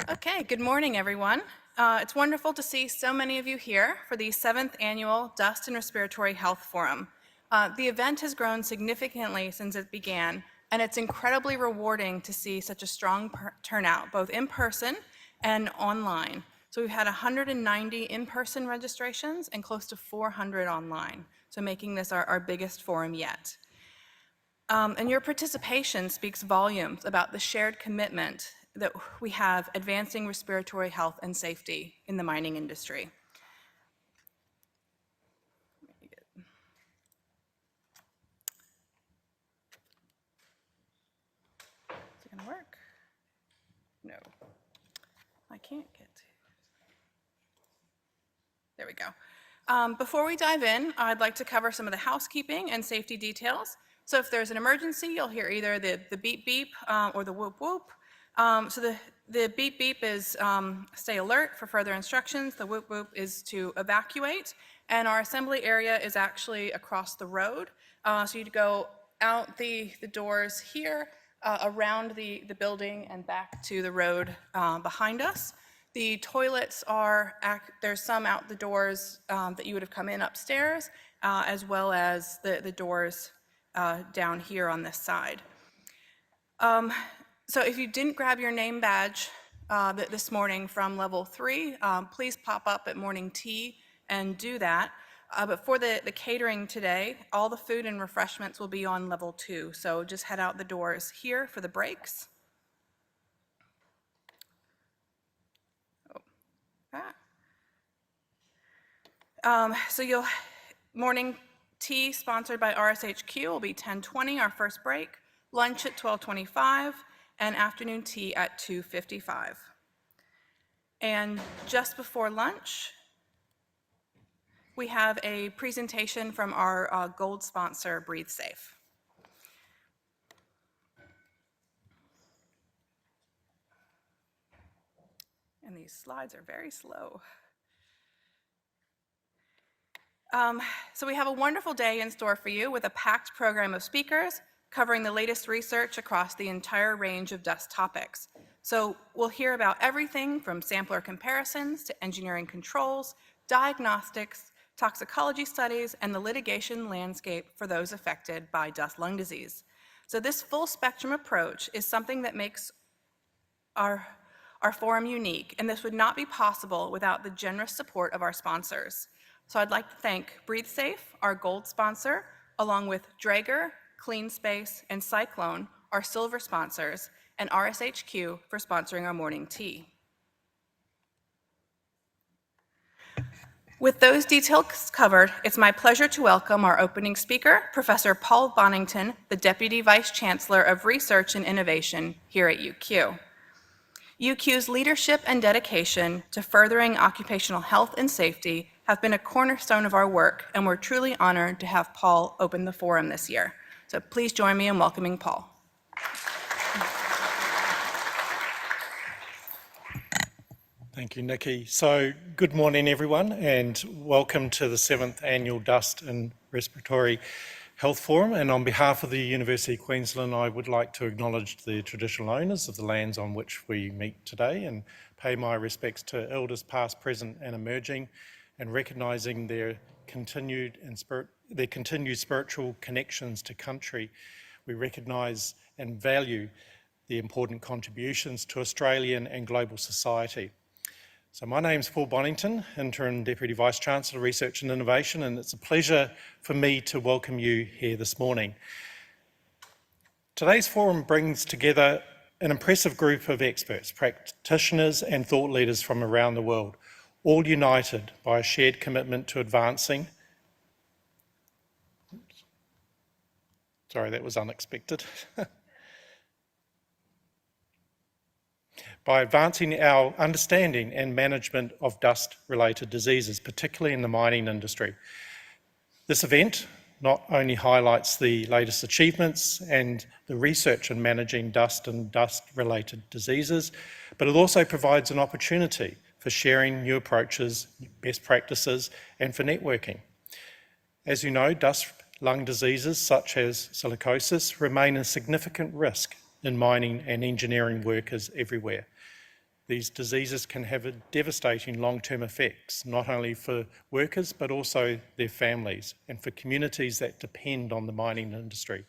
Okay, good morning, everyone. It's wonderful to see so many of you here for the 7th Annual Dust and Respiratory Health Forum. The event has grown significantly since it began, and it's incredibly rewarding to see such a strong turnout, both in person and online. So we've had 190 in-person registrations and close to 400 online, so making this our biggest forum yet. And your participation speaks volumes about the shared commitment that we have advancing respiratory health and safety in the mining industry. Is it gonna work? No, I can't get to. There we go. Before we dive in, I'd like to cover some of the housekeeping and safety details. So if there's an emergency, you'll hear either the beep beep or the whoop whoop. So the beep beep is stay alert for further instructions. The whoop whoop is to evacuate. And our assembly area is actually across the road. So you'd go out the doors here, around the building and back to the road behind us. The toilets are, there's some out the doors that you would have come in upstairs, as well as the doors down here on this side. So if you didn't grab your name badge this morning from level 3, please pop up at morning tea and do that. But for the catering today, all the food and refreshments will be on level 2. So just head out the doors here for the breaks. So morning tea sponsored by RSHQ will be 10:20, our first break, lunch at 12:25, and afternoon tea at 2:55. And just before lunch, we have a presentation from our gold sponsor, Breathe Safe. And these slides are very slow. So we have a wonderful day in store for you with a packed program of speakers covering the latest research across the entire range of dust topics. So we'll hear about everything from sampler comparisons to engineering controls, diagnostics, toxicology studies, and the litigation landscape for those affected by dust lung disease. So this full spectrum approach is something that makes our forum unique, and this would not be possible without the generous support of our sponsors. So I'd like to thank Breathe Safe, our gold sponsor, along with Draeger, Clean Space, and Cyclone, our silver sponsors, and RSHQ for sponsoring our morning tea. With those details covered, it's my pleasure to welcome our opening speaker, Professor Paul Bonington, the Deputy Vice Chancellor of Research and Innovation here at UQ. UQ's leadership and dedication to furthering occupational health and safety have been a cornerstone of our work, and we're truly honored to have Paul open the forum this year. So please join me in welcoming Paul. Thank you, Nikki. So good morning, everyone, and welcome to the 7th Annual Dust and Respiratory Health Forum. And on behalf of the University of Queensland, I would like to acknowledge the traditional owners of the lands on which we meet today and pay my respects to elders past, present and emerging, and recognising their continued spiritual connections to country. We recognise and value the important contributions to Australian and global society. So my name's Paul Bonington, Interim Deputy Vice Chancellor, Research and Innovation, and it's a pleasure for me to welcome you here this morning. Today's forum brings together an impressive group of experts, practitioners and thought leaders from around the world, all united by a shared commitment to advancing. Sorry, that was unexpected. By advancing our understanding and management of dust-related diseases, particularly in the mining industry. This event not only highlights the latest achievements and the research in managing dust and dust-related diseases, but it also provides an opportunity for sharing new approaches, best practices, and for networking. As you know, dust lung diseases such as silicosis remain a significant risk in mining and engineering workers everywhere. These diseases can have devastating long-term effects, not only for workers, but also their families and for communities that depend on the mining industry.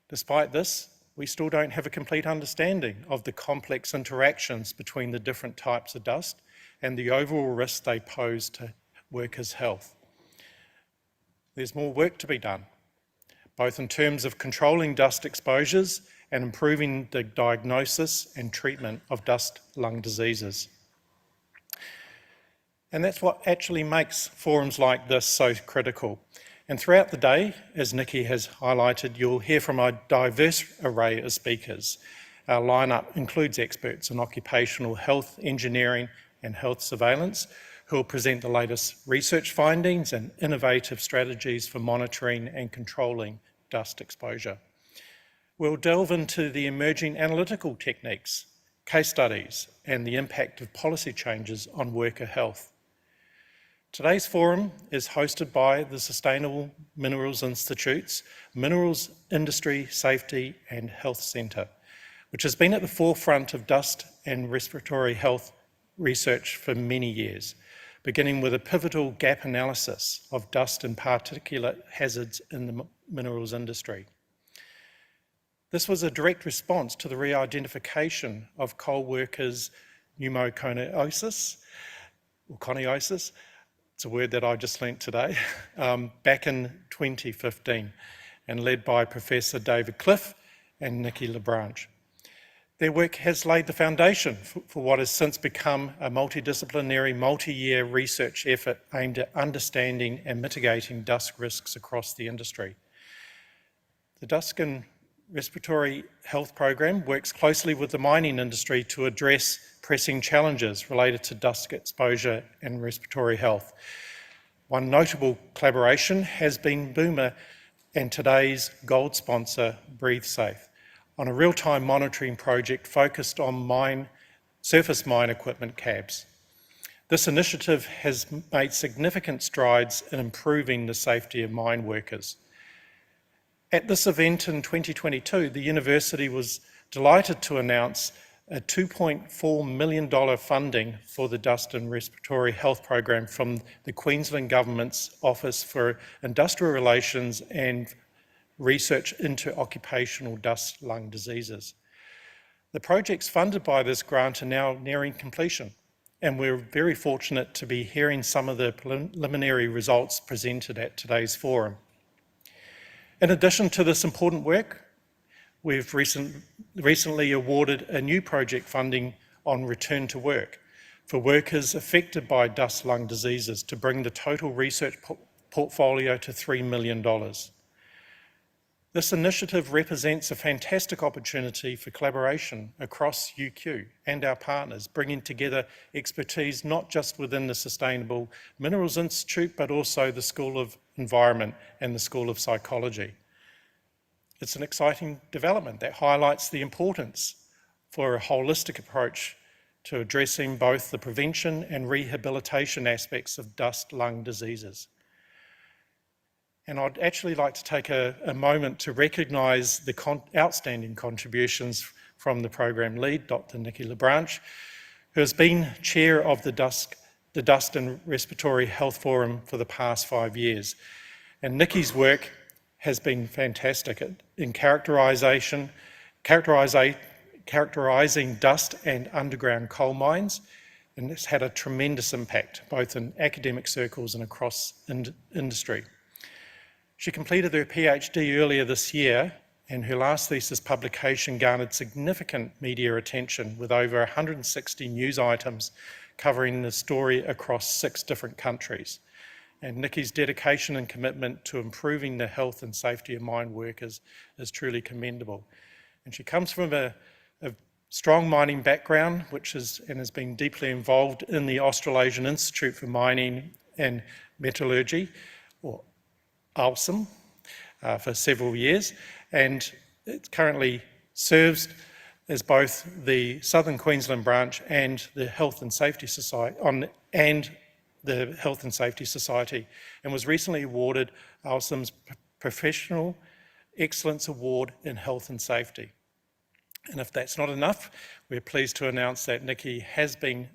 Despite this, we still don't have a complete understanding of the complex interactions between the different types of dust and the overall risk they pose to workers' health. There's more work to be done, both in terms of controlling dust exposures and improving the diagnosis and treatment of dust lung diseases. And that's what actually makes forums like this so critical. And throughout the day, as Nikki has highlighted, you'll hear from a diverse array of speakers. Our lineup includes experts in occupational health, engineering and health surveillance, who will present the latest research findings and innovative strategies for monitoring and controlling dust exposure. We'll delve into the emerging analytical techniques, case studies, and the impact of policy changes on worker health. Today's forum is hosted by the Sustainable Minerals Institute's Minerals Industry Safety and Health Centre, which has been at the forefront of dust and respiratory health research for many years, beginning with a pivotal gap analysis of dust and particulate hazards in the minerals industry. This was a direct response to the re-identification of coal workers' pneumoconiosis, or coniosis, it's a word that I just learnt today, back in 2015, and led by Professor David Cliff and Nikki LaBranche. Their work has laid the foundation for what has since become a multidisciplinary, multi-year research effort aimed at understanding and mitigating dust risks across the industry. The Dust and Respiratory Health Program works closely with the mining industry to address pressing challenges related to dust exposure and respiratory health. One notable collaboration has been Boomer and today's gold sponsor, Breathe Safe, on a real-time monitoring project focused on surface mine equipment cabs. This initiative has made significant strides in improving the safety of mine workers. At this event in 2022, the university was delighted to announce a $2.4 million funding for the Dust and Respiratory Health Program from the Queensland Government's Office for Industrial Relations and Research into Occupational Dust Lung Diseases. The projects funded by this grant are now nearing completion, and we're very fortunate to be hearing some of the preliminary results presented at today's forum. In addition to this important work, we've recently awarded a new project funding on return to work for workers affected by dust lung diseases to bring the total research portfolio to $3 million. This initiative represents a fantastic opportunity for collaboration across UQ and our partners, bringing together expertise not just within the Sustainable Minerals Institute, but also the School of Environment and the School of Psychology. It's an exciting development that highlights the importance for a holistic approach to addressing both the prevention and rehabilitation aspects of dust lung diseases. And I'd actually like to take a moment to recognise the outstanding contributions from the program lead, Dr. Nikki LaBranche, who has been chair of the Dust and Respiratory Health Forum for the past 5 years. And Nikki's work has been fantastic in characterising dust and underground coal mines, and it's had a tremendous impact both in academic circles and across industry. She completed her PhD earlier this year, and her last thesis publication garnered significant media attention with over 160 news items covering the story across 6 different countries. And Nikki's dedication and commitment to improving the health and safety of mine workers is truly commendable. And she comes from a strong mining background, has been deeply involved in the Australasian Institute for Mining and Metallurgy, or ALSM, for several years, and it currently serves as both the Southern Queensland branch and the Health and Safety Society, and was recently awarded ALSM's Professional Excellence Award in Health and Safety. And if that's not enough, we're pleased to announce that Nikki has been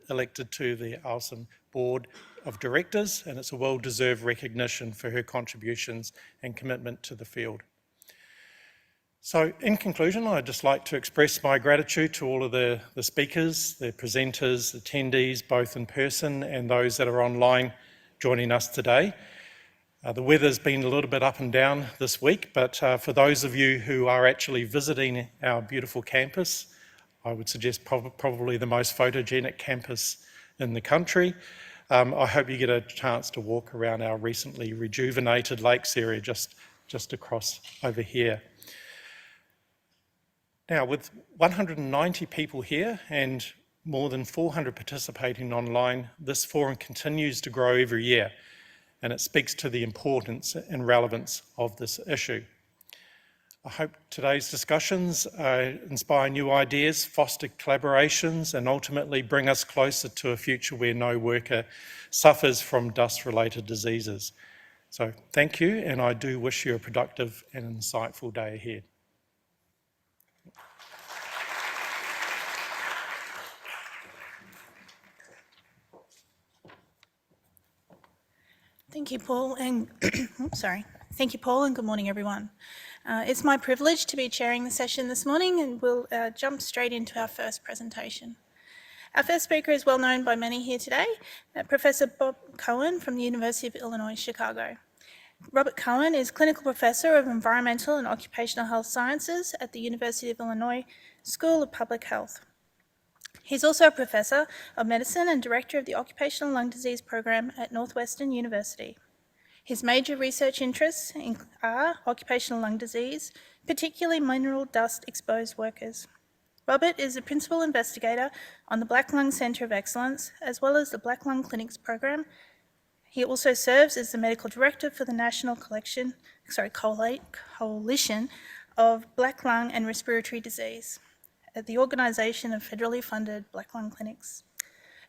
elected to the ALSM Board of Directors, and it's a well-deserved recognition for her contributions and commitment to the field. So in conclusion, I'd just like to express my gratitude to all of the speakers, the presenters, attendees, both in person and those that are online joining us today. The weather's been a little bit up and down this week, but for those of you who are actually visiting our beautiful campus, I would suggest probably the most photogenic campus in the country. I hope you get a chance to walk around our recently rejuvenated lakes area just across over here. Now, with 190 people here and more than 400 participating online, this forum continues to grow every year, and it speaks to the importance and relevance of this issue. I hope today's discussions inspire new ideas, foster collaborations, and ultimately bring us closer to a future where no worker suffers from dust-related diseases. So thank you, and I do wish you a productive and insightful day ahead. Thank you, Paul, and Thank you, Paul, and good morning, everyone. It's my privilege to be chairing the session this morning, and we'll jump straight into our first presentation. Our first speaker is well known by many here today, Professor Bob Cohen from the University of Illinois, Chicago. Robert Cohen is Clinical Professor of Environmental and Occupational Health Sciences at the University of Illinois School of Public Health. He's also a Professor of Medicine and Director of the Occupational Lung Disease Program at Northwestern University. His major research interests are occupational lung disease, particularly mineral dust exposed workers. Robert is a principal investigator on the Black Lung Centre of Excellence, as well as the Black Lung Clinics Program. He also serves as the Medical Director for the National Coalition of Black Lung and Respiratory Disease at the Organisation of Federally Funded Black Lung Clinics.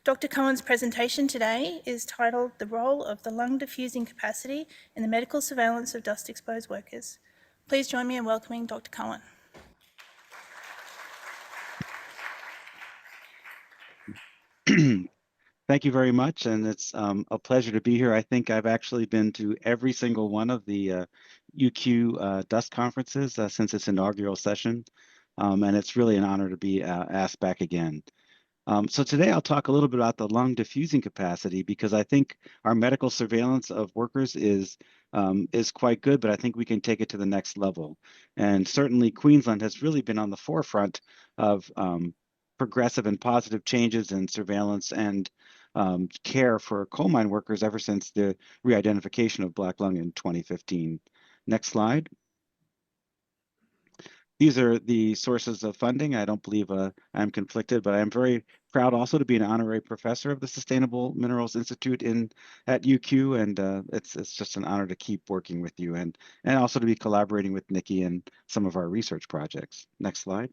Dr. Cohen's presentation today is titled The Role of the Lung Diffusing Capacity in the Medical Surveillance of Dust-Exposed Workers. Please join me in welcoming Dr. Cohen. Thank you very much, and it's a pleasure to be here. I think I've actually been to every single one of the UQ Dust conferences since its inaugural session, and it's really an honor to be asked back again. So today I'll talk a little bit about the lung diffusing capacity, because I think our medical surveillance of workers is quite good, but I think we can take it to the next level. And certainly Queensland has really been on the forefront of progressive and positive changes in surveillance and care for coal mine workers ever since the re-identification of black lung in 2015. Next slide. These are the sources of funding. I don't believe I'm conflicted, but I'm very proud also to be an honorary professor of the Sustainable Minerals Institute at UQ, and it's just an honor to keep working with you and also to be collaborating with Nikki and some of our research projects. Next slide.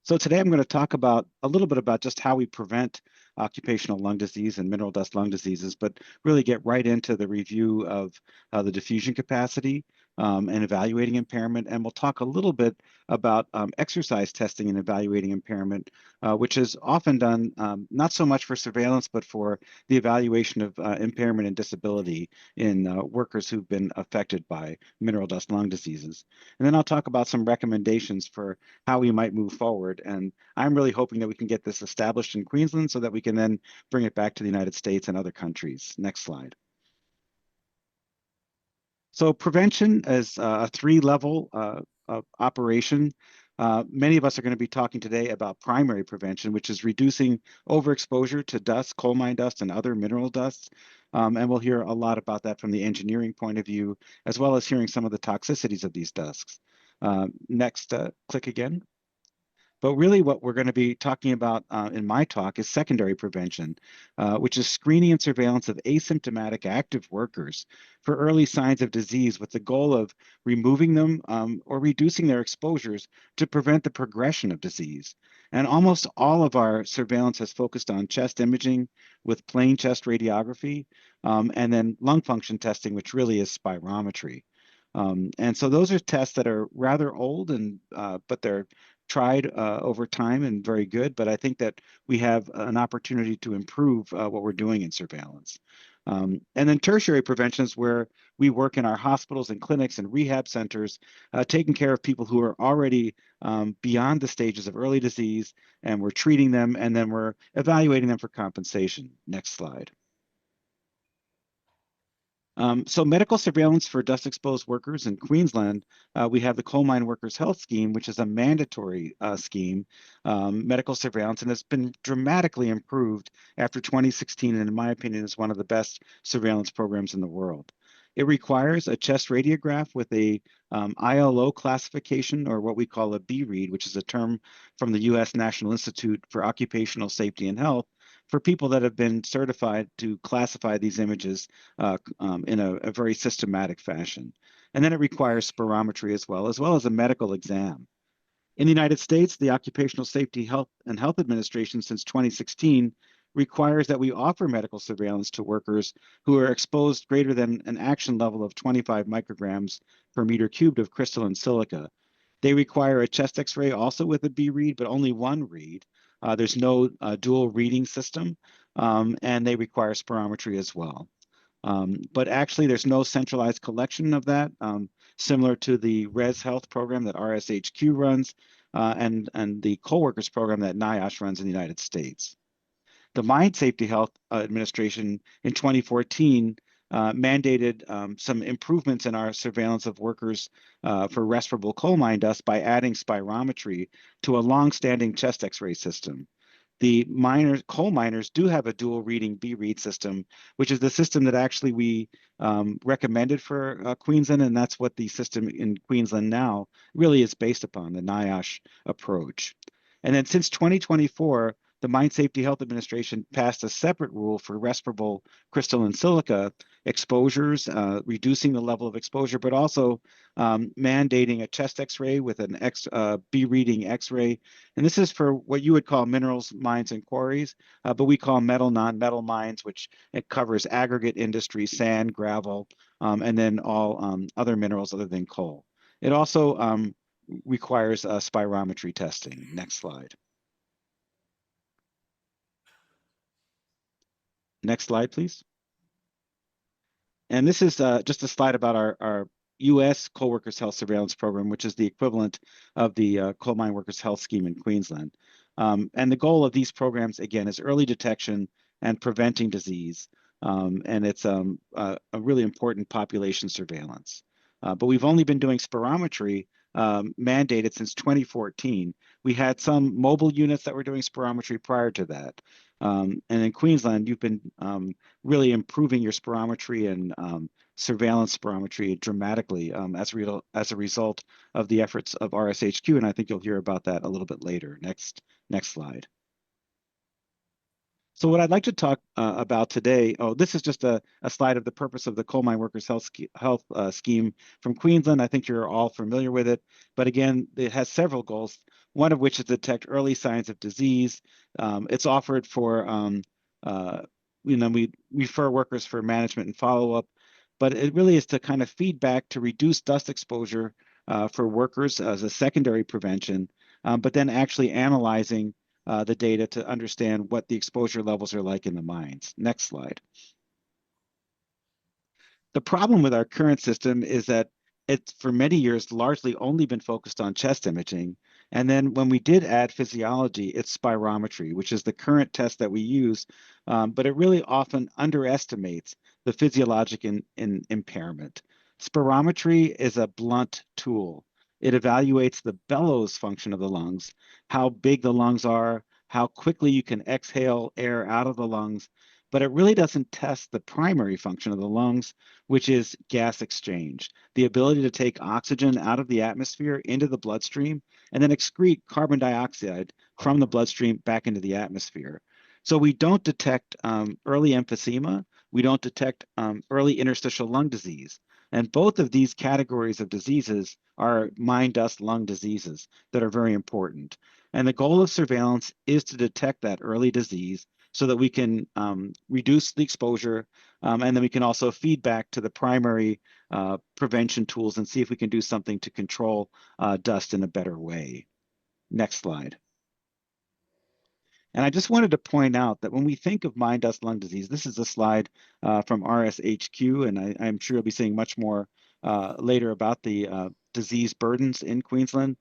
So today I'm going to talk about a little bit about just how we prevent occupational lung disease and mineral dust lung diseases, but really get right into the review of the diffusion capacity and evaluating impairment. And we'll talk a little bit about exercise testing and evaluating impairment, which is often done not so much for surveillance, but for the evaluation of impairment and disability in workers who've been affected by mineral dust lung diseases. And then I'll talk about some recommendations for how we might move forward. And I'm really hoping that we can get this established in Queensland so that we can then bring it back to the United States and other countries. Next slide. So prevention is a three-level operation. Many of us are going to be talking today about primary prevention, which is reducing overexposure to dust, coal mine dust, and other mineral dusts. And we'll hear a lot about that from the engineering point of view, as well as hearing some of the toxicities of these dusts. Next, click again. But really what we're going to be talking about in my talk is secondary prevention, which is screening and surveillance of asymptomatic active workers for early signs of disease with the goal of removing them or reducing their exposures to prevent the progression of disease. And almost all of our surveillance has focused on chest imaging with plain chest radiography, and then lung function testing, which really is spirometry. And so those are tests that are rather old, and but they're tried over time and very good. But I think that we have an opportunity to improve what we're doing in surveillance. And then tertiary prevention is where we work in our hospitals and clinics and rehab centers, taking care of people who are already beyond the stages of early disease, and we're treating them, and then we're evaluating them for compensation. Next slide. So medical surveillance for dust-exposed workers in Queensland, we have the Coal Mine Workers Health Scheme, which is a mandatory scheme, medical surveillance, and it's been dramatically improved after 2016, and in my opinion, is one of the best surveillance programs in the world. It requires a chest radiograph with a ILO classification, or what we call a B read, which is a term from the U.S. National Institute for Occupational Safety and Health, for people that have been certified to classify these images in a very systematic fashion. And then it requires spirometry as well as a medical exam. In the United States, the Occupational Safety and Health Administration since 2016 requires that we offer medical surveillance to workers who are exposed greater than an action level of 25 micrograms per meter cubed of crystalline silica. They require a chest x-ray also with a B read, but only one read. There's no dual reading system, and they require spirometry as well. But actually, there's no centralized collection of that, similar to the Res Health program that RSHQ runs, and the co-workers program that NIOSH runs in the United States. The Mine Safety Health Administration in 2014 mandated some improvements in our surveillance of workers for respirable coal mine dust by adding spirometry to a long-standing chest x-ray system. The coal miners do have a dual reading B read system, which is the system that actually we recommended for Queensland, and that's what the system in Queensland now really is based upon, the NIOSH approach. And then since 2024, the Mine Safety Health Administration passed a separate rule for respirable crystalline silica exposures, reducing the level of exposure, but also mandating a chest x-ray with an B reading x-ray. And this is for what you would call minerals, mines, and quarries, but we call metal, non-metal mines, which it covers aggregate industry, sand, gravel, and then all other minerals other than coal. It also requires spirometry testing. Next slide. Next slide, please. And this is just a slide about our U.S. Coal Workers Health Surveillance Program, which is the equivalent of the Coal Mine Workers Health Scheme in Queensland. And the goal of these programs, again, is early detection and preventing disease. And it's a really important population surveillance. But we've only been doing spirometry mandated since 2014. We had some mobile units that were doing spirometry prior to that. And in Queensland, you've been really improving your spirometry and surveillance spirometry dramatically as a result of the efforts of RSHQ, and I think you'll hear about that a little bit later. Next slide. So what I'd like to talk about today, this is just a slide of the purpose of the Coal Mine Workers Health Scheme from Queensland. I think you're all familiar with it, but again, it has several goals, one of which is to detect early signs of disease. It's offered for, we refer workers for management and follow-up, but it really is to kind of feedback to reduce dust exposure for workers as a secondary prevention, but then actually analyzing the data to understand what the exposure levels are like in the mines. Next slide. The problem with our current system is that it's for many years largely only been focused on chest imaging. And then when we did add physiology, it's spirometry, which is the current test that we use, but it really often underestimates the physiologic impairment. Spirometry is a blunt tool. It evaluates the bellows function of the lungs, how big the lungs are, how quickly you can exhale air out of the lungs, but it really doesn't test the primary function of the lungs, which is gas exchange, the ability to take oxygen out of the atmosphere into the bloodstream and then excrete carbon dioxide from the bloodstream back into the atmosphere. So we don't detect early emphysema, we don't detect early interstitial lung disease. And both of these categories of diseases are mine dust lung diseases that are very important. And the goal of surveillance is to detect that early disease so that we can reduce the exposure, and then we can also feed back to the primary prevention tools and see if we can do something to control dust in a better way. Next slide. And I just wanted to point out that when we think of mine dust lung disease, this is a slide from RSHQ, and I'm sure you'll be seeing much more later about the disease burdens in Queensland.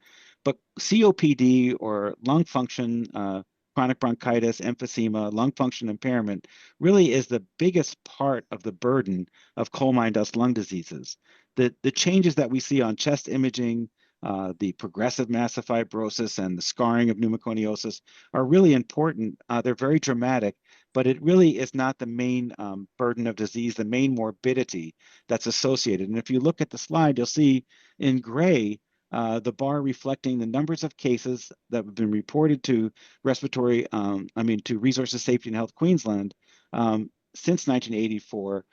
But COPD, or lung function, chronic bronchitis, emphysema, lung function impairment, really is the biggest part of the burden of coal mine dust lung diseases. The changes that we see on chest imaging, the progressive massive fibrosis, and the scarring of pneumoconiosis are really important. They're very dramatic, but it really is not the main burden of disease, the main morbidity that's associated. And if you look at the slide, you'll see in gray the bar reflecting the numbers of cases that have been reported to to Resources Safety and Health Queensland since 1984.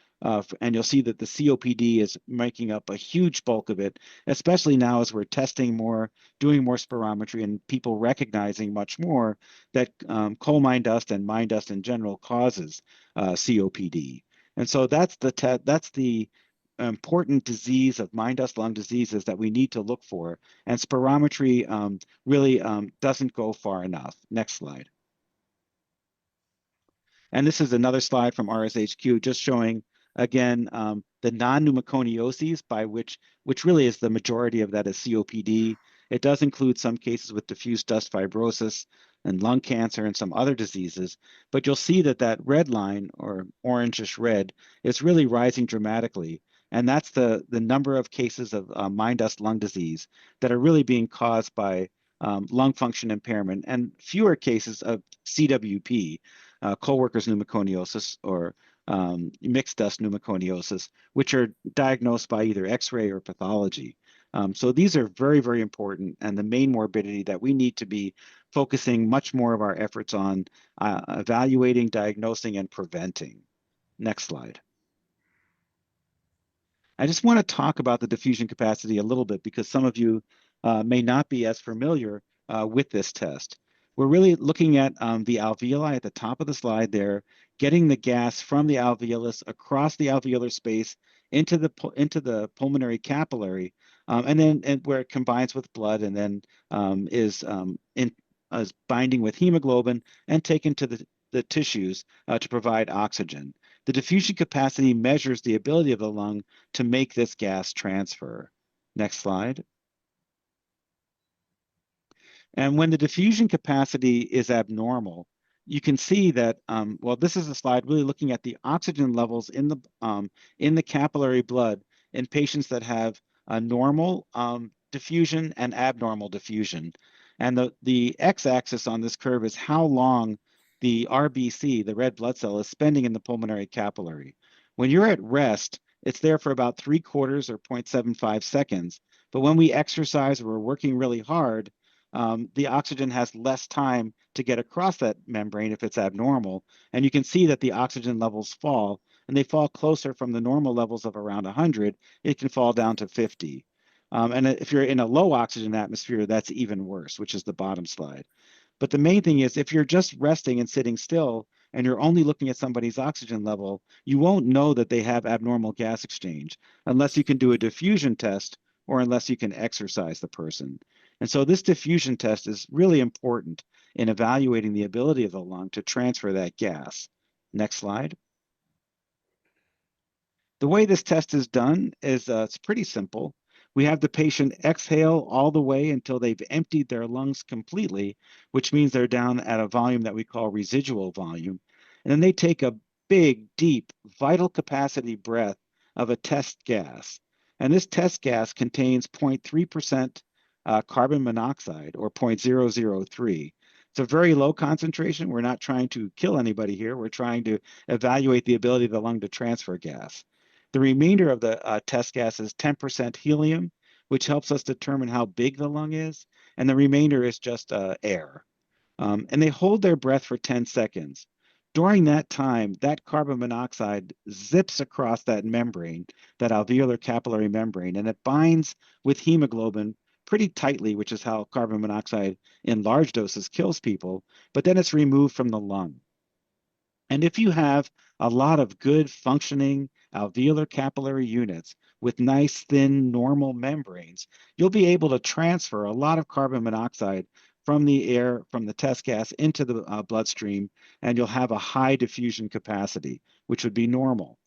And you'll see that the COPD is making up a huge bulk of it, especially now as we're testing more, doing more spirometry, and people recognizing much more that coal mine dust and mine dust in general causes COPD. And so that's the important disease of mine dust lung diseases that we need to look for. And spirometry really doesn't go far enough. Next slide. And this is another slide from RSHQ just showing, again, the non-pneumoconioses, which really is the majority of that is COPD. It does include some cases with diffuse dust fibrosis and lung cancer and some other diseases, but you'll see that that red line, or orangish red, is really rising dramatically. And that's the number of cases of mine dust lung disease that are really being caused by lung function impairment, and fewer cases of CWP, co-workers pneumoconiosis, or mixed dust pneumoconiosis, which are diagnosed by either X-ray or pathology. So these are very, very important, and the main morbidity that we need to be focusing much more of our efforts on evaluating, diagnosing, and preventing. Next slide. I just want to talk about the diffusion capacity a little bit because some of you may not be as familiar with this test. We're really looking at the alveoli at the top of the slide there, getting the gas from the alveolus across the alveolar space into the pulmonary capillary, and then where it combines with blood, and then is binding with hemoglobin and taken to the tissues to provide oxygen. The diffusion capacity measures the ability of the lung to make this gas transfer. Next slide. And when the diffusion capacity is abnormal, you can see that, well, this is a slide really looking at the oxygen levels in the capillary blood in patients that have a normal diffusion and abnormal diffusion. And the x-axis on this curve is how long the RBC, the red blood cell, is spending in the pulmonary capillary. When you're at rest, it's there for about 3/4 or 0.75 seconds. But when we exercise or we're working really hard, the oxygen has less time to get across that membrane if it's abnormal. And you can see that the oxygen levels fall, and they fall closer from the normal levels of around 100. It can fall down to 50. And if you're in a low oxygen atmosphere, that's even worse, which is the bottom slide. But the main thing is, if you're just resting and sitting still and you're only looking at somebody's oxygen level, you won't know that they have abnormal gas exchange unless you can do a diffusion test or unless you can exercise the person. And so this diffusion test is really important in evaluating the ability of the lung to transfer that gas. Next slide. The way this test is done is it's pretty simple. We have the patient exhale all the way until they've emptied their lungs completely, which means they're down at a volume that we call residual volume. And then they take a big, deep, vital capacity breath of a test gas. And this test gas contains 0.3% carbon monoxide, or 0.003. It's a very low concentration. We're not trying to kill anybody here. We're trying to evaluate the ability of the lung to transfer gas. The remainder of the test gas is 10% helium, which helps us determine how big the lung is, and the remainder is just air. And they hold their breath for 10 seconds. During that time, that carbon monoxide zips across that membrane, that alveolar capillary membrane, and it binds with hemoglobin pretty tightly, which is how carbon monoxide in large doses kills people, but then it's removed from the lung. And if you have a lot of good functioning alveolar capillary units with nice thin normal membranes, you'll be able to transfer a lot of carbon monoxide from the air, from the test gas into the bloodstream, and you'll have a high diffusion capacity, which would be normal.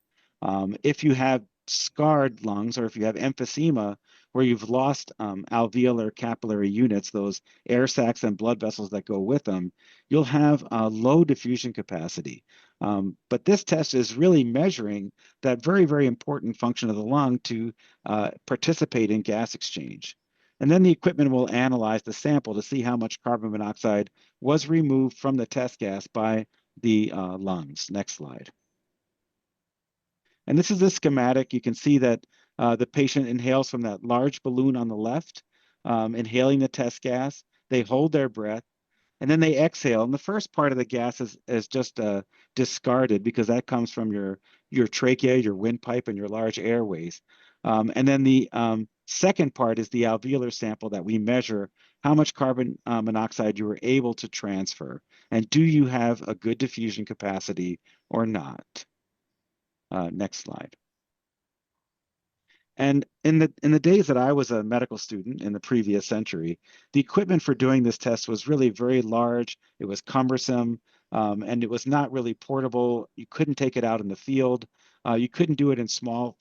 If you have scarred lungs or if you have emphysema where you've lost alveolar capillary units, those air sacs and blood vessels that go with them, you'll have a low diffusion capacity. But this test is really measuring that very, very important function of the lung to participate in gas exchange. And then the equipment will analyze the sample to see how much carbon monoxide was removed from the test gas by the lungs. Next slide. And this is the schematic. You can see that the patient inhales from that large balloon on the left, inhaling the test gas. They hold their breath, and then they exhale. And the first part of the gas is just discarded because that comes from your trachea, your windpipe, and your large airways. And then the second part is the alveolar sample that we measure how much carbon monoxide you were able to transfer, and do you have a good diffusion capacity or not? Next slide. And in the days that I was a medical student in the previous century, the equipment for doing this test was really very large. It was cumbersome, and it was not really portable. You couldn't take it out in the field. You couldn't do it in small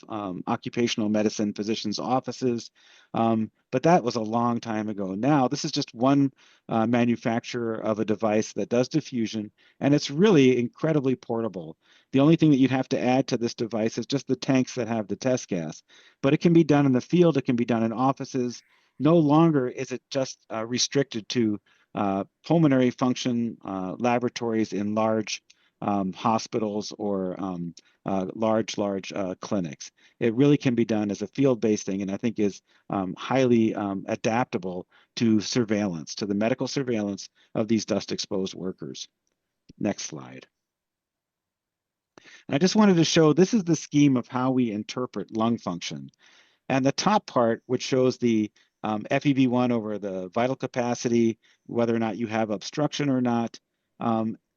occupational medicine physicians' offices. But that was a long time ago. Now, this is just one manufacturer of a device that does diffusion, and it's really incredibly portable. The only thing that you'd have to add to this device is just the tanks that have the test gas. But it can be done in the field, it can be done in offices. No longer is it just restricted to pulmonary function laboratories in large hospitals or large clinics. It really can be done as a field-based thing, and I think is highly adaptable to surveillance, to the medical surveillance of these dust-exposed workers. Next slide. And I just wanted to show, this is the scheme of how we interpret lung function. And the top part, which shows the FEV1 over the vital capacity, whether or not you have obstruction or not,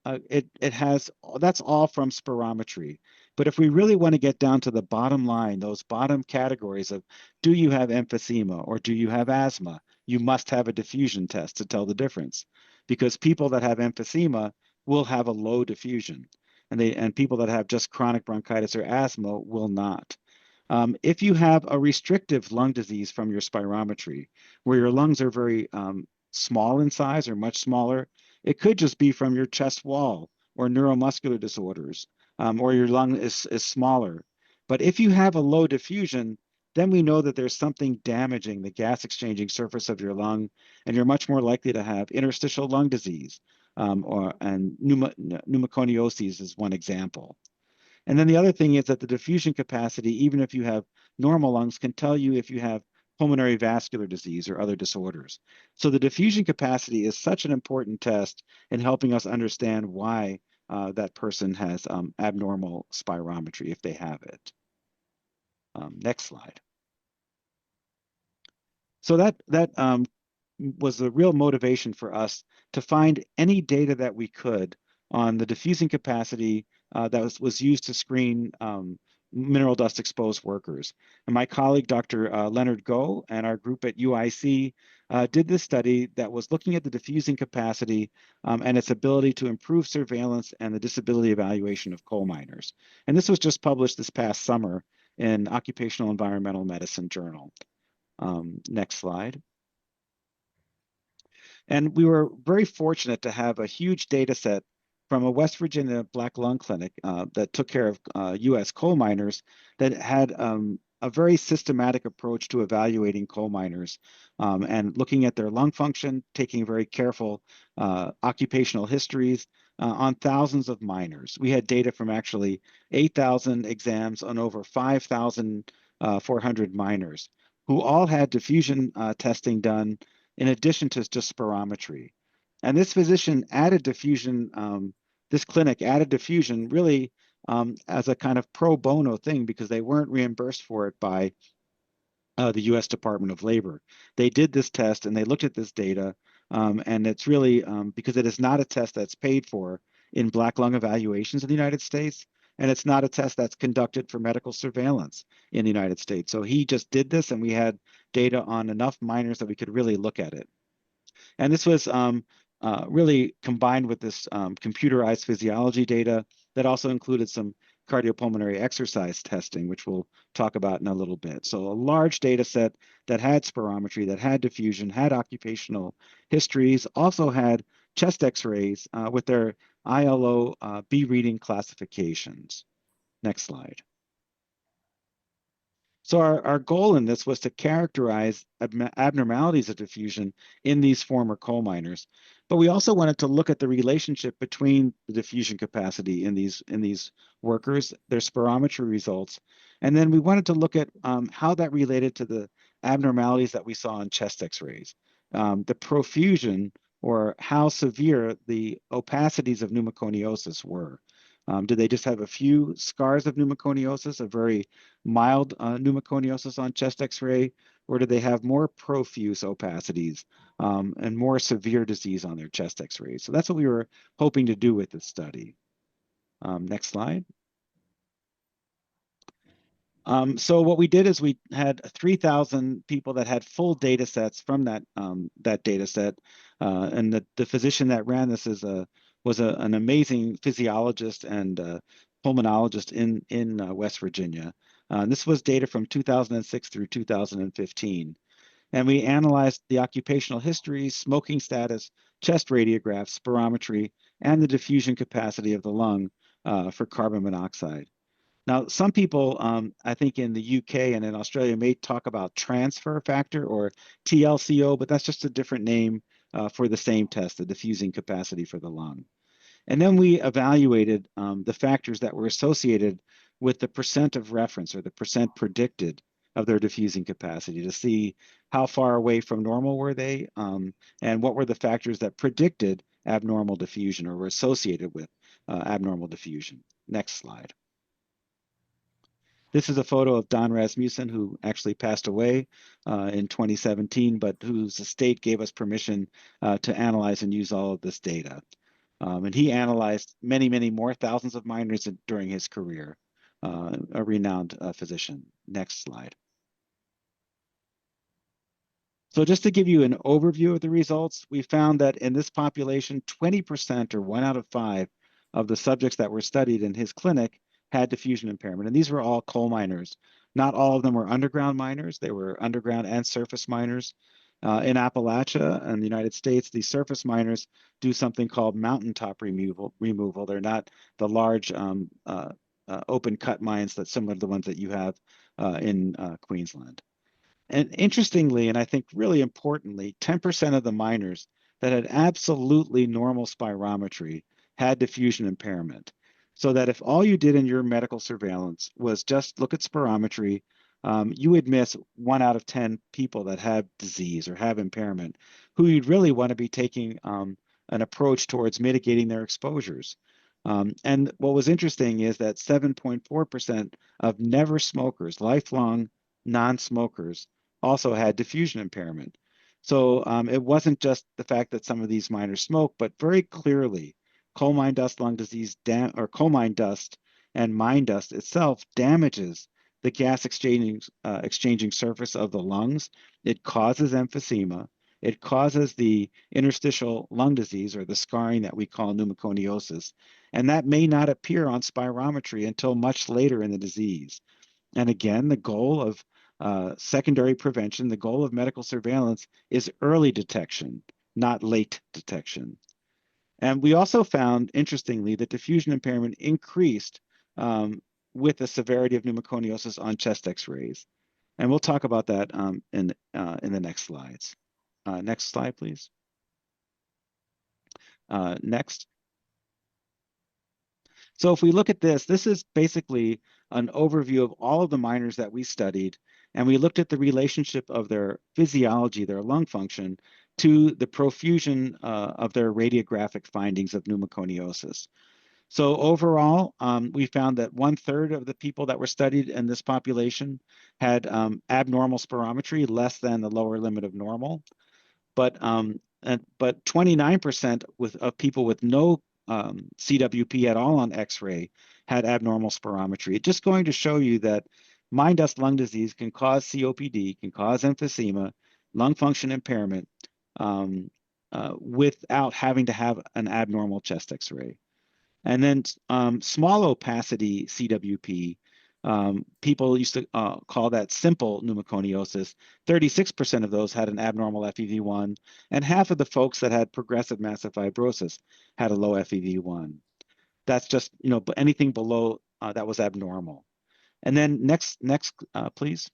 it has, that's all from spirometry. But if we really want to get down to the bottom line, those bottom categories of, do you have emphysema or do you have asthma, you must have a diffusion test to tell the difference. Because people that have emphysema will have a low diffusion, and people that have just chronic bronchitis or asthma will not. If you have a restrictive lung disease from your spirometry, where your lungs are very small in size or much smaller, it could just be from your chest wall or neuromuscular disorders, or your lung is smaller. But if you have a low diffusion, then we know that there's something damaging the gas exchanging surface of your lung, and you're much more likely to have interstitial lung disease, and pneumoconiosis is one example. And then the other thing is that the diffusion capacity, even if you have normal lungs, can tell you if you have pulmonary vascular disease or other disorders. So the diffusion capacity is such an important test in helping us understand why that person has abnormal spirometry, if they have it. Next slide. So that was the real motivation for us to find any data that we could on the diffusing capacity that was used to screen mineral dust exposed workers. And my colleague, Dr. Leonard Goh, and our group at UIC did this study that was looking at the diffusing capacity and its ability to improve surveillance and the disability evaluation of coal miners. And this was just published this past summer in Occupational Environmental Medicine Journal. Next slide. And we were very fortunate to have a huge data set from a West Virginia Black Lung Clinic that took care of US coal miners that had a very systematic approach to evaluating coal miners and looking at their lung function, taking very careful occupational histories on thousands of miners. We had data from actually 8,000 exams on over 5,400 miners who all had diffusion testing done in addition to just spirometry. And this physician added diffusion, this clinic added diffusion really as a kind of pro bono thing because they weren't reimbursed for it by the US Department of Labor. They did this test and they looked at this data, and it's really, because it is not a test that's paid for, in Black lung evaluations in the United States. And it's not a test that's conducted for medical surveillance in the United States. So he just did this, and we had data on enough miners that we could really look at it. And this was really combined with this computerized physiology data that also included some cardiopulmonary exercise testing, which we'll talk about in a little bit. So a large data set that had spirometry, that had diffusion, had occupational histories, also had chest x-rays with their ILO B reading classifications. Next slide. So our goal in this was to characterize abnormalities of diffusion in these former coal miners, but we also wanted to look at the relationship between the diffusion capacity in these workers, their spirometry results, and then we wanted to look at how that related to the abnormalities that we saw in chest X-rays, the profusion, or how severe the opacities of pneumoconiosis were. Did they just have a few scars of pneumoconiosis, a very mild pneumoconiosis on chest X-ray, or do they have more profuse opacities and more severe disease on their chest X-rays? So that's what we were hoping to do with this study. Next slide. So what we did is we had 3,000 people that had full data sets from that data set, and the physician that ran this was an amazing physiologist and pulmonologist in West Virginia. This was data from 2006 through 2015. And we analyzed the occupational history, smoking status, chest radiographs, spirometry, and the diffusion capacity of the lung for carbon monoxide. Now, some people, I think in the UK and in Australia, may talk about transfer factor or TLCO, but that's just a different name for the same test, the diffusing capacity for the lung. And then we evaluated the factors that were associated with the percent of reference, or the percent predicted of their diffusing capacity, to see how far away from normal were they, and what were the factors that predicted abnormal diffusion or were associated with abnormal diffusion. Next slide. This is a photo of Don Rasmussen, who actually passed away in 2017, but whose estate gave us permission to analyze and use all of this data. And he analyzed many, many more thousands of miners during his career, a renowned physician. Next slide. So just to give you an overview of the results, we found that in this population, 20%, or 1 out of 5, of the subjects that were studied in his clinic had diffusion impairment. And these were all coal miners. Not all of them were underground miners. They were underground and surface miners. In Appalachia and the United States, the surface miners do something called mountaintop removal. They're not the large open cut mines that's similar to the ones that you have in Queensland. And interestingly, and I think really importantly, 10% of the miners that had absolutely normal spirometry had diffusion impairment. So that if all you did in your medical surveillance was just look at spirometry, you would miss 1 out of 10 people that have disease or have impairment, who you'd really want to be taking an approach towards mitigating their exposures. And what was interesting is that 7.4% of never smokers, lifelong non-smokers, also had diffusion impairment. So it wasn't just the fact that some of these miners smoke, but very clearly coal mine dust lung disease, or coal mine dust and mine dust itself damages the gas exchanging surface of the lungs. It causes emphysema. It causes the interstitial lung disease, or the scarring that we call pneumoconiosis. And that may not appear on spirometry until much later in the disease. And again, the goal of secondary prevention, the goal of medical surveillance, is early detection, not late detection. And we also found, interestingly, that diffusion impairment increased with the severity of pneumoconiosis on chest X-rays. And we'll talk about that in the next slides. Next slide, please. Next. So if we look at this, this is basically an overview of all of the miners that we studied, and we looked at the relationship of their physiology, their lung function, to the profusion of their radiographic findings of pneumoconiosis. So overall, we found that 1/3 of the people that were studied in this population had abnormal spirometry, less than the lower limit of normal. But 29% of people with no CWP at all on X-ray had abnormal spirometry. It's just going to show you that mine dust lung disease can cause COPD, can cause emphysema, lung function impairment, without having to have an abnormal chest X-ray. And then small opacity CWP, people used to call that simple pneumoconiosis. 36% of those had an abnormal FEV1, and half of the folks that had progressive massive fibrosis had a low FEV1. That's just, anything below that was abnormal. And then next, please.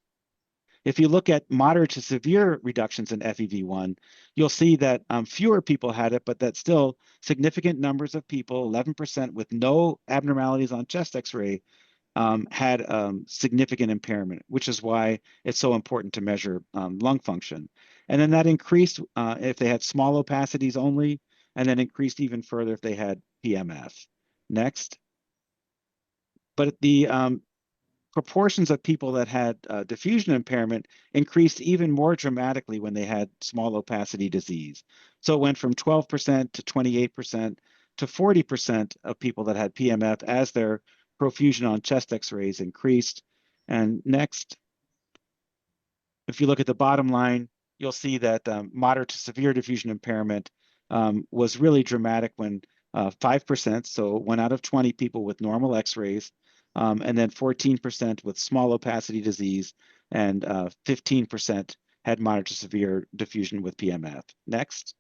If you look at moderate to severe reductions in FEV1, you'll see that fewer people had it, but that still significant numbers of people, 11% with no abnormalities on chest X-ray, had significant impairment, which is why it's so important to measure lung function. And then that increased if they had small opacities only, and then increased even further if they had PMF. Next. But the proportions of people that had diffusion impairment increased even more dramatically when they had small opacity disease. So it went from 12% to 28% to 40% of people that had PMF as their profusion on chest X-rays increased. And next, if you look at the bottom line, you'll see that moderate to severe diffusion impairment was really dramatic when 5%, so 1 out of 20 people with normal X-rays, and then 14% with small opacity disease, and 15% had moderate to severe diffusion with PMF. Next.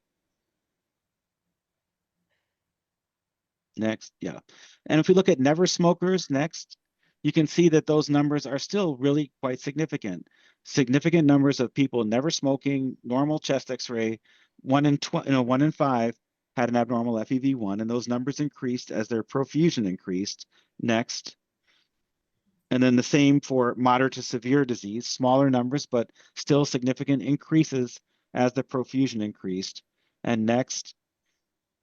Next, yeah. And if we look at never smokers, next, you can see that those numbers are still really quite significant. Significant numbers of people never smoking, normal chest X-ray, 1 in 5 had an abnormal FEV1, and those numbers increased as their profusion increased. Next. And then the same for moderate to severe disease, smaller numbers, but still significant increases as the profusion increased. And next.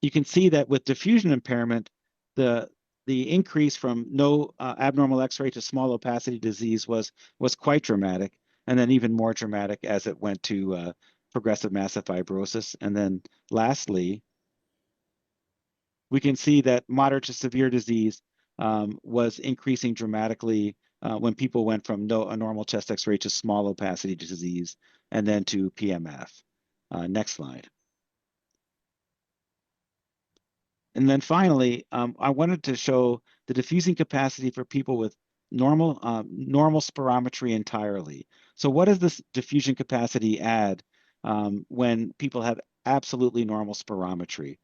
You can see that with diffusion impairment, the increase from no abnormal X-ray to small opacity disease was quite dramatic, and then even more dramatic as it went to progressive massive fibrosis. And then lastly, we can see that moderate to severe disease was increasing dramatically when people went from a normal chest X-ray to small opacity disease, and then to PMF. Next slide. And then finally, I wanted to show the diffusing capacity for people with normal spirometry entirely. So what does this diffusion capacity add when people have absolutely normal spirometry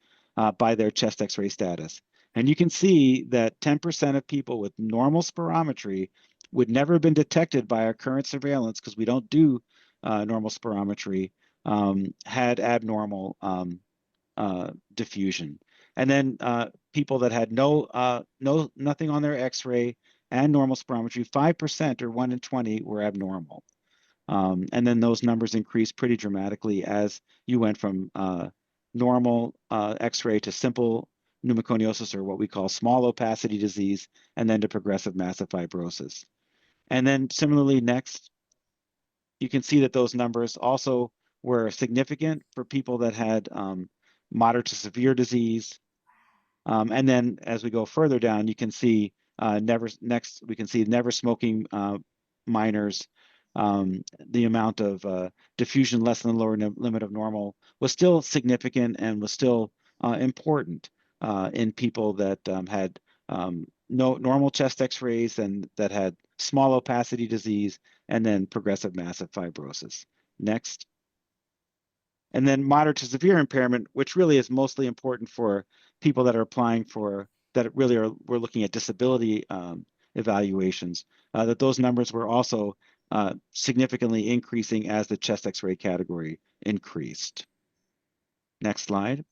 by their chest X-ray status? And you can see that 10% of people with normal spirometry would never have been detected by our current surveillance, because we don't do normal spirometry, had abnormal diffusion. And then people that had nothing on their X-ray and normal spirometry, 5% or 1 in 20 were abnormal. And then those numbers increased pretty dramatically as you went from normal X-ray to simple pneumoconiosis, or what we call small opacity disease, and then to progressive massive fibrosis. And then similarly, next, you can see that those numbers also were significant for people that had moderate to severe disease. And then as we go further down, you can see we can see never smoking minors. The amount of diffusion less than the lower limit of normal was still significant and was still important in people that had no normal chest X-rays and that had small opacity disease, and then progressive massive fibrosis. Next. And then moderate to severe impairment, which really is mostly important for people that are applying for, that really we're looking at disability evaluations, that those numbers were also significantly increasing as the chest X-ray category increased. Next slide.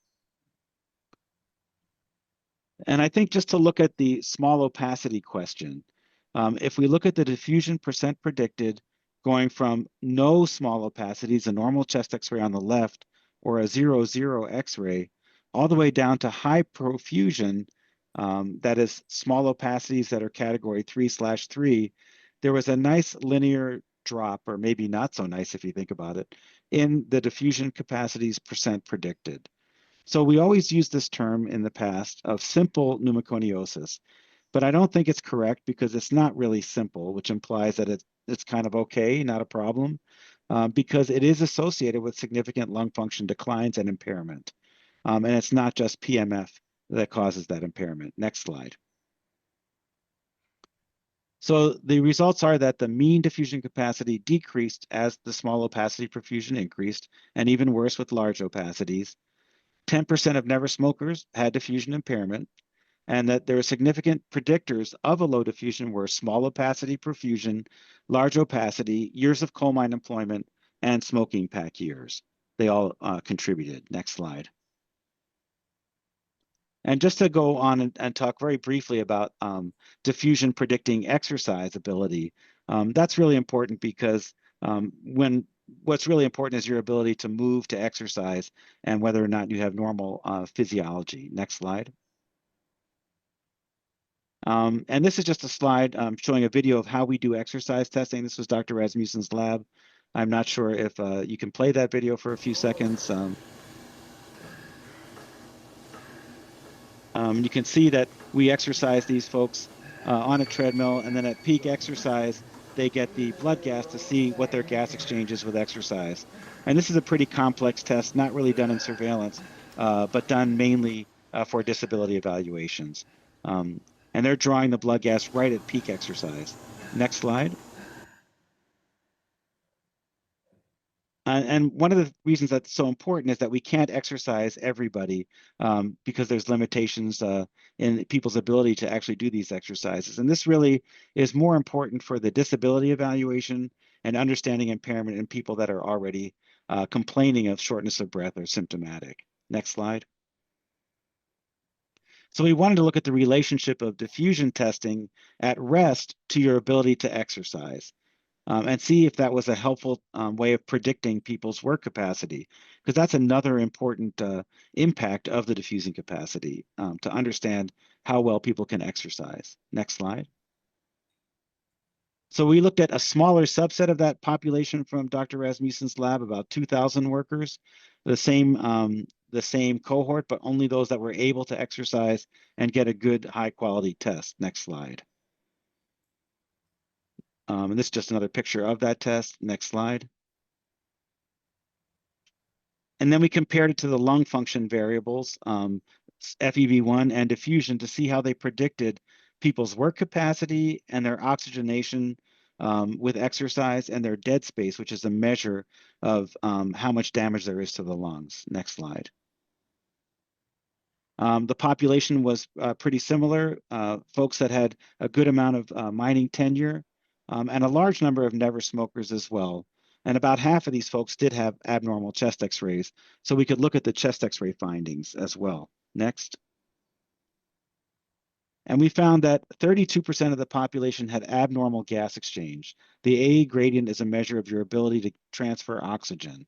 And I think just to look at the small opacity question, if we look at the diffusion percent predicted, going from no small opacities, a normal chest X-ray on the left, or a 0-0 X-ray, all the way down to high profusion, that is small opacities that are category 3/3, there was a nice linear drop, or maybe not so nice if you think about it, in the diffusion capacities percent predicted. So we always use this term in the past of simple pneumoconiosis, but I don't think it's correct because it's not really simple, which implies that it's kind of okay, not a problem, because it is associated with significant lung function declines and impairment. And it's not just PMF that causes that impairment. Next slide. So the results are that the mean diffusion capacity decreased as the small opacity perfusion increased, and even worse with large opacities. 10% of never smokers had diffusion impairment, and that there are significant predictors of a low diffusion were small opacity perfusion, large opacity, years of coal mine employment, and smoking pack years. They all contributed. Next slide. And just to go on and talk very briefly about diffusion predicting exercise ability, that's really important because what's really important is your ability to move to exercise and whether or not you have normal physiology. Next slide. And this is just a slide showing a video of how we do exercise testing. This was Dr. Rasmussen's lab. I'm not sure if you can play that video for a few seconds. You can see that we exercise these folks on a treadmill, and then at peak exercise, they get the blood gas to see what their gas exchange is with exercise. And this is a pretty complex test, not really done in surveillance, but done mainly for disability evaluations. And they're drawing the blood gas right at peak exercise. Next slide. And one of the reasons that's so important is that we can't exercise everybody because there's limitations in people's ability to actually do these exercises. And this really is more important for the disability evaluation and understanding impairment in people that are already complaining of shortness of breath or symptomatic. Next slide. So we wanted to look at the relationship of diffusion testing at rest to your ability to exercise. And see if that was a helpful way of predicting people's work capacity, because that's another important impact of the diffusing capacity to understand how well people can exercise. Next slide. So we looked at a smaller subset of that population from Dr. Rasmussen's lab, about 2,000 workers, the same cohort, but only those that were able to exercise and get a good high quality test. Next slide. And this is just another picture of that test. Next slide. And then we compared it to the lung function variables, FEV1 and diffusion, to see how they predicted people's work capacity and their oxygenation with exercise and their dead space, which is a measure of how much damage there is to the lungs. Next slide. The population was pretty similar, folks that had a good amount of mining tenure and a large number of never smokers as well. And about half of these folks did have abnormal chest x-rays. So we could look at the chest x-ray findings as well. Next. And we found that 32% of the population had abnormal gas exchange. The AE gradient is a measure of your ability to transfer oxygen.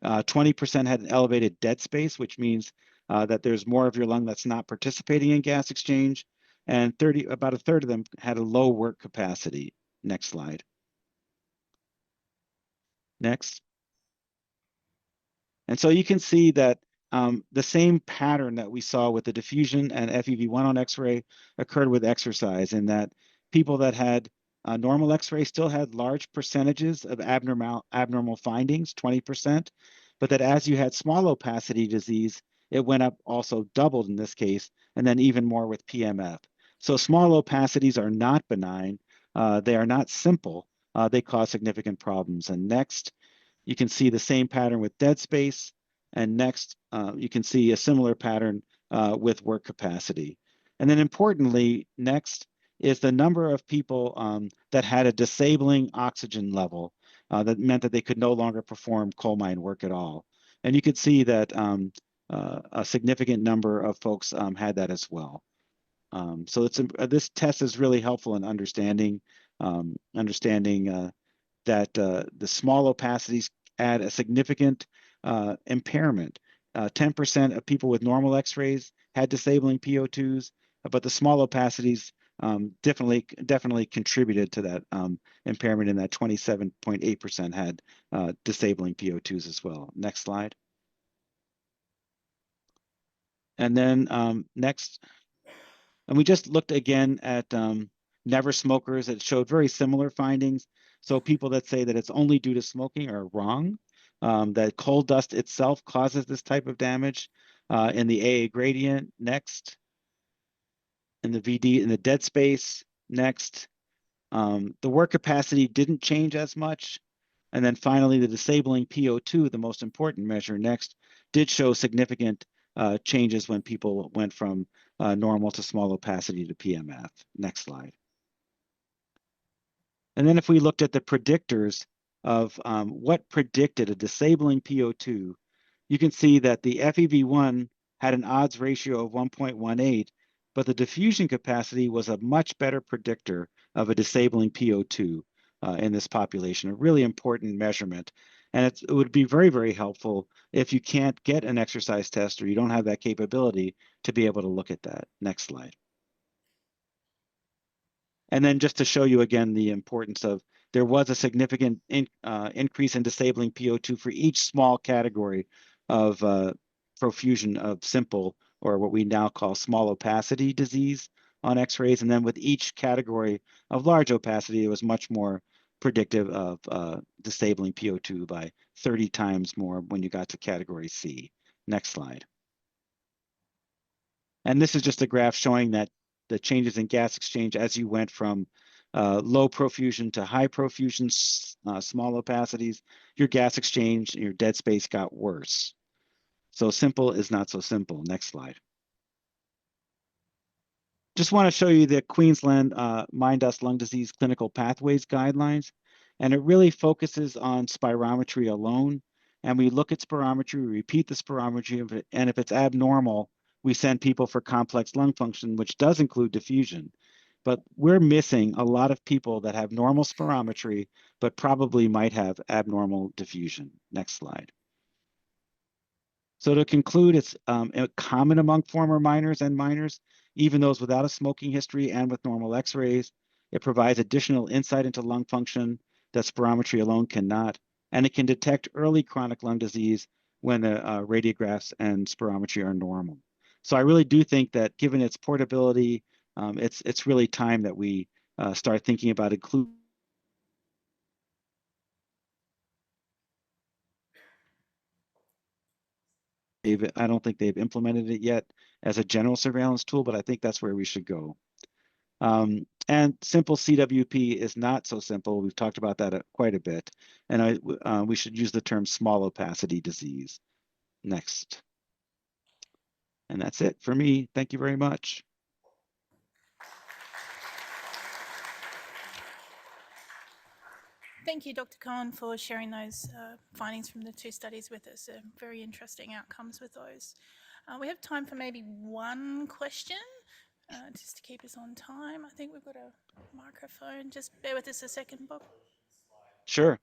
20% had an elevated dead space, which means that there's more of your lung that's not participating in gas exchange. And about a third of them had a low work capacity. Next slide. Next. And so you can see that the same pattern that we saw with the diffusion and FEV1 on X-ray occurred with exercise, in that people that had normal X-ray still had large percentages of abnormal findings, 20%, but that as you had small opacity disease, it went up, also doubled in this case, and then even more with PMF. So small opacities are not benign. They are not simple. They cause significant problems. And next, you can see the same pattern with dead space. And next, you can see a similar pattern with work capacity. And then importantly, next is the number of people that had a disabling oxygen level that meant that they could no longer perform coal mine work at all. And you could see that a significant number of folks had that as well. So this test is really helpful in understanding that the small opacities add a significant impairment. 10% of people with normal X-rays had disabling PO2s, but the small opacities definitely contributed to that impairment, in that 27.8% had disabling PO2s as well. Next slide. And then next, and we just looked again at never smokers. It showed very similar findings. So people that say that it's only due to smoking are wrong. That coal dust itself causes this type of damage. In the AA gradient, next. In the VD, in the dead space, next. The work capacity didn't change as much. And then finally, the disabling PO2, the most important measure next, did show significant changes when people went from normal to small opacity to PMF. Next slide. And then if we looked at the predictors of what predicted a disabling PO2, you can see that the FEV1 had an odds ratio of 1.18, but the diffusion capacity was a much better predictor of a disabling PO2 in this population, a really important measurement. And it would be very, very helpful if you can't get an exercise test or you don't have that capability to be able to look at that. Next slide. And then just to show you again the importance of, there was a significant increase in disabling PO2 for each small category of profusion of simple, or what we now call small opacity disease on x-rays. And then with each category of large opacity, it was much more predictive of disabling PO2 by 30 times more when you got to category C. Next slide. And this is just a graph showing that the changes in gas exchange as you went from low profusion to high profusion, small opacities, your gas exchange, your dead space got worse. So simple is not so simple. Next slide. Just want to show you the Queensland mine dust lung disease clinical pathways guidelines. And it really focuses on spirometry alone. And we look at spirometry, we repeat the spirometry, and if it's abnormal, we send people for complex lung function, which does include diffusion. But we're missing a lot of people that have normal spirometry, but probably might have abnormal diffusion. Next slide. So to conclude, it's common among former miners and miners, even those without a smoking history and with normal x-rays. It provides additional insight into lung function that spirometry alone cannot, and it can detect early chronic lung disease when the radiographs and spirometry are normal. So I really do think that given its portability, it's really time that we start thinking about including. I don't think they've implemented it yet as a general surveillance tool, but I think that's where we should go. And simple CWP is not so simple. We've talked about that quite a bit. And we should use the term small opacity disease. Next. And that's it for me. Thank you very much. Thank you, Dr. Cohen, for sharing those findings from the two studies with us. Very interesting outcomes with those. We have time for maybe one question, just to keep us on time. I think we've got a microphone. Just bear with us a second, Bob. Sure.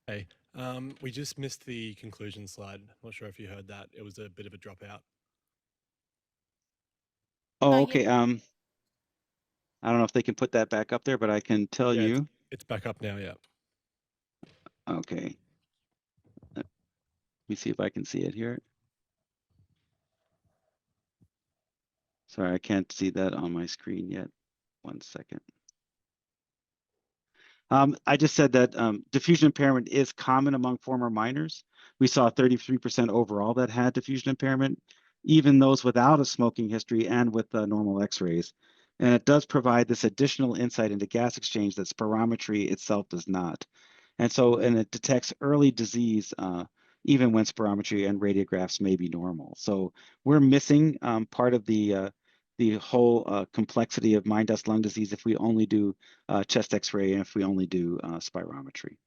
Hey, we just missed the conclusion slide. Not sure if you heard that. It was a bit of a dropout. Oh, Yeah. okay. I don't know if they can put that back up there, but I can tell you. It's back up now, yeah. Okay. Let me see if I can see it here. Sorry, I can't see that on my screen yet. 1 second. I just said that diffusion impairment is common among former miners. We saw 33% overall that had diffusion impairment, even those without a smoking history and with normal x-rays. And it does provide this additional insight into gas exchange that spirometry itself does not. And it detects early disease even when spirometry and radiographs may be normal. So we're missing part of the whole complexity of mine dust lung disease if we only do chest x-ray and if we only do spirometry.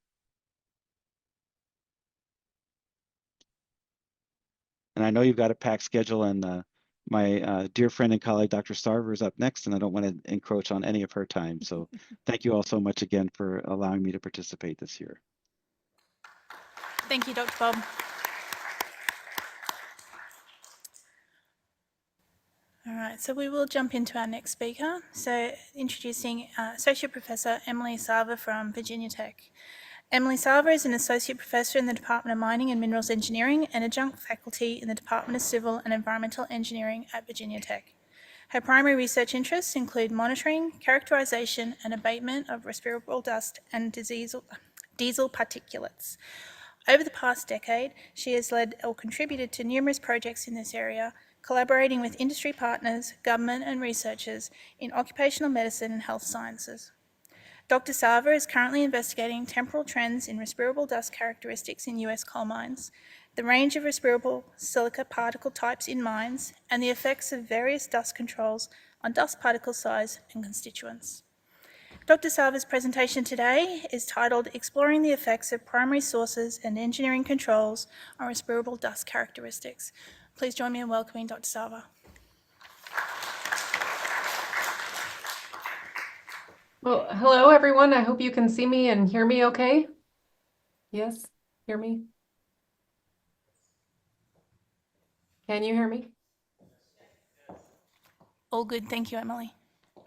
And I know you've got a packed schedule, and my dear friend and colleague, Dr. Starver, is up next, and I don't want to encroach on any of her time. So thank you all so much again for allowing me to participate this year. Thank you, Dr. Bob. All right, so we will jump into our next speaker. So introducing Associate Professor Emily Sava from Virginia Tech. Emily Sava is an Associate Professor in the Department of Mining and Minerals Engineering and adjunct faculty in the Department of Civil and Environmental Engineering at Virginia Tech. Her primary research interests include monitoring, characterization and abatement of respirable dust and diesel particulates. Over the past decade, she has led or contributed to numerous projects in this area, collaborating with industry partners, government and researchers in occupational medicine and health sciences. Dr. Sava is currently investigating temporal trends in respirable dust characteristics in US coal mines, the range of respirable silica particle types in mines, and the effects of various dust controls on dust particle size and constituents. Dr. Sava's presentation today is titled Exploring the Effects of Primary Sources and Engineering Controls on Respirable Dust Characteristics. Please join me in welcoming Dr. Sava. Well, hello everyone. I hope you can see me and hear me okay. Yes, hear me? Can you hear me? All good, thank you, Emily.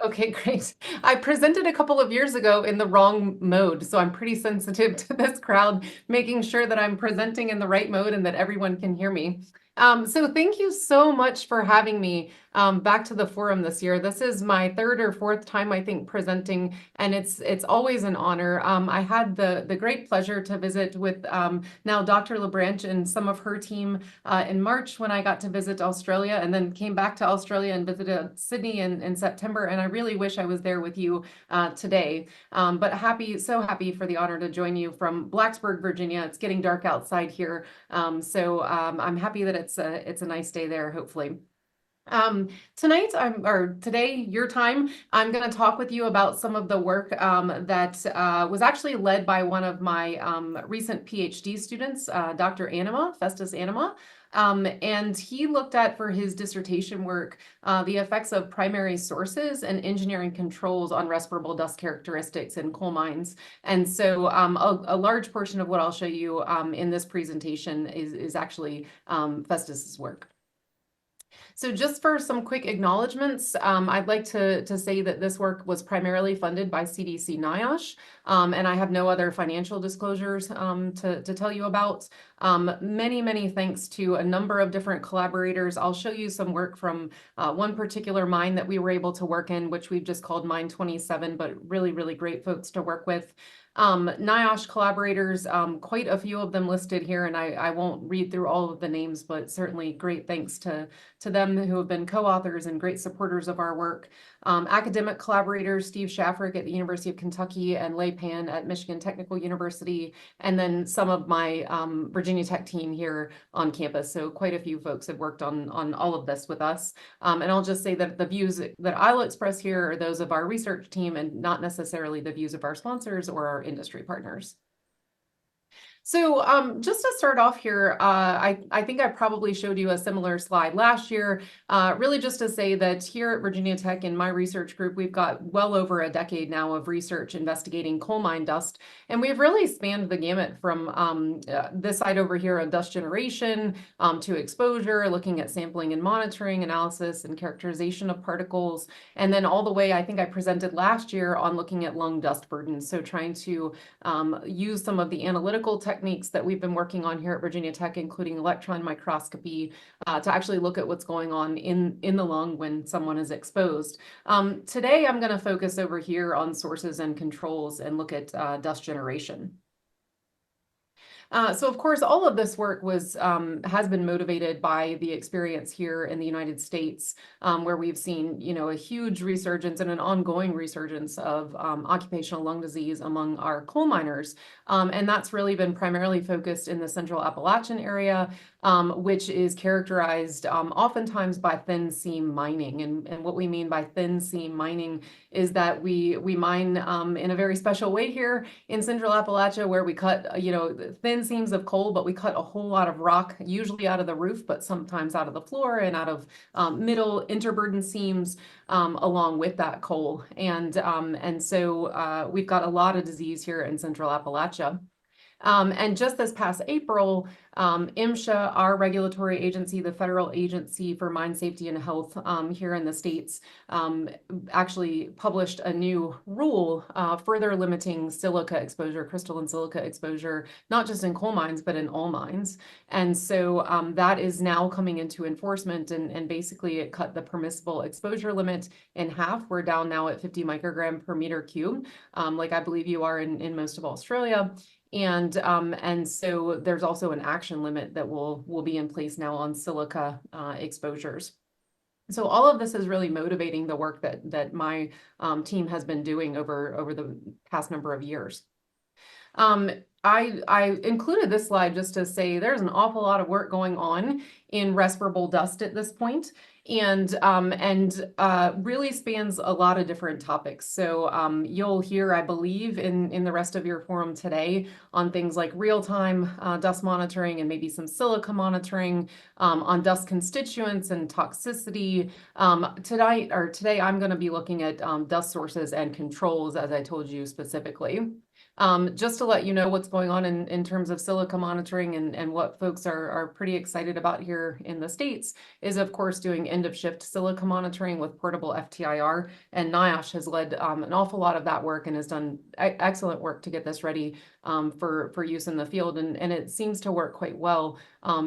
Okay, great. I presented a couple of years ago in the wrong mode, so I'm pretty sensitive to this crowd, making sure that I'm presenting in the right mode and that everyone can hear me. So thank you so much for having me back to the forum this year. This is my third or fourth time, I think, presenting, and it's always an honor. I had the great pleasure to visit with now Dr. LeBranch and some of her team in March when I got to visit Australia, and then came back to Australia and visited Sydney in September. And I really wish I was there with you today. But so happy for the honor to join you from Blacksburg, Virginia. It's getting dark outside here, so I'm happy that it's a nice day there, hopefully. Today, your time, I'm going to talk with you about some of the work that was actually led by one of my recent PhD students, Dr. Festus Anima. And he looked at, for his dissertation work, the effects of primary sources and engineering controls on respirable dust characteristics in coal mines. And so a large portion of what I'll show you in this presentation is actually Festus's work. So just for some quick acknowledgements, I'd like to say that this work was primarily funded by CDC NIOSH, and I have no other financial disclosures to tell you about. Many thanks to a number of different collaborators. I'll show you some work from one particular mine that we were able to work in, which we've just called Mine 27, but really great folks to work with. NIOSH collaborators, quite a few of them listed here, and I won't read through all of the names, but certainly great thanks to them who have been co-authors and great supporters of our work. Academic collaborators, Steve Shaffrick at the University of Kentucky and Lei Pan at Michigan Technical University, and then some of my Virginia Tech team here on campus. So quite a few folks have worked on all of this with us. And I'll just say that the views that I'll express here are those of our research team and not necessarily the views of our sponsors or our industry partners. So just to start off here, I think I probably showed you a similar slide last year, really just to say that here at Virginia Tech in my research group, we've got well over a decade now of research investigating coal mine dust. And we've really spanned the gamut from this side over here on dust generation to exposure, looking at sampling and monitoring, analysis and characterization of particles, and then all the way, I think I presented last year on looking at lung dust burdens. So trying to use some of the analytical techniques that we've been working on here at Virginia Tech, including electron microscopy, to actually look at what's going on in the lung when someone is exposed. Today, I'm going to focus over here on sources and controls and look at dust generation. So of course, all of this work has been motivated by the experience here in the United States, where we've seen, a huge resurgence and an ongoing resurgence of occupational lung disease among our coal miners. And that's really been primarily focused in the Central Appalachian area, which is characterized oftentimes by thin seam mining. And what we mean by thin seam mining is that we mine in a very special way here in Central Appalachia, where we cut, thin seams of coal, but we cut a whole lot of rock, usually out of the roof, but sometimes out of the floor and out of middle interburden seams along with that coal. And so we've got a lot of disease here in Central Appalachia. And just this past April, MSHA, our regulatory agency, the federal agency for mine safety and health here in the States, actually published a new rule further limiting silica exposure, crystalline silica exposure, not just in coal mines, but in all mines. And so that is now coming into enforcement, and basically it cut the permissible exposure limit in half. We're down now at 50 microgram per meter cube, like I believe you are in most of Australia. And so there's also an action limit that will be in place now on silica exposures. So all of this is really motivating the work that my team has been doing over the past number of years. I included this slide just to say there's an awful lot of work going on in respirable dust at this point, and really spans a lot of different topics. So you'll hear, I believe, in the rest of your forum today on things like real-time dust monitoring and maybe some silica monitoring, on dust constituents and toxicity. Today I'm going to be looking at dust sources and controls, as I told you specifically. Just to let you know what's going on in terms of silica monitoring and what folks are pretty excited about here in the States is, of course, doing end of shift silica monitoring with portable FTIR. And NIOSH has led an awful lot of that work and has done excellent work to get this ready for use in the field. And it seems to work quite well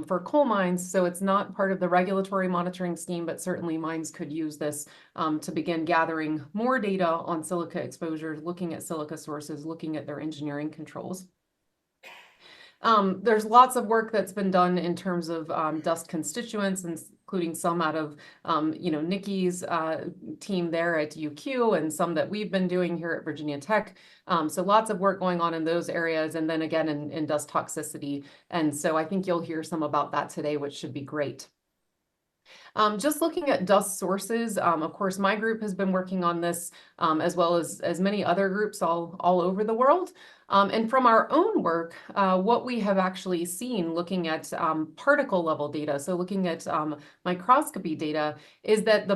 for coal mines. So it's not part of the regulatory monitoring scheme, but certainly mines could use this to begin gathering more data on silica exposures, looking at silica sources, looking at their engineering controls. There's lots of work that's been done in terms of dust constituents, including some out of Nikki's team there at UQ and some that we've been doing here at Virginia Tech. So lots of work going on in those areas, and then again in dust toxicity. And so I think you'll hear some about that today, which should be great. Just looking at dust sources, of course, my group has been working on this as well as many other groups all over the world. And from our own work, what we have actually seen looking at particle level data, so looking at microscopy data, is that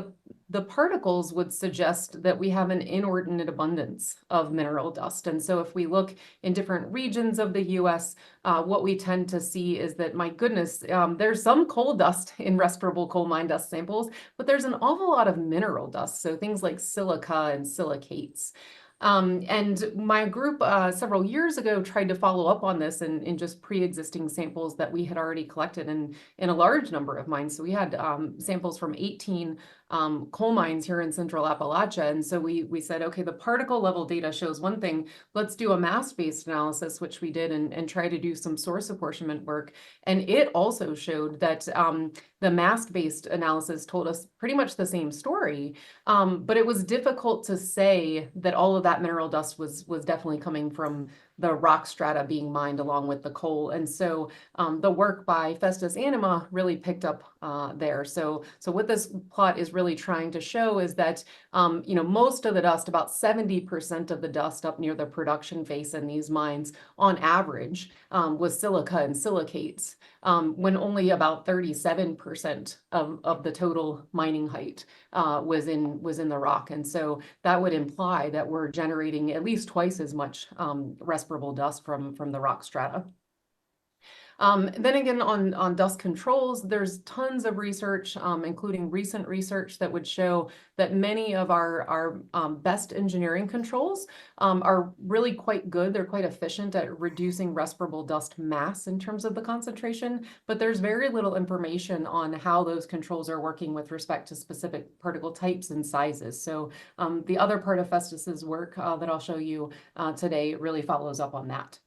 the particles would suggest that we have an inordinate abundance of mineral dust. And so if we look in different regions of the US, what we tend to see is that, my goodness, there's some coal dust in respirable coal mine dust samples, but there's an awful lot of mineral dust, so things like silica and silicates. And my group several years ago tried to follow up on this in just pre-existing samples that we had already collected in a large number of mines. So we had samples from 18 coal mines here in Central Appalachia. And so we said, okay, the particle level data shows one thing, let's do a mass-based analysis, which we did, and try to do some source apportionment work. And it also showed that the mass-based analysis told us pretty much the same story, but it was difficult to say that all of that mineral dust was definitely coming from the rock strata being mined along with the coal. And so the work by Festus Anima really picked up there. So what this plot is really trying to show is that most of the dust, about 70% of the dust up near the production face in these mines on average was silica and silicates, when only about 37% of the total mining height was in the rock. And so that would imply that we're generating at least twice as much respirable dust from the rock strata. Then again, on dust controls, there's tons of research, including recent research, that would show that many of our best engineering controls are really quite good. They're quite efficient at reducing respirable dust mass in terms of the concentration, but there's very little information on how those controls are working with respect to specific particle types and sizes. So the other part of Festus's work that I'll show you today really follows up on that.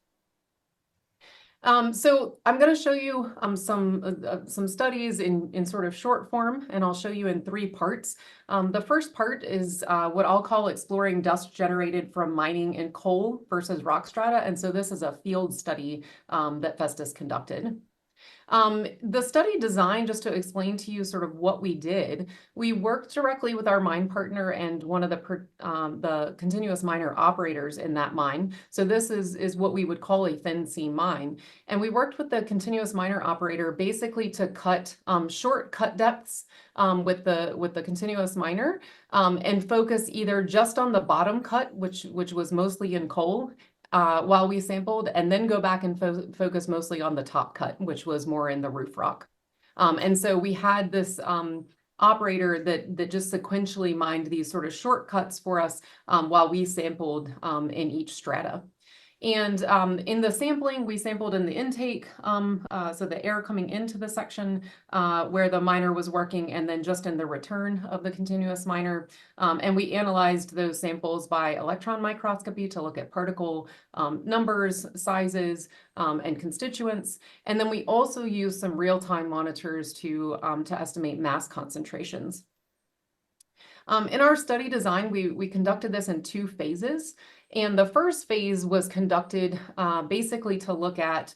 So I'm going to show you some studies in sort of short form, and I'll show you in 3 parts. The first part is what I'll call exploring dust generated from mining in coal versus rock strata. And so this is a field study that Festus conducted. The study design, just to explain to you sort of what we did, we worked directly with our mine partner and one of the continuous miner operators in that mine. So this is what we would call a thin seam mine. And we worked with the continuous miner operator basically to cut short cut depths with the continuous miner and focus either just on the bottom cut, which was mostly in coal, while we sampled, and then go back and focus mostly on the top cut, which was more in the roof rock. And so we had this operator that just sequentially mined these sort of shortcuts for us while we sampled in each strata. And in the sampling, we sampled in the intake, so the air coming into the section where the miner was working, and then just in the return of the continuous miner. And we analyzed those samples by electron microscopy to look at particle numbers, sizes, and constituents. And then we also used some real-time monitors to estimate mass concentrations. In our study design, we conducted this in 2 phases. And the first phase was conducted basically to look at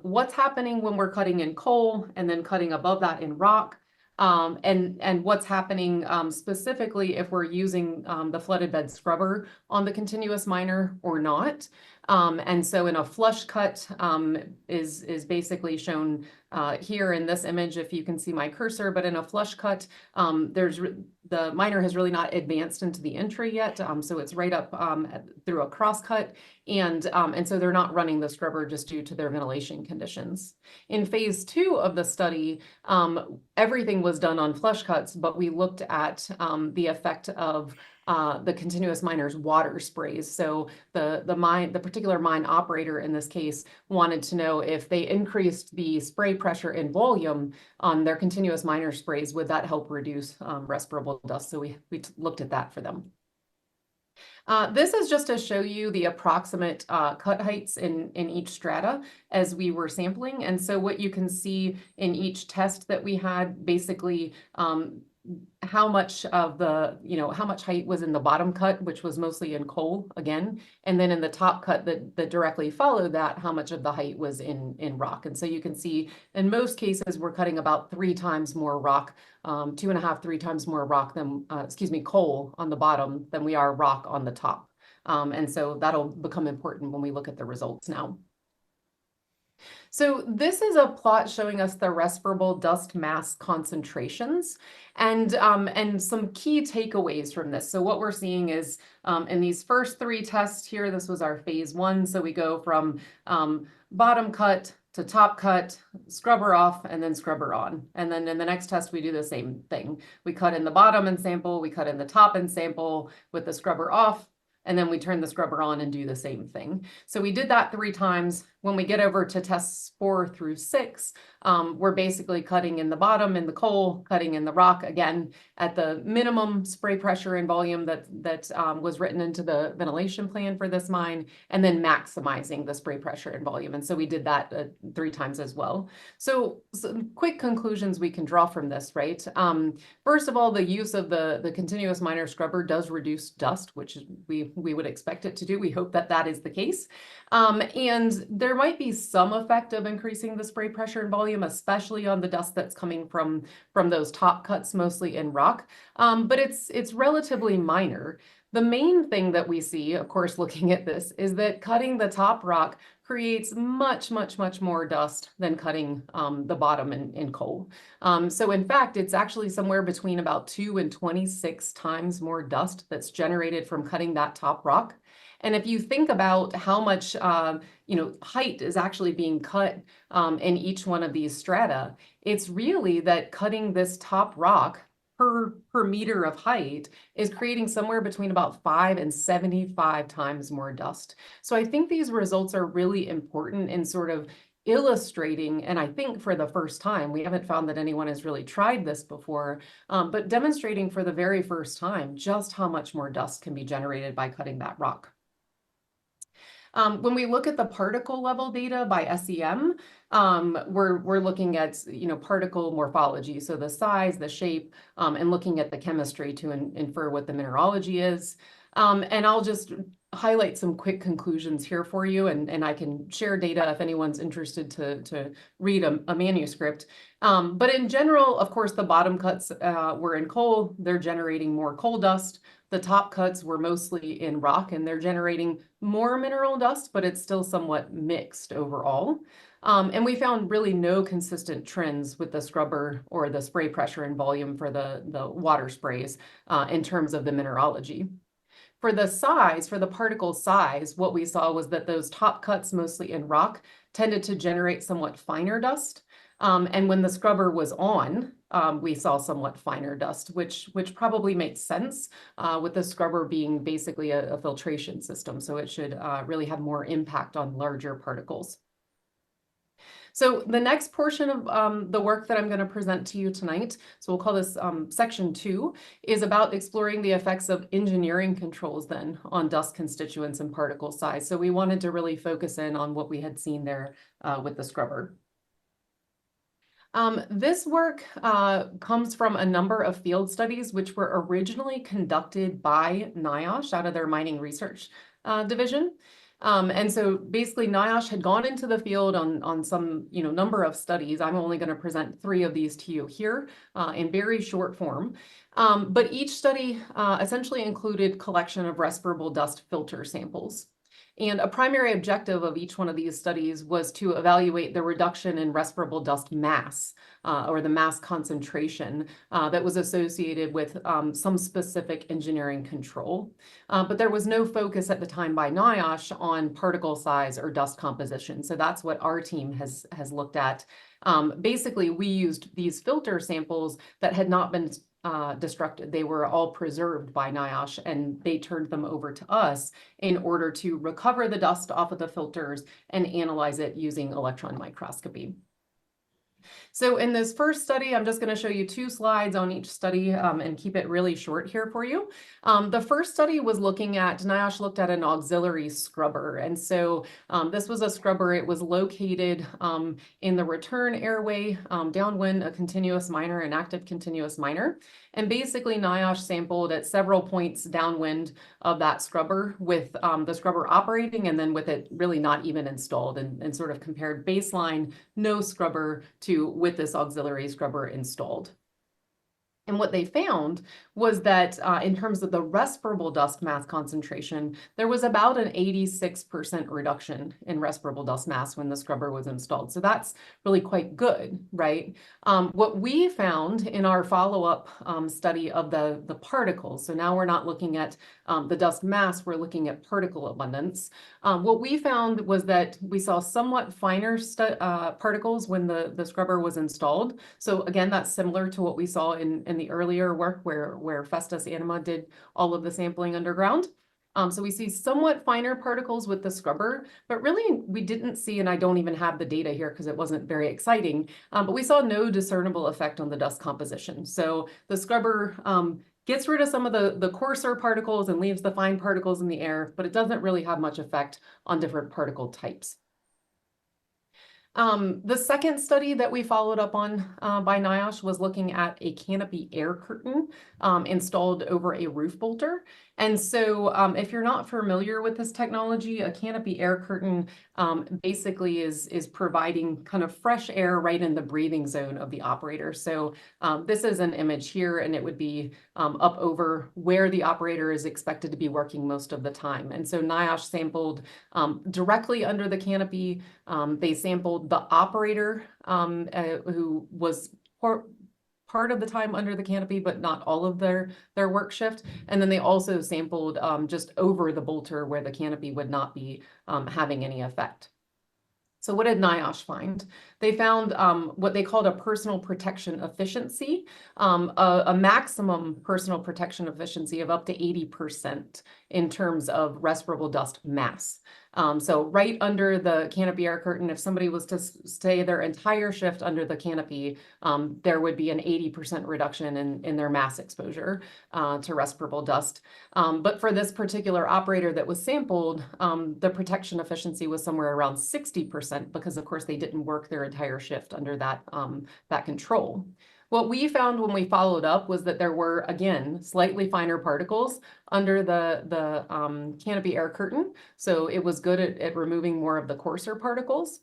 what's happening when we're cutting in coal and then cutting above that in rock. And what's happening specifically if we're using the flooded bed scrubber on the continuous miner or not. And so in a flush cut is basically shown here in this image, if you can see my cursor, but in a flush cut, the miner has really not advanced into the entry yet. So it's right up through a cross cut. And so they're not running the scrubber just due to their ventilation conditions. In phase 2 of the study, everything was done on flush cuts, but we looked at the effect of the continuous miner's water sprays. So the particular mine operator in this case wanted to know if they increased the spray pressure and volume on their continuous miner sprays, would that help reduce respirable dust? So we looked at that for them. This is just to show you the approximate cut heights in each strata as we were sampling. And so what you can see in each test that we had, basically how much of the, how much height was in the bottom cut, which was mostly in coal again, and then in the top cut that directly followed that, how much of the height was in rock. And so you can see in most cases, we're cutting about 3 times more rock, 2.5, 3 times more rock than, coal on the bottom than we are rock on the top. And so that'll become important when we look at the results now. So this is a plot showing us the respirable dust mass concentrations and some key takeaways from this. So what we're seeing is in these first 3 tests here, this was our phase 1. So we go from bottom cut to top cut, scrubber off, and then scrubber on. And then in the next test, we do the same thing. We cut in the bottom and sample, we cut in the top and sample with the scrubber off, and then we turn the scrubber on and do the same thing. So we did that 3 times. When we get over to tests 4 through 6, we're basically cutting in the bottom in the coal, cutting in the rock again at the minimum spray pressure and volume that was written into the ventilation plan for this mine, and then maximizing the spray pressure and volume. And so we did that 3 times as well. So some quick conclusions we can draw from this, right? First of all, the use of the continuous miner scrubber does reduce dust, which we would expect it to do. We hope that is the case. And there might be some effect of increasing the spray pressure and volume, especially on the dust that's coming from those top cuts, mostly in rock. But it's relatively minor. The main thing that we see, of course, looking at this, is that cutting the top rock creates much, much, much more dust than cutting the bottom in coal. So in fact, it's actually somewhere between about 2 and 26 times more dust that's generated from cutting that top rock. And if you think about how much height is actually being cut in each one of these strata, it's really that cutting this top rock per meter of height is creating somewhere between about 5 and 75 times more dust. So I think these results are really important in sort of illustrating, and I think for the first time, we haven't found that anyone has really tried this before, but demonstrating for the very first time just how much more dust can be generated by cutting that rock. When we look at the particle level data by SEM, we're looking at particle morphology, so the size, the shape, and looking at the chemistry to infer what the mineralogy is. And I'll just highlight some quick conclusions here for you, and I can share data if anyone's interested to read a manuscript. But in general, of course, the bottom cuts were in coal. They're generating more coal dust. The top cuts were mostly in rock, and they're generating more mineral dust, but it's still somewhat mixed overall. And we found really no consistent trends with the scrubber or the spray pressure and volume for the water sprays in terms of the mineralogy. For the size, for the particle size, what we saw was that those top cuts, mostly in rock, tended to generate somewhat finer dust. And when the scrubber was on, we saw somewhat finer dust, which probably makes sense with the scrubber being basically a filtration system. So it should really have more impact on larger particles. So the next portion of the work that I'm going to present to you tonight, so we'll call this section 2, is about exploring the effects of engineering controls then on dust constituents and particle size. So we wanted to really focus in on what we had seen there with the scrubber. This work comes from a number of field studies which were originally conducted by NIOSH out of their mining research division. And so basically NIOSH had gone into the field on some number of studies. I'm only going to present 3 of these to you here in very short form. But each study essentially included collection of respirable dust filter samples. And a primary objective of each one of these studies was to evaluate the reduction in respirable dust mass or the mass concentration that was associated with some specific engineering control. But there was no focus at the time by NIOSH on particle size or dust composition. So that's what our team has looked at. Basically, we used these filter samples that had not been destructed. They were all preserved by NIOSH, and they turned them over to us in order to recover the dust off of the filters and analyze it using electron microscopy. So in this first study, I'm just going to show you 2 slides on each study and keep it really short here for you. The first study was NIOSH looked at an auxiliary scrubber. And so this was a scrubber. It was located in the return airway, downwind a continuous miner, an active continuous miner. And basically NIOSH sampled at several points downwind of that scrubber with the scrubber operating and then with it really not even installed and sort of compared baseline no scrubber to with this auxiliary scrubber installed. And what they found was that in terms of the respirable dust mass concentration, there was about an 86% reduction in respirable dust mass when the scrubber was installed. So that's really quite good, right? What we found in our follow-up study of the particles, so now we're not looking at the dust mass, we're looking at particle abundance. What we found was that we saw somewhat finer particles when the scrubber was installed. So again, that's similar to what we saw in the earlier work where Festus Anima did all of the sampling underground. So we see somewhat finer particles with the scrubber, but really we didn't see, and I don't even have the data here because it wasn't very exciting, but we saw no discernible effect on the dust composition. So the scrubber gets rid of some of the coarser particles and leaves the fine particles in the air, but it doesn't really have much effect on different particle types. The second study that we followed up on by NIOSH was looking at a canopy air curtain installed over a roof bolter. And so if you're not familiar with this technology, a canopy air curtain basically is providing kind of fresh air right in the breathing zone of the operator. So this is an image here, and it would be up over where the operator is expected to be working most of the time. And so NIOSH sampled directly under the canopy. They sampled the operator who was part of the time under the canopy, but not all of their work shift. And then they also sampled just over the bolter where the canopy would not be having any effect. So what did NIOSH find? They found what they called a personal protection efficiency, a maximum personal protection efficiency of up to 80% in terms of respirable dust mass. So right under the canopy air curtain, if somebody was to stay their entire shift under the canopy, there would be an 80% reduction in their mass exposure to respirable dust. But for this particular operator that was sampled, the protection efficiency was somewhere around 60% because, of course, they didn't work their entire shift under that control. What we found when we followed up was that there were, again, slightly finer particles under the canopy air curtain. So it was good at removing more of the coarser particles.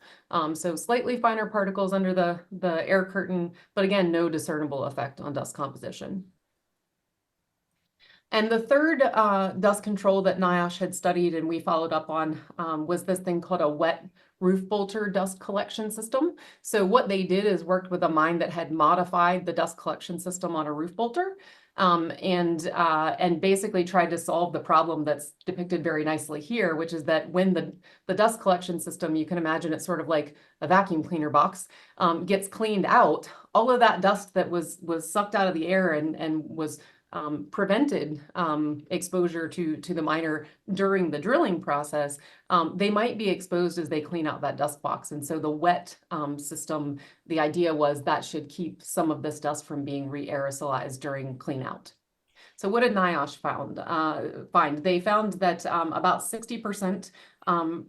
So slightly finer particles under the air curtain, but again, no discernible effect on dust composition. And the third dust control that NIOSH had studied and we followed up on was this thing called a wet roof bolter dust collection system. So what they did is worked with a mine that had modified the dust collection system on a roof bolter. and basically tried to solve the problem that's depicted very nicely here, which is that when the dust collection system, you can imagine it's sort of like a vacuum cleaner box, gets cleaned out, all of that dust that was sucked out of the air and was prevented exposure to the miner during the drilling process, they might be exposed as they clean out that dust box. And so the wet system, the idea was that should keep some of this dust from being re-aerosolized during clean out. So what did NIOSH find? They found that about 60%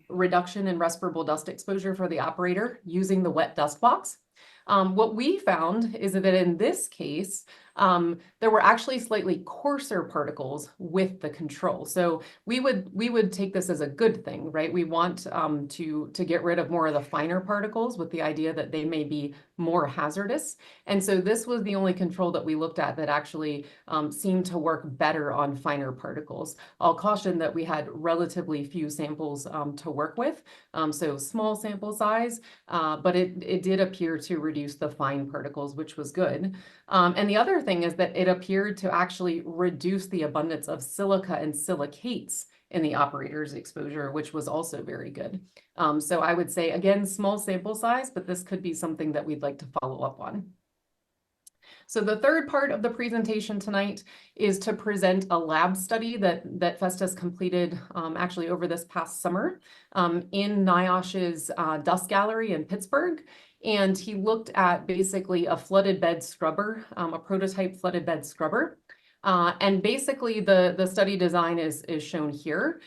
reduction in respirable dust exposure for the operator using the wet dust box. What we found is that in this case, there were actually slightly coarser particles with the control. So we would take this as a good thing, right? We want to get rid of more of the finer particles with the idea that they may be more hazardous. And so this was the only control that we looked at that actually seemed to work better on finer particles. I'll caution that we had relatively few samples to work with, so small sample size, but it did appear to reduce the fine particles, which was good. And the other thing is that it appeared to actually reduce the abundance of silica and silicates in the operator's exposure, which was also very good. So I would say, again, small sample size, but this could be something that we'd like to follow up on. So the third part of the presentation tonight is to present a lab study that Festus completed actually over this past summer in NIOSH's dust gallery in Pittsburgh. And he looked at basically a flooded bed scrubber, a prototype flooded bed scrubber. And basically the study design is shown here.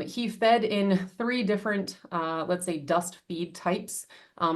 He fed in 3 different, let's say, dust feed types,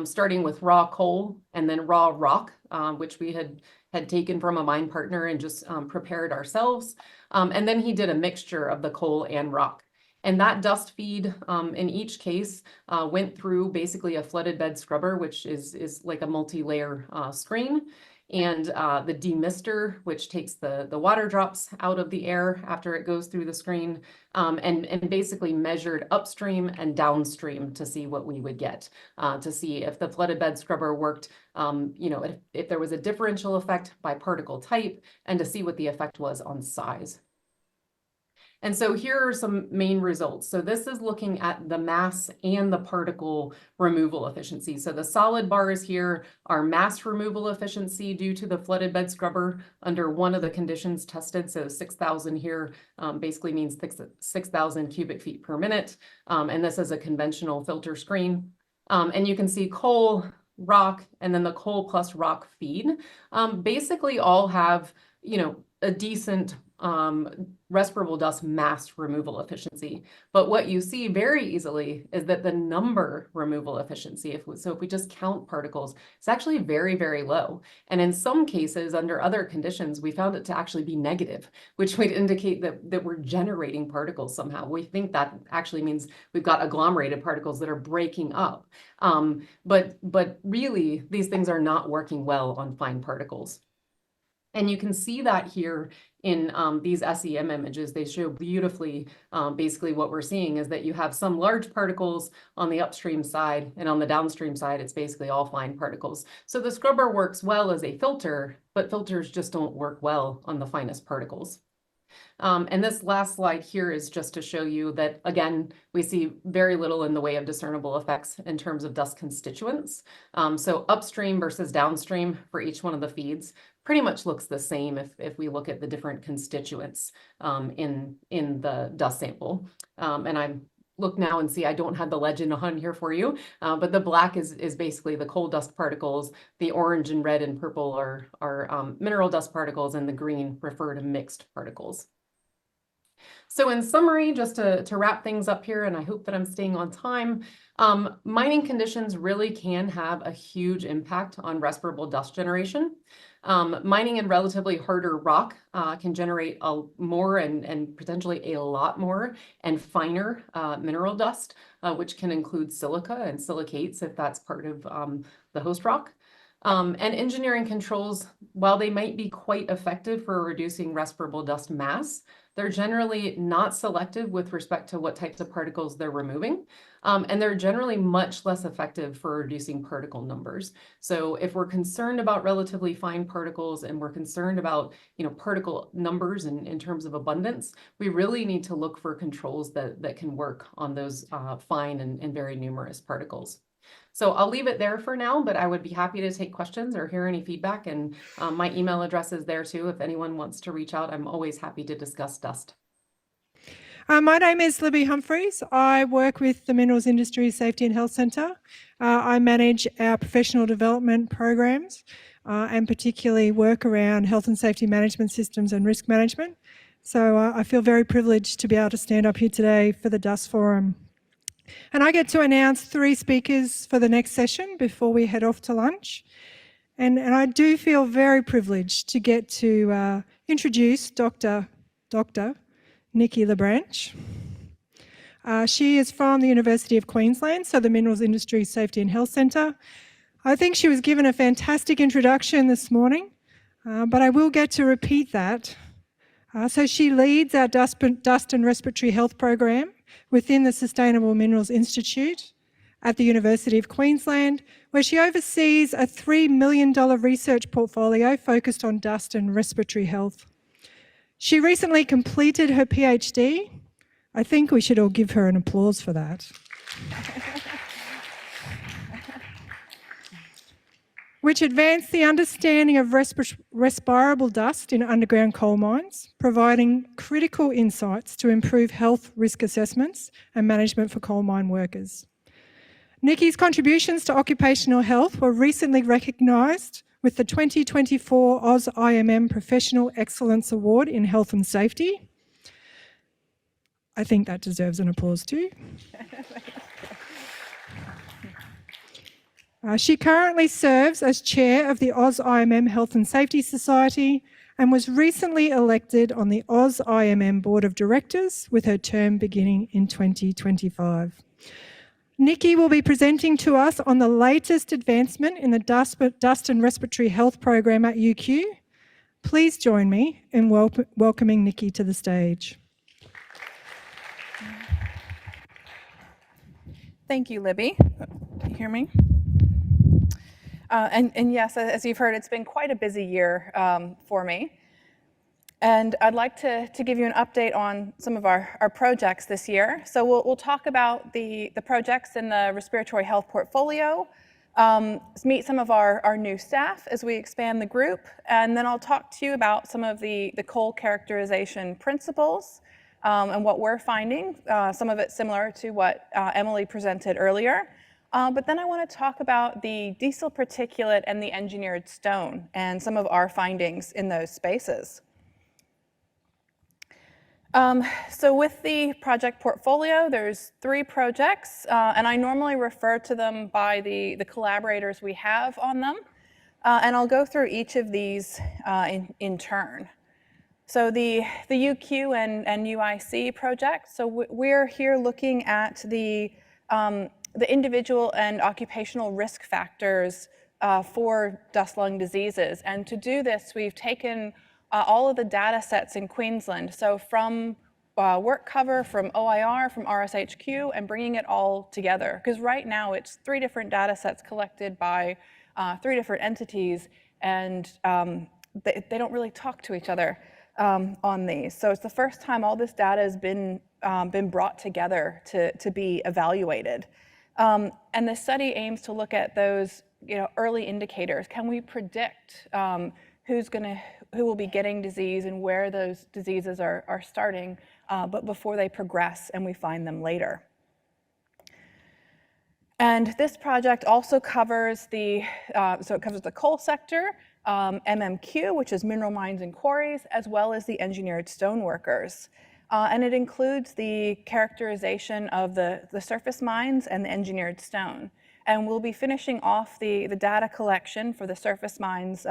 starting with raw coal and then raw rock, which we had taken from a mine partner and just prepared ourselves. And then he did a mixture of the coal and rock. And that dust feed in each case went through basically a flooded bed scrubber, which is like a multi-layer screen. And the demister, which takes the water drops out of the air after it goes through the screen, and basically measured upstream and downstream to see what we would get, to see if the flooded bed scrubber worked, if there was a differential effect by particle type, and to see what the effect was on size. And so here are some main results. So this is looking at the mass and the particle removal efficiency. So the solid bars here are mass removal efficiency due to the flooded bed scrubber under one of the conditions tested. So 6,000 here basically means 6,000 cubic feet per minute. And this is a conventional filter screen. And you can see coal, rock, and then the coal plus rock feed basically all have, a decent respirable dust mass removal efficiency. But what you see very easily is that the number removal efficiency, if we just count particles, it's actually very, very low. And in some cases, under other conditions, we found it to actually be negative, which would indicate that we're generating particles somehow. We think that actually means we've got agglomerated particles that are breaking up. But really, these things are not working well on fine particles. And you can see that here in these SEM images. They show beautifully, basically what we're seeing is that you have some large particles on the upstream side, and on the downstream side, it's basically all fine particles. So the scrubber works well as a filter, but filters just don't work well on the finest particles. And this last slide here is just to show you that, again, we see very little in the way of discernible effects in terms of dust constituents. So upstream versus downstream for each one of the feeds pretty much looks the same if we look at the different constituents in the dust sample. And I look now and see I don't have the legend on here for you, but the black is basically the coal dust particles. The orange and red and purple are mineral dust particles, and the green refer to mixed particles. So in summary, just to wrap things up here, and I hope that I'm staying on time, mining conditions really can have a huge impact on respirable dust generation. Mining in relatively harder rock can generate more and potentially a lot more and finer mineral dust, which can include silica and silicates if that's part of the host rock. And engineering controls, while they might be quite effective for reducing respirable dust mass, They're generally not selective with respect to what types of particles they're removing. And they're generally much less effective for reducing particle numbers. So if we're concerned about relatively fine particles and we're concerned about, particle numbers in terms of abundance, we really need to look for controls that can work on those fine and very numerous particles. So I'll leave it there for now, but I would be happy to take questions or hear any feedback. And my email address is there too. If anyone wants to reach out, I'm always happy to discuss dust. My name is Libby Humphreys. I work with the Minerals Industry Safety and Health Centre. I manage our professional development programs and particularly work around health and safety management systems and risk management. So I feel very privileged to be able to stand up here today for the Dust Forum. And I get to announce 3 speakers for the next session before we head off to lunch. And I do feel very privileged to get to introduce Dr. Nikki LaBranch. She is from the University of Queensland, so the Minerals Industry Safety and Health Centre. I think she was given a fantastic introduction this morning, but I will get to repeat that. So she leads our dust and respiratory health program within the Sustainable Minerals Institute at the University of Queensland, where she oversees a $3 million research portfolio focused on dust and respiratory health. She recently completed her PhD. I think we should all give her an applause for that. Which advanced the understanding of respirable dust in underground coal mines, providing critical insights to improve health risk assessments and management for coal mine workers. Nikki's contributions to occupational health were recently recognised with the 2024 AusIMM Professional Excellence Award in Health and Safety. I think that deserves an applause too. She currently serves as chair of the AusIMM Health and Safety Society and was recently elected on the AusIMM Board of Directors with her term beginning in 2025. Nikki will be presenting to us on the latest advancement in the dust and respiratory health program at UQ. Please join me in welcoming Nikki to the stage. Thank you, Libby. Can you hear me? And yes, as you've heard, it's been quite a busy year for me. And I'd like to give you an update on some of our projects this year. So we'll talk about the projects in the respiratory health portfolio, meet some of our new staff as we expand the group, and then I'll talk to you about some of the coal characterization principles and what we're finding, some of it similar to what Emily presented earlier. But then I want to talk about the diesel particulate and the engineered stone and some of our findings in those spaces. So with the project portfolio, there's 3 projects, and I normally refer to them by the collaborators we have on them. And I'll go through each of these in turn. So the UQ and UIC project, so we're here looking at the individual and occupational risk factors for dust lung diseases. And to do this, we've taken all of the data sets in Queensland, so from work cover, from OIR, from RSHQ, and bringing it all together. Because right now it's 3 different data sets collected by 3 different entities, and they don't really talk to each other on these. So it's the first time all this data has been brought together to be evaluated. And the study aims to look at those, early indicators. Can we predict who will be getting disease and where those diseases are starting, but before they progress and we find them later? And this project also covers the coal sector, MMQ, which is mineral mines and quarries, as well as the engineered stone workers. And it includes the characterization of the surface mines and the engineered stone. And we'll be finishing off the data collection for the surface mines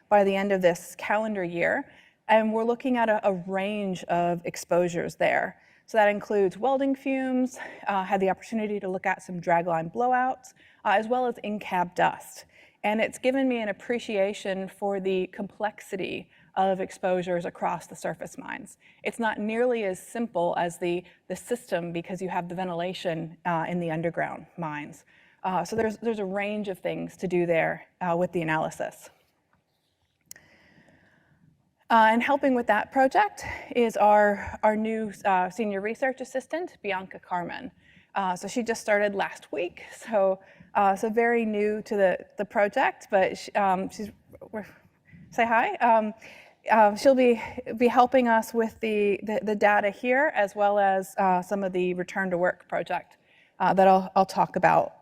by the end of this calendar year. And we're looking at a range of exposures there. So that includes welding fumes, had the opportunity to look at some dragline blowouts, as well as in-cab dust. And it's given me an appreciation for the complexity of exposures across the surface mines. It's not nearly as simple as the system because you have the ventilation in the underground mines. So there's a range of things to do there with the analysis. And helping with that project is our new senior research assistant, Bianca Carmen. So she just started last week, so very new to the project, but say hi. She'll be helping us with the data here, as well as some of the return to work project that I'll talk about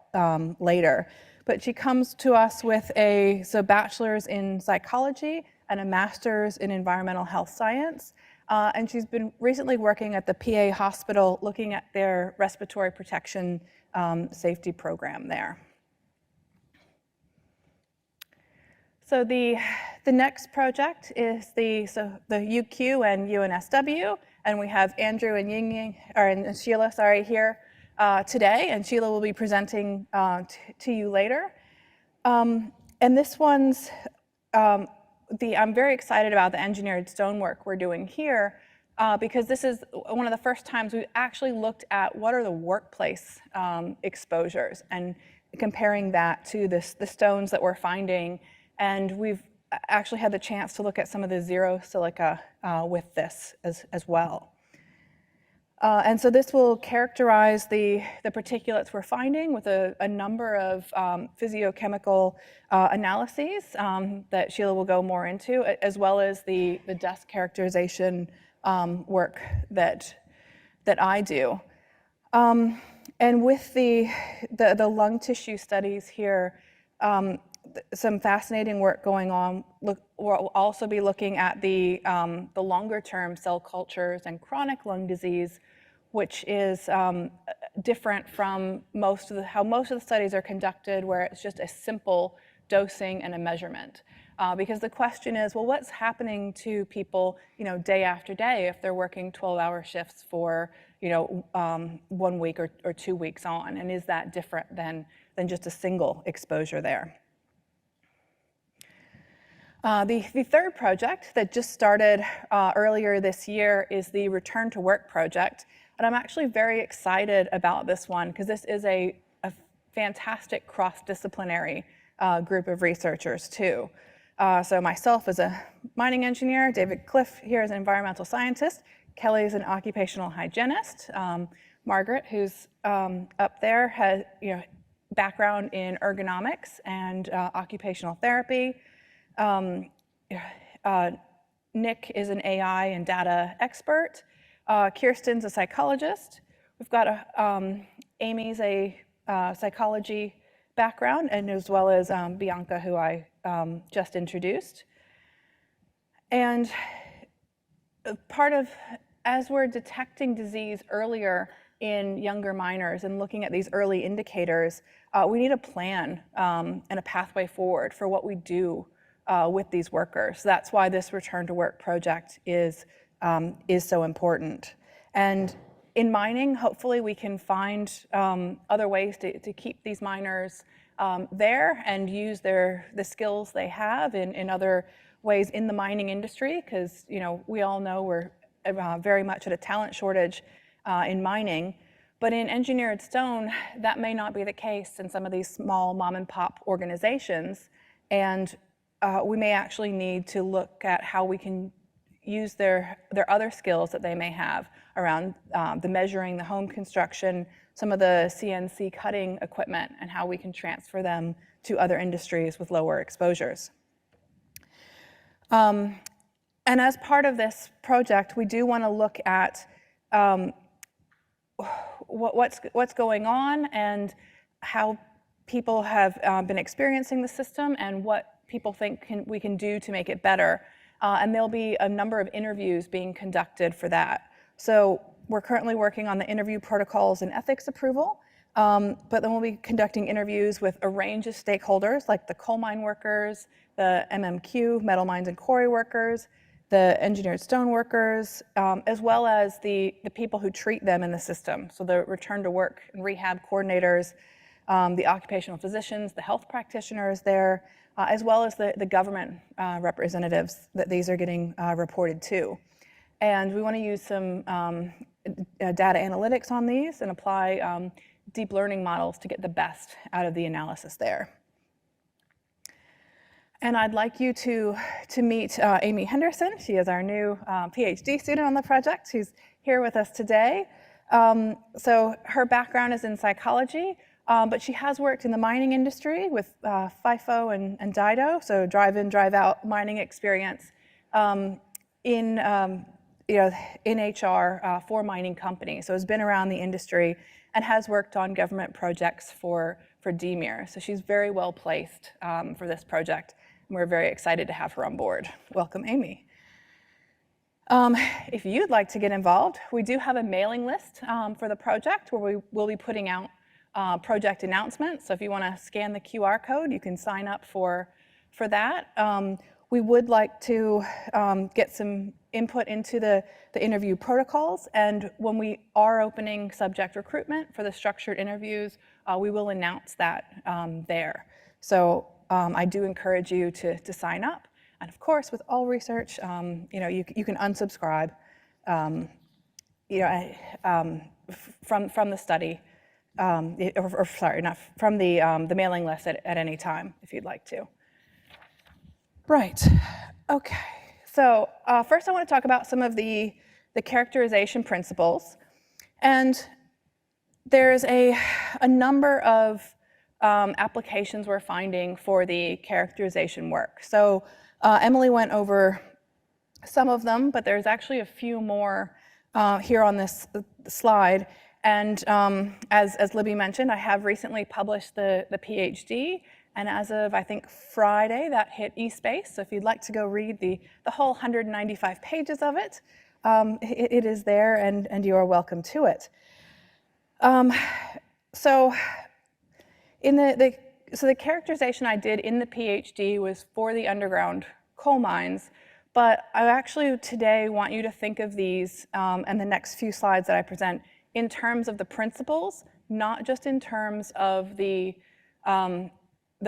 later. But she comes to us with a bachelor's in psychology and a master's in environmental health science. And she's been recently working at the PA hospital looking at their respiratory protection safety program there. So the next project is the UQ and UNSW, and we have Andrew and Sheila, here today, and Sheila will be presenting to you later. And this one's I'm very excited about the engineered stonework we're doing here because this is one of the first times we've actually looked at what are the workplace exposures and comparing that to the stones that we're finding. And we've actually had the chance to look at some of the zero silica with this as well. And so this will characterize the particulates we're finding with a number of physiochemical analyses that Sheila will go more into, as well as the dust characterization work that I do. And with the lung tissue studies here, some fascinating work going on. We'll also be looking at the longer-term cell cultures and chronic lung disease, which is different from how most of the studies are conducted, where it's just a simple dosing and a measurement. Because the question is, well, what's happening to people, day after day if they're working 12-hour shifts for, 1 week or 2 weeks on, and is that different than just a single exposure there? The third project that just started earlier this year is the Return to Work project. And I'm actually very excited about this one because this is a fantastic cross-disciplinary group of researchers too. So myself as a mining engineer, David Cliff here as an environmental scientist, Kelly is an occupational hygienist, Margaret, who's up there, has background in ergonomics and occupational therapy. Nick is an AI and data expert. Kirsten's a psychologist. We've got Amy's a psychology background, and as well as Bianca, who I just introduced. And as we're detecting disease earlier in younger miners and looking at these early indicators, we need a plan and a pathway forward for what we do with these workers. That's why this Return to Work project is so important. And in mining, hopefully we can find other ways to keep these miners there and use the skills they have in other ways in the mining industry, because we all know we're very much at a talent shortage in mining. But in engineered stone, that may not be the case in some of these small mom and pop organizations. And we may actually need to look at how we can use their other skills that they may have around the measuring, the home construction, some of the CNC cutting equipment, and how we can transfer them to other industries with lower exposures. And as part of this project, we do want to look at what's going on and how people have been experiencing the system and what people think we can do to make it better. And there'll be a number of interviews being conducted for that. So we're currently working on the interview protocols and ethics approval, but then we'll be conducting interviews with a range of stakeholders like the coal mine workers, the MMQ, metal mines and quarry workers, the engineered stone workers, as well as the people who treat them in the system. So the return to work and rehab coordinators, the occupational physicians, the health practitioners there, as well as the government representatives that these are getting reported to. And we want to use some data analytics on these and apply deep learning models to get the best out of the analysis there. And I'd like you to meet Amy Henderson. She is our new PhD student on the project. She's here with us today. So her background is in psychology, but she has worked in the mining industry with FIFO and DIDO, so drive-in, drive-out mining experience in HR for mining companies. So has been around the industry and has worked on government projects for DMIR. So she's very well placed for this project. And we're very excited to have her on board. Welcome, Amy. If you'd like to get involved, we do have a mailing list for the project where we will be putting out project announcements. So if you want to scan the QR code, you can sign up for that. We would like to get some input into the interview protocols, and when we are opening subject recruitment for the structured interviews, we will announce that there. So I do encourage you to sign up, and of course, with all research, you can unsubscribe, from the study, sorry, not from the mailing list at any time if you'd like to. Right, okay. So first I want to talk about some of the characterization principles. And there's a number of applications we're finding for the characterization work. So Emily went over some of them, but there's actually a few more here on this slide. And as Libby mentioned, I have recently published the PhD. And as of, I think, Friday, that hit eSpace. So if you'd like to go read the whole 195 pages of it, it is there, and you are welcome to it. So the characterization I did in the PhD was for the underground coal mines, but I actually today want you to think of these and the next few slides that I present in terms of the principles, not just in terms of the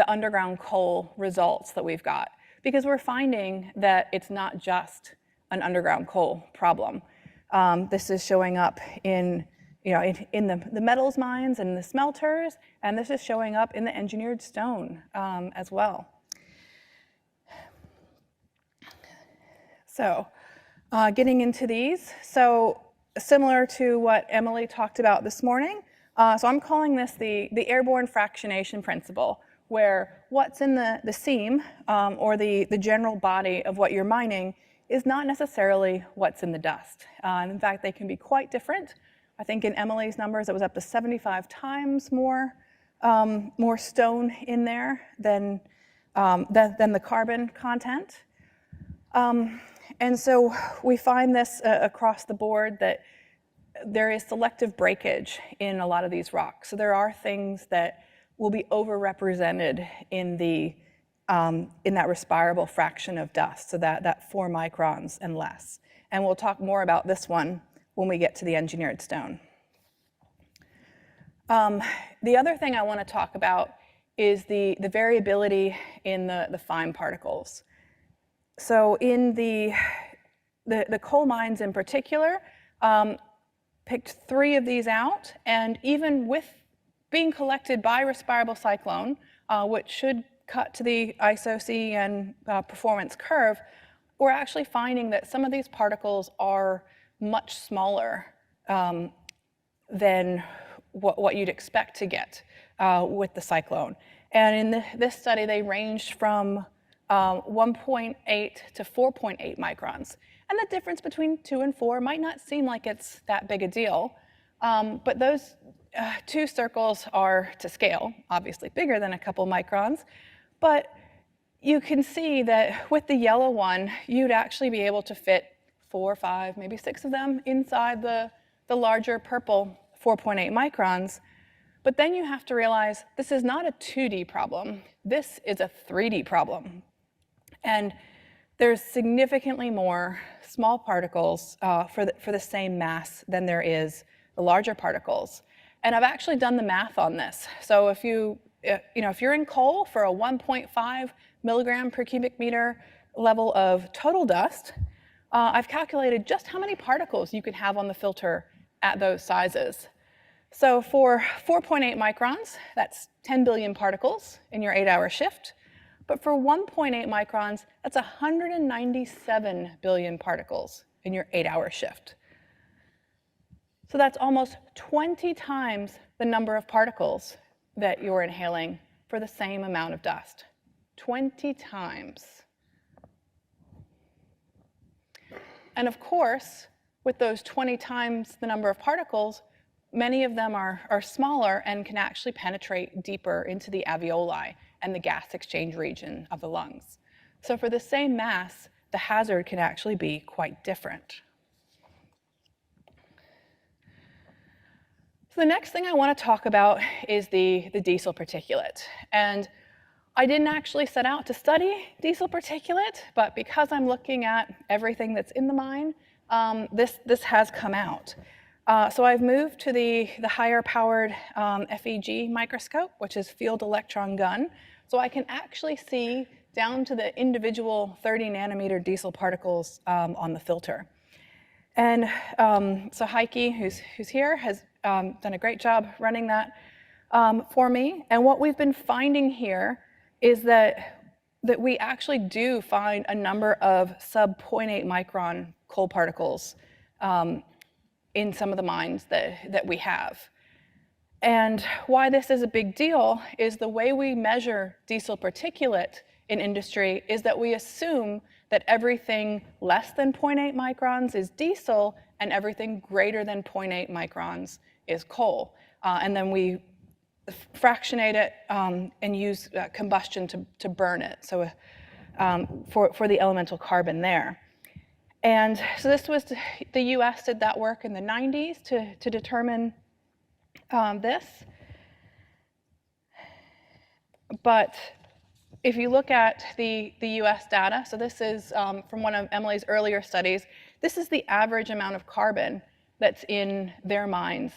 underground coal results that we've got, because we're finding that it's not just an underground coal problem. This is showing up in the metals mines and the smelters, and this is showing up in the engineered stone as well. So getting into these, so similar to what Emily talked about this morning, so I'm calling this the airborne fractionation principle, where what's in the seam or the general body of what you're mining is not necessarily what's in the dust. In fact, they can be quite different. I think in Emily's numbers, it was up to 75 times more stone in there than the carbon content. And so we find this across the board that there is selective breakage in a lot of these rocks. So there are things that will be overrepresented in that respirable fraction of dust, so that 4 microns and less. And we'll talk more about this one when we get to the engineered stone. The other thing I want to talk about is the variability in the fine particles. So in the coal mines in particular, picked 3 of these out, and even with being collected by respirable cyclone, which should cut to the ISO-CEN performance curve, we're actually finding that some of these particles are much smaller than what you'd expect to get with the cyclone. And in this study, they ranged from 1.8 to 4.8 microns. And the difference between 2 and 4 might not seem like it's that big a deal, but those 2 circles are to scale, obviously bigger than a couple microns, but you can see that with the yellow one, you'd actually be able to fit 4, 5, maybe 6 of them inside the larger purple 4.8 microns. But then you have to realize this is not a 2D problem. This is a 3D problem. And there's significantly more small particles for the same mass than there is the larger particles. And I've actually done the math on this. So if you're in coal for a 1.5 milligram per cubic meter level of total dust, I've calculated just how many particles you can have on the filter at those sizes. So for 4.8 microns, that's 10 billion particles in your 8-hour shift. But for 1.8 microns, that's 197 billion particles in your 8-hour shift. So that's almost 20 times the number of particles that you're inhaling for the same amount of dust. 20 times. And of course, with those 20 times the number of particles, many of them are smaller and can actually penetrate deeper into the alveoli and the gas exchange region of the lungs. So for the same mass, the hazard can actually be quite different. So the next thing I want to talk about is the diesel particulate. And I didn't actually set out to study diesel particulate, but because I'm looking at everything that's in the mine, this has come out. So I've moved to the higher powered FEG microscope, which is field electron gun, so I can actually see down to the individual 30 nanometer diesel particles on the filter. And so Heike, who's here, has done a great job running that for me. And what we've been finding here is that we actually do find a number of sub 0.8 micron coal particles in some of the mines that we have. And why this is a big deal is the way we measure diesel particulate in industry is that we assume that everything less than 0.8 microns is diesel and everything greater than 0.8 microns is coal. And then we fractionate it and use combustion to burn it, so for the elemental carbon there. And so this was, the US did that work in the 90s to determine this. But if you look at the US data, so this is from one of Emily's earlier studies, this is the average amount of carbon that's in their mines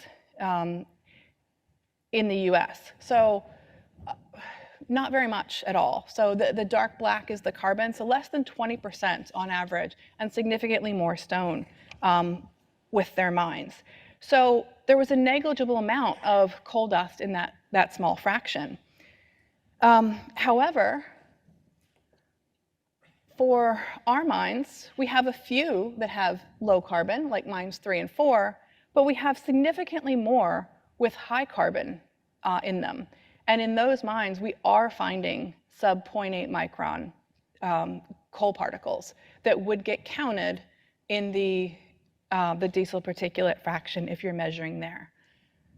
in the US. So not very much at all. So the dark black is the carbon, so less than 20% on average, and significantly more stone with their mines. So there was a negligible amount of coal dust in that small fraction. However, for our mines, we have a few that have low carbon, like mines 3 and 4, but we have significantly more with high carbon in them. And in those mines, we are finding sub 0.8 micron coal particles that would get counted in the diesel particulate fraction if you're measuring there.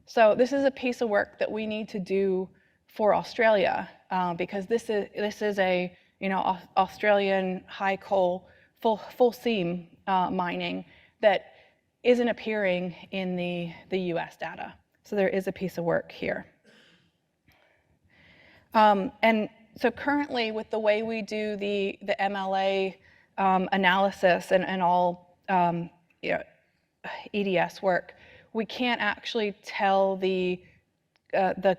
So this is a piece of work that we need to do for Australia because this is a Australian high coal full seam mining that isn't appearing in the US data. So there is a piece of work here. And so currently, with the way we do the MLA analysis and all EDS work, we can't actually tell the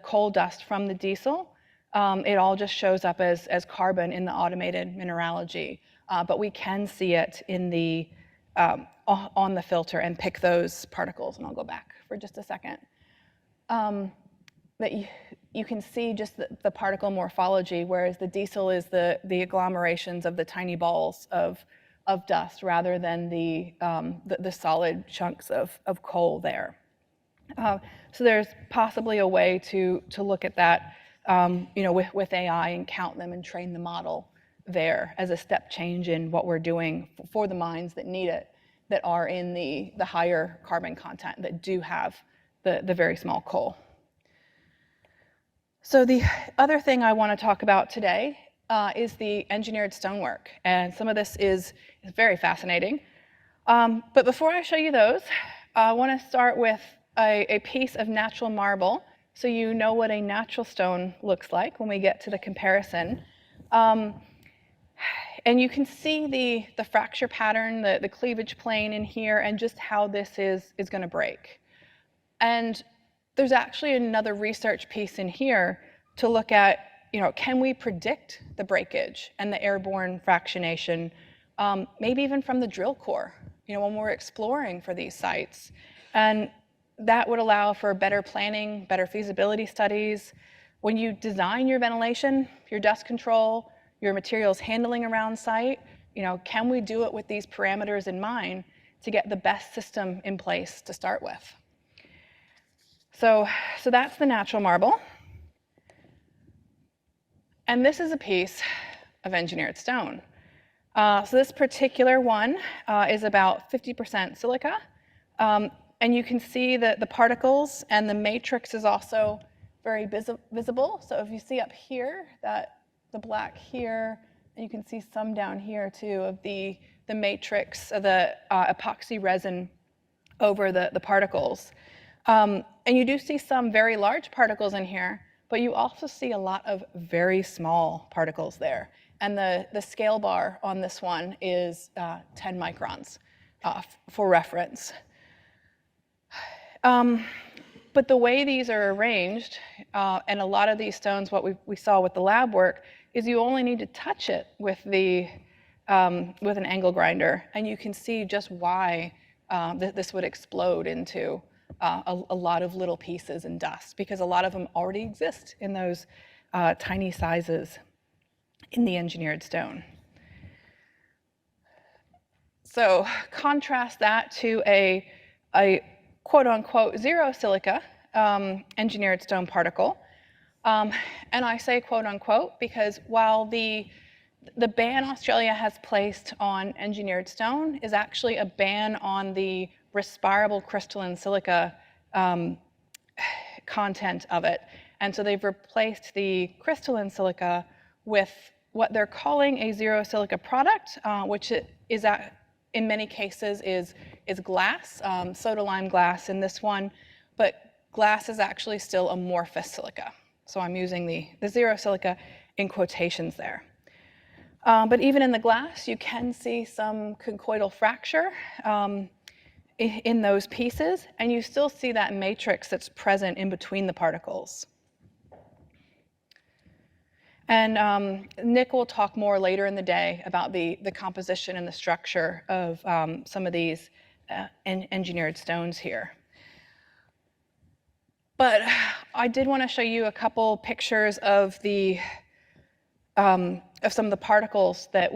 coal dust from the diesel. It all just shows up as carbon in the automated mineralogy, but we can see it in the on the filter and pick those particles. And I'll go back for just a second. That you can see just the particle morphology, whereas the diesel is the agglomerations of the tiny balls of dust rather than the solid chunks of coal there. So there's possibly a way to look at that with AI and count them and train the model there as a step change in what we're doing for the mines that need it, that are in the higher carbon content, that do have the very small coal. So the other thing I want to talk about today is the engineered stonework, and some of this is very fascinating. But before I show you those, I want to start with a piece of natural marble, so you know what a natural stone looks like when we get to the comparison. And you can see the fracture pattern, the cleavage plane in here, and just how this is going to break. And there's actually another research piece in here to look at, can we predict the breakage and the airborne fractionation, maybe even from the drill core, when we're exploring for these sites. And that would allow for better planning, better feasibility studies. When you design your ventilation, your dust control, your materials handling around site, can we do it with these parameters in mind to get the best system in place to start with? So that's the natural marble. And this is a piece of engineered stone. So this particular one is about 50% silica. And you can see that the particles and the matrix is also very visible. So if you see up here, that the black here, and you can see some down here too of the matrix of the epoxy resin over the particles. And you do see some very large particles in here, but you also see a lot of very small particles there. And the scale bar on this one is 10 microns for reference. But the way these are arranged, and a lot of these stones, what we saw with the lab work, is you only need to touch it with an angle grinder, and you can see just why this would explode into a lot of little pieces and dust, because a lot of them already exist in those tiny sizes in the engineered stone. So contrast that to a quote-unquote zero silica engineered stone particle. And I say quote-unquote because while the ban Australia has placed on engineered stone is actually a ban on the respirable crystalline silica content of it. And so they've replaced the crystalline silica with what they're calling a zero silica product, which is in many cases is glass, soda lime glass in this one, but glass is actually still amorphous silica. So I'm using the zero silica in quotations there. But even in the glass, you can see some conchoidal fracture in those pieces, and you still see that matrix that's present in between the particles. And Nick will talk more later in the day about the composition and the structure of some of these engineered stones here. But I did want to show you a couple pictures of some of the particles that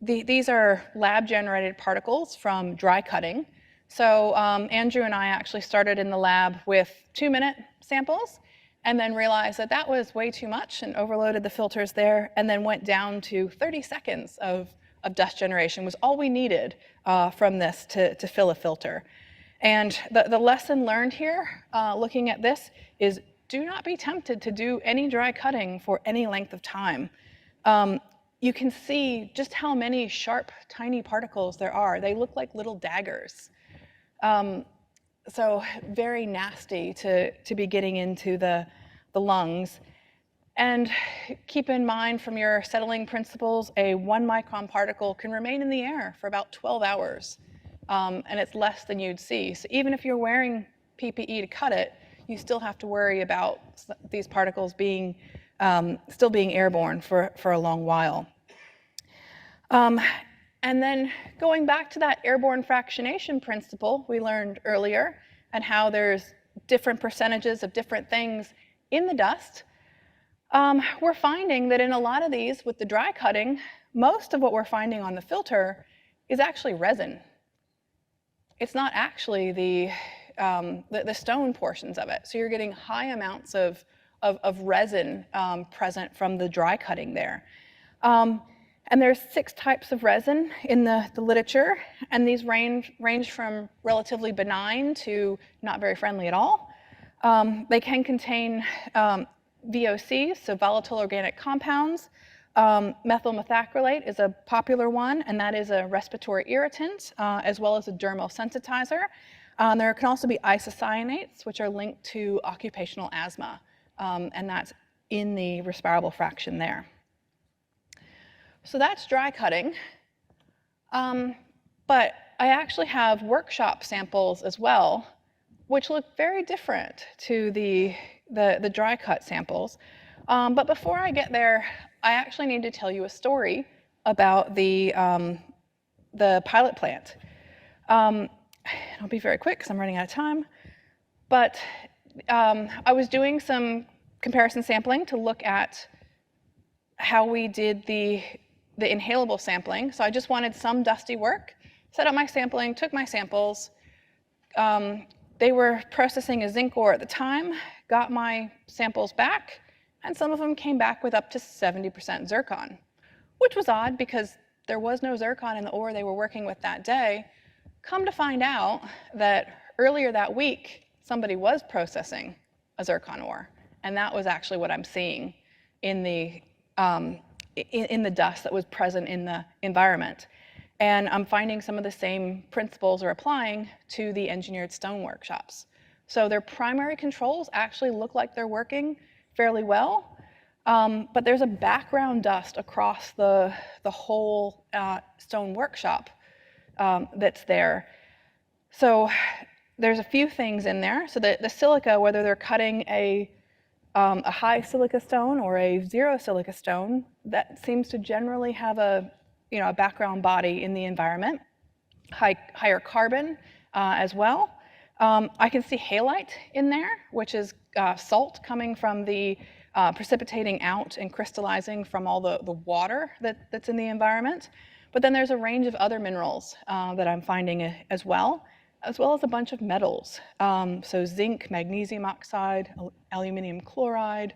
these are lab-generated particles from dry cutting. So Andrew and I actually started in the lab with 2-minute samples, and then realized that that was way too much and overloaded the filters there, and then went down to 30 seconds of dust generation was all we needed from this to fill a filter. And the lesson learned here, looking at this, is do not be tempted to do any dry cutting for any length of time. You can see just how many sharp, tiny particles there are. They look like little daggers. So very nasty to be getting into the lungs. And keep in mind from your settling principles, a 1 micron particle can remain in the air for about 12 hours. And it's less than you'd see. So even if you're wearing PPE to cut it, you still have to worry about these particles still being airborne for a long while. And then going back to that airborne fractionation principle we learned earlier, and how there's different percentages of different things in the dust, we're finding that in a lot of these with the dry cutting, most of what we're finding on the filter is actually resin. It's not actually the stone portions of it. So you're getting high amounts of resin present from the dry cutting there. And there's 6 types of resin in the literature, and these range from relatively benign to not very friendly at all. They can contain VOCs, so volatile organic compounds. Methyl methacrylate is a popular one, and that is a respiratory irritant, as well as a dermal sensitizer. There can also be isocyanates, which are linked to occupational asthma, and that's in the respirable fraction there. So that's dry cutting, but I actually have workshop samples as well which look very different to the dry cut samples. But before I get there, I actually need to tell you a story about the pilot plant. I'll be very quick because I'm running out of time. But I was doing some comparison sampling to look at how we did the inhalable sampling. So I just wanted some dusty work, set up my sampling, took my samples. They were processing a zinc ore at the time, got my samples back, and some of them came back with up to 70% zircon, which was odd because there was no zircon in the ore they were working with that day. Come to find out that earlier that week, somebody was processing a zircon ore, and that was actually what I'm seeing in the dust that was present in the environment. And I'm finding some of the same principles are applying to the engineered stone workshops. So their primary controls actually look like they're working fairly well, but there's a background dust across the whole stone workshop that's there. So there's a few things in there. So the silica, whether they're cutting a high silica stone or a zero silica stone, that seems to generally have a background body in the environment, higher carbon as well. I can see halite in there, which is salt coming from the precipitating out and crystallizing from all the water that's in the environment. But then there's a range of other minerals that I'm finding as well as a bunch of metals. So zinc, magnesium oxide, aluminum chloride,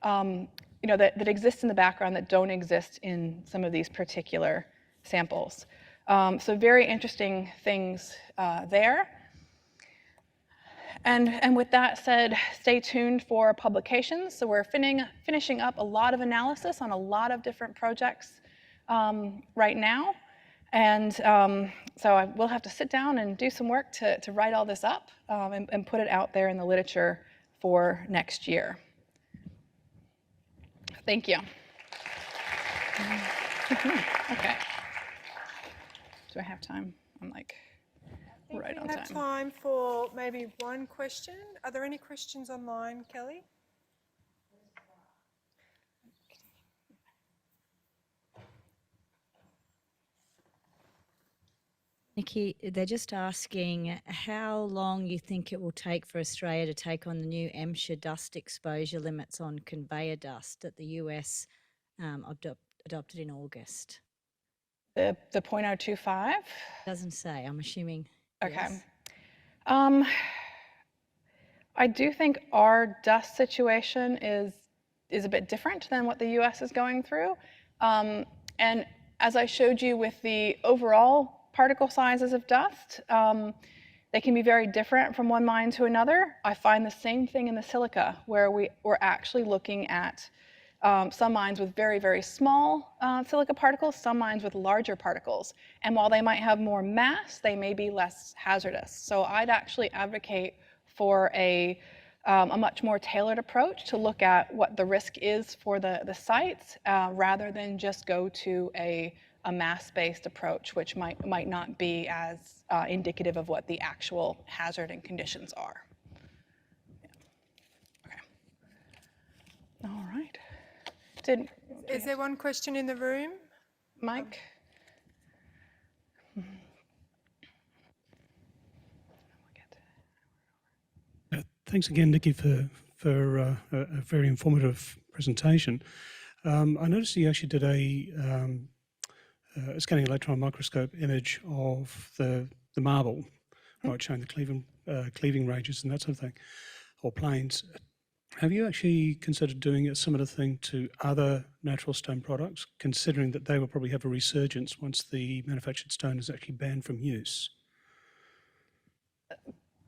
that exist in the background that don't exist in some of these particular samples. So very interesting things there. And with that said, stay tuned for publications. So we're finishing up a lot of analysis on a lot of different projects right now. And so I will have to sit down and do some work to write all this up and put it out there in the literature for next year. Thank you. Okay. Do I have time? I'm like right on We have time. time for maybe one question. Are there any questions online, Kelly? Nikki, they're just asking how long you think it will take for Australia to take on the new MSHA dust exposure limits on conveyor dust that the US adopted in August. The 0.025? Doesn't say, I'm assuming. Okay. Yes. I do think our dust situation is a bit different than what the US is going through. And as I showed you with the overall particle sizes of dust, they can be very different from one mine to another. I find the same thing in the silica, where we're actually looking at some mines with very, very small silica particles, some mines with larger particles. And while they might have more mass, they may be less hazardous. So I'd actually advocate for a much more tailored approach to look at what the risk is for the sites, rather than just go to a mass-based approach, which might not be as indicative of what the actual hazard and conditions are. Yeah. Okay. All right. Is there one question in the room? Mike? Thanks again, Nikki, for a very informative presentation. I noticed you actually did a scanning electron microscope image of the marble, right, showing the cleaving ranges and that sort of thing, or planes. Have you actually considered doing a similar thing to other natural stone products, considering that they will probably have a resurgence once the manufactured stone is actually banned from use?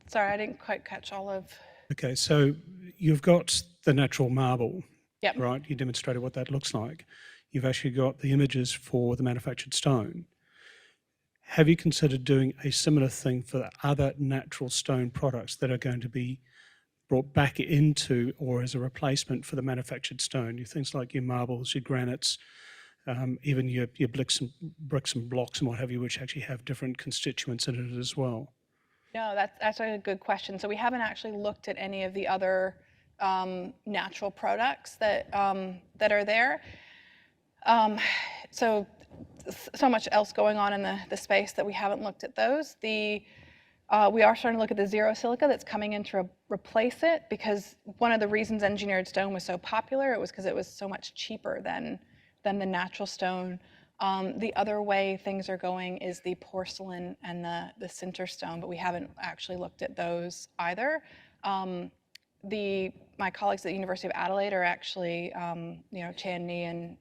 Sorry, I didn't quite catch all of... Okay, so you've got the natural marble, Yep. right? You demonstrated what that looks like. You've actually got the images for the manufactured stone. Have you considered doing a similar thing for other natural stone products that are going to be brought back into or as a replacement for the manufactured stone? Things like your marbles, your granites, even your bricks and blocks and what have you, which actually have different constituents in it as well. No, that's a good question. So we haven't actually looked at any of the other natural products that that are there. So much else going on in the space that we haven't looked at those. We are starting to look at the zero silica that's coming in to replace it, because one of the reasons engineered stone was so popular, it was because it was so much cheaper than the natural stone. The other way things are going is the porcelain and the sinter stone, but we haven't actually looked at those either. My colleagues at the University of Adelaide are actually, Chan Ni and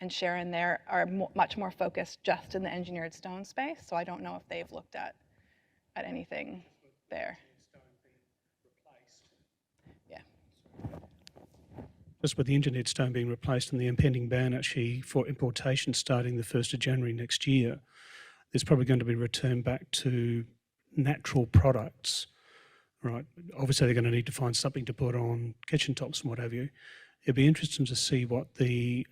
Sharon there are much more focused just in the engineered stone space. So I don't know if they've looked at anything there. Yeah. Just with the engineered stone being replaced and the impending ban actually for importation starting the 1st of January next year, there's probably going to be a return back to natural products. Right. Obviously, they're going to need to find something to put on kitchen tops and what have you. It'd be interesting to see what the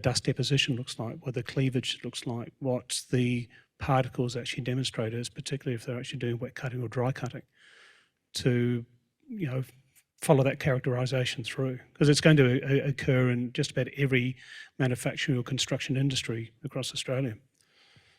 dust deposition looks like, what the cleavage looks like, what the particles actually demonstrate as, particularly if they're actually doing wet cutting or dry cutting, to follow that characterisation through, because it's going to occur in just about every manufacturing or construction industry across Australia.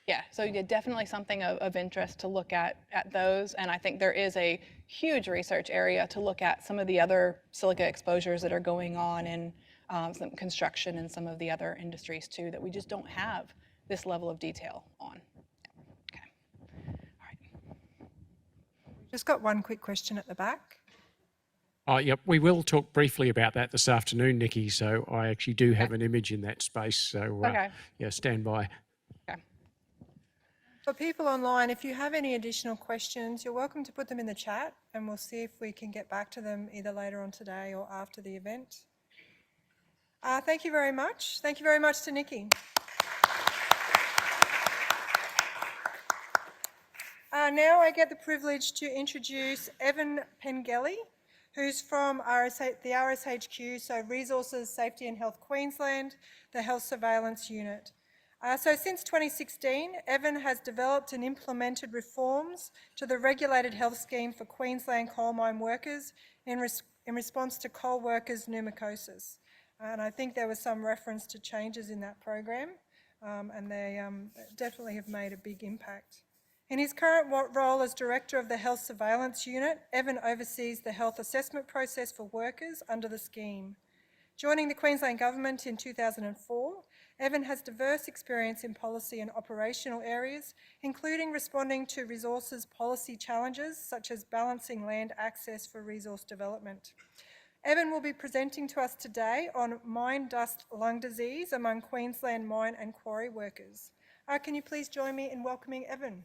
Yeah, so definitely something of interest to look at those, and I think there is a huge research area to look at some of the other silica exposures that are going on in some construction and some of the other industries too that we just don't have this level of detail on. Okay, all right. Just got one quick question at the back. Yep, we will talk briefly about that this afternoon, Nikki, so I actually do have an image in that space, so yeah, stand by. For people online, if you have any additional questions, you're welcome to put them in the chat and we'll see if we can get back to them either later on today or after the event. Thank you very much. Thank you very much to Nikki. Now I get the privilege to introduce Evan Pengelly, who's from the RSHQ, so Resources, Safety and Health Queensland, the Health Surveillance Unit. So since 2016, Evan has developed and implemented reforms to the regulated health scheme for Queensland coal mine workers in response to coal workers' pneumoconiosis. And I think there was some reference to changes in that program, and they definitely have made a big impact. In his current role as Director of the Health Surveillance Unit, Evan oversees the health assessment process for workers under the scheme. Joining the Queensland Government in 2004, Evan has diverse experience in policy and operational areas, including responding to resources policy challenges, such as balancing land access for resource development. Evan will be presenting to us today on mine dust lung disease among Queensland mine and quarry workers. Can you please join me in welcoming Evan?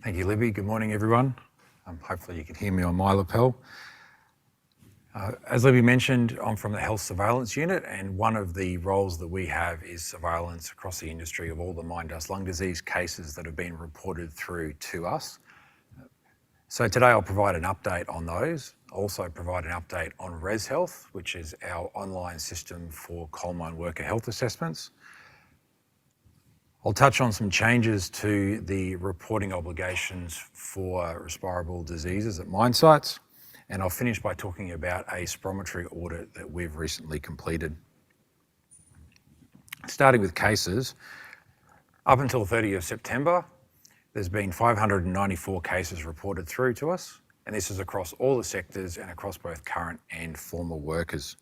Thank you, Libby. Good morning, everyone. Hopefully you can hear me on my lapel. As Libby mentioned, I'm from the Health Surveillance Unit, and one of the roles that we have is surveillance across the industry of all the mine dust lung disease cases that have been reported through to us. So today I'll provide an update on those, also provide an update on Res Health, which is our online system for coal mine worker health assessments. I'll touch on some changes to the reporting obligations for respirable diseases at mine sites, and I'll finish by talking about a spirometry audit that we've recently completed. Starting with cases, up until 30th of September, there's been 594 cases reported through to us, and this is across all the sectors and across both current and former workers.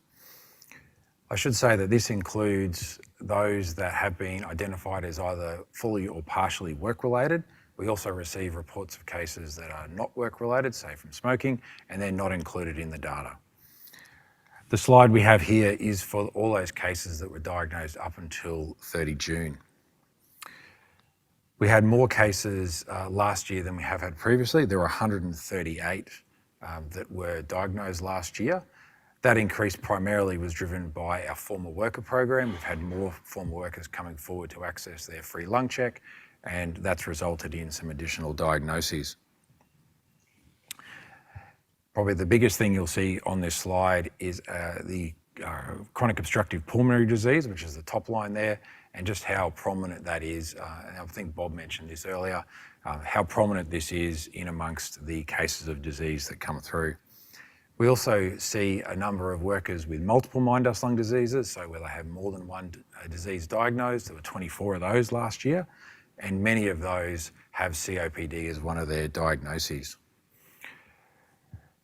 I should say that this includes those that have been identified as either fully or partially work-related. We also receive reports of cases that are not work-related, say from smoking, and they're not included in the data. The slide we have here is for all those cases that were diagnosed up until 30 June. We had more cases last year than we have had previously. There were 138 that were diagnosed last year. That increase primarily was driven by our former worker program. We've had more former workers coming forward to access their free lung check, and that's resulted in some additional diagnoses. Probably the biggest thing you'll see on this slide is the chronic obstructive pulmonary disease, which is the top line there, and just how prominent that is. And I think Bob mentioned this earlier, how prominent this is in amongst the cases of disease that come through. We also see a number of workers with multiple mine dust lung diseases, so where they have more than one disease diagnosed. There were 24 of those last year, and many of those have COPD as one of their diagnoses.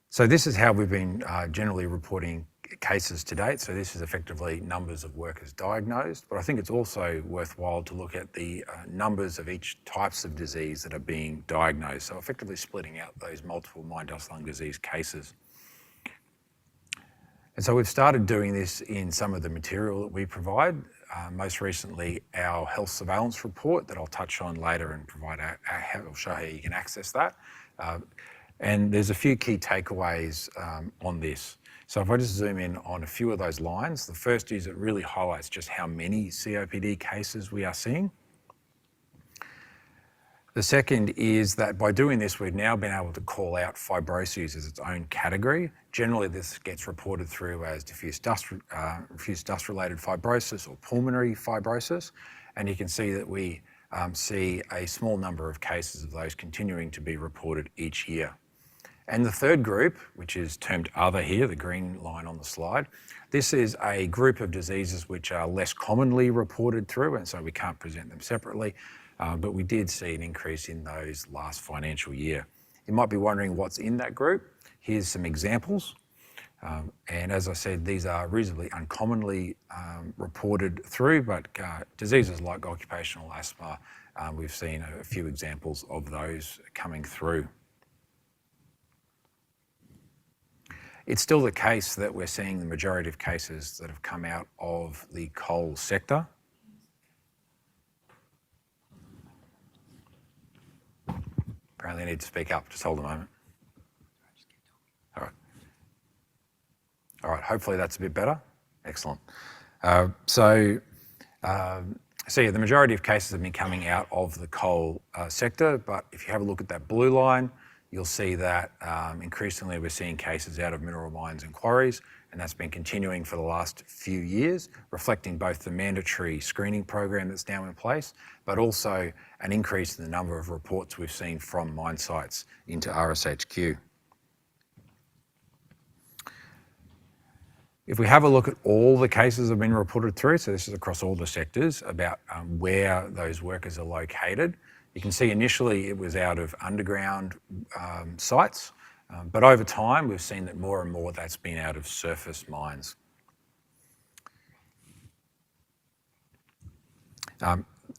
So this is how we've been generally reporting cases to date. So this is effectively numbers of workers diagnosed, but I think it's also worthwhile to look at the numbers of each types of disease that are being diagnosed. So effectively splitting out those multiple mine dust lung disease cases. And so we've started doing this in some of the material that we provide. Most recently, our health surveillance report that I'll touch on later and provide I'll show how you can access that. And there's a few key takeaways on this. So if I just zoom in on a few of those lines, the first is it really highlights just how many COPD cases we are seeing. The second is that by doing this, we've now been able to call out fibrosis as its own category. Generally, this gets reported through as diffuse dust-related fibrosis or pulmonary fibrosis. And you can see that we see a small number of cases of those continuing to be reported each year. And the third group, which is termed other here, the green line on the slide, this is a group of diseases which are less commonly reported through, and so we can't present them separately, but we did see an increase in those last financial year. You might be wondering what's in that group. Here's some examples. And as I said, these are reasonably uncommonly reported through, but diseases like occupational asthma, we've seen a few examples of those coming through. It's still the case that we're seeing the majority of cases that have come out of the coal sector. Apparently I need to speak up, just hold a moment. All right, hopefully that's a bit better. Excellent. So yeah, the majority of cases have been coming out of the coal sector, but if you have a look at that blue line, you'll see that increasingly we're seeing cases out of mineral mines and quarries, and that's been continuing for the last few years, reflecting both the mandatory screening program that's now in place, but also an increase in the number of reports we've seen from mine sites into RSHQ. If we have a look at all the cases that have been reported through, so this is across all the sectors, about where those workers are located, you can see initially it was out of underground sites, but over time we've seen that more and more that's been out of surface mines.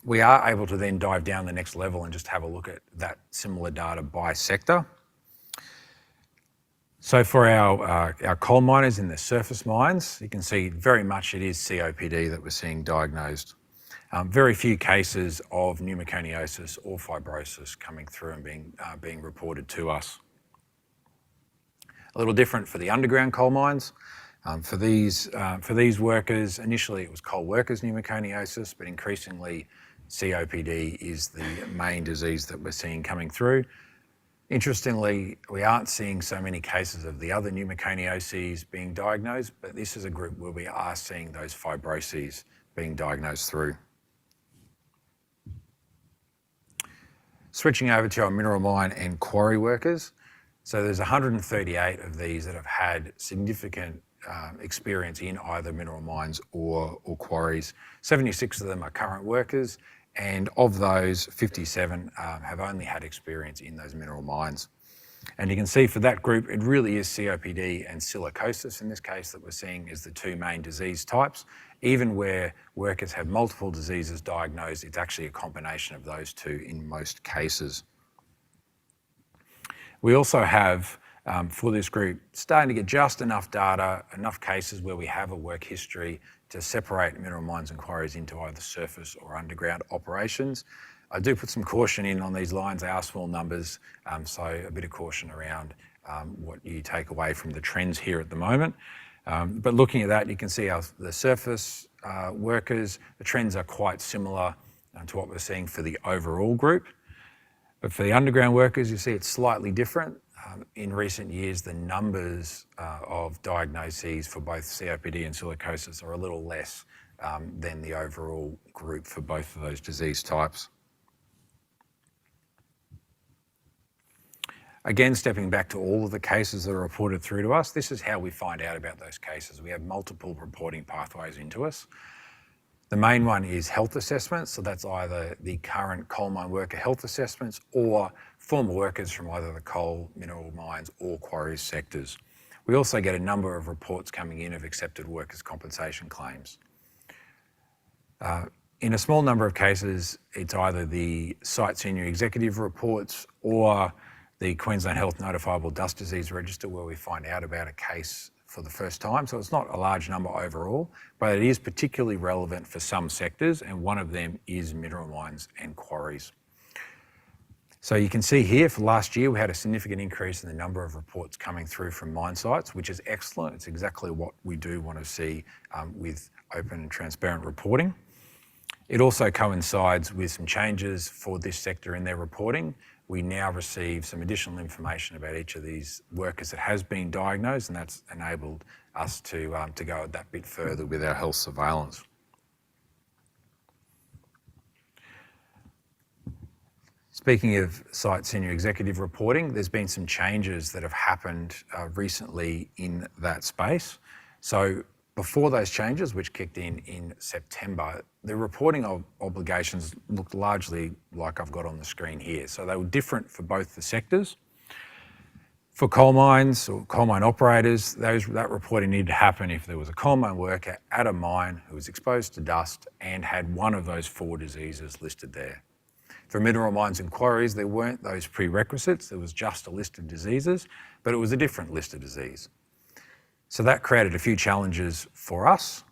We are able to then dive down the next level and just have a look at that similar data by sector. So for our coal miners in the surface mines, you can see very much it is COPD that we're seeing diagnosed. Very few cases of pneumoconiosis or fibrosis coming through and being reported to us. A little different for the underground coal mines. For these workers, initially it was coal workers pneumoconiosis, but increasingly COPD is the main disease that we're seeing coming through. Interestingly, we aren't seeing so many cases of the other pneumoconioses being diagnosed, but this is a group where we are seeing those fibroses being diagnosed through. Switching over to our mineral mine and quarry workers. So there's 138 of these that have had significant experience in either mineral mines or quarries. 76 of them are current workers, and of those, 57 have only had experience in those mineral mines. And you can see for that group, it really is COPD and silicosis in this case that we're seeing as the two main disease types. Even where workers have multiple diseases diagnosed, it's actually a combination of those two in most cases. We also have, for this group, starting to get just enough data, enough cases where we have a work history to separate mineral mines and quarries into either surface or underground operations. I do put some caution in on these lines. They are small numbers, so a bit of caution around what you take away from the trends here at the moment. But looking at that, you can see the surface workers, the trends are quite similar to what we're seeing for the overall group. But for the underground workers, you see it's slightly different. in recent years, the numbers of diagnoses for both COPD and silicosis are a little less than the overall group for both of those disease types. Again, stepping back to all of the cases that are reported through to us, this is how we find out about those cases. We have multiple reporting pathways into us. The main one is health assessments, so that's either the current coal mine worker health assessments or former workers from either the coal, mineral mines or quarries sectors. We also get a number of reports coming in of accepted workers' compensation claims. In a small number of cases, it's either the site senior executive reports or the Queensland Health Notifiable Dust Disease Register where we find out about a case for the first time. So it's not a large number overall, but it is particularly relevant for some sectors, and one of them is mineral mines and quarries. So you can see here for last year, we had a significant increase in the number of reports coming through from mine sites, which is excellent. It's exactly what we do want to see with open and transparent reporting. It also coincides with some changes for this sector in their reporting. We now receive some additional information about each of these workers that has been diagnosed, and that's enabled us to go that bit further with our health surveillance. Speaking of site senior executive reporting, there's been some changes that have happened recently in that space. So before those changes, which kicked in September, the reporting obligations looked largely like I've got on the screen here. So they were different for both the sectors. For coal mines or coal mine operators, that reporting needed to happen if there was a coal mine worker at a mine who was exposed to dust and had one of those 4 diseases listed there. For mineral mines and quarries, there weren't those prerequisites. There was just a list of diseases, but it was a different list of disease. So that created a few challenges for us.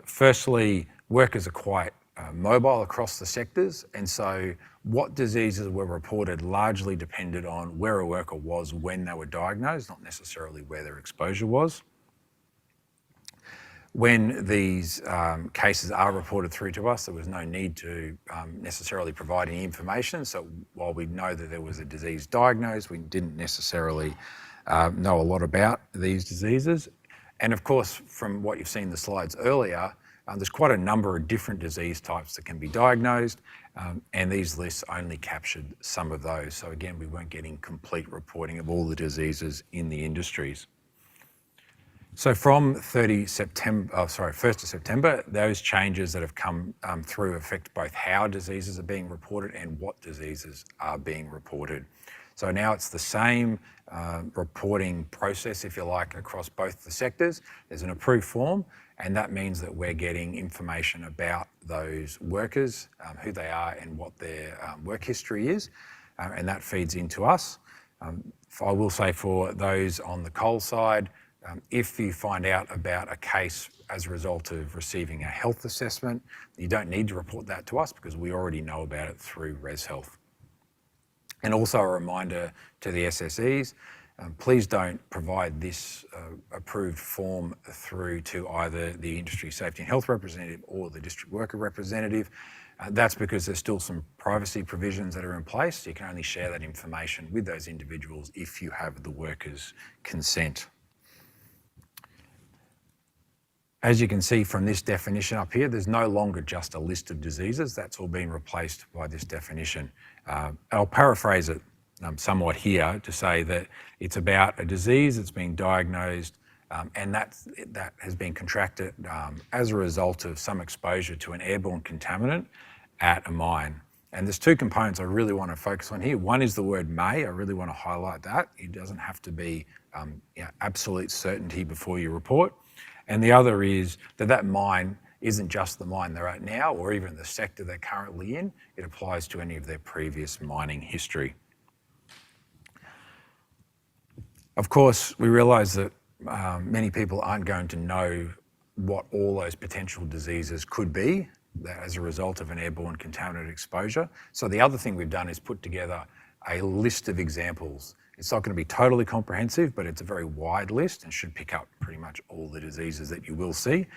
Firstly, workers are quite mobile across the sectors, and so what diseases were reported largely depended on where a worker was when they were diagnosed, not necessarily where their exposure was. When these cases are reported through to us, there was no need to necessarily provide any information. So while we know that there was a disease diagnosed, we didn't necessarily know a lot about these diseases. And of course, from what you've seen in the slides earlier, there's quite a number of different disease types that can be diagnosed, and these lists only captured some of those. So again, we weren't getting complete reporting of all the diseases in the industries. So from 1st of September, those changes that have come through affect both how diseases are being reported and what diseases are being reported. So now it's the same reporting process, if you like, across both the sectors. There's an approved form, and that means that we're getting information about those workers, who they are and what their work history is, and that feeds into us. I will say for those on the coal side, if you find out about a case as a result of receiving a health assessment, you don't need to report that to us because we already know about it through Res Health. And also a reminder to the SSEs, please don't provide this approved form through to either the industry safety and health representative or the district worker representative. That's because there's still some privacy provisions that are in place. You can only share that information with those individuals if you have the worker's consent. As you can see from this definition up here, there's no longer just a list of diseases. That's all been replaced by this definition. I'll paraphrase it somewhat here to say that it's about a disease that's been diagnosed and that has been contracted as a result of some exposure to an airborne contaminant at a mine. And there's 2 components I really want to focus on here. One is the word may. I really want to highlight that. It doesn't have to be absolute certainty before you report. And the other is that mine isn't just the mine they're at now or even the sector they're currently in. It applies to any of their previous mining history. Of course, we realise that many people aren't going to know what all those potential diseases could be as a result of an airborne contaminant exposure. So the other thing we've done is put together a list of examples. It's not going to be totally comprehensive, but it's a very wide list and should pick up pretty much all the diseases that you will see.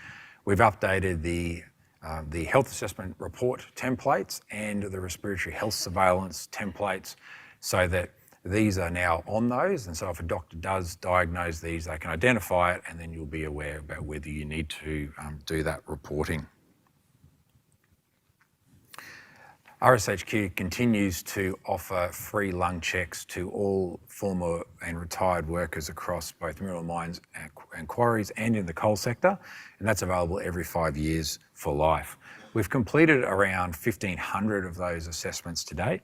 We've updated the health assessment report templates and the respiratory health surveillance templates so that These are now on those, and so if a doctor does diagnose these, they can identify it, and then you'll be aware about whether you need to do that reporting. RSHQ continues to offer free lung checks to all former and retired workers across both mineral mines and quarries and in the coal sector, and that's available every 5 years for life. We've completed around 1,500 of those assessments to date.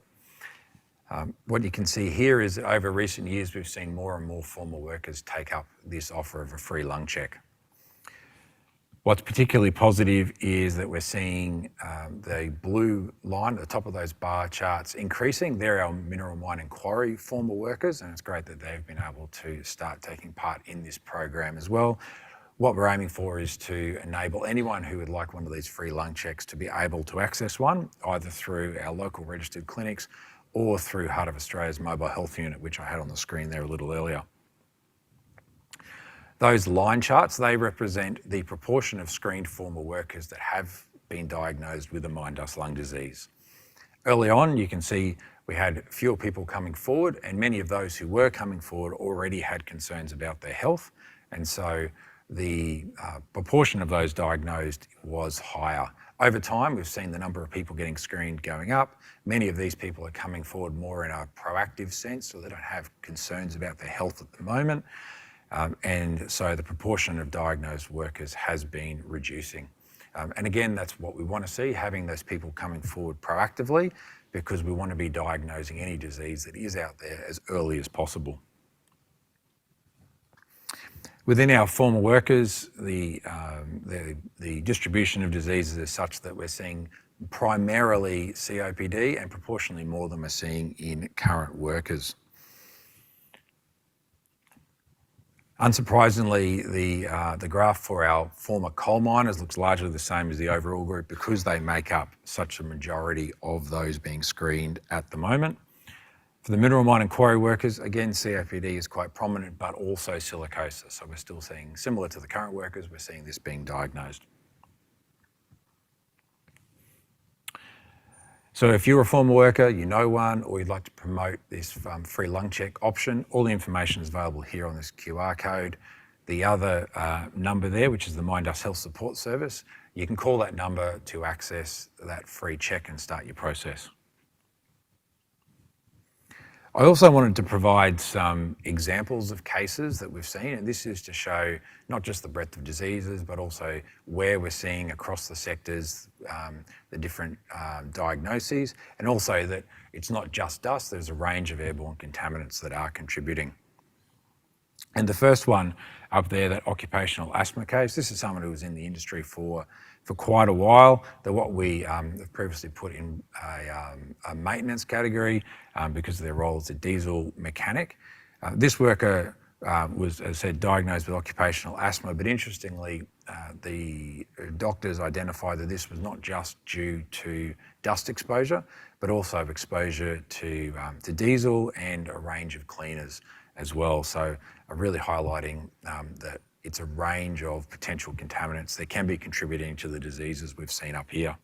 What you can see here is that over recent years, we've seen more and more former workers take up this offer of a free lung check. What's particularly positive is that we're seeing the blue line at the top of those bar charts increasing. They're our mineral mine and quarry former workers, and it's great that they've been able to start taking part in this program as well. What we're aiming for is to enable anyone who would like one of these free lung checks to be able to access one, either through our local registered clinics or through Heart of Australia's mobile health unit, which I had on the screen there a little earlier. Those line charts, they represent the proportion of screened former workers that have been diagnosed with a mine dust lung disease. Early on, you can see we had fewer people coming forward, and many of those who were coming forward already had concerns about their health, and so the proportion of those diagnosed was higher. Over time, we've seen the number of people getting screened going up. Many of these people are coming forward more in a proactive sense, so they don't have concerns about their health at the moment. And so the proportion of diagnosed workers has been reducing. And again, that's what we want to see, having those people coming forward proactively, because we want to be diagnosing any disease that is out there as early as possible. Within our former workers, the distribution of diseases is such that we're seeing primarily COPD, and proportionally more than we're seeing in current workers. Unsurprisingly, the graph for our former coal miners looks largely the same as the overall group, because they make up such a majority of those being screened at the moment. For the mineral mine and quarry workers, again, COPD is quite prominent, but also silicosis. So we're still seeing, similar to the current workers, we're seeing this being diagnosed. So if you're a former worker, you know one, or you'd like to promote this free lung check option, all the information is available here on this QR code. The other number there, which is the Mine Dust Health Support Service, you can call that number to access that free check and start your process. I also wanted to provide some examples of cases that we've seen, and this is to show not just the breadth of diseases, but also where we're seeing across the sectors the different diagnoses, and also that it's not just dust, there's a range of airborne contaminants that are contributing. And the first one up there, that occupational asthma case, this is someone who was in the industry for quite a while. They're what we have previously put in a maintenance category because of their role as a diesel mechanic. This worker was, as I said, diagnosed with occupational asthma, but interestingly, the doctors identified that this was not just due to dust exposure, but also exposure to diesel and a range of cleaners as well. So really highlighting that it's a range of potential contaminants that can be contributing to the diseases we've seen up here.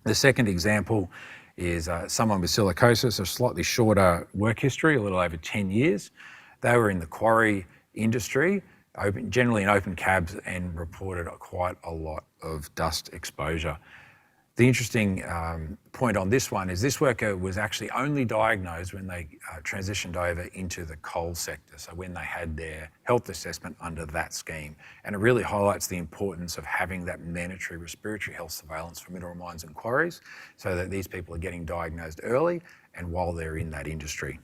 The second example is someone with silicosis, a slightly shorter work history, a little over 10 years. They were in the quarry industry, generally in open cabs, and reported quite a lot of dust exposure. The interesting point on this one is this worker was actually only diagnosed when they transitioned over into the coal sector, so when they had their health assessment under that scheme. And it really highlights the importance of having that mandatory respiratory health surveillance for mineral mines and quarries, so that these people are getting diagnosed early and while they're in that industry.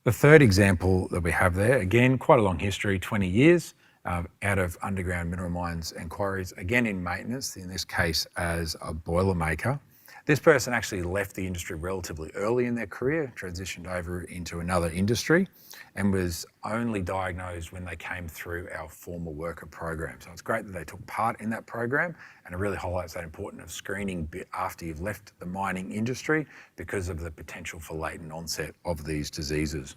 The third example that we have there, again, quite a long history, 20 years, out of underground mineral mines and quarries, again in maintenance, in this case as a boiler maker. This person actually left the industry relatively early in their career, transitioned over into another industry, and was only diagnosed when they came through our former worker program. So it's great that they took part in that program, and it really highlights that importance of screening after you've left the mining industry, because of the potential for latent onset of these diseases.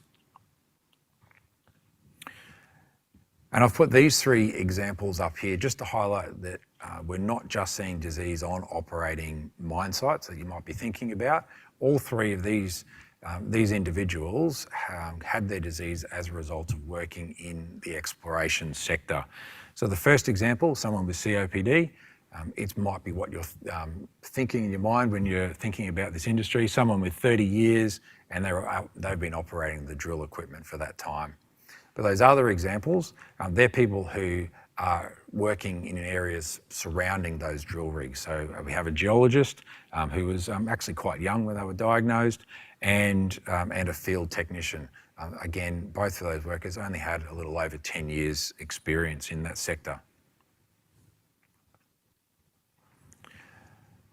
And I've put these three examples up here just to highlight that we're not just seeing disease on operating mine sites that you might be thinking about. All three of these these individuals had their disease as a result of working in the exploration sector. So the first example, someone with COPD, it might be what you're thinking in your mind when you're thinking about this industry, someone with 30 years and they've been operating the drill equipment for that time. But those other examples, they're people who are working in areas surrounding those drill rigs. So we have a geologist who was actually quite young when they were diagnosed, and a field technician. Again, both of those workers only had a little over 10 years experience in that sector.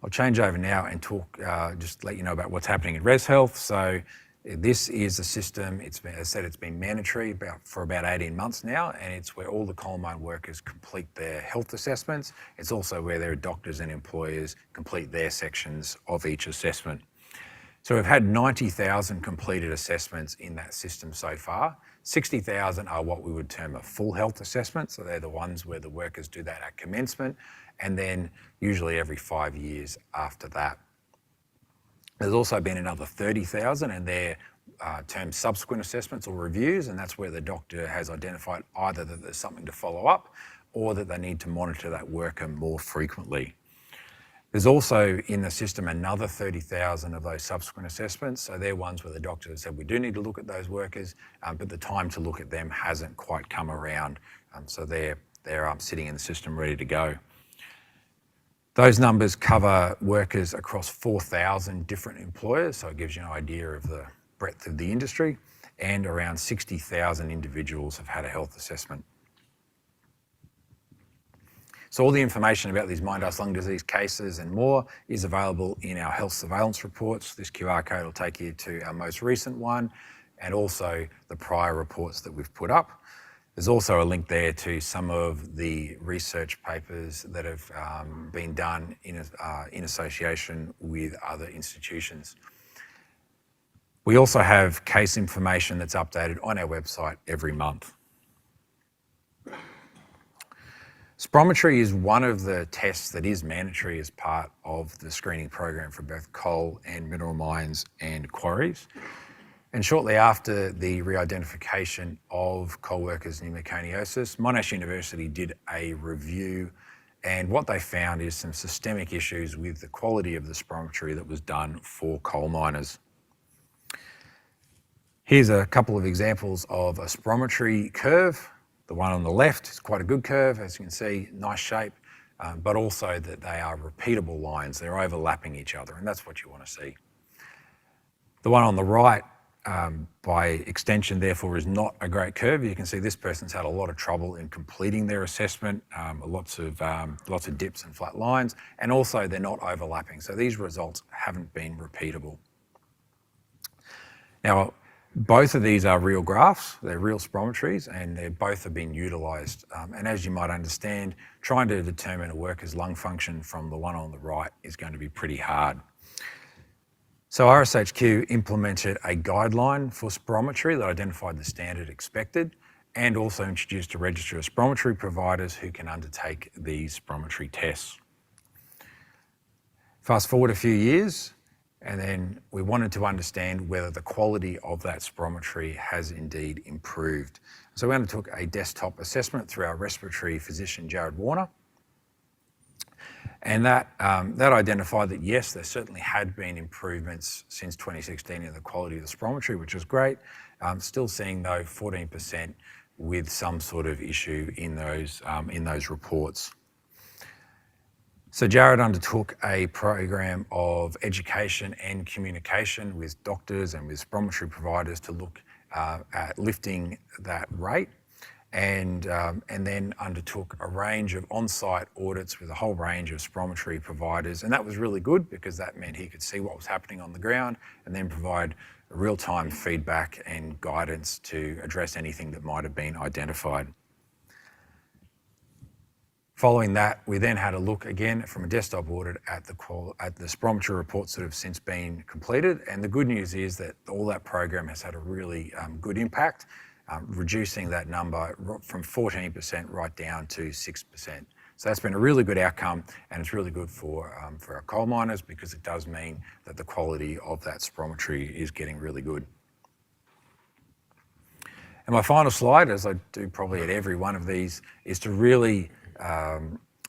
I'll change over now and talk, just let you know about what's happening in Res Health. So this is a system, as I said, it's been mandatory for about 18 months now, and it's where all the coal mine workers complete their health assessments. It's also where their doctors and employers complete their sections of each assessment. So we've had 90,000 completed assessments in that system so far. 60,000 are what we would term a full health assessment. So they're the ones where the workers do that at commencement, and then usually every 5 years after that. There's also been another 30,000, and they're termed subsequent assessments or reviews, and that's where the doctor has identified either that there's something to follow up or that they need to monitor that worker more frequently. There's also in the system another 30,000 of those subsequent assessments. So they're ones where the doctor has said we do need to look at those workers, but the time to look at them hasn't quite come around. So they're sitting in the system ready to go. Those numbers cover workers across 4,000 different employers, so it gives you an idea of the breadth of the industry, and around 60,000 individuals have had a health assessment. So all the information about these mine dust lung disease cases and more is available in our health surveillance reports. This QR code will take you to our most recent one, and also the prior reports that we've put up. There's also a link there to some of the research papers that have been done in association with other institutions. We also have case information that's updated on our website every month. Spirometry is one of the tests that is mandatory as part of the screening program for both coal and mineral mines and quarries. And shortly after the re-identification of coal workers' pneumoconiosis, Monash University did a review, and what they found is some systemic issues with the quality of the spirometry that was done for coal miners. Here's a couple of examples of a spirometry curve. The one on the left is quite a good curve, as you can see, nice shape, but also that they are repeatable lines. They're overlapping each other, and that's what you want to see. The one on the right, by extension, therefore, is not a great curve. You can see this person's had a lot of trouble in completing their assessment, lots of dips and flat lines, and also they're not overlapping. So these results haven't been repeatable. Now, both of these are real graphs, they're real spirometries, and they both have been utilised. And as you might understand, trying to determine a worker's lung function from the one on the right is going to be pretty hard. So RSHQ implemented a guideline for spirometry that identified the standard expected, and also introduced a register of spirometry providers who can undertake these spirometry tests. Fast forward a few years, and then we wanted to understand whether the quality of that spirometry has indeed improved. So we undertook a desktop assessment through our respiratory physician, Jared Warner. And that identified that, yes, there certainly had been improvements since 2016 in the quality of the spirometry, which was great. Still seeing, though, 14% with some sort of issue in those reports. So Jared undertook a program of education and communication with doctors and with spirometry providers to look at lifting that rate, and then undertook a range of on-site audits with a whole range of spirometry providers. And that was really good because that meant he could see what was happening on the ground and then provide real-time feedback and guidance to address anything that might have been identified. Following that, we then had a look again from a desktop audit at the spirometry reports that have since been completed. And the good news is that all that program has had a really good impact, reducing that number from 14% right down to 6%. So that's been a really good outcome, and it's really good for our coal miners because it does mean that the quality of that spirometry is getting really good. And my final slide, as I do probably at every one of these, is to really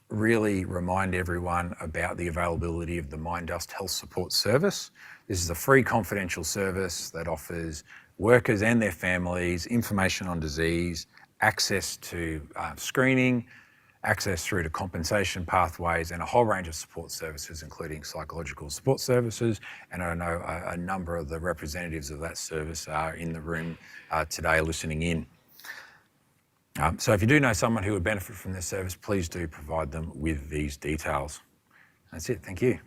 remind everyone about the availability of the Mine Dust Health Support Service. This is a free confidential service that offers workers and their families information on disease, access to screening, access through to compensation pathways, and a whole range of support services, including psychological support services. And I know a number of the representatives of that service are in the room today listening in. So if you do know someone who would benefit from this service, please do provide them with these details. That's it. Thank you.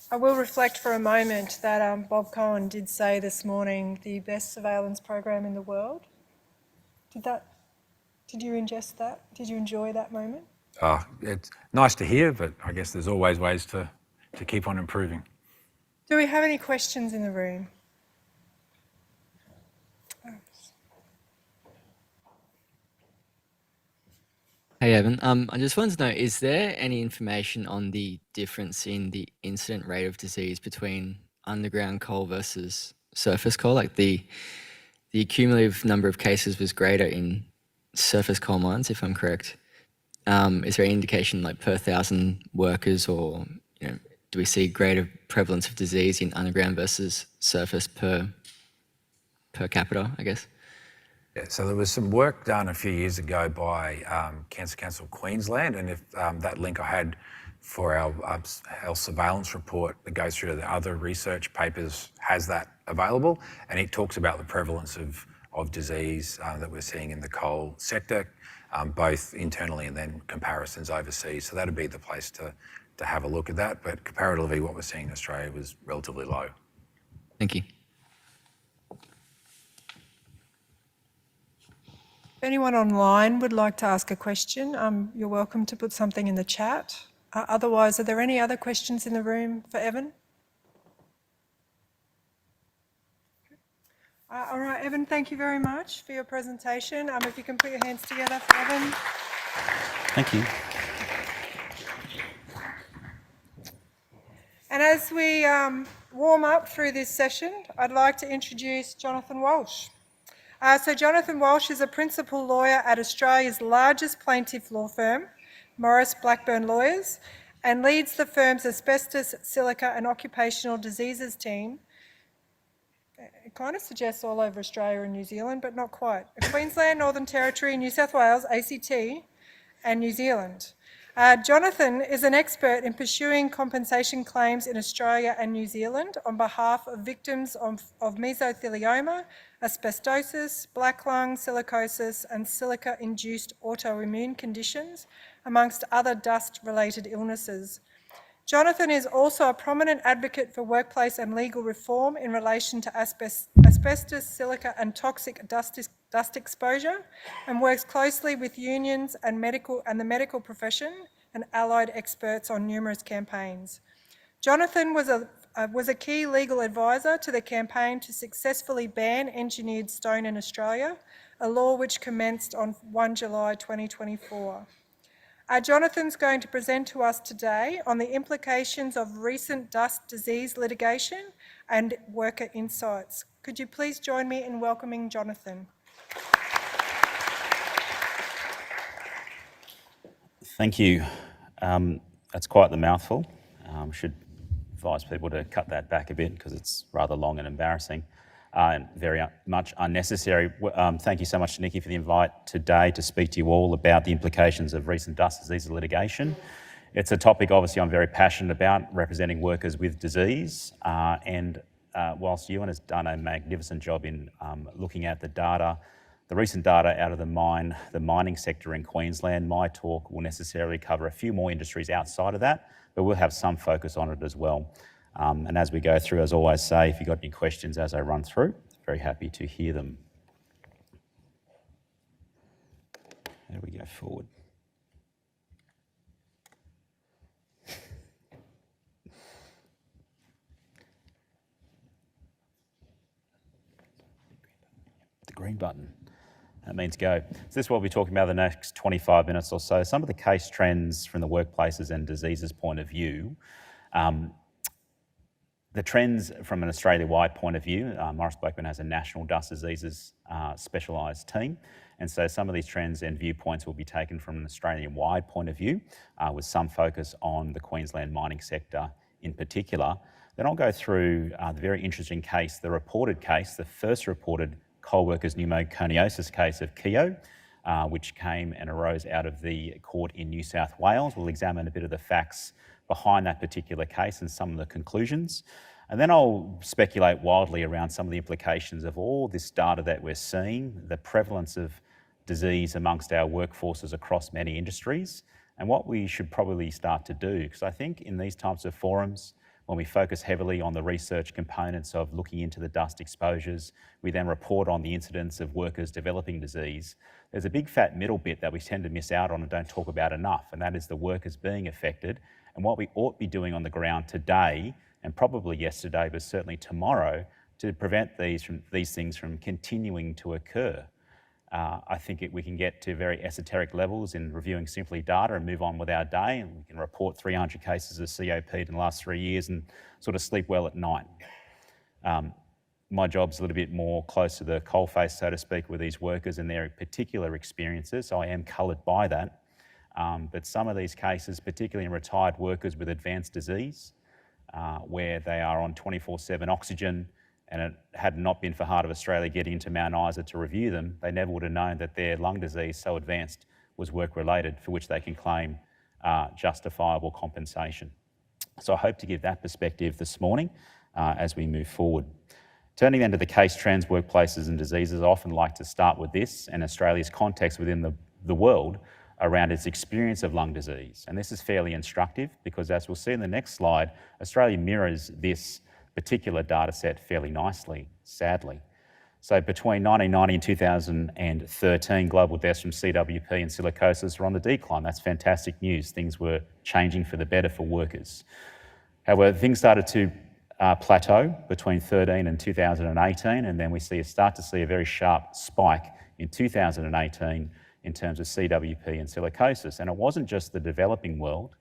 I will reflect for a moment that Bob Cohen did say this morning the best surveillance program in the world. Did you ingest that? Did you enjoy that moment? It's nice to hear, but I guess there's always ways to keep on improving. Do we have any questions in the room? Hey Evan, I just wanted to know, is there any information on the difference in the incident rate of disease between underground coal versus surface coal? Like the cumulative number of cases was greater in surface coal mines, if I'm correct. Is there any indication, like per 1,000 workers, or do we see greater prevalence of disease in underground versus surface per capita, I guess? Yeah, so there was some work done a few years ago by Cancer Council Queensland, and if that link I had for our health surveillance report that goes through the other research papers has that available, and it talks about the prevalence of disease that we're seeing in the coal sector, both internally and then comparisons overseas. So that'd be the place to have a look at that, but comparatively what we're seeing in Australia was relatively low. Thank you. If anyone online would like to ask a question, you're welcome to put something in the chat. Otherwise, are there any other questions in the room for Evan? All right, Evan, thank you very much for your presentation. If you can put your hands together for Evan. Thank you. And as we warm up through this session, I'd like to introduce Jonathan Walsh. So Jonathan Walsh is a principal lawyer at Australia's largest plaintiff law firm, Morris Blackburn Lawyers, and leads the firm's asbestos, silica and occupational diseases team. It kind of suggests all over Australia and New Zealand, but not quite. Queensland, Northern Territory, New South Wales, ACT and New Zealand. Jonathan is an expert in pursuing compensation claims in Australia and New Zealand on behalf of victims of mesothelioma, asbestosis, black lung, silicosis and silica-induced autoimmune conditions, amongst other dust-related illnesses. Jonathan is also a prominent advocate for workplace and legal reform in relation to asbestos, silica and toxic dust exposure, and works closely with unions and the medical profession and allied experts on numerous campaigns. Jonathan was a key legal advisor to the campaign to successfully ban engineered stone in Australia, a law which commenced on 1 July 2024. Jonathan's going to present to us today on the implications of recent dust disease litigation and worker insights. Could you please join me in welcoming Jonathan? Thank you. That's quite the mouthful. Should advise people to cut that back a bit because it's rather long and embarrassing and very much unnecessary. Thank you so much, Nikki, for the invite today to speak to you all about the implications of recent dust disease litigation. It's a topic obviously I'm very passionate about, representing workers with disease, and whilst Ewan has done a magnificent job in looking at the data, the recent data out of the mining sector in Queensland, my talk will necessarily cover a few more industries outside of that, but we'll have some focus on it as well. And as we go through, as I always say, if you've got any questions as I run through, very happy to hear them. How do we go forward? The green button. That means go. So this is what we'll be talking about the next 25 minutes or so. Some of the case trends from the workplaces and diseases point of view. The trends from an Australia-wide point of view, Maurice Blackburn has a national dust diseases specialised team, and so some of these trends and viewpoints will be taken from an Australian-wide point of view, with some focus on the Queensland mining sector in particular. Then I'll go through the very interesting case, the reported case, the first reported coal workers pneumoconiosis case of Keogh, which came and arose out of the court in New South Wales. We'll examine a bit of the facts behind that particular case and some of the conclusions. And then I'll speculate wildly around some of the implications of all this data that we're seeing, the prevalence of disease amongst our workforces across many industries, and what we should probably start to do. Because I think in these types of forums, when we focus heavily on the research components of looking into the dust exposures, we then report on the incidence of workers developing disease. There's a big fat middle bit that we tend to miss out on and don't talk about enough, and that is the workers being affected and what we ought to be doing on the ground today, and probably yesterday, but certainly tomorrow, to prevent these things from continuing to occur. I think we can get to very esoteric levels in reviewing simply data and move on with our day, and we can report 300 cases of COPD in the last 3 years and sort of sleep well at night. My job's a little bit more close to the coalface, so to speak, with these workers and their particular experiences, so I am coloured by that. But some of these cases, particularly in retired workers with advanced disease, where they are on 24/7 oxygen, and it had not been for Heart of Australia getting into Mount Isa to review them, they never would have known that their lung disease, so advanced, was work-related, for which they can claim justifiable compensation. So I hope to give that perspective this morning as we move forward. Turning then to the case trends, workplaces and diseases, I often like to start with this and Australia's context within the world around its experience of lung disease. And this is fairly instructive because, as we'll see in the next slide, Australia mirrors this particular data set fairly nicely, sadly. So between 1990 and 2013, global deaths from CWP and silicosis were on the decline. That's fantastic news. Things were changing for the better for workers. However, things started to plateau between 2013 and 2018, and then we start to see a very sharp spike in 2018 in terms of CWP and silicosis. And it wasn't just the developing world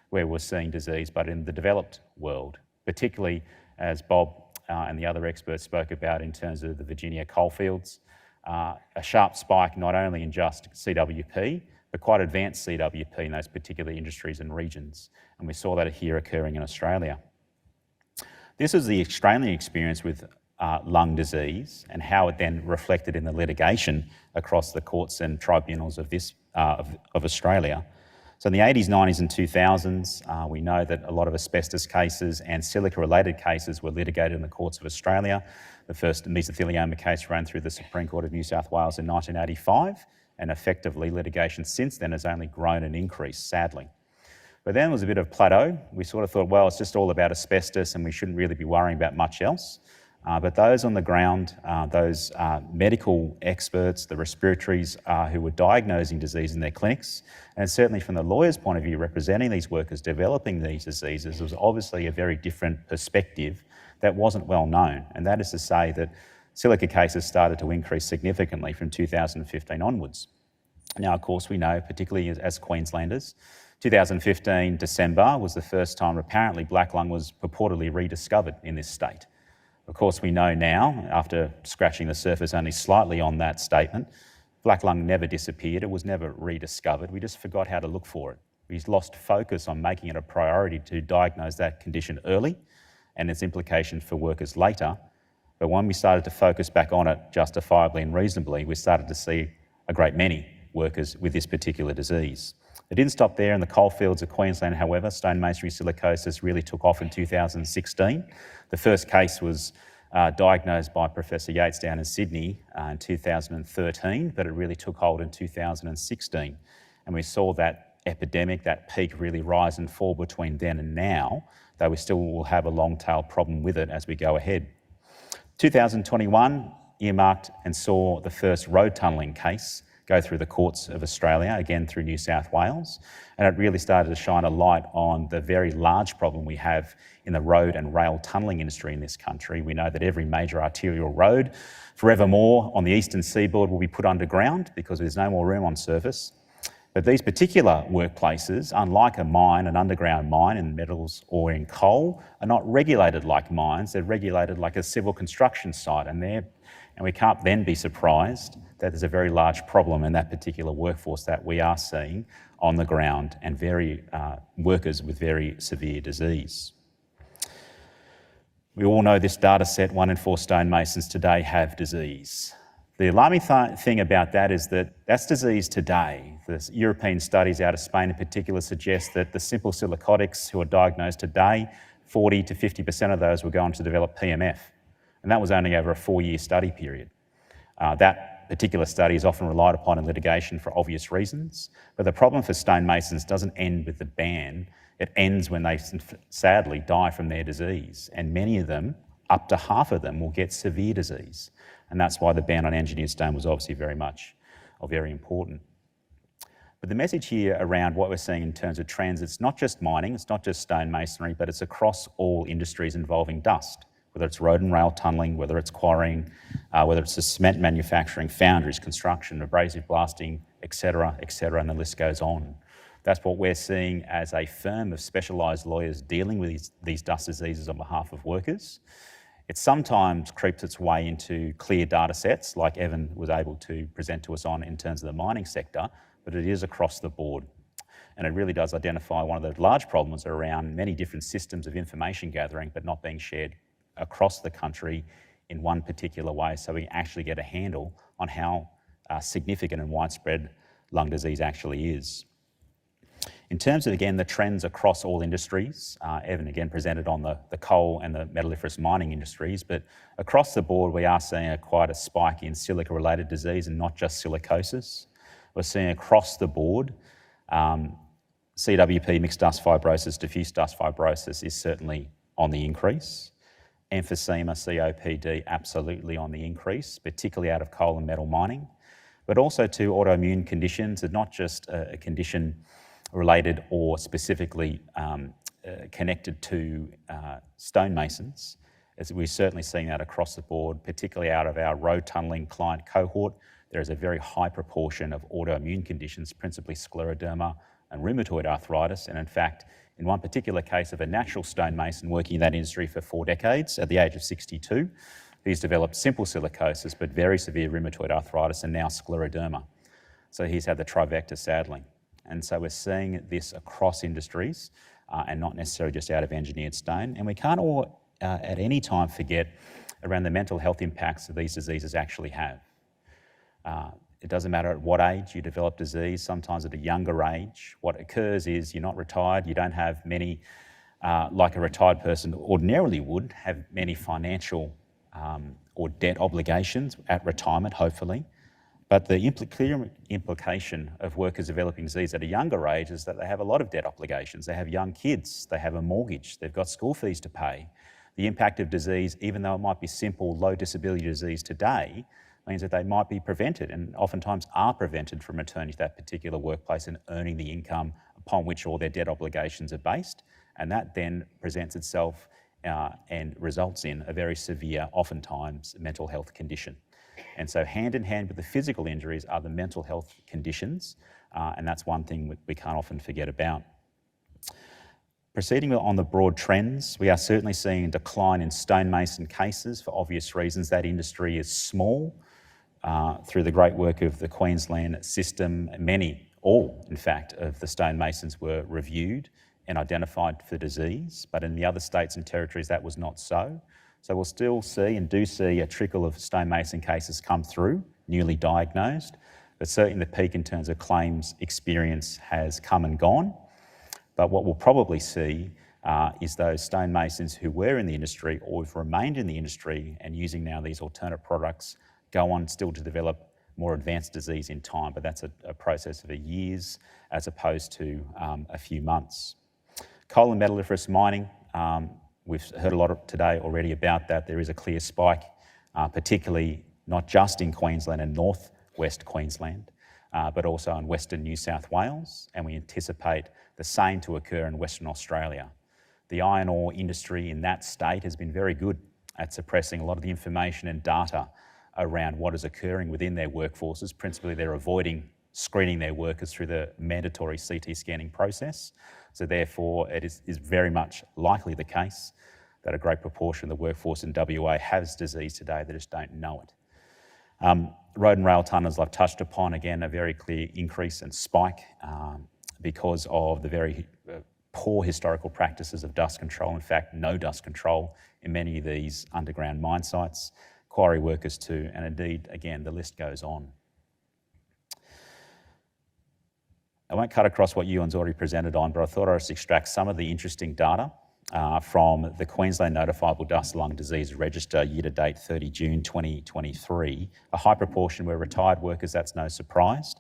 where we're seeing disease, but in the developed world, particularly as Bob and the other experts spoke about in terms of the Virginia coalfields, a sharp spike not only in just CWP, but quite advanced CWP in those particular industries and regions. And we saw that here occurring in Australia. This is the Australian experience with lung disease and how it then reflected in the litigation across the courts and tribunals of Australia. So in the 80s, 90s and 2000s, we know that a lot of asbestos cases and silica-related cases were litigated in the courts of Australia. The first mesothelioma case ran through the Supreme Court of New South Wales in 1985, and effectively litigation since then has only grown and increased, sadly. But then there was a bit of plateau. We sort of thought, well, it's just all about asbestos and we shouldn't really be worrying about much else. But those on the ground, those medical experts, the respiratories who were diagnosing disease in their clinics, and certainly from the lawyer's point of view representing these workers developing these diseases, was obviously a very different perspective that wasn't well known. And that is to say that silica cases started to increase significantly from 2015 onwards. Now, of course, we know, particularly as Queenslanders, 2015 December was the first time apparently black lung was purportedly rediscovered in this state. Of course, we know now, after scratching the surface only slightly on that statement, black lung never disappeared. It was never rediscovered. We just forgot how to look for it. We lost focus on making it a priority to diagnose that condition early and its implications for workers later. But when we started to focus back on it justifiably and reasonably, we started to see a great many workers with this particular disease. It didn't stop there. In the coalfields of Queensland, however, stone masonry silicosis really took off in 2016. The first case was diagnosed by Professor Yates down in Sydney in 2013, but it really took hold in 2016. And we saw that epidemic, that peak, really rise and fall between then and now, though we still will have a long tail problem with it as we go ahead. 2021 earmarked and saw the first road tunnelling case go through the courts of Australia, again through New South Wales, and it really started to shine a light on the very large problem we have in the road and rail tunnelling industry in this country. We know that every major arterial road forevermore on the eastern seaboard will be put underground because there's no more room on surface. But these particular workplaces, unlike a mine, an underground mine in metals or in coal, are not regulated like mines. They're regulated like a civil construction site, and we can't then be surprised that there's a very large problem in that particular workforce that we are seeing on the ground, and workers with very severe disease. We all know this data set, 1 in 4 stonemasons today have disease. The alarming thing about that is that that's disease today. The European studies out of Spain in particular suggest that the simple silicotics who are diagnosed today, 40 to 50% of those will go on to develop PMF. And that was only over a 4-year study period. That particular study is often relied upon in litigation for obvious reasons, but the problem for stonemasons doesn't end with the ban. It ends when they sadly die from their disease, and many of them, up to half of them, will get severe disease. And that's why the ban on engineered stone was obviously very important. But the message here around what we're seeing in terms of trends, it's not just mining, it's not just stonemasonry, but it's across all industries involving dust, whether it's road and rail tunnelling, whether it's quarrying, whether it's the cement manufacturing, foundries, construction, abrasive blasting, et cetera, and the list goes on. That's what we're seeing as a firm of specialised lawyers dealing with these dust diseases on behalf of workers. It sometimes creeps its way into clear data sets, like Evan was able to present to us on in terms of the mining sector, but it is across the board. And it really does identify one of the large problems around many different systems of information gathering, but not being shared across the country in one particular way, so we actually get a handle on how significant and widespread lung disease actually is. In terms of, again, the trends across all industries, Evan again presented on the coal and the metalliferous mining industries, but across the board we are seeing quite a spike in silica-related disease, and not just silicosis. We're seeing across the board CWP, mixed dust fibrosis, diffuse dust fibrosis is certainly on the increase. Emphysema, COPD, absolutely on the increase, particularly out of coal and metal mining, but also to autoimmune conditions. It's not just a condition related or specifically connected to stonemasons. As we're certainly seeing that across the board, particularly out of our road tunnelling client cohort. There is a very high proportion of autoimmune conditions, principally scleroderma and rheumatoid arthritis. And in fact, in one particular case of a natural stonemason working in that industry for 4 decades, at the age of 62, he's developed simple silicosis, but very severe rheumatoid arthritis and now scleroderma. So he's had the trifecta, sadly. And so we're seeing this across industries and not necessarily just out of engineered stone. And we can't all at any time forget around the mental health impacts that these diseases actually have. It doesn't matter at what age you develop disease, sometimes at a younger age. What occurs is you're not retired, you don't have many, like a retired person ordinarily would, have many financial or debt obligations at retirement, hopefully. But the clear implication of workers developing disease at a younger age is that they have a lot of debt obligations. They have young kids, they have a mortgage, they've got school fees to pay. The impact of disease, even though it might be simple, low disability disease today, means that they might be prevented and oftentimes are prevented from returning to that particular workplace and earning the income upon which all their debt obligations are based. And that then presents itself and results in a very severe, oftentimes, mental health condition. And so hand in hand with the physical injuries are the mental health conditions, and that's one thing we can't often forget about. Proceeding on the broad trends, we are certainly seeing a decline in stonemason cases for obvious reasons. That industry is small. Through the great work of the Queensland system, all in fact, of the stonemasons were reviewed and identified for disease, but in the other states and territories that was not so. So we'll still see and do see a trickle of stonemason cases come through, newly diagnosed, but certainly the peak in terms of claims experience has come and gone. But what we'll probably see is those stonemasons who were in the industry or have remained in the industry and using now these alternate products go on still to develop more advanced disease in time, but that's a process of years as opposed to a few months. Coal and metalliferous mining, we've heard a lot today already about that. There is a clear spike, particularly not just in Queensland and northwest Queensland, but also in Western New South Wales, and we anticipate the same to occur in Western Australia. The iron ore industry in that state has been very good at suppressing a lot of the information and data around what is occurring within their workforces. Principally, they're avoiding screening their workers through the mandatory CT scanning process. So therefore, it is very much likely the case that a great proportion of the workforce in WA has disease today, they just don't know it. Road and rail tunnels I've touched upon, again, a very clear increase and spike because of the very poor historical practices of dust control. In fact, no dust control in many of these underground mine sites, quarry workers too, and indeed, again, the list goes on. I won't cut across what Ewan's already presented on, but I thought I'd just extract some of the interesting data from the Queensland Notifiable Dust Lung Disease Register year-to-date 30 June 2023. A high proportion were retired workers, that's no surprise.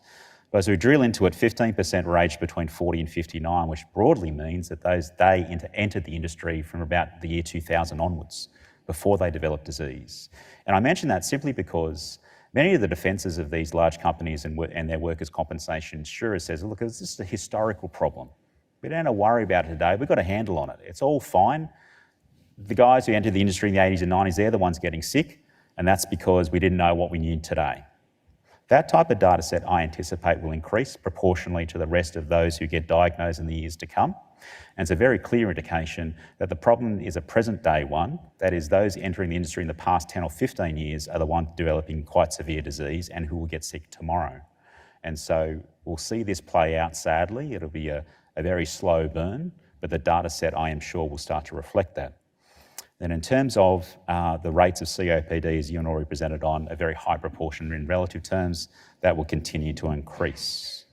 But as we drill into it, 15% were aged between 40 and 59, which broadly means that they entered the industry from about the year 2000 onwards, before they developed disease. And I mention that simply because many of the defences of these large companies and their workers' compensation insurers says, look, this is a historical problem. We don't have to worry about it today. We've got a handle on it. It's all fine. The guys who entered the industry in the 80s and 90s, they're the ones getting sick, and that's because we didn't know what we knew today. That type of data set I anticipate will increase proportionally to the rest of those who get diagnosed in the years to come. And it's a very clear indication that the problem is a present day one, that is those entering the industry in the past 10 or 15 years are the ones developing quite severe disease and who will get sick tomorrow. And so we'll see this play out sadly. It'll be a very slow burn, but the data set I am sure will start to reflect that. Then in terms of the rates of COPD, as Ewan already presented on, a very high proportion in relative terms, that will continue to increase.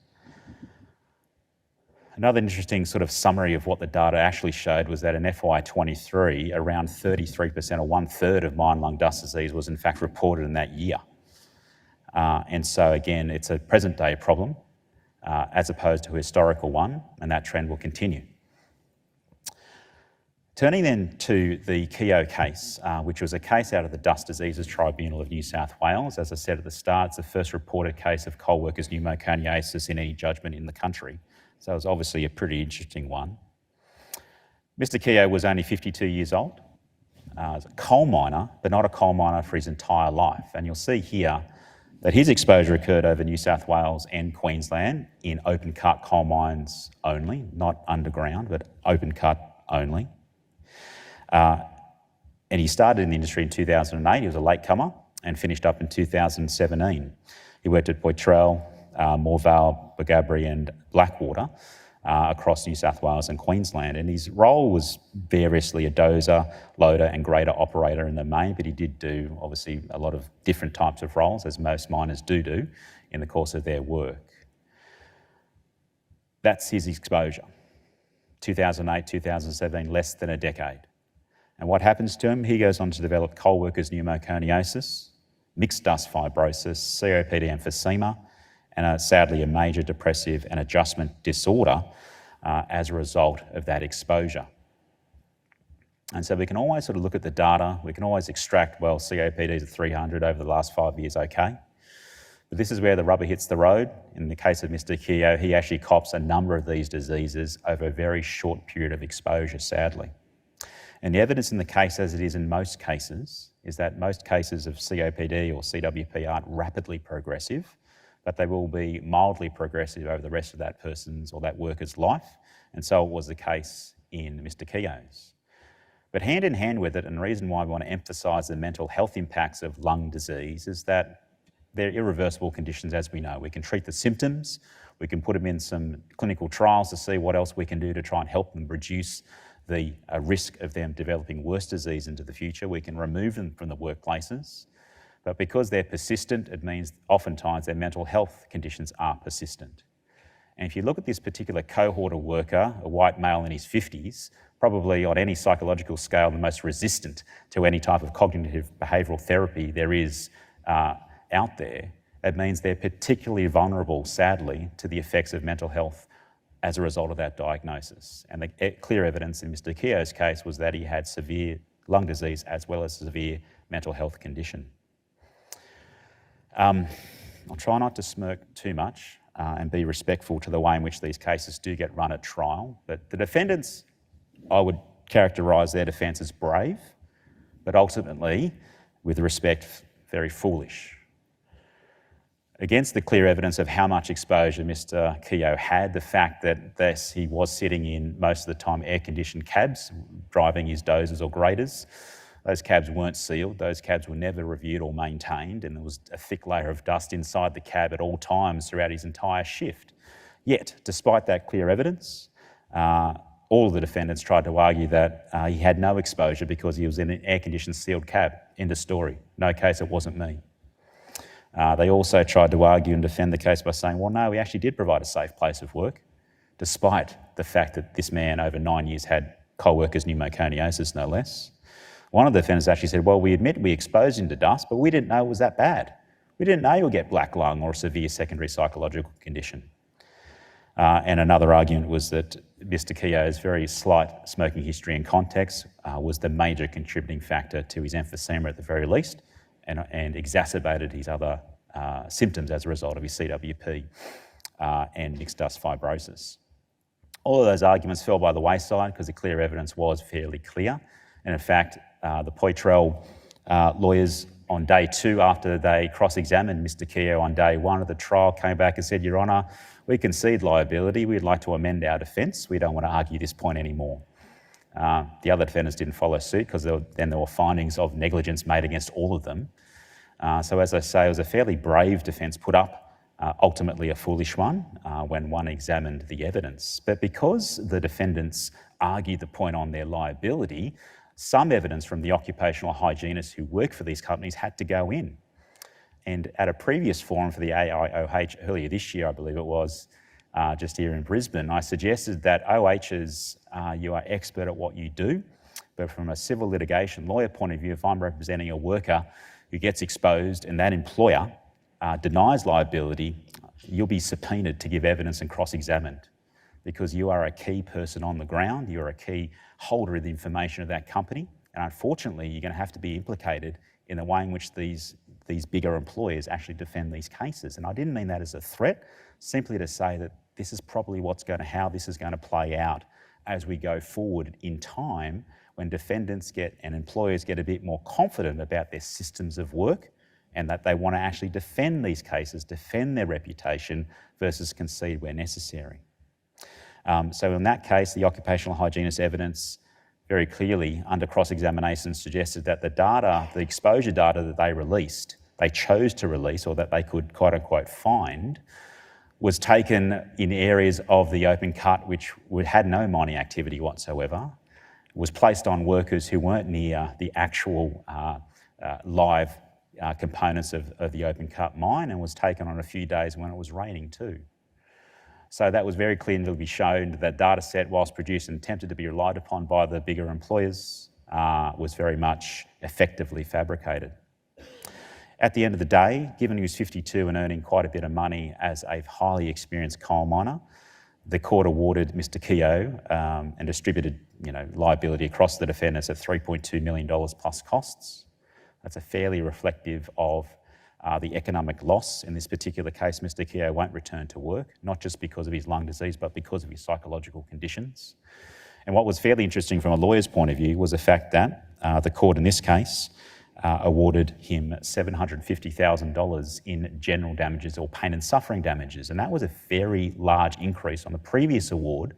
Another interesting sort of summary of what the data actually showed was that in FY23, around 33% or 1/3 of mine lung dust disease was in fact reported in that year. And so again, it's a present day problem as opposed to a historical one, and that trend will continue. Turning then to the Keogh case, which was a case out of the Dust Diseases Tribunal of New South Wales. As I said at the start, it's the first reported case of coal workers' pneumoconiosis in any judgment in the country. So it was obviously a pretty interesting one. Mr. Keogh was only 52 years old. As a coal miner, but not a coal miner for his entire life. And you'll see here that his exposure occurred over New South Wales and Queensland in open cut coal mines only, not underground, but open cut only. And he started in the industry in 2008. He was a latecomer and finished up in 2017. He worked at Poitrel, Morvale, Bugabri and Blackwater across New South Wales and Queensland. And his role was variously a dozer, loader and grader operator in the main, but he did do obviously a lot of different types of roles, as most miners do in the course of their work. That's his exposure. 2008, 2017, less than a decade. And what happens to him? He goes on to develop coal workers' pneumoconiosis, mixed dust fibrosis, COPD emphysema, and sadly a major depressive and adjustment disorder as a result of that exposure. And so we can always sort of look at the data, we can always extract, well, COPD is at 300 over the last 5 years, okay. But this is where the rubber hits the road. In the case of Mr. Keogh, he actually cops a number of these diseases over a very short period of exposure, sadly. And the evidence in the case, as it is in most cases, is that most cases of COPD or CWP aren't rapidly progressive, but they will be mildly progressive over the rest of that person's or that worker's life. And so it was the case in Mr. Keogh's. But hand in hand with it, and the reason why we want to emphasise the mental health impacts of lung disease is that they're irreversible conditions, as we know. We can treat the symptoms, we can put them in some clinical trials to see what else we can do to try and help them reduce the risk of them developing worse disease into the future. We can remove them from the workplaces. But because they're persistent, it means oftentimes their mental health conditions are persistent. And if you look at this particular cohort of worker, a white male in his 50s, probably on any psychological scale, the most resistant to any type of cognitive behavioural therapy there is out there, it means they're particularly vulnerable, sadly, to the effects of mental health as a result of that diagnosis. And the clear evidence in Mr. Keogh's case was that he had severe lung disease as well as severe mental health condition. I'll try not to smirk too much and be respectful to the way in which these cases do get run at trial. But the defendants, I would characterise their defence as brave, but ultimately, with respect, very foolish. Against the clear evidence of how much exposure Mr. Keogh had, the fact that he was sitting in most of the time air-conditioned cabs, driving his dozers or graders. Those cabs weren't sealed, those cabs were never reviewed or maintained, and there was a thick layer of dust inside the cab at all times throughout his entire shift. Yet, despite that clear evidence, all of the defendants tried to argue that he had no exposure because he was in an air-conditioned sealed cab. End of story. No case, it wasn't me. They also tried to argue and defend the case by saying, well, no, we actually did provide a safe place of work, despite the fact that this man over 9 years had co-workers' pneumoconiosis, no less. One of the defendants actually said, well, we admit we exposed him to dust, but we didn't know it was that bad. We didn't know you'll get black lung or a severe secondary psychological condition. And another argument was that Mr. Keogh's very slight smoking history and context was the major contributing factor to his emphysema at the very least, and exacerbated his other symptoms as a result of his CWP and mixed dust fibrosis. All of those arguments fell by the wayside because the clear evidence was fairly clear. And in fact, the Poitrel lawyers on day 2, after they cross-examined Mr. Keogh on day 1 of the trial, came back and said, Your Honour, we concede liability. We'd like to amend our defence. We don't want to argue this point anymore. The other defendants didn't follow suit because then there were findings of negligence made against all of them. So as I say, it was a fairly brave defence put up, ultimately a foolish one when one examined the evidence. But because the defendants argued the point on their liability, some evidence from the occupational hygienists who work for these companies had to go in. And at a previous forum for the AIOH earlier this year, I believe it was, just here in Brisbane, I suggested that OHs, you are expert at what you do, but from a civil litigation lawyer point of view, if I'm representing a worker who gets exposed and that employer denies liability, you'll be subpoenaed to give evidence and cross-examined because you are a key person on the ground, you're a key holder of the information of that company, and unfortunately you're going to have to be implicated in the way in which these bigger employers actually defend these cases. And I didn't mean that as a threat, simply to say that this is probably how this is going to play out as we go forward in time when defendants and employers get a bit more confident about their systems of work and that they want to actually defend these cases, defend their reputation versus concede where necessary. So in that case, the occupational hygienist evidence very clearly under cross-examination suggested that the exposure data that they chose to release or that they could quote unquote find was taken in areas of the open cut which had no mining activity whatsoever, was placed on workers who weren't near the actual live components of the open cut mine, and was taken on a few days when it was raining too. So that was very clearly shown that data set, whilst produced and attempted to be relied upon by the bigger employers, was very much effectively fabricated. At the end of the day, given he was 52 and earning quite a bit of money as a highly experienced coal miner, the court awarded Mr. Keogh and distributed liability across the defendants at $3.2 million plus costs. That's a fairly reflective of the economic loss. In this particular case, Mr. Keogh won't return to work, not just because of his lung disease, but because of his psychological conditions. And what was fairly interesting from a lawyer's point of view was the fact that the court in this case awarded him $750,000 in general damages or pain and suffering damages. And that was a very large increase on the previous award.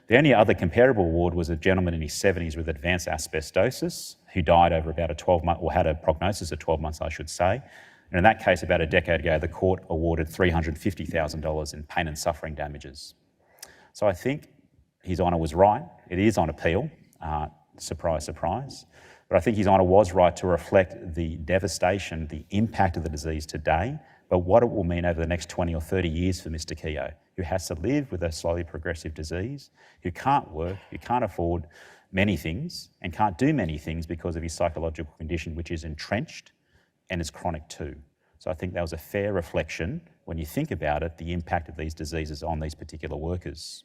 The only other comparable award was a gentleman in his 70s with advanced asbestosis who died over about a 12-month, or had a prognosis of 12 months, I should say. And in that case, about a decade ago, the court awarded $350,000 in pain and suffering damages. So I think His Honour was right. It is on appeal. Surprise, surprise. But I think His Honour was right to reflect the devastation, the impact of the disease today, but what it will mean over the next 20 or 30 years for Mr. Keogh, who has to live with a slowly progressive disease, who can't work, who can't afford many things, and can't do many things because of his psychological condition, which is entrenched and is chronic too. So I think that was a fair reflection, when you think about it, the impact of these diseases on these particular workers.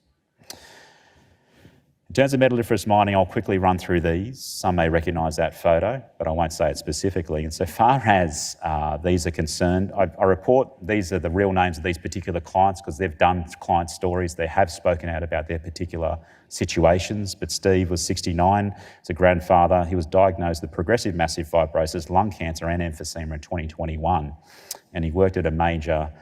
In terms of metalliferous mining, I'll quickly run through these. Some may recognise that photo, but I won't say it specifically. And so far as these are concerned, I report these are the real names of these particular clients because they've done client stories. They have spoken out about their particular situations. But Steve was 69, he's a grandfather. He was diagnosed with progressive massive fibrosis, lung cancer and emphysema in 2021. And he worked at a major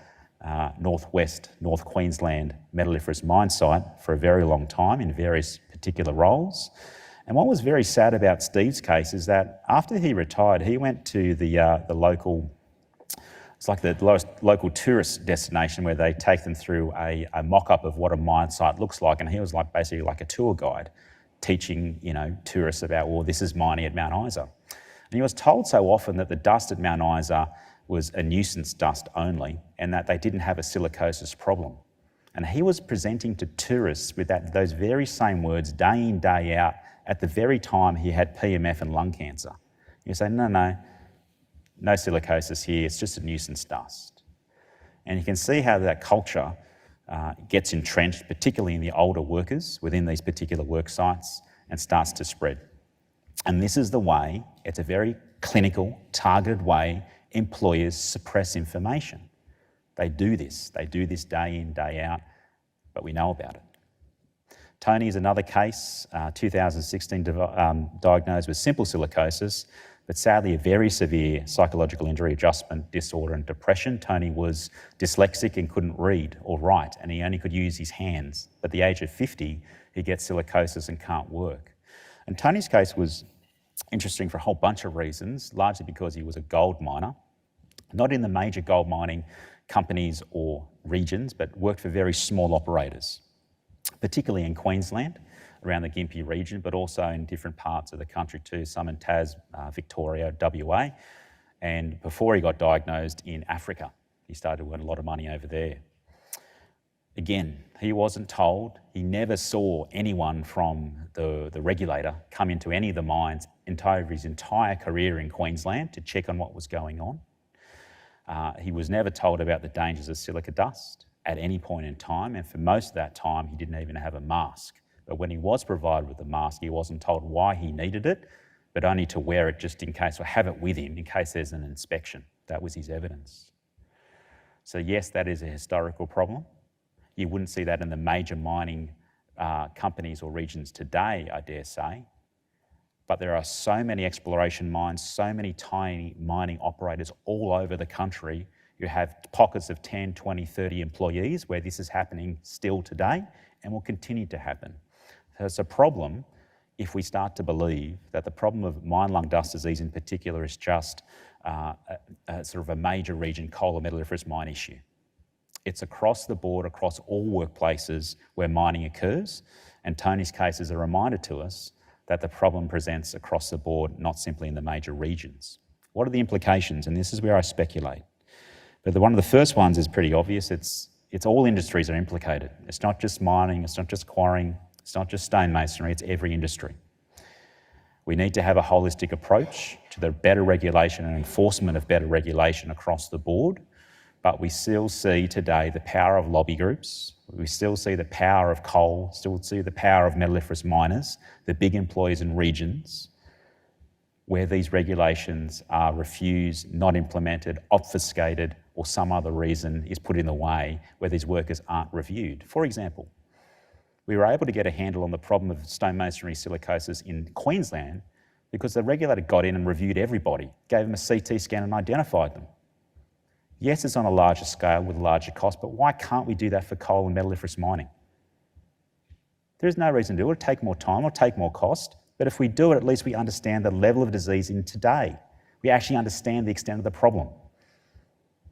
North Queensland metalliferous mine site for a very long time in various particular roles. And what was very sad about Steve's case is that after he retired, he went to the local, it's like the local tourist destination where they take them through a mock-up of what a mine site looks like. And he was like basically like a tour guide teaching, tourists about, well, this is mining at Mount Isa. And he was told so often that the dust at Mount Isa was a nuisance dust only and that they didn't have a silicosis problem. And he was presenting to tourists with those very same words day in, day out at the very time he had PMF and lung cancer. You say, no silicosis here, it's just a nuisance dust. And you can see how that culture gets entrenched, particularly in the older workers within these particular work sites, and starts to spread. And this is the way, it's a very clinical, targeted way employers suppress information. They do this day in, day out, but we know about it. Tony is another case, 2016 diagnosed with simple silicosis, but sadly a very severe psychological injury adjustment disorder and depression. Tony was dyslexic and couldn't read or write, and he only could use his hands. At the age of 50, he gets silicosis and can't work. And Tony's case was interesting for a whole bunch of reasons, largely because he was a gold miner, not in the major gold mining companies or regions, but worked for very small operators, particularly in Queensland, around the Gympie region, but also in different parts of the country too, some in Victoria, WA. And before he got diagnosed in Africa, he started to earn a lot of money over there. Again, he wasn't told, he never saw anyone from the regulator come into any of the mines his entire career in Queensland to check on what was going on. He was never told about the dangers of silica dust at any point in time, and for most of that time he didn't even have a mask. But when he was provided with the mask, he wasn't told why he needed it, but only to wear it just in case, or have it with him in case there's an inspection. That was his evidence. So yes, that is a historical problem. You wouldn't see that in the major mining companies or regions today, I dare say. But there are so many exploration mines, so many tiny mining operators all over the country. You have pockets of 10, 20, 30 employees where this is happening still today and will continue to happen. So it's a problem if we start to believe that the problem of mine lung dust disease in particular is just sort of a major region coal or metalliferous mine issue. It's across the board, across all workplaces where mining occurs. And Tony's case is a reminder to us that the problem presents across the board, not simply in the major regions. What are the implications? And this is where I speculate. But one of the first ones is pretty obvious. It's all industries are implicated. It's not just mining, it's not just quarrying, it's not just stonemasonry, it's every industry. We need to have a holistic approach to the better regulation and enforcement of better regulation across the board. But we still see today the power of lobby groups. We still see the power of coal, still see the power of metalliferous miners, the big employers in regions where these regulations are refused, not implemented, obfuscated, or some other reason is put in the way where these workers aren't reviewed. For example, we were able to get a handle on the problem of stonemasonry silicosis in Queensland because the regulator got in and reviewed everybody, gave them a CT scan and identified them. Yes, it's on a larger scale with larger cost, but why can't we do that for coal and metalliferous mining? There's no reason to do it. It'll take more time, it'll take more cost, but if we do it, at least we understand the level of disease in today. We actually understand the extent of the problem.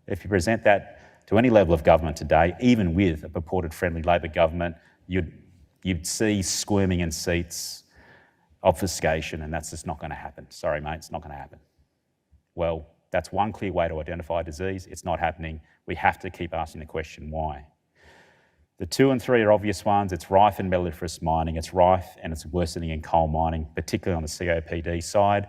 If you present that to any level of government today, even with a purported friendly Labor government, you'd see squirming in seats, obfuscation, and that's just not going to happen. Sorry, mate, it's not going to happen. Well, that's one clear way to identify disease. It's not happening. We have to keep asking the question, why? The 2 and 3 are obvious ones. It's rife in metalliferous mining. It's rife and it's worsening in coal mining, particularly on the COPD side.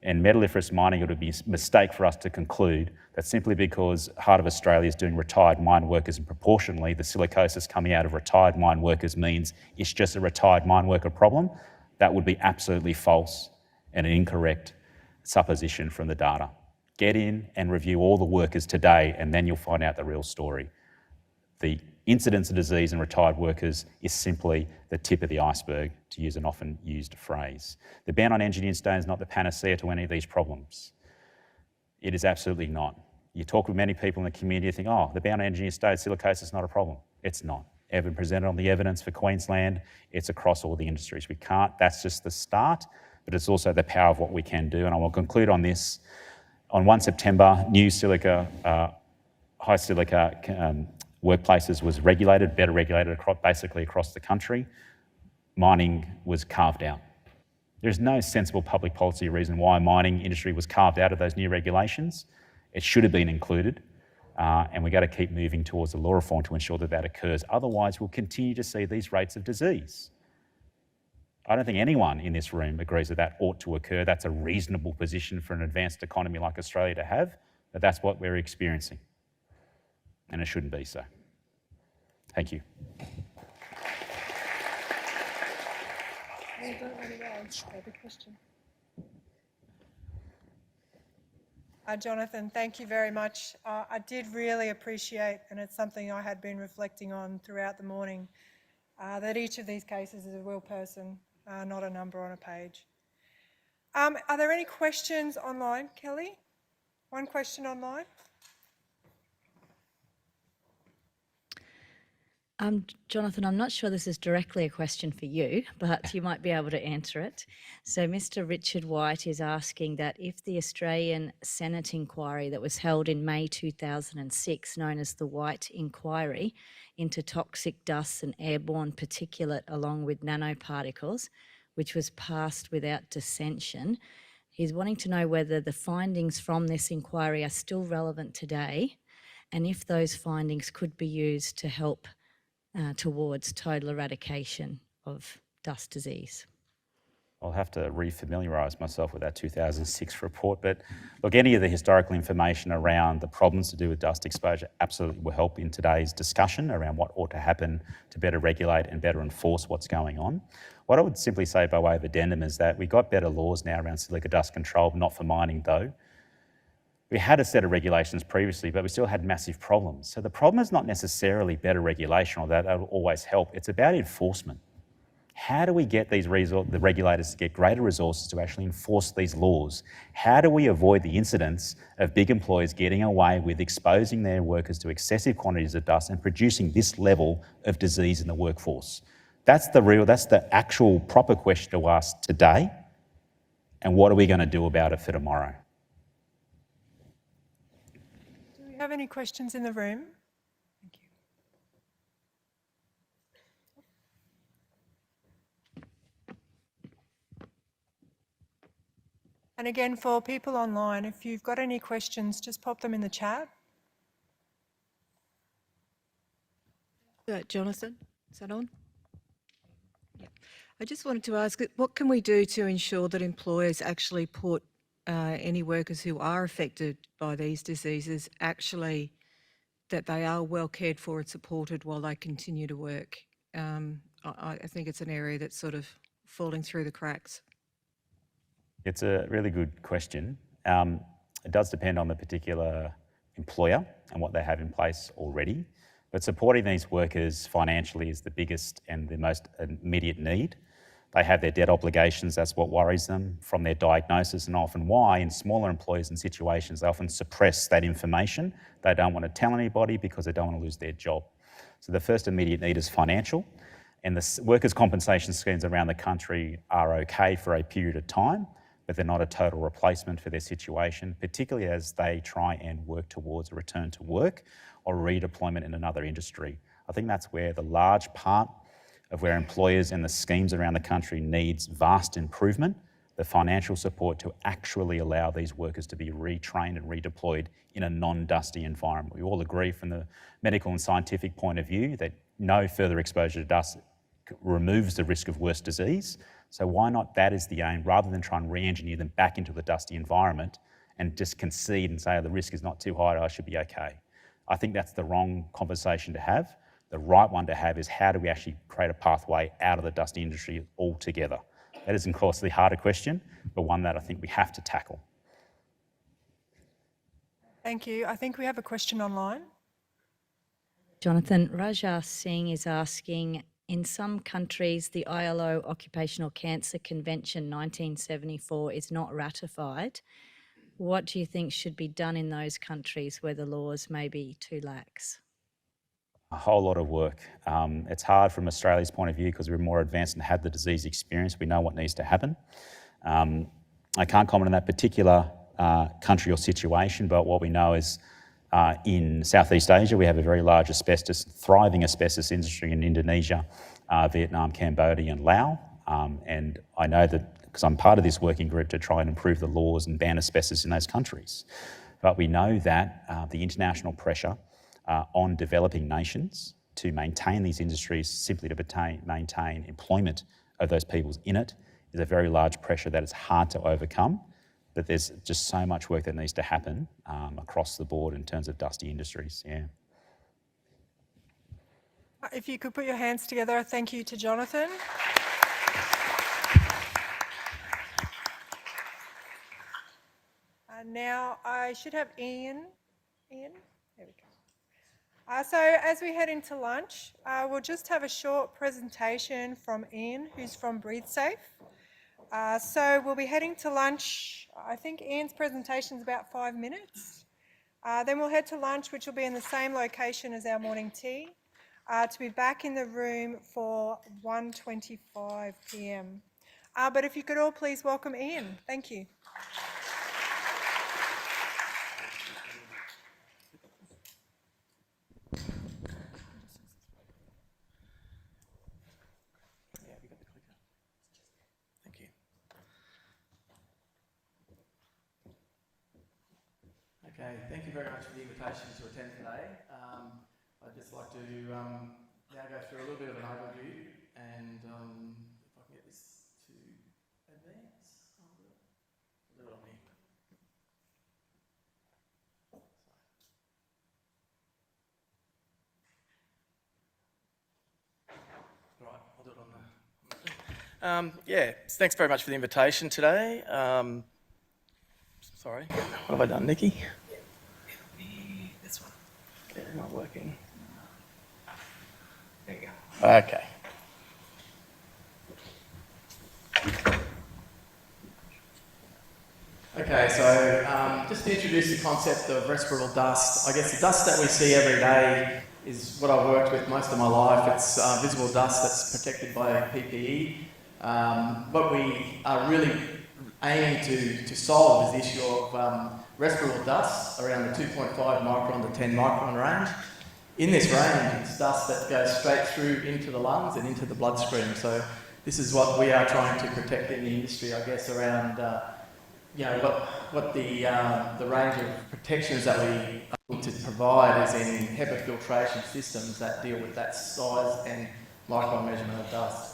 in metalliferous mining, it would be a mistake for us to conclude that simply because Heart of Australia is doing retired mine workers and proportionally the silicosis coming out of retired mine workers means it's just a retired mine worker problem. That would be absolutely false and an incorrect supposition from the data. Get in and review all the workers today and then you'll find out the real story. The incidence of disease in retired workers is simply the tip of the iceberg, to use an often used phrase. The ban on engineered stone is not the panacea to any of these problems. It is absolutely not. You talk with many people in the community and think, oh, the ban on engineered stone, silicosis is not a problem. It's not. Evan presented on the evidence for Queensland. It's across all the industries. We can't, that's just the start, but it's also the power of what we can do. And I will conclude on this. On 1 September, new silica, high silica workplaces was regulated, better regulated basically across the country. Mining was carved out. There's no sensible public policy reason why mining industry was carved out of those new regulations. It should have been included, and we've got to keep moving towards the law reform to ensure that that occurs. Otherwise, we'll continue to see these rates of disease. I don't think anyone in this room agrees that that ought to occur. That's a reasonable position for an advanced economy like Australia to have, but that's what we're experiencing, and it shouldn't be so. Thank you. Jonathan, thank you very much. I did really appreciate, and it's something I had been reflecting on throughout the morning, that each of these cases is a real person, not a number on a page. Are there any questions online, Kelly? One question online. Jonathan, I'm not sure this is directly a question for you, but you might be able to answer it. So Mr. Richard White is asking that if the Australian Senate inquiry that was held in May 2006, known as the White Inquiry into toxic dust and airborne particulate along with nanoparticles, which was passed without dissension, he's wanting to know whether the findings from this inquiry are still relevant today and if those findings could be used to help towards total eradication of dust disease. I'll have to re-familiarise myself with that 2006 report, but look, any of the historical information around the problems to do with dust exposure absolutely will help in today's discussion around what ought to happen to better regulate and better enforce what's going on. What I would simply say by way of addendum is that we got better laws now around silica dust control, not for mining though. We had a set of regulations previously, but we still had massive problems. So the problem is not necessarily better regulation, or that will always help. It's about enforcement. How do we get the regulators to get greater resources to actually enforce these laws? How do we avoid the incidents of big employers getting away with exposing their workers to excessive quantities of dust and producing this level of disease in the workforce? That's the actual proper question to ask today. And what are we going to do about it for tomorrow? Do we have any questions in the room? Thank you. And again, for people online, if you've got any questions, just pop them in the chat. Jonathan, is that on? Yeah. I just wanted to ask, what can we do to ensure that employers actually put any workers who are affected by these diseases, actually that they are well cared for and supported while they continue to work? I think it's an area that's sort of falling through the cracks. It's a really good question. It does depend on the particular employer and what they have in place already, but supporting these workers financially is the biggest and the most immediate need. They have their debt obligations, that's what worries them from their diagnosis, and often why in smaller employers and situations they often suppress that information. They don't want to tell anybody because they don't want to lose their job. So the first immediate need is financial, and the workers' compensation schemes around the country are okay for a period of time, but they're not a total replacement for their situation, particularly as they try and work towards a return to work or redeployment in another industry. I think that's where the large part of where employers and the schemes around the country needs vast improvement, the financial support to actually allow these workers to be retrained and redeployed in a non-dusty environment. We all agree from the medical and scientific point of view that no further exposure to dust removes the risk of worse disease. So why not that is the aim, rather than try and re-engineer them back into the dusty environment and just concede and say, oh, the risk is not too high, I should be okay. I think that's the wrong conversation to have. The right one to have is how do we actually create a pathway out of the dusty industry altogether? That is, of course, the harder question, but one that I think we have to tackle. Thank you. I think we have a question online. Jonathan, Raja Singh is asking, in some countries, the ILO Occupational Cancer Convention 1974 is not ratified. What do you think should be done in those countries where the laws may be too lax? A whole lot of work. It's hard from Australia's point of view because we're more advanced and have the disease experience. We know what needs to happen. I can't comment on that particular country or situation, but what we know is in Southeast Asia, we have a very large thriving asbestos industry in Indonesia, Vietnam, Cambodia and Laos. And I know that because I'm part of this working group to try and improve the laws and ban asbestos in those countries. But we know that the international pressure on developing nations to maintain these industries, simply to maintain employment of those people in it, is a very large pressure that is hard to overcome. But there's just so much work that needs to happen across the board in terms of dusty industries, yeah. If you could put your hands together, thank you to Jonathan. Now I should have Ian. Ian? There we go. So as we head into lunch, we'll just have a short presentation from Ian, who's from Breathe Safe. So we'll be heading to lunch. I think Ian's presentation is about 5 minutes. Then we'll head to lunch, which will be in the same location as our morning tea, to be back in the room for 1:25 p.m. But if you could all please welcome Ian. Thank you. Okay, thank you very much for the invitation to attend today. I'd just like to now go through a little bit of an overview, and if I can get this to advance, I'll do it on here. Right, I'll do it on the... yeah, thanks very much for the invitation today. Sorry, what have I done, Nikki? This one. Okay, not working. There you go. Okay. Okay, so just to introduce the concept of respirable dust, I guess the dust that we see every day is what I've worked with most of my life. It's visible dust that's protected by PPE. What we are really aiming to solve is the issue of respirable dust around the 2.5 micron to 10 micron range. In this range, it's dust that goes straight through into the lungs and into the bloodstream. So this is what we are trying to protect in the industry, I guess, around what the range of protections that we need to provide is in HEPA filtration systems that deal with that size and micron measurement of dust.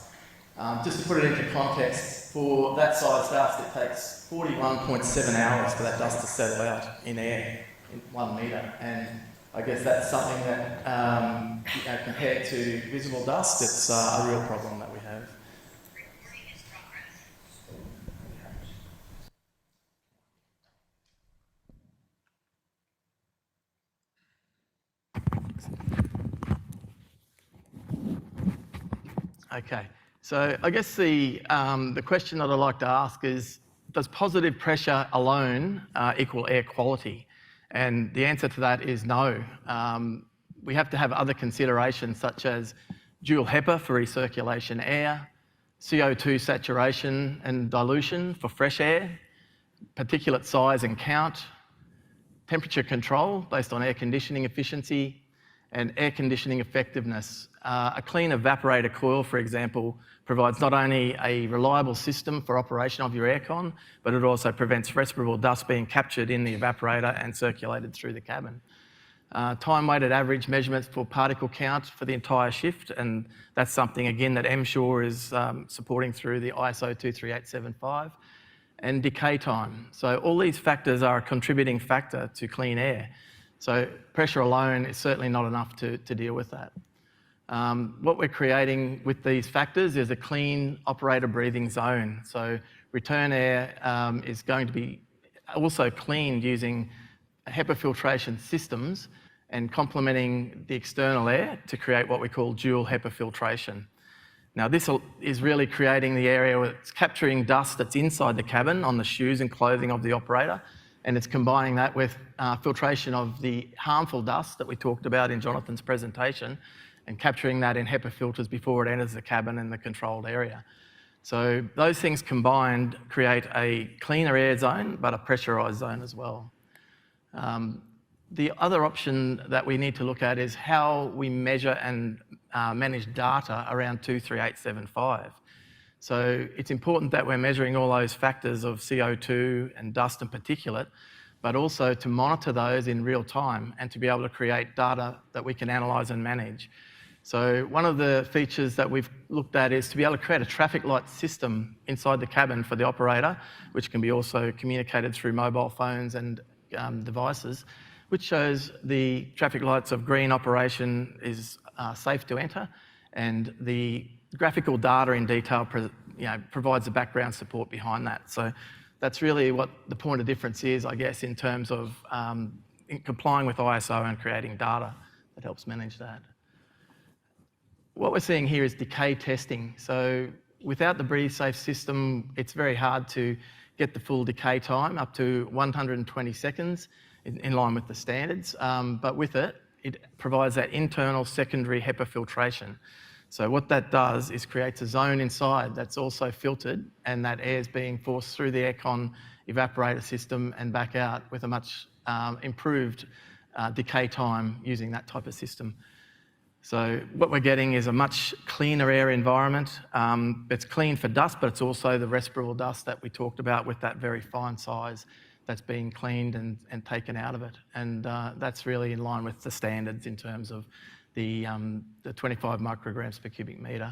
Just to put it into context, for that size dust, it takes 41.7 hours for that dust to settle out in air, in 1 metre. And I guess that's something that, compared to visible dust, it's a real problem that we have. Okay. So I guess the question that I'd like to ask is, does positive pressure alone equal air quality? And the answer to that is no. We have to have other considerations such as dual HEPA for recirculation air, CO2 saturation and dilution for fresh air, particulate size and count, temperature control based on air conditioning efficiency, and air conditioning effectiveness. A clean evaporator coil, for example, provides not only a reliable system for operation of your aircon, but it also prevents respirable dust being captured in the evaporator and circulated through the cabin. time-weighted average measurements for particle count for the entire shift, and that's something, again, that MSure is supporting through the ISO 23875, and decay time. So all these factors are a contributing factor to clean air. So pressure alone is certainly not enough to deal with that. What we're creating with these factors is a clean operator breathing zone. So return air is going to be also cleaned using HEPA filtration systems and complementing the external air to create what we call dual HEPA filtration. Now this is really creating the area where it's capturing dust that's inside the cabin on the shoes and clothing of the operator, and it's combining that with filtration of the harmful dust that we talked about in Jonathan's presentation, and capturing that in HEPA filters before it enters the cabin and the controlled area. So those things combined create a cleaner air zone, but a pressurised zone as well. The other option that we need to look at is how we measure and manage data around 23875. So it's important that we're measuring all those factors of CO2 and dust and particulate, but also to monitor those in real time and to be able to create data that we can analyse and manage. So one of the features that we've looked at is to be able to create a traffic light system inside the cabin for the operator, which can be also communicated through mobile phones and devices, which shows the traffic lights of green operation is safe to enter, and the graphical data in detail provides the background support behind that. So that's really what the point of difference is, I guess, in terms of complying with ISO and creating data that helps manage that. What we're seeing here is decay testing. So without the Breathe Safe system, it's very hard to get the full decay time up to 120 seconds in line with the standards. But with it, it provides that internal secondary HEPA filtration. So what that does is creates a zone inside that's also filtered, and that air is being forced through the aircon evaporator system and back out with a much improved decay time using that type of system. So what we're getting is a much cleaner air environment. It's clean for dust, but it's also the respirable dust that we talked about with that very fine size that's being cleaned and taken out of it. And that's really in line with the standards in terms of the 25 micrograms per cubic metre.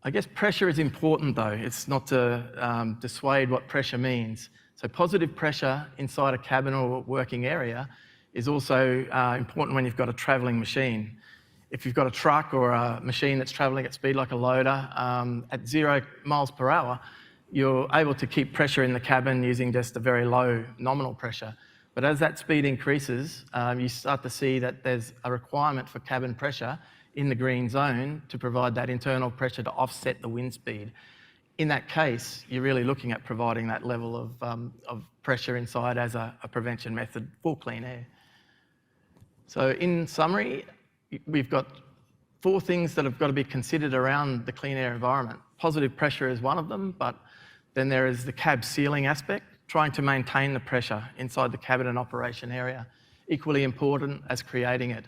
I guess pressure is important though. It's not to dissuade what pressure means. So positive pressure inside a cabin or working area is also important when you've got a travelling machine. If you've got a truck or a machine that's travelling at speed like a loader, at 0 miles per hour, you're able to keep pressure in the cabin using just a very low nominal pressure. But as that speed increases, you start to see that there's a requirement for cabin pressure in the green zone to provide that internal pressure to offset the wind speed. In that case, you're really looking at providing that level of pressure inside as a prevention method for clean air. So in summary, we've got 4 things that have got to be considered around the clean air environment. Positive pressure is one of them, but then there is the cab ceiling aspect, trying to maintain the pressure inside the cabin and operation area, equally important as creating it.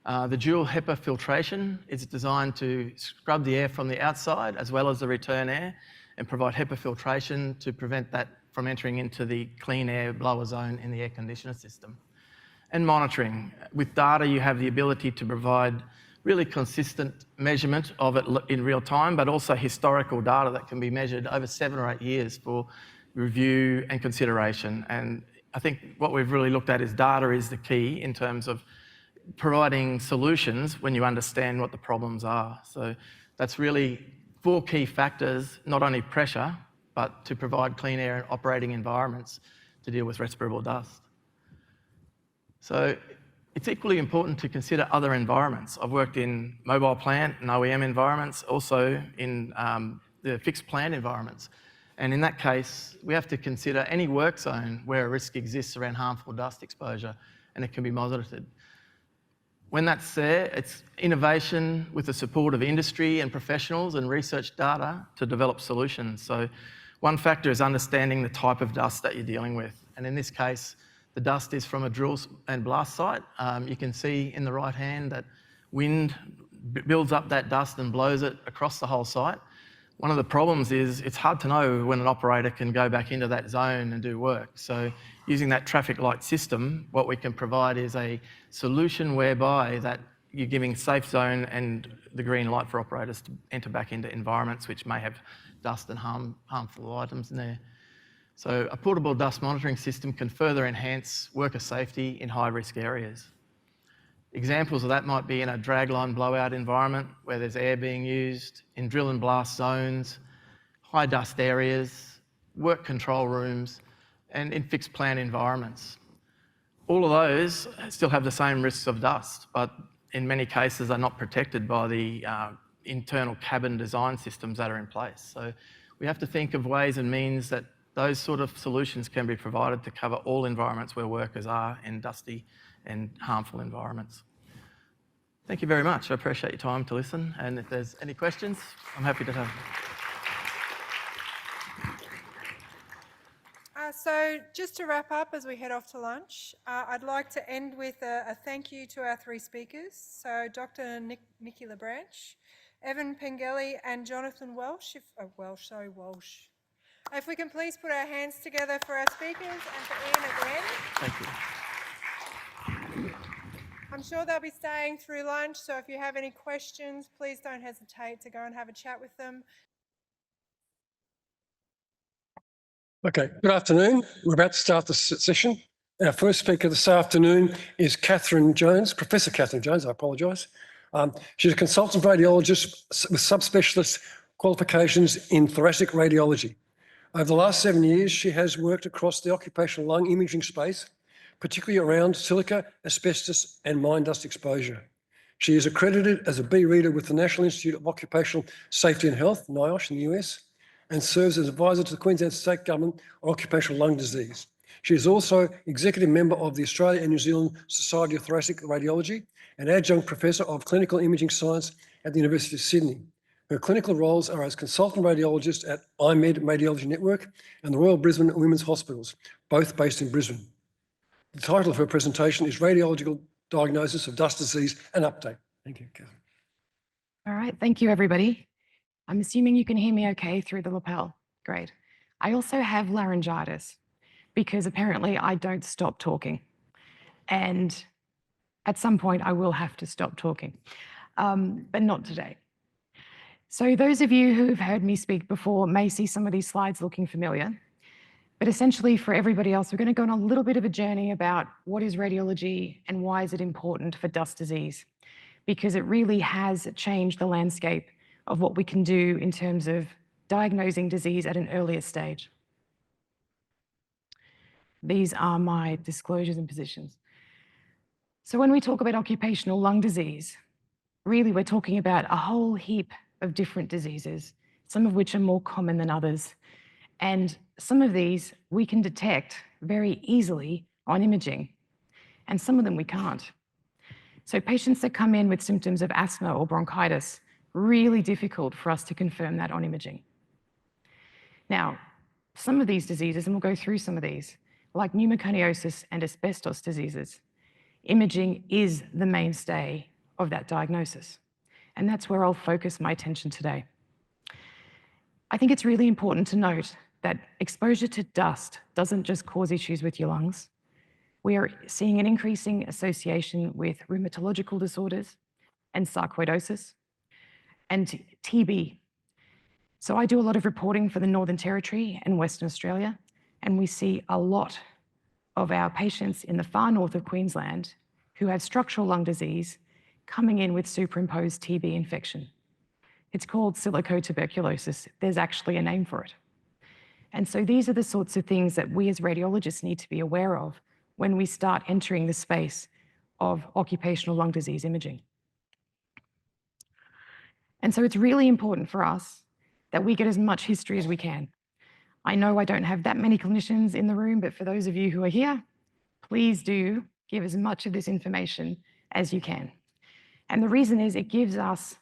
The dual HEPA filtration is designed to scrub the air from the outside as well as the return air and provide HEPA filtration to prevent that from entering into the clean air blower zone in the air conditioner system. And monitoring. With data, you have the ability to provide really consistent measurement of it in real time, but also historical data that can be measured over 7 or 8 years for review and consideration. And I think what we've really looked at is data is the key in terms of providing solutions when you understand what the problems are. So that's really 4 key factors, not only pressure, but to provide clean air operating environments to deal with respirable dust. So it's equally important to consider other environments. I've worked in mobile plant and OEM environments, also in the fixed plant environments. And in that case, we have to consider any work zone where a risk exists around harmful dust exposure, and it can be monitored. When that's there, it's innovation with the support of industry and professionals and research data to develop solutions. So one factor is understanding the type of dust that you're dealing with. And in this case, the dust is from a drill and blast site. You can see in the right hand that wind builds up that dust and blows it across the whole site. One of the problems is it's hard to know when an operator can go back into that zone and do work. So using that traffic light system, what we can provide is a solution whereby that you're giving safe zone and the green light for operators to enter back into environments which may have dust and harmful items in there. So a portable dust monitoring system can further enhance worker safety in high-risk areas. Examples of that might be in a dragline blowout environment where there's air being used, in drill and blast zones, high dust areas, work control rooms, and in fixed plant environments. All of those still have the same risks of dust, but in many cases are not protected by the internal cabin design systems that are in place. So we have to think of ways and means that those sort of solutions can be provided to cover all environments where workers are in dusty and harmful environments. Thank you very much. I appreciate your time to listen, and if there's any questions, I'm happy to have them. So just to wrap up as we head off to lunch, I'd like to end with a thank you to our three speakers. So Dr. Nikki LaBranche, Evan Pengelly and Jonathan Welsh. Walsh. If we can please put our hands together for our speakers and for Ian at the end. Thank you. I'm sure they'll be staying through lunch, so if you have any questions, please don't hesitate to go and have a chat with them. Okay, good afternoon. We're about to start the session. Our first speaker this afternoon is Catherine Jones, Professor Catherine Jones, I apologise. She's a consultant radiologist with subspecialist qualifications in thoracic radiology. Over the last 7 years, she has worked across the occupational lung imaging space, particularly around silica, asbestos and mine dust exposure. She is accredited as a B Reader with the National Institute of Occupational Safety and Health, NIOSH in the US, and serves as advisor to the Queensland State Government on occupational lung disease. She is also executive member of the Australia and New Zealand Society of Thoracic Radiology and adjunct professor of clinical imaging science at the University of Sydney. Her clinical roles are as consultant radiologist at IMED Radiology Network and the Royal Brisbane Women's Hospitals, both based in Brisbane. The title of her presentation is Radiological Diagnosis of Dust Disease and Update. Thank you, Catherine. All right, thank you, everybody. I'm assuming you can hear me okay through the lapel. Great. I also have laryngitis because apparently I don't stop talking. And at some point I will have to stop talking, but not today. So those of you who've heard me speak before may see some of these slides looking familiar. But essentially for everybody else, we're going to go on a little bit of a journey about what is radiology and why is it important for dust disease, because it really has changed the landscape of what we can do in terms of diagnosing disease at an earlier stage. These are my disclosures and positions. So when we talk about occupational lung disease, really we're talking about a whole heap of different diseases, some of which are more common than others. And some of these we can detect very easily on imaging, and some of them we can't. So patients that come in with symptoms of asthma or bronchitis, really difficult for us to confirm that on imaging. Now, some of these diseases, and we'll go through some of these, like pneumoconiosis and asbestos diseases, imaging is the mainstay of that diagnosis. And that's where I'll focus my attention today. I think it's really important to note that exposure to dust doesn't just cause issues with your lungs. We are seeing an increasing association with rheumatological disorders and sarcoidosis and TB. So I do a lot of reporting for the Northern Territory and Western Australia, and we see a lot of our patients in the far north of Queensland who have structural lung disease coming in with superimposed TB infection. It's called silicotuberculosis. There's actually a name for it. And so these are the sorts of things that we as radiologists need to be aware of when we start entering the space of occupational lung disease imaging. And so it's really important for us that we get as much history as we can. I know I don't have that many clinicians in the room, but for those of you who are here, please do give as much of this information as you can. And the reason is it gives us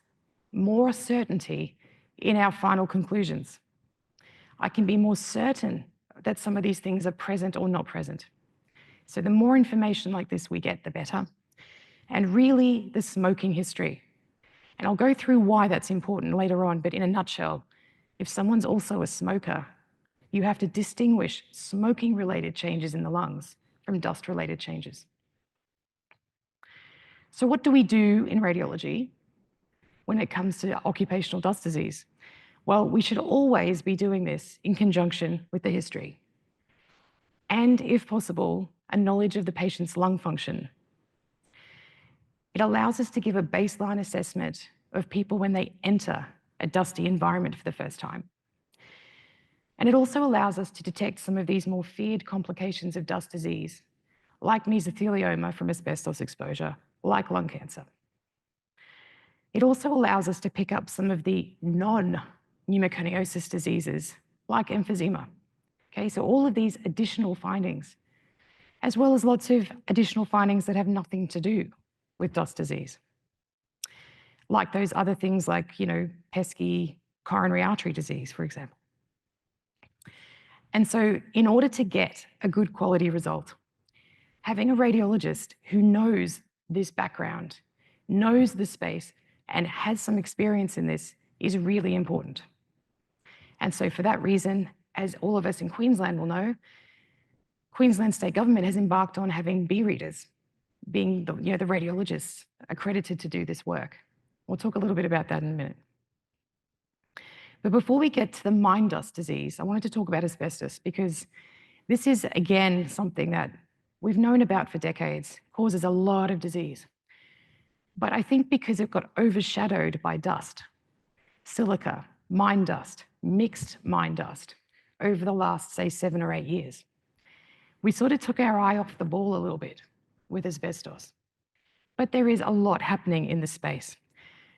more certainty in our final conclusions. I can be more certain that some of these things are present or not present. So the more information like this we get, the better. And really the smoking history. And I'll go through why that's important later on, but in a nutshell, If someone's also a smoker, you have to distinguish smoking-related changes in the lungs from dust-related changes. So what do we do in radiology when it comes to occupational dust disease? Well, we should always be doing this in conjunction with the history and, if possible, a knowledge of the patient's lung function. It allows us to give a baseline assessment of people when they enter a dusty environment for the first time. And it also allows us to detect some of these more feared complications of dust disease, like mesothelioma from asbestos exposure, like lung cancer. It also allows us to pick up some of the non-pneumoconiosis diseases, like emphysema. Okay, so all of these additional findings, as well as lots of additional findings that have nothing to do with dust disease, like those other things like, pesky coronary artery disease, for example. And so in order to get a good quality result, having a radiologist who knows this background, knows the space, and has some experience in this is really important. And so for that reason, as all of us in Queensland will know, Queensland State Government has embarked on having B-readers, being the radiologists accredited to do this work. We'll talk a little bit about that in a minute. But before we get to the mine dust disease, I wanted to talk about asbestos because this is, again, something that we've known about for decades, causes a lot of disease. But I think because it got overshadowed by dust, silica, mine dust, mixed mine dust, over the last, say, 7 or 8 years, we sort of took our eye off the ball a little bit with asbestos. But there is a lot happening in the space.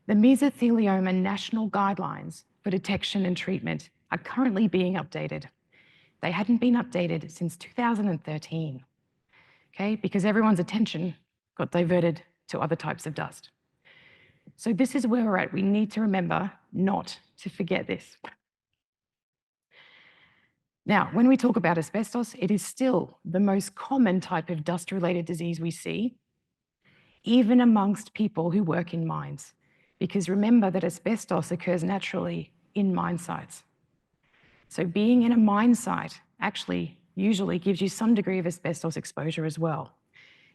The mesothelioma national guidelines for detection and treatment are currently being updated. They hadn't been updated since 2013, okay, because everyone's attention got diverted to other types of dust. So this is where we're at. We need to remember not to forget this. Now, when we talk about asbestos, it is still the most common type of dust-related disease we see, even amongst people who work in mines. Because remember that asbestos occurs naturally in mine sites. So being in a mine site actually usually gives you some degree of asbestos exposure as well.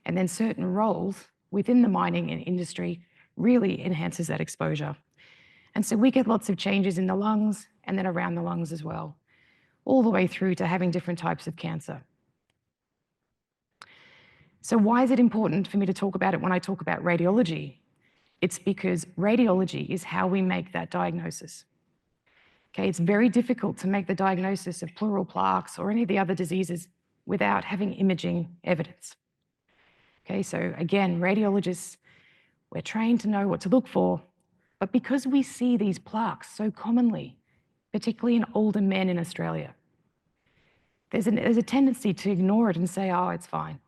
And then certain roles within the mining industry really enhances that exposure. And so we get lots of changes in the lungs and then around the lungs as well, all the way through to having different types of cancer. So why is it important for me to talk about it when I talk about radiology? It's because radiology is how we make that diagnosis. Okay, it's very difficult to make the diagnosis of pleural plaques or any of the other diseases without having imaging evidence. Okay, so again, radiologists, we're trained to know what to look for, but because we see these plaques so commonly, particularly in older men in Australia, there's a tendency to ignore it and say, oh, it's fine.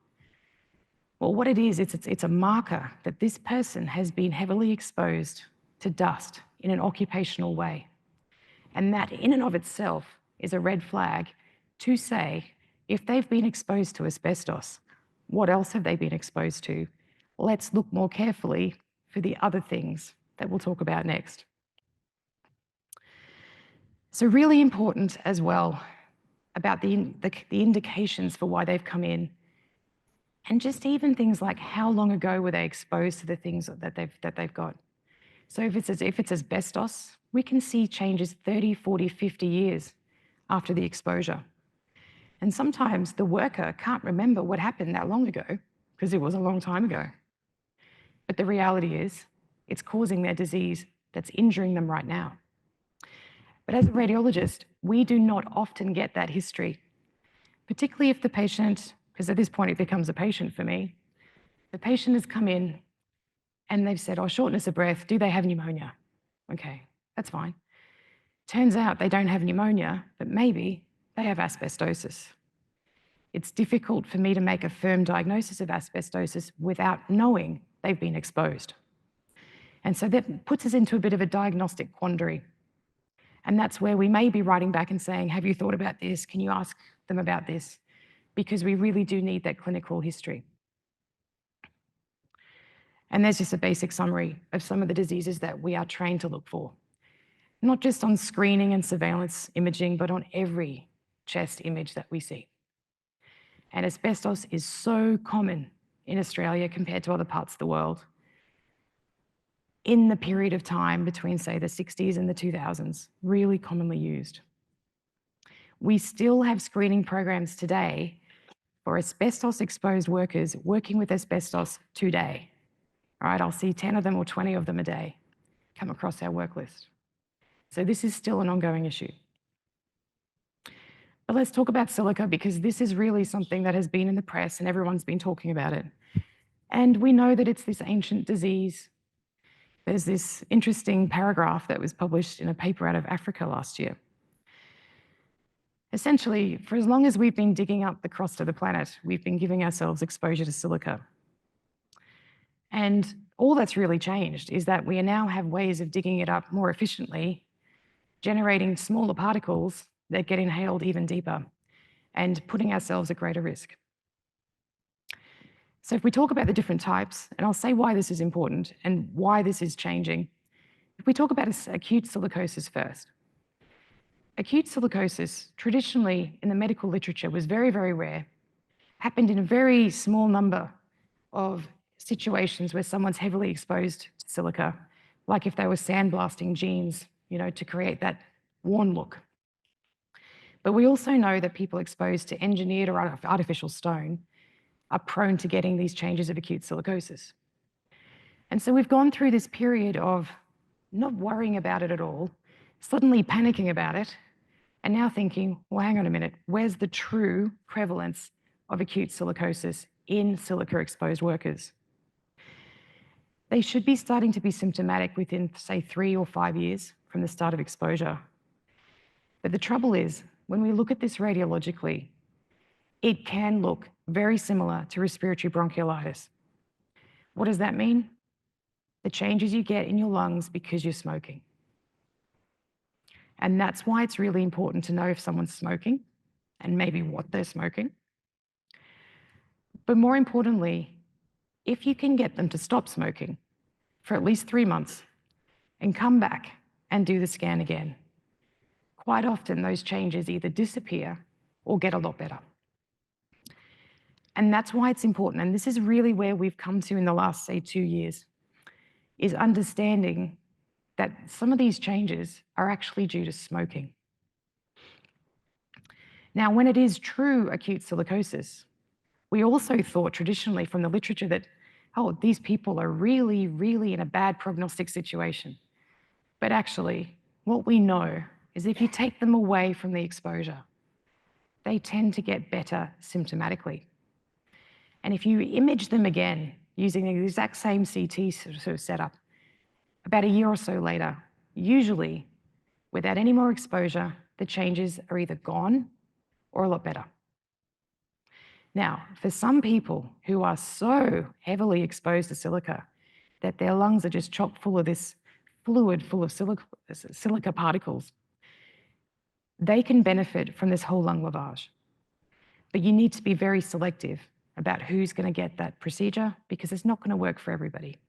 Well, what it is, it's a marker that this person has been heavily exposed to dust in an occupational way. And that in and of itself is a red flag to say, if they've been exposed to asbestos, what else have they been exposed to? Let's look more carefully for the other things that we'll talk about next. So really important as well about the indications for why they've come in. And just even things like how long ago were they exposed to the things that they've got. So if it's asbestos, we can see changes 30, 40, 50 years after the exposure. And sometimes the worker can't remember what happened that long ago because it was a long time ago. But the reality is it's causing their disease that's injuring them right now. But as a radiologist, we do not often get that history, particularly if the patient, because at this point it becomes a patient for me, the patient has come in and they've said, oh, shortness of breath, do they have pneumonia? Okay, that's fine. Turns out they don't have pneumonia, but maybe they have asbestosis. It's difficult for me to make a firm diagnosis of asbestosis without knowing they've been exposed. And so that puts us into a bit of a diagnostic quandary. And that's where we may be writing back and saying, have you thought about this? Can you ask them about this? Because we really do need that clinical history. And there's just a basic summary of some of the diseases that we are trained to look for. not just on screening and surveillance imaging, but on every chest image that we see. And asbestos is so common in Australia compared to other parts of the world in the period of time between, say, the 60s and the 2000s, really commonly used. We still have screening programs today for asbestos-exposed workers working with asbestos today. All right, I'll see 10 of them or 20 of them a day come across our work list. So this is still an ongoing issue. But let's talk about silica, because this is really something that has been in the press and everyone's been talking about it. And we know that it's this ancient disease. There's this interesting paragraph that was published in a paper out of Africa last year. Essentially, for as long as we've been digging up the crust of the planet, we've been giving ourselves exposure to silica. And all that's really changed is that we now have ways of digging it up more efficiently, generating smaller particles that get inhaled even deeper and putting ourselves at greater risk. So if we talk about the different types, and I'll say why this is important and why this is changing. If we talk about acute silicosis first. Acute silicosis, traditionally in the medical literature, was very, very rare, happened in a very small number of situations where someone's heavily exposed to silica, like if they were sandblasting jeans, to create that worn look. But we also know that people exposed to engineered or artificial stone are prone to getting these changes of acute silicosis. And so we've gone through this period of not worrying about it at all, suddenly panicking about it, and now thinking, well, hang on a minute, where's the true prevalence of acute silicosis in silica-exposed workers? They should be starting to be symptomatic within, say, 3 or 5 years from the start of exposure. But the trouble is, when we look at this radiologically, it can look very similar to respiratory bronchiolitis. What does that mean? The changes you get in your lungs because you're smoking. And that's why it's really important to know if someone's smoking and maybe what they're smoking. But more importantly, if you can get them to stop smoking for at least 3 months and come back and do the scan again, quite often those changes either disappear or get a lot better. And that's why it's important, and this is really where we've come to in the last, say, 2 years, is understanding that some of these changes are actually due to smoking. Now, when it is true acute silicosis, we also thought traditionally from the literature that, oh, these people are really, really in a bad prognostic situation. But actually, what we know is if you take them away from the exposure, they tend to get better symptomatically. And if you image them again using the exact same CT sort of setup, about a year or so later, usually without any more exposure, the changes are either gone or a lot better. Now, for some people who are so heavily exposed to silica that their lungs are just chock full of this fluid full of silica particles, they can benefit from this whole lung lavage. But you need to be very selective about who's going to get that procedure because it's not going to work for everybody.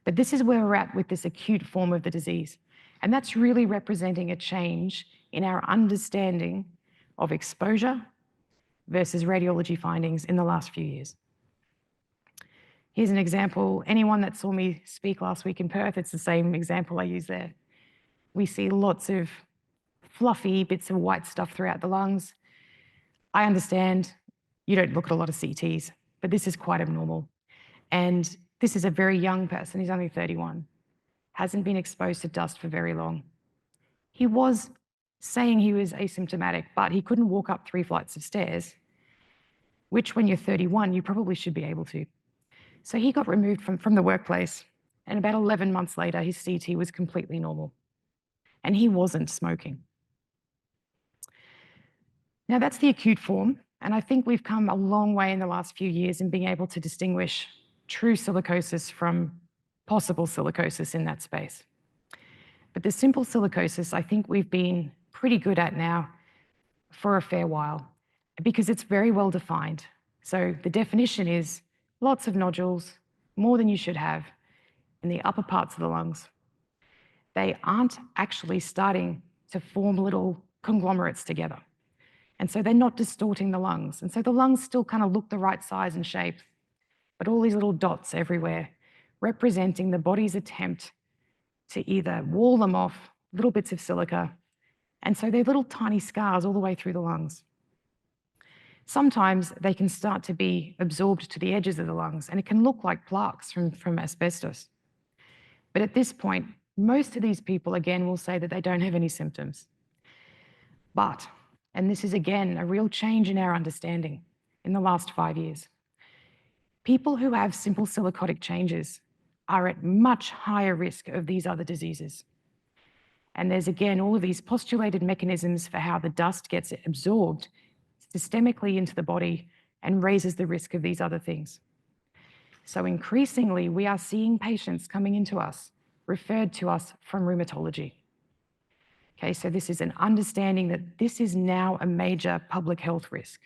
But this is where we're at with this acute form of the disease. And that's really representing a change in our understanding of exposure versus radiology findings in the last few years. Here's an example. Anyone that saw me speak last week in Perth, it's the same example I use there. We see lots of fluffy bits of white stuff throughout the lungs. I understand you don't look at a lot of CTs, but this is quite abnormal. And this is a very young person, he's only 31, hasn't been exposed to dust for very long. He was saying he was asymptomatic, but he couldn't walk up 3 flights of stairs, which when you're 31, you probably should be able to. So he got removed from the workplace, and about 11 months later, his CT was completely normal, and he wasn't smoking. Now that's the acute form, and I think we've come a long way in the last few years in being able to distinguish true silicosis from possible silicosis in that space. But the simple silicosis, I think we've been pretty good at now for a fair while because it's very well defined. So the definition is lots of nodules, more than you should have, in the upper parts of the lungs. they aren't actually starting to form little conglomerates together. And so they're not distorting the lungs. And so the lungs still kind of look the right size and shape, but all these little dots everywhere representing the body's attempt to either wall them off, little bits of silica, and so they're little tiny scars all the way through the lungs. Sometimes they can start to be absorbed to the edges of the lungs, and it can look like plaques from asbestos. But at this point, most of these people, again, will say that they don't have any symptoms. But, and this is again a real change in our understanding in the last 5 years, people who have simple silicotic changes are at much higher risk of these other diseases. And there's again all of these postulated mechanisms for how the dust gets absorbed systemically into the body and raises the risk of these other things. So increasingly, we are seeing patients coming into us, referred to us from rheumatology. Okay, so this is an understanding that this is now a major public health risk.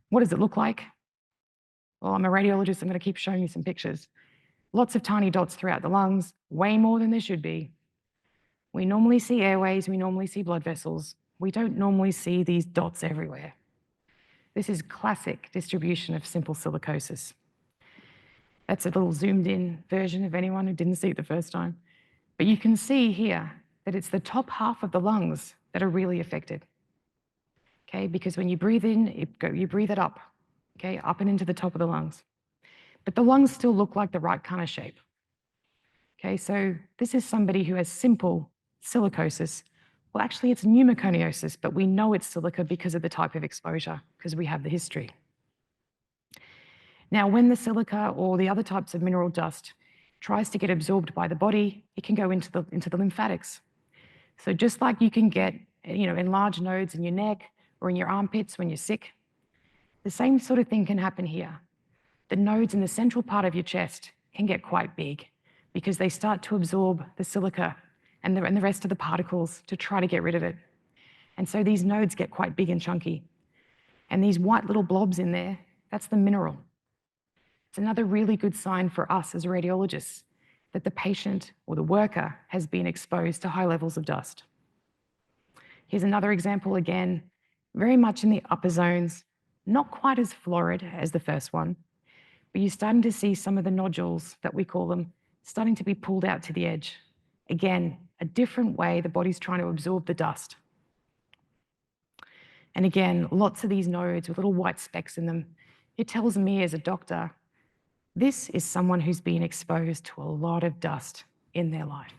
What does it look like? Well, I'm a radiologist, I'm going to keep showing you some pictures. Lots of tiny dots throughout the lungs, way more than there should be. We normally see airways, we normally see blood vessels. We don't normally see these dots everywhere. This is classic distribution of simple silicosis. That's a little zoomed in version of anyone who didn't see it the first time. But you can see here that it's the top half of the lungs that are really affected. Okay, because when you breathe in, you breathe it up, okay, up and into the top of the lungs. But the lungs still look like the right kind of shape. Okay, so this is somebody who has simple silicosis. Well, actually, it's pneumoconiosis, but we know it's silica because of the type of exposure, because we have the history. Now, when the silica or the other types of mineral dust tries to get absorbed by the body, it can go into the lymphatics. So just like you can get, enlarged nodes in your neck or in your armpits when you're sick, the same sort of thing can happen here. The nodes in the central part of your chest can get quite big because they start to absorb the silica and the rest of the particles to try to get rid of it. And so these nodes get quite big and chunky. And these white little blobs in there, that's the mineral. It's another really good sign for us as radiologists that the patient or the worker has been exposed to high levels of dust. Here's another example again, very much in the upper zones, not quite as florid as the first one, but you're starting to see some of the nodules, that we call them, starting to be pulled out to the edge. Again, a different way the body's trying to absorb the dust. And again, lots of these nodes with little white specks in them. It tells me as a doctor, this is someone who's been exposed to a lot of dust in their life.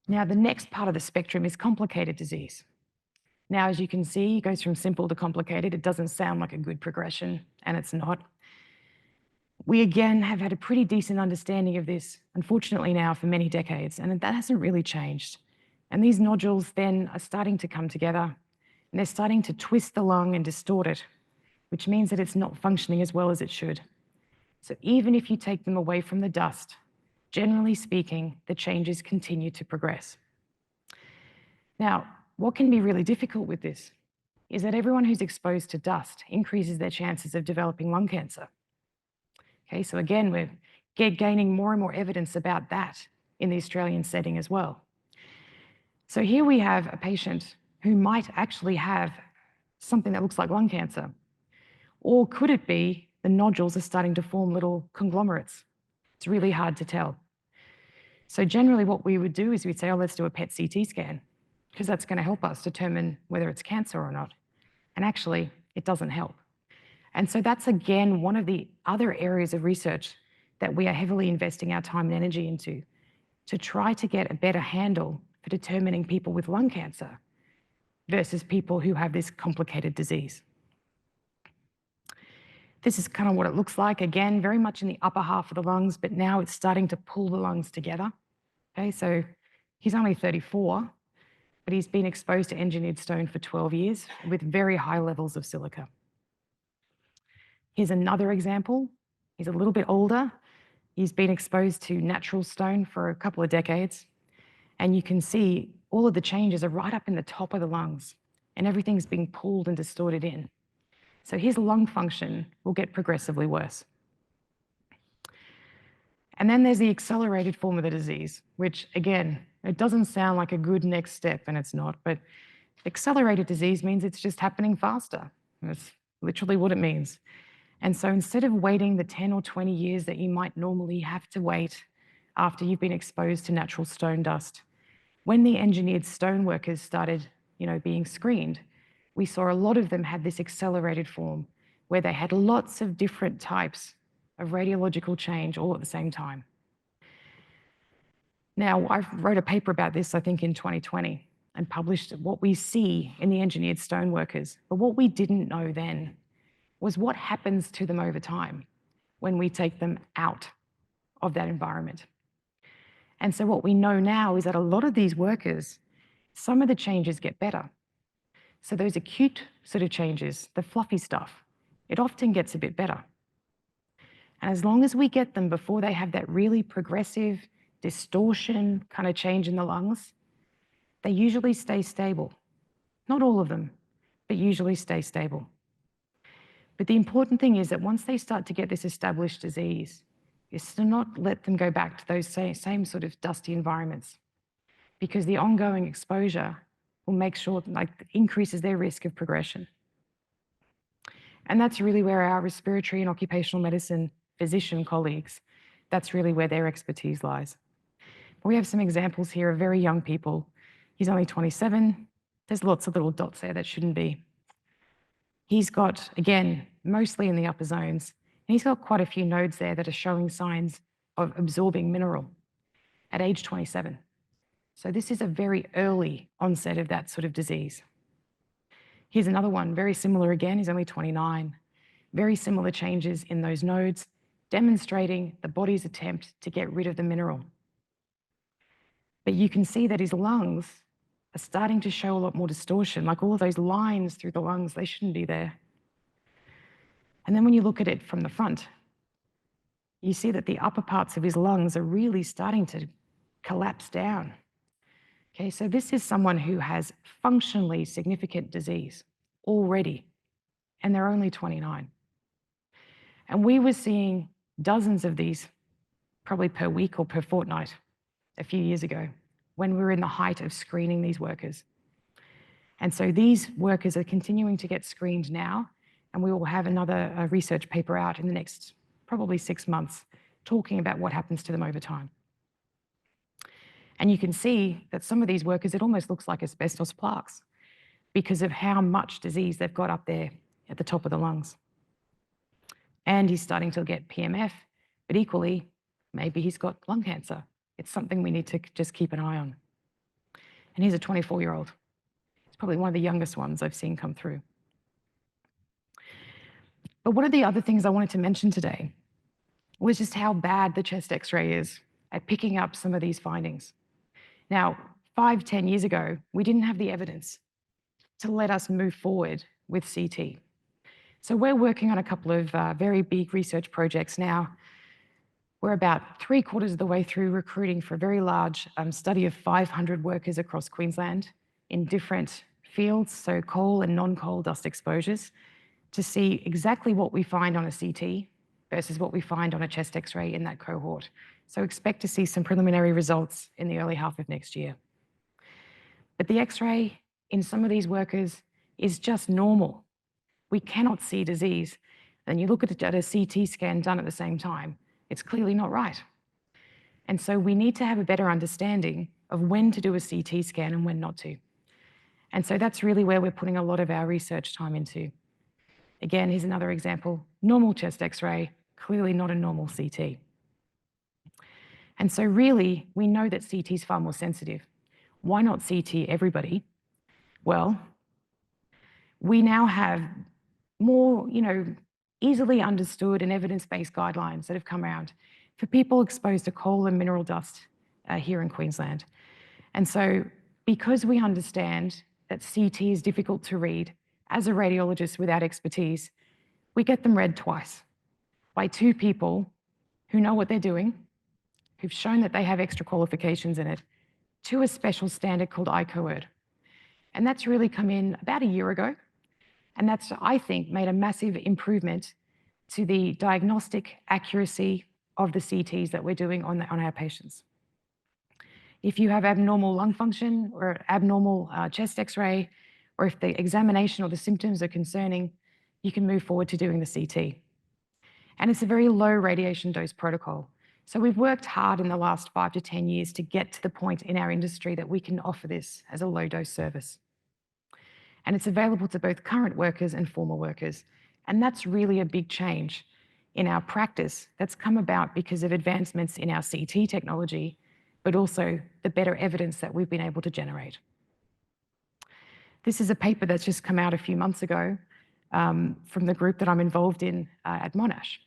Now, the next part of the spectrum is complicated disease. Now, as you can see, it goes from simple to complicated. It doesn't sound like a good progression, and it's not. We again have had a pretty decent understanding of this, unfortunately now for many decades, and that hasn't really changed. And these nodules then are starting to come together, and they're starting to twist the lung and distort it, which means that it's not functioning as well as it should. So even if you take them away from the dust, generally speaking, the changes continue to progress. Now, what can be really difficult with this is that everyone who's exposed to dust increases their chances of developing lung cancer. Okay, so again, we're gaining more and more evidence about that in the Australian setting as well. So here we have a patient who might actually have something that looks like lung cancer. Or could it be the nodules are starting to form little conglomerates? It's really hard to tell. So generally what we would do is we'd say, oh, let's do a PET CT scan, because that's going to help us determine whether it's cancer or not. And actually, it doesn't help. And so that's, again, one of the other areas of research that we are heavily investing our time and energy into, to try to get a better handle for determining people with lung cancer versus people who have this complicated disease. This is kind of what it looks like, again, very much in the upper half of the lungs, but now it's starting to pull the lungs together. Okay, so he's only 34, but he's been exposed to engineered stone for 12 years with very high levels of silica. Here's another example. He's a little bit older. He's been exposed to natural stone for a couple of decades. And you can see all of the changes are right up in the top of the lungs, and everything's being pulled and distorted in. So his lung function will get progressively worse. And then there's the accelerated form of the disease, which again, it doesn't sound like a good next step, and it's not, but accelerated disease means it's just happening faster. That's literally what it means. And so instead of waiting the 10 or 20 years that you might normally have to wait after you've been exposed to natural stone dust, when the engineered stone workers started, being screened, we saw a lot of them had this accelerated form where they had lots of different types of radiological change all at the same time. Now, I wrote a paper about this, I think, in 2020 and published what we see in the engineered stone workers. But what we didn't know then was what happens to them over time when we take them out of that environment. And so what we know now is that a lot of these workers, some of the changes get better. So those acute sort of changes, the fluffy stuff, it often gets a bit better. And as long as we get them before they have that really progressive distortion kind of change in the lungs, they usually stay stable. Not all of them, but usually stay stable. But the important thing is that once they start to get this established disease, is to not let them go back to those same sort of dusty environments, because the ongoing exposure will make sure, increases their risk of progression. And that's really where our respiratory and occupational medicine physician colleagues, that's really where their expertise lies. We have some examples here of very young people. He's only 27. There's lots of little dots there that shouldn't be. He's got, again, mostly in the upper zones, and he's got quite a few nodes there that are showing signs of absorbing mineral at age 27. So this is a very early onset of that sort of disease. Here's another one, very similar again, he's only 29. Very similar changes in those nodes, demonstrating the body's attempt to get rid of the mineral. But you can see that his lungs are starting to show a lot more distortion, like all of those lines through the lungs, they shouldn't be there. And then when you look at it from the front, you see that the upper parts of his lungs are really starting to collapse down. Okay, so this is someone who has functionally significant disease already, and they're only 29. And we were seeing dozens of these, probably per week or per fortnight, a few years ago, when we were in the height of screening these workers. And so these workers are continuing to get screened now, and we will have another research paper out in the next probably 6 months, talking about what happens to them over time. And you can see that some of these workers, it almost looks like asbestos plaques because of how much disease they've got up there at the top of the lungs. And he's starting to get PMF, but equally, maybe he's got lung cancer. It's something we need to just keep an eye on. And he's a 24-year-old. He's probably one of the youngest ones I've seen come through. But one of the other things I wanted to mention today was just how bad the chest X-ray is at picking up some of these findings. Now, 5-10 years ago, we didn't have the evidence to let us move forward with CT. So we're working on a couple of very big research projects now. We're about 3/4 of the way through recruiting for a very large study of 500 workers across Queensland in different fields, so coal and non-coal dust exposures, to see exactly what we find on a CT versus what we find on a chest X-ray in that cohort. So expect to see some preliminary results in the early half of next year. But the X-ray in some of these workers is just normal. We cannot see disease. And you look at a CT scan done at the same time, it's clearly not right. And so we need to have a better understanding of when to do a CT scan and when not to. And so that's really where we're putting a lot of our research time into. Again, here's another example. Normal chest X-ray, clearly not a normal CT. And so really, we know that CT is far more sensitive. Why not CT everybody? Well, we now have more, easily understood and evidence-based guidelines that have come around for people exposed to coal and mineral dust here in Queensland. And so because we understand that CT is difficult to read, as a radiologist without expertise, we get them read twice by two people who know what they're doing, who've shown that they have extra qualifications in it, to a special standard called ICOERD. And that's really come in about a year ago. And that's, I think, made a massive improvement to the diagnostic accuracy of the CTs that we're doing on our patients. If you have abnormal lung function or abnormal chest X-ray, or if the examination or the symptoms are concerning, you can move forward to doing the CT. And it's a very low radiation dose protocol. So we've worked hard in the last 5 to 10 years to get to the point in our industry that we can offer this as a low dose service. And it's available to both current workers and former workers. And that's really a big change in our practice that's come about because of advancements in our CT technology, but also the better evidence that we've been able to generate. This is a paper that's just come out a few months ago from the group that I'm involved in at Monash.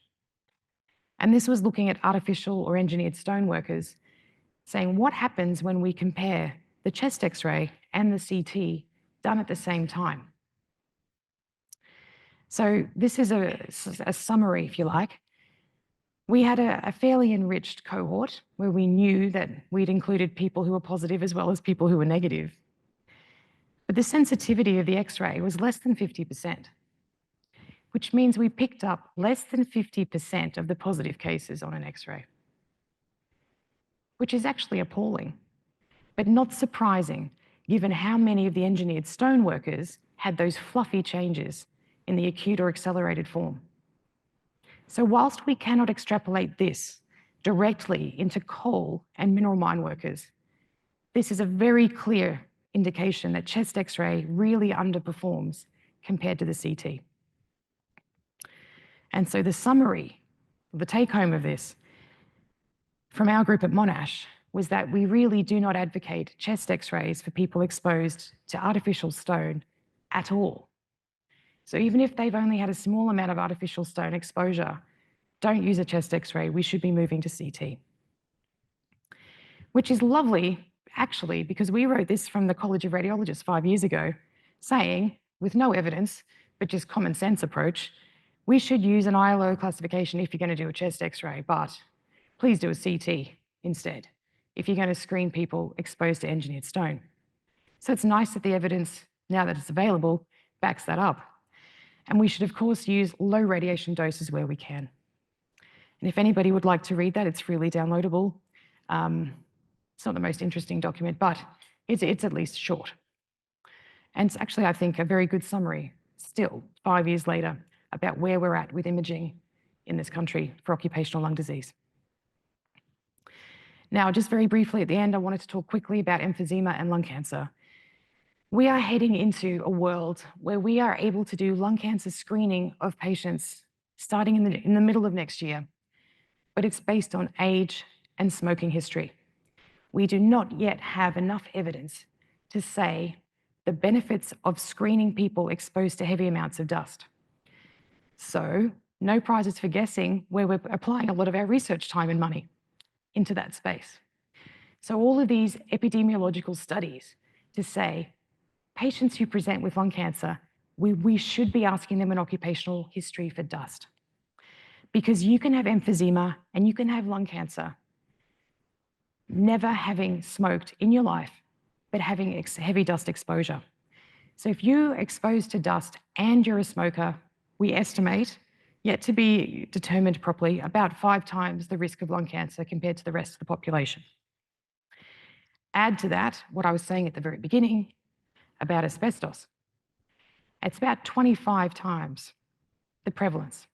And this was looking at artificial or engineered stone workers, saying what happens when we compare the chest X-ray and the CT done at the same time. So this is a summary, if you like. We had a fairly enriched cohort where we knew that we'd included people who were positive as well as people who were negative. But the sensitivity of the X-ray was less than 50%, which means we picked up less than 50% of the positive cases on an X-ray, which is actually appalling, but not surprising given how many of the engineered stone workers had those fluffy changes in the acute or accelerated form. So whilst we cannot extrapolate this directly into coal and mineral mine workers, this is a very clear indication that chest X-ray really underperforms compared to the CT. And so the summary, the take home of this from our group at Monash was that we really do not advocate chest X-rays for people exposed to artificial stone at all. So even if they've only had a small amount of artificial stone exposure, don't use a chest X-ray, we should be moving to CT. Which is lovely, actually, because we wrote this from the College of Radiologists 5 years ago, saying, with no evidence, but just common sense approach, we should use an ILO classification if you're going to do a chest X-ray, but please do a CT instead if you're going to screen people exposed to engineered stone. So it's nice that the evidence, now that it's available, backs that up. And we should, of course, use low radiation doses where we can. And if anybody would like to read that, it's freely downloadable. It's not the most interesting document, but it's at least short. And it's actually, I think, a very good summary, still, 5 years later, about where we're at with imaging in this country for occupational lung disease. Now, just very briefly at the end, I wanted to talk quickly about emphysema and lung cancer. We are heading into a world where we are able to do lung cancer screening of patients starting in the middle of next year, but it's based on age and smoking history. We do not yet have enough evidence to say the benefits of screening people exposed to heavy amounts of dust. So, no prizes for guessing where we're applying a lot of our research time and money into that space. So all of these epidemiological studies to say patients who present with lung cancer, we should be asking them an occupational history for dust. Because you can have emphysema and you can have lung cancer, never having smoked in your life, but having heavy dust exposure. So if you're exposed to dust and you're a smoker, we estimate, yet to be determined properly, about 5 times the risk of lung cancer compared to the rest of the population. Add to that what I was saying at the very beginning about asbestos. It's about 25 times the prevalence.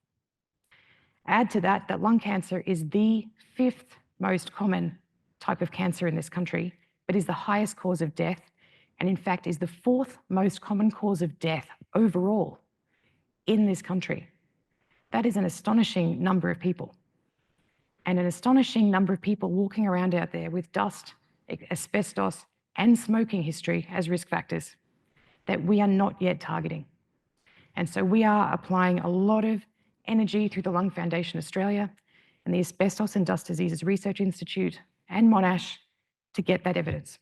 Add to that that lung cancer is the 5th most common type of cancer in this country, but is the highest cause of death, and in fact is the 4th most common cause of death overall in this country. That is an astonishing number of people, and an astonishing number of people walking around out there with dust, asbestos, and smoking history as risk factors that we are not yet targeting. And so we are applying a lot of energy through the Lung Foundation Australia and the Asbestos and Dust Diseases Research Institute and Monash to get that evidence.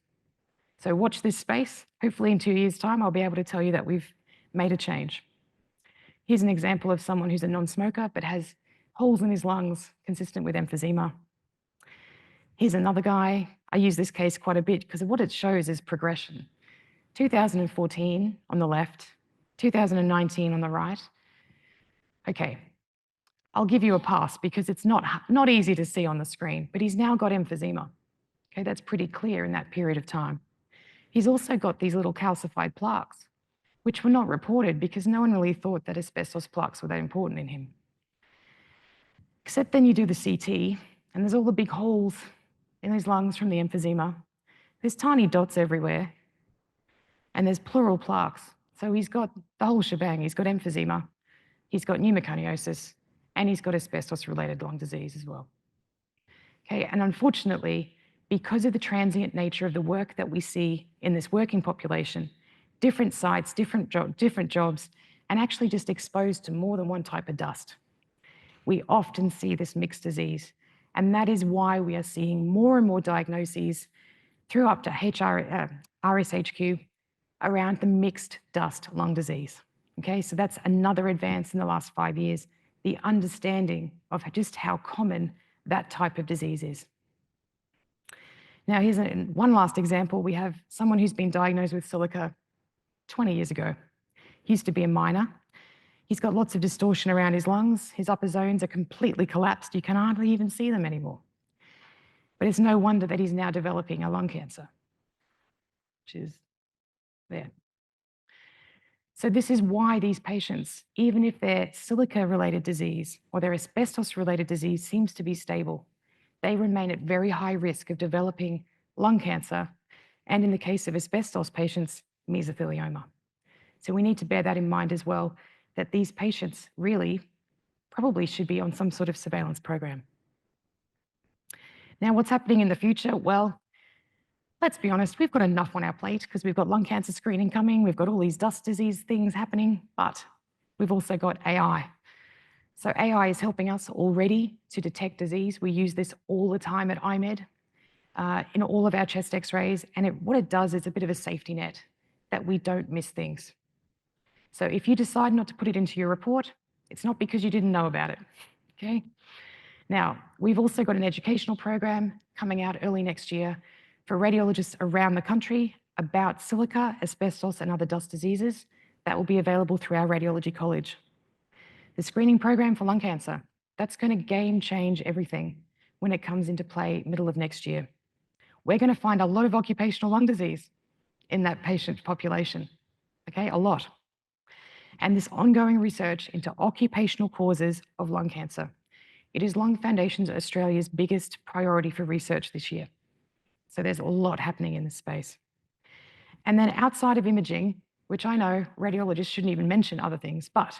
So watch this space. Hopefully in 2 years' time, I'll be able to tell you that we've made a change. Here's an example of someone who's a non-smoker but has holes in his lungs consistent with emphysema. Here's another guy. I use this case quite a bit because what it shows is progression. 2014 on the left, 2019 on the right. Okay, I'll give you a pass because it's not easy to see on the screen, but he's now got emphysema. Okay, that's pretty clear in that period of time. He's also got these little calcified plaques, which were not reported because no one really thought that asbestos plaques were that important in him. Except then you do the CT, and there's all the big holes in his lungs from the emphysema. There's tiny dots everywhere, and there's pleural plaques. So he's got the whole shebang. He's got emphysema, he's got pneumoconiosis, and he's got asbestos-related lung disease as well. Okay, and unfortunately, because of the transient nature of the work that we see in this working population, different sites, different jobs, and actually just exposed to more than one type of dust, we often see this mixed disease. And that is why we are seeing more and more diagnoses through up to RSHQ around the mixed dust lung disease. Okay, so that's another advance in the last 5 years, the understanding of just how common that type of disease is. Now, here's one last example. We have someone who's been diagnosed with silica 20 years ago. He used to be a miner. He's got lots of distortion around his lungs. His upper zones are completely collapsed. You can hardly even see them anymore. But it's no wonder that he's now developing a lung cancer, which is there. So this is why these patients, even if their silica-related disease or their asbestos-related disease seems to be stable, they remain at very high risk of developing lung cancer, and in the case of asbestos patients, mesothelioma. So we need to bear that in mind as well, that these patients really probably should be on some sort of surveillance program. Now, what's happening in the future? Well, let's be honest, we've got enough on our plate because we've got lung cancer screening coming, we've got all these dust disease things happening, but we've also got AI. So AI is helping us already to detect disease. We use this all the time at IMED in all of our chest x-rays, and what it does is a bit of a safety net that we don't miss things. So if you decide not to put it into your report, it's not because you didn't know about it, okay? Now, we've also got an educational program coming out early next year for radiologists around the country about silica, asbestos, and other dust diseases that will be available through our radiology college. The screening program for lung cancer, that's going to game change everything when it comes into play middle of next year. We're going to find a lot of occupational lung disease in that patient population, okay, a lot. And this ongoing research into occupational causes of lung cancer. It is Lung Foundation Australia's biggest priority for research this year. So there's a lot happening in this space. And then outside of imaging, which I know radiologists shouldn't even mention other things, but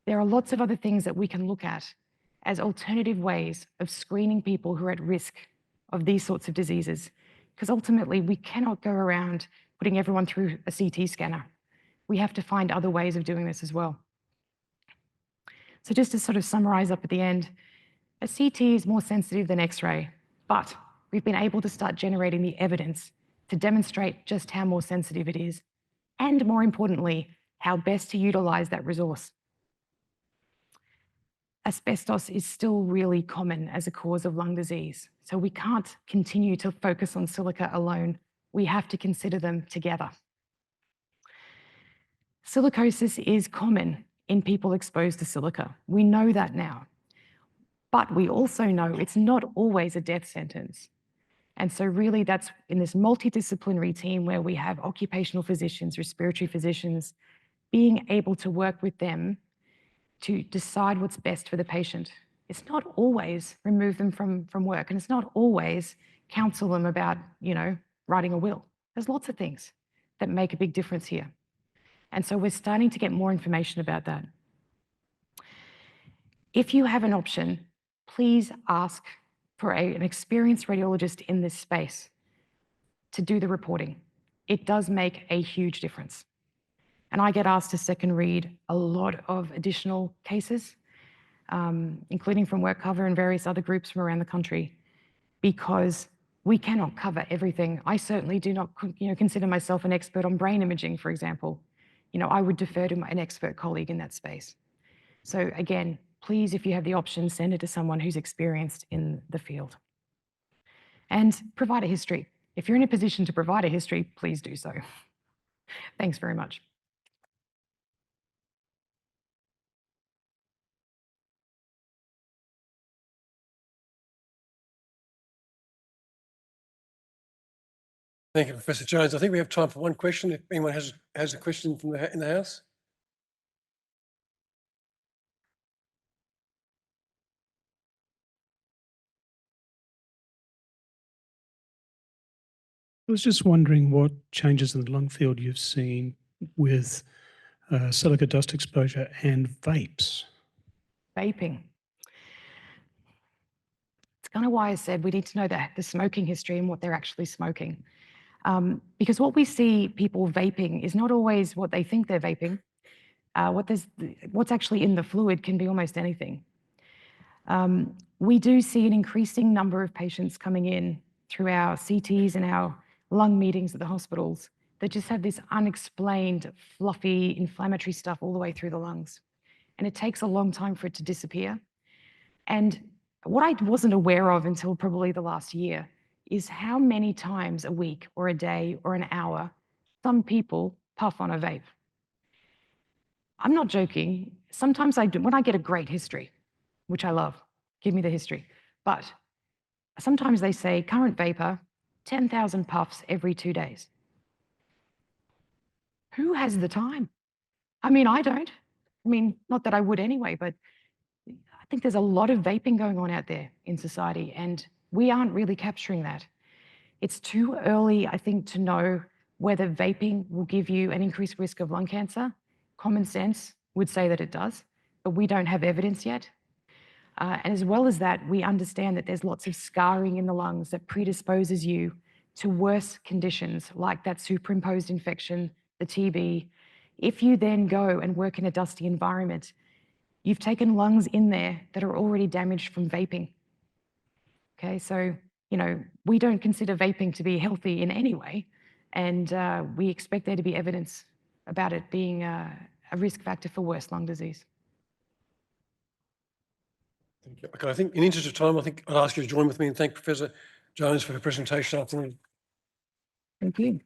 there are lots of other things that we can look at as alternative ways of screening people who are at risk of these sorts of diseases. Because ultimately, we cannot go around putting everyone through a CT scanner. We have to find other ways of doing this as well. So just to sort of summarize up at the end, a CT is more sensitive than X-ray, but we've been able to start generating the evidence to demonstrate just how more sensitive it is, and more importantly, how best to utilize that resource. Asbestos is still really common as a cause of lung disease, so we can't continue to focus on silica alone. We have to consider them together. Silicosis is common in people exposed to silica. We know that now. But we also know it's not always a death sentence. And so really that's in this multidisciplinary team where we have occupational physicians, respiratory physicians, being able to work with them to decide what's best for the patient. It's not always remove them from work, and it's not always counsel them about, writing a will. There's lots of things that make a big difference here. And so we're starting to get more information about that. If you have an option, please ask for an experienced radiologist in this space to do the reporting. It does make a huge difference. And I get asked to second read a lot of additional cases, including from WorkCover and various other groups from around the country, because we cannot cover everything. I certainly do not consider myself an expert on brain imaging, for example. I would defer to an expert colleague in that space. So again, please, if you have the option, send it to someone who's experienced in the field. And provide a history. If you're in a position to provide a history, please do so. Thanks very much. Thank you, Professor Jones. I think we have time for one question. If anyone has a question from in the House. I was just wondering what changes in the lung field you've seen with silica dust exposure and vapes. Vaping. It's kind of why I said we need to know the smoking history and what they're actually smoking. Because what we see people vaping is not always what they think they're vaping. What's actually in the fluid can be almost anything. We do see an increasing number of patients coming in through our CTs and our lung meetings at the hospitals that just have this unexplained, fluffy, inflammatory stuff all the way through the lungs. And it takes a long time for it to disappear. And what I wasn't aware of until probably the last year is how many times a week or a day or an hour some people puff on a vape. I'm not joking. Sometimes when I get a great history, which I love, give me the history. But sometimes they say current vapor, 10,000 puffs every 2 days. Who has the time? I mean, I don't. I mean, not that I would anyway, but I think there's a lot of vaping going on out there in society, and we aren't really capturing that. It's too early, I think, to know whether vaping will give you an increased risk of lung cancer. Common sense would say that it does, but we don't have evidence yet. And as well as that, we understand that there's lots of scarring in the lungs that predisposes you to worse conditions like that superimposed infection, the TB. If you then go and work in a dusty environment, you've taken lungs in there that are already damaged from vaping. Okay, so, you know, we don't consider vaping to be healthy in any way, and we expect there to be evidence about it being a risk factor for worse lung disease. Thank you. Okay, I think in the interest of time, I think I'll ask you to join with me and thank Professor Jones for her presentation afternoon. Thank you.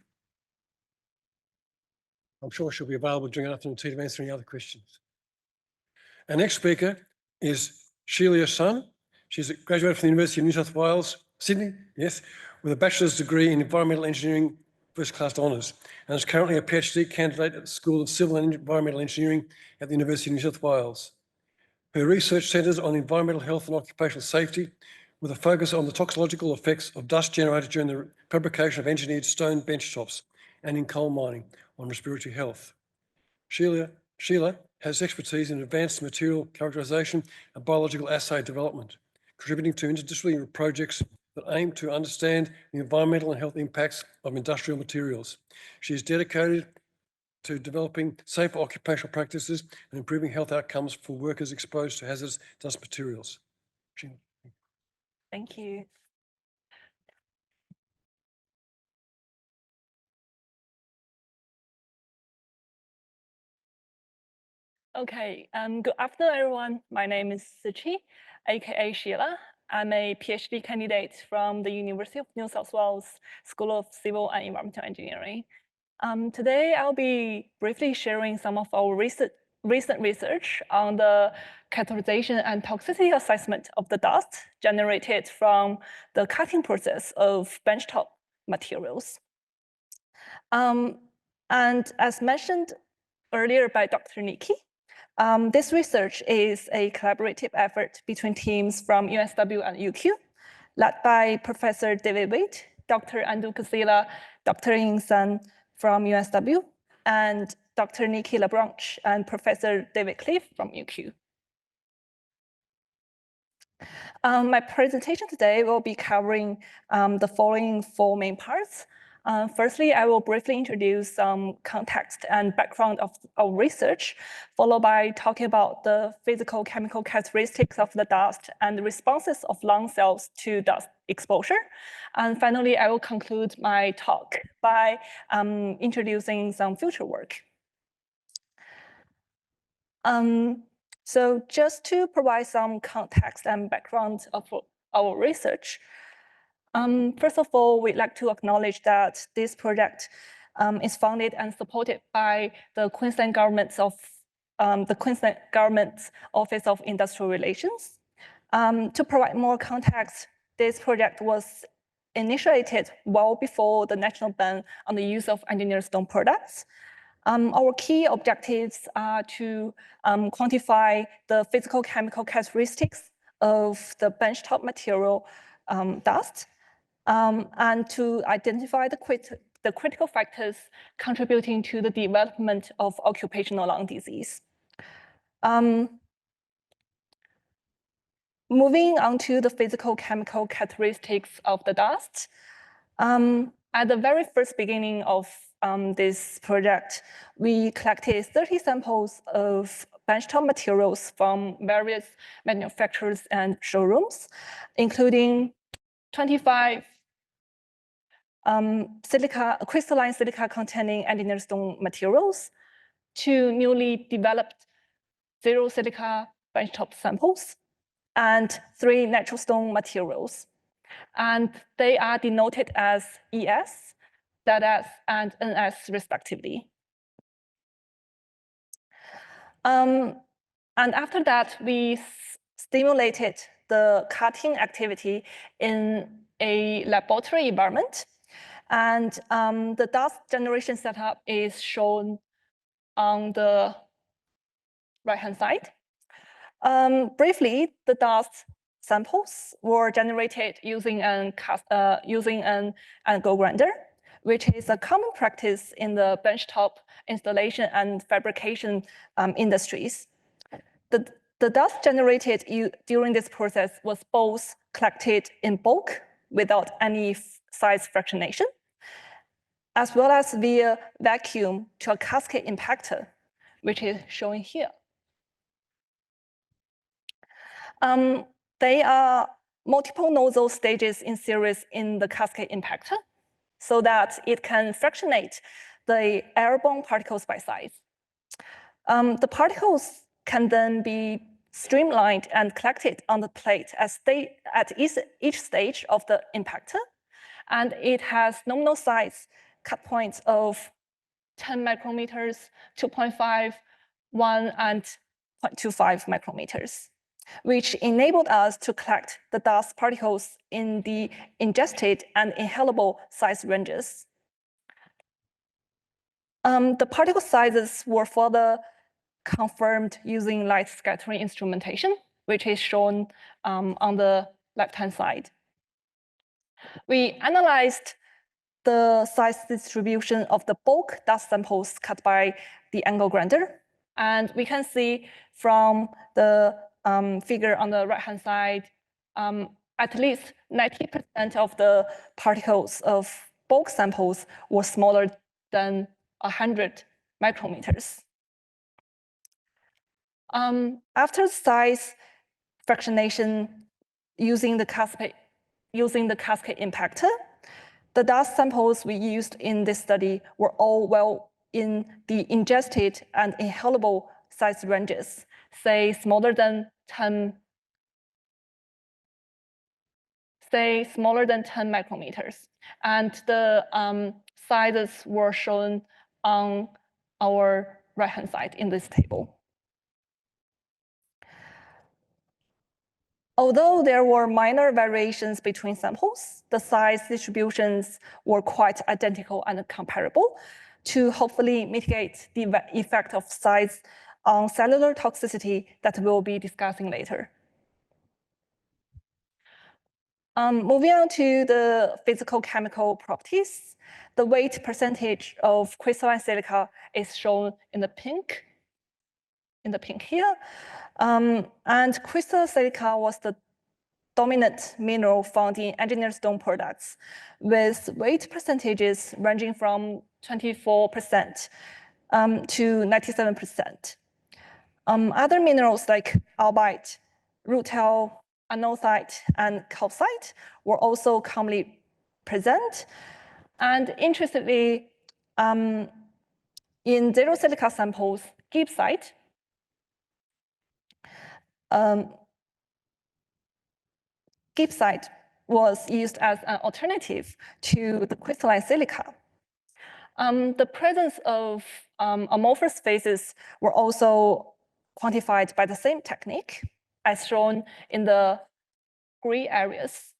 I'm sure she'll be available during afternoon tea to answer any other questions. Our next speaker is Sheila Sun. She's a graduate from the University of New South Wales, Sydney, yes, with a bachelor's degree in environmental engineering, first-class honours, and is currently a PhD candidate at the School of Civil and Environmental Engineering at the University of New South Wales. Her research centres on environmental health and occupational safety, with a focus on the toxicological effects of dust generated during the fabrication of engineered stone bench tops and in coal mining on respiratory health. Sheila has expertise in advanced material characterisation and biological assay development, contributing to interdisciplinary projects that aim to understand the environmental and health impacts of industrial materials. She is dedicated to developing safer occupational practices and improving health outcomes for workers exposed to hazardous dust materials. Thank you. Okay, good afternoon, everyone. My name is Sichi, aka Sheila. I'm a PhD candidate from the University of New South Wales School of Civil and Environmental Engineering. Today, I'll be briefly sharing some of our recent research on the characterization and toxicity assessment of the dust generated from the cutting process of benchtop materials. And as mentioned earlier by Dr. Nikki, this research is a collaborative effort between teams from USW and UQ, led by Professor David Wade, Dr. Andu Kasila, Dr. Ying Sun from USW, and Dr. Nikki LeBranche and Professor David Cliff from UQ. My presentation today will be covering the following four main parts. Firstly, I will briefly introduce some context and background of our research, followed by talking about the physical chemical characteristics of the dust and the responses of lung cells to dust exposure. And finally, I will conclude my talk by introducing some future work. So just to provide some context and background of our research, first of all, we'd like to acknowledge that this project is funded and supported by the Queensland Government's Office of Industrial Relations. To provide more context, this project was initiated well before the national ban on the use of engineered stone products. Our key objectives are to quantify the physical chemical characteristics of the benchtop material dust, and to identify the critical factors contributing to the development of occupational lung disease. Moving on to the physical chemical characteristics of the dust. At the very first beginning of this project, we collected 30 samples of benchtop materials from various manufacturers and showrooms, including 25 crystalline silica containing engineered stone materials, 2 newly developed zero silica benchtop samples, and 3 natural stone materials. And they are denoted as ES, ZS, and NS respectively. And after that, we stimulated the cutting activity in a laboratory environment. And the dust generation setup is shown on the right-hand side. Briefly, the dust samples were generated using an angle grinder, which is a common practice in the benchtop installation and fabrication industries. The dust generated during this process was both collected in bulk without any size fractionation, as well as via vacuum to a cascade impactor, which is shown here. They are multiple nozzle stages in series in the cascade impactor so that it can fractionate the airborne particles by size. The particles can then be streamlined and collected on the plate at each stage of the impactor, and it has nominal size cut points of 10 micrometers, 2.5, 1, and 0.25 micrometers, which enabled us to collect the dust particles in the ingested and inhalable size ranges. The particle sizes were further confirmed using light scattering instrumentation, which is shown on the left-hand side. We analyzed the size distribution of the bulk dust samples cut by the angle grinder. And we can see from the figure on the right-hand side, at least 90% of the particles of bulk samples were smaller than 100 micrometers. After size fractionation using the cascade impactor, the dust samples we used in this study were all well in the ingested and inhalable size ranges, say smaller than 10 micrometers. And the sizes were shown on our right-hand side in this table. Although there were minor variations between samples, the size distributions were quite identical and comparable to hopefully mitigate the effect of size on cellular toxicity that we'll be discussing later. Moving on to the physical chemical properties, the weight percentage of crystalline silica is shown in the pink here. And crystal silica was the dominant mineral found in engineered stone products, with weight percentages ranging from 24% to 97%. Other minerals like albite, rutile, anorthite, and calcite were also commonly present. And interestingly, in zero silica samples, gibbsite was used as an alternative to the crystalline silica. The presence of amorphous phases were also quantified by the same technique, as shown in the gray areas.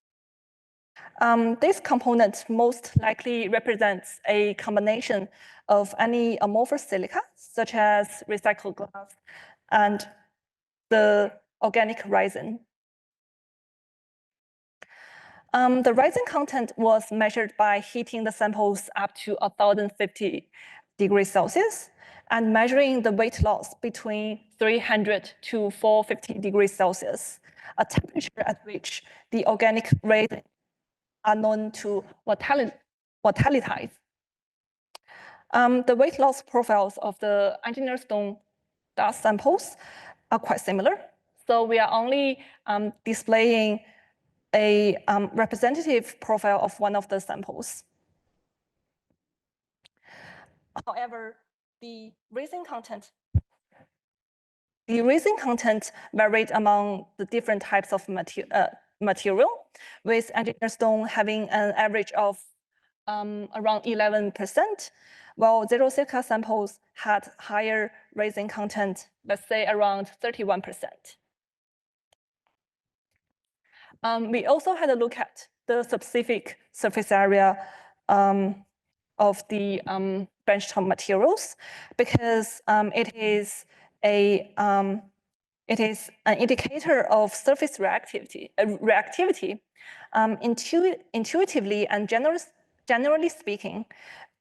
This component most likely represents a combination of any amorphous silica, such as recycled glass, and the organic resin. The resin content was measured by heating the samples up to 1050 degrees Celsius and measuring the weight loss between 300 to 450 degrees Celsius, a temperature at which the organic resin are known to volatilize. The weight loss profiles of the engineer stone dust samples are quite similar. So we are only displaying a representative profile of one of the samples. However, the resin content varied among the different types of material, with engineer stone having an average of around 11%, while zero silica samples had higher resin content, let's say around 31%. We also had a look at the specific surface area of the benchtop materials because it is an indicator of surface reactivity. Intuitively and generally speaking,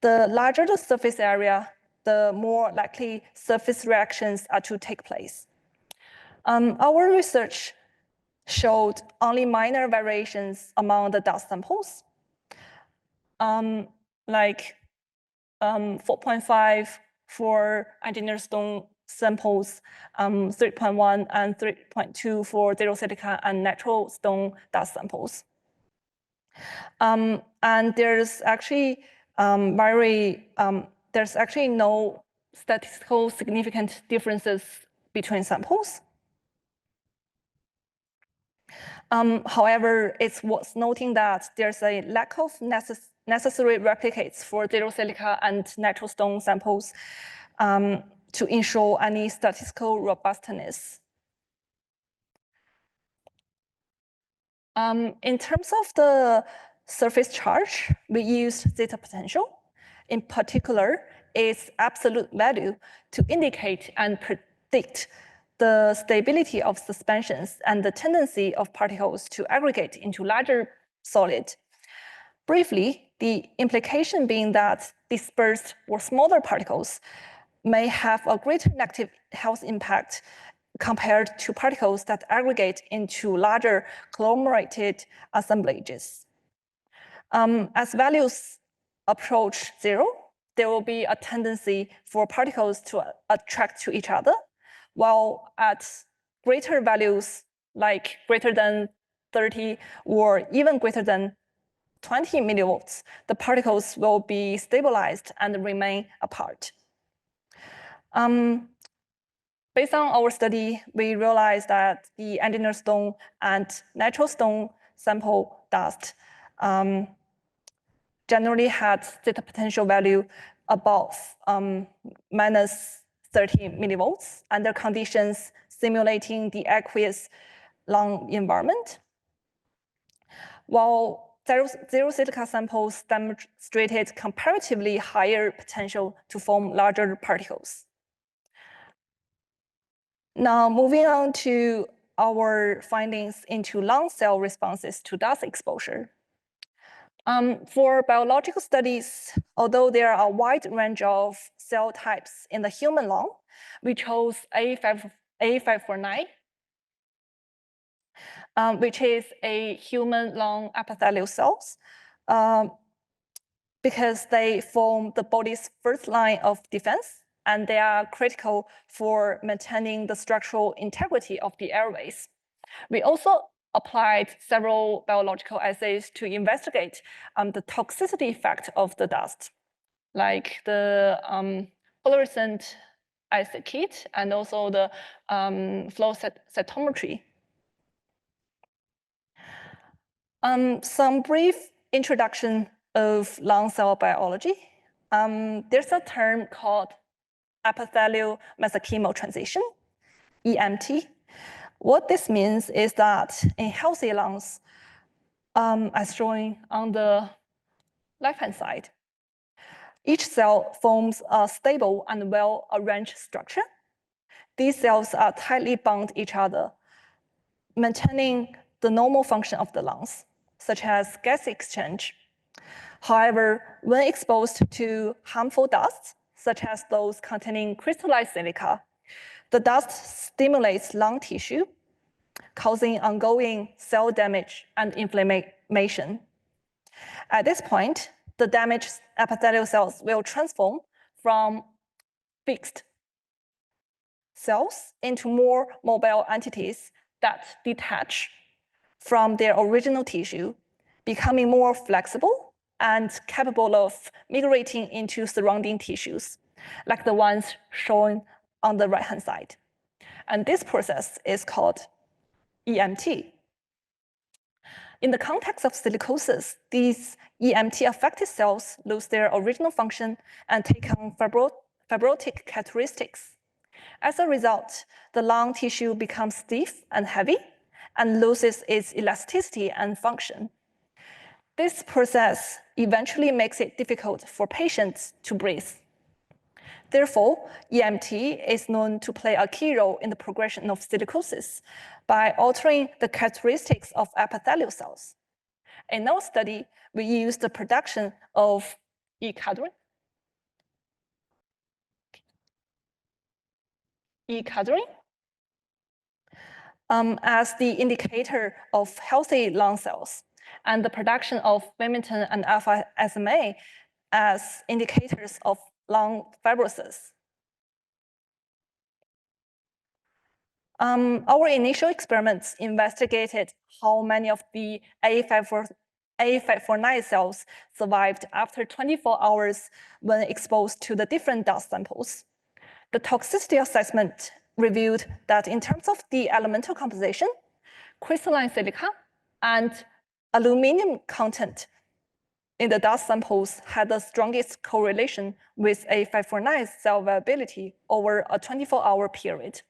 the larger the surface area, the more likely surface reactions are to take place. Our research showed only minor variations among the dust samples, like 4.5 for engineer stone samples, 3.1 and 3.2 for zero silica and natural stone dust samples. And there's actually no statistical significant differences between samples. However, it's worth noting that there's a lack of necessary replicates for zero silica and natural stone samples to ensure any statistical robustness. In terms of the surface charge, we used zeta potential, in particular, its absolute value to indicate and predict the stability of suspensions and the tendency of particles to aggregate into larger solid. Briefly, the implication being that dispersed or smaller particles may have a greater negative health impact compared to particles that aggregate into larger agglomerated assemblages. As values approach zero, there will be a tendency for particles to attract to each other, while at greater values, like greater than 30 or even greater than 20 millivolts, the particles will be stabilized and remain apart. Based on our study, we realized that the engineer stone and natural stone sample dust generally had zeta potential value above minus 30 millivolts under conditions simulating the aqueous lung environment, while zero silica samples demonstrated comparatively higher potential to form larger particles. Now, moving on to our findings into lung cell responses to dust exposure. For biological studies, although there are a wide range of cell types in the human lung, we chose A549, which is a human lung epithelial cells, because they form the body's first line of defense, and they are critical for maintaining the structural integrity of the airways. We also applied several biological assays to investigate the toxicity effect of the dust, like the fluorescent acid kit and also the flow cytometry. Some brief introduction of lung cell biology. There's a term called epithelial mesenchymal transition, EMT. What this means is that in healthy lungs, as shown on the left-hand side. Each cell forms a stable and well-arranged structure. These cells are tightly bound each other, maintaining the normal function of the lungs, such as gas exchange. However, when exposed to harmful dusts, such as those containing crystallized silica, the dust stimulates lung tissue, causing ongoing cell damage and inflammation. At this point, the damaged epithelial cells will transform from fixed cells into more mobile entities that detach from their original tissue, becoming more flexible and capable of migrating into surrounding tissues, like the ones shown on the right-hand side. And this process is called EMT. In the context of silicosis, these EMT-affected cells lose their original function and take on fibrotic characteristics. As a result, the lung tissue becomes stiff and heavy and loses its elasticity and function. This process eventually makes it difficult for patients to breathe. Therefore, EMT is known to play a key role in the progression of silicosis by altering the characteristics of epithelial cells. In our study, we used the production of E-cadherin as the indicator of healthy lung cells, and the production of vimentin and alpha SMA as indicators of lung fibrosis. Our initial experiments investigated how many of the A549 cells survived after 24 hours when exposed to the different dust samples. The toxicity assessment revealed that in terms of the elemental composition, crystalline silica and aluminum content in the dust samples had the strongest correlation with A549 cell viability over a 24-hour period,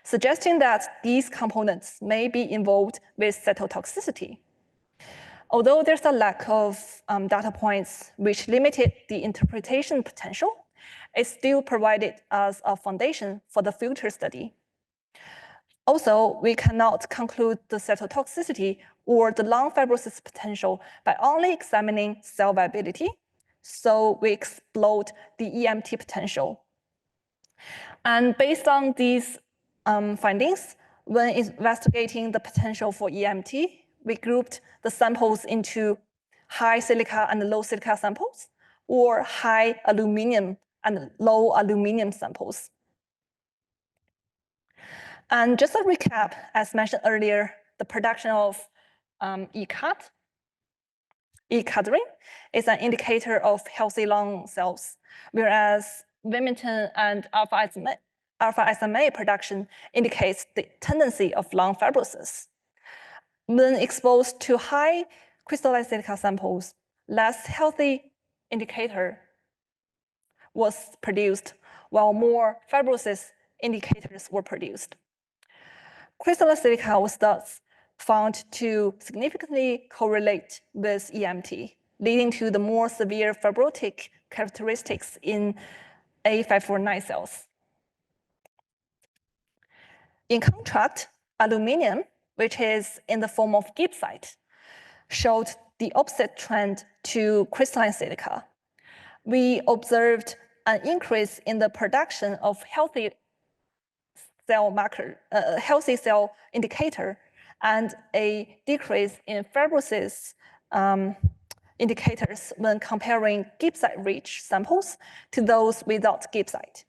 suggesting that these components may be involved with cytotoxicity. Although there's a lack of data points which limited the interpretation potential, it still provided us a foundation for the future study. Also, we cannot conclude the cytotoxicity or the lung fibrosis potential by only examining cell viability, so we explored the EMT potential. And based on these findings, when investigating the potential for EMT, we grouped the samples into high silica and low silica samples, or high aluminum and low aluminum samples. And just a recap, as mentioned earlier, the production of E-cadherin is an indicator of healthy lung cells, whereas vimentin and alpha SMA production indicates the tendency of lung fibrosis. When exposed to high crystallized silica samples, less healthy indicator was produced, while more fibrosis indicators were produced. Crystallized silica was thus found to significantly correlate with EMT, leading to the more severe fibrotic characteristics in A549 cells. In contrast, aluminum, which is in the form of gibbsite, showed the opposite trend to crystalline silica. We observed an increase in the production of healthy cell indicator, and a decrease in fibrosis indicators when comparing gibbsite-rich samples to those without gibbsite.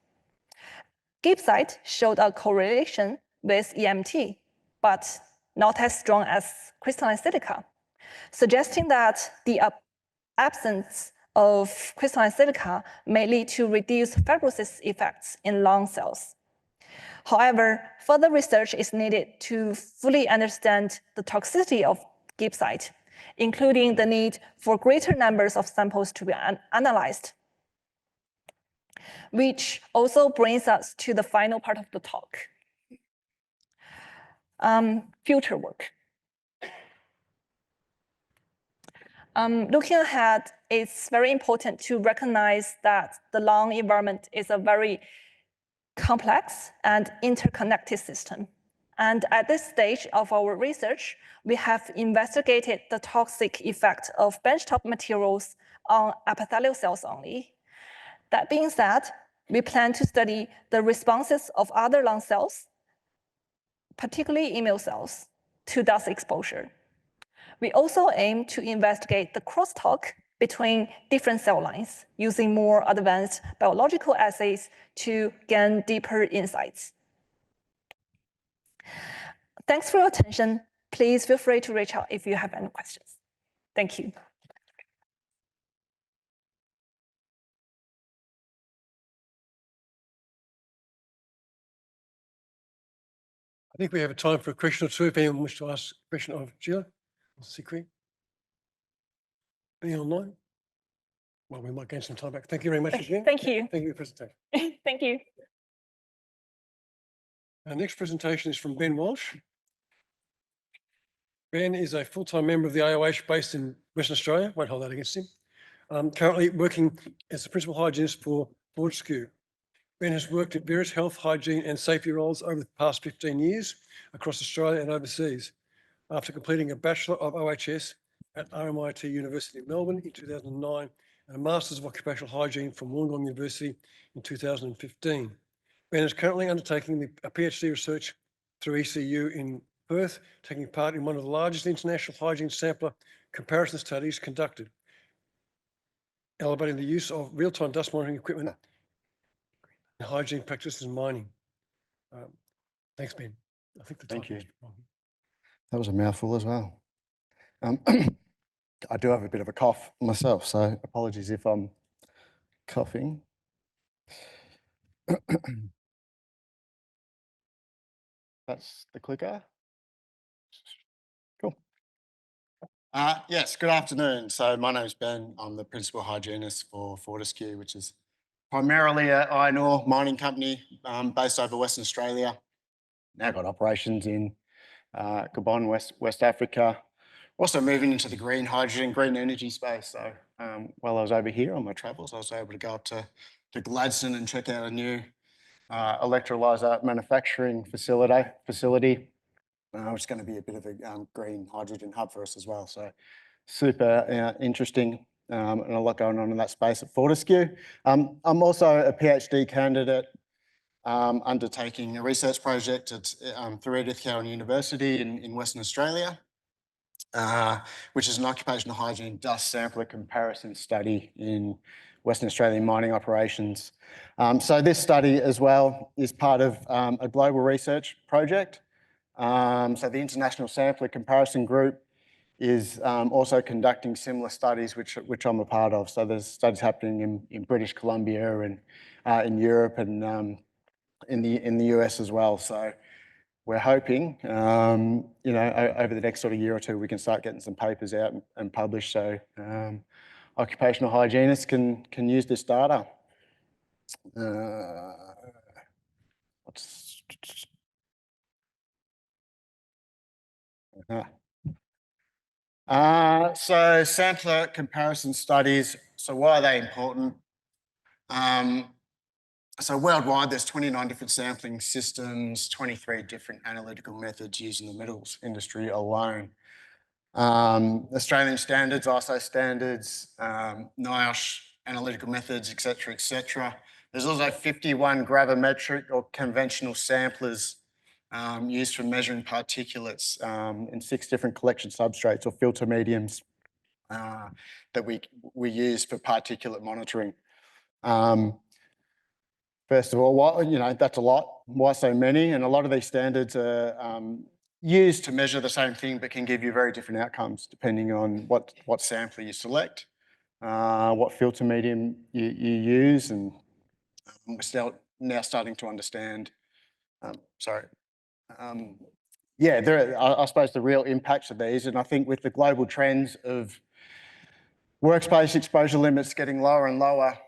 Gibbsite showed a correlation with EMT, but not as strong as crystalline silica, suggesting that the absence of crystalline silica may lead to reduced fibrosis effects in lung cells. However, further research is needed to fully understand the toxicity of gibbsite, including the need for greater numbers of samples to be analyzed. Which also brings us to the final part of the talk. Future work. Looking ahead, it's very important to recognize that the lung environment is a very complex and interconnected system. And at this stage of our research, we have investigated the toxic effect of benchtop materials on epithelial cells only. That being said, we plan to study the responses of other lung cells, particularly immune cells, to dust exposure. We also aim to investigate the crosstalk between different cell lines using more advanced biological assays to gain deeper insights. Thanks for your attention. Please feel free to reach out if you have any questions. Thank you. I think we have time for a question or two if anyone wishes to ask a question of Sheila or Sikri. Any online? Well, we might gain some time back. Thank you very much again. Thank you. Thank you for your presentation. Thank you. Our next presentation is from Ben Walsh. Ben is a full-time member of the AOH based in Western Australia. Won't hold that against him. Currently working as the principal hygienist for Fortescue. Ben has worked at various health, hygiene and safety roles over the past 15 years across Australia and overseas. After completing a Bachelor of OHS at RMIT University of Melbourne in 2009 and a Masters of Occupational Hygiene from Wollongong University in 2015. Ben is currently undertaking a PhD research through ECU in Perth, taking part in one of the largest international hygiene sampler comparison studies conducted, elevating the use of real-time dust monitoring equipment in hygiene practices in mining. Thanks, Ben. I think the Thank you. is wrong. That was a mouthful as well. I do have a bit of a cough myself, so apologies if I'm coughing. That's the clicker. Cool. Yes, good afternoon. So my name is Ben. I'm the principal hygienist for Fortescue, which is primarily an iron ore mining company based over Western Australia. Now got operations in Gabon, West Africa. Also moving into the green hydrogen, green energy space. So while I was over here on my travels, I was able to go up to Gladstone and check out a new electrolyser manufacturing facility, which is going to be a bit of a green hydrogen hub for us as well. So super interesting and a lot going on in that space at Fortescue. I'm also a PhD candidate undertaking a research project through Edith Cowan University in Western Australia, which is an occupational hygiene dust sampler comparison study in Western Australian mining operations. So this study as well is part of a global research project. So the International Sampler Comparison Group is also conducting similar studies, which I'm a part of. So there's studies happening in British Columbia and in Europe and in the US as well. So we're hoping, over the next sort of year or two, we can start getting some papers out and published so occupational hygienists can use this data. So sampler comparison studies, so why are they important? So worldwide, there's 29 different sampling systems, 23 different analytical methods used in the metals industry alone. Australian standards, ISO standards, NIOSH analytical methods, et cetera. There's also 51 gravimetric or conventional samplers used for measuring particulates in 6 different collection substrates or filter mediums that we use for particulate monitoring. First of all, that's a lot. Why so many? And a lot of these standards are used to measure the same thing, but can give you very different outcomes depending on what sampler you select, what filter medium you use, and we're now starting to understand. I suppose the real impacts of these, and I think with the global trends of workspace exposure limits getting lower and lower,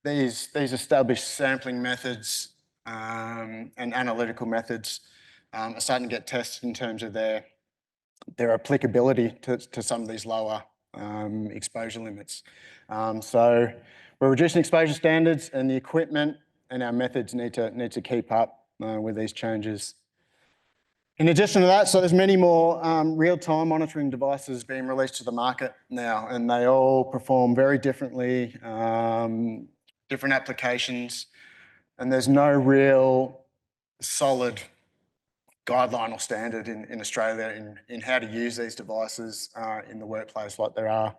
these established sampling methods and analytical methods are starting to get tested in terms of their their applicability to some of these lower exposure limits. So we're reducing exposure standards, and the equipment and our methods need to keep up with these changes. In addition to that, so there's many more real-time monitoring devices being released to the market now, and they all perform very differently, different applications, and there's no real solid guideline or standard in Australia in how to use these devices in the workplace, like there are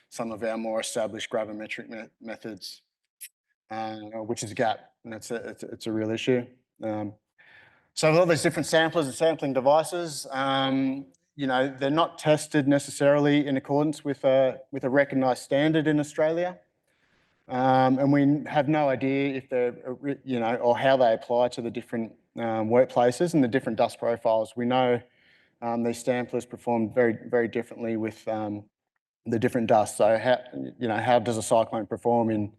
some of our more established gravimetric methods, which is a gap, and it's a real issue. So with all these different samplers and sampling devices, you know, they're not tested necessarily in accordance with a recognised standard in Australia. And we have no idea if they're, you know, or how they apply to the different workplaces and the different dust profiles. We know these samplers perform very, very differently with the different dust. So how does a cyclone perform in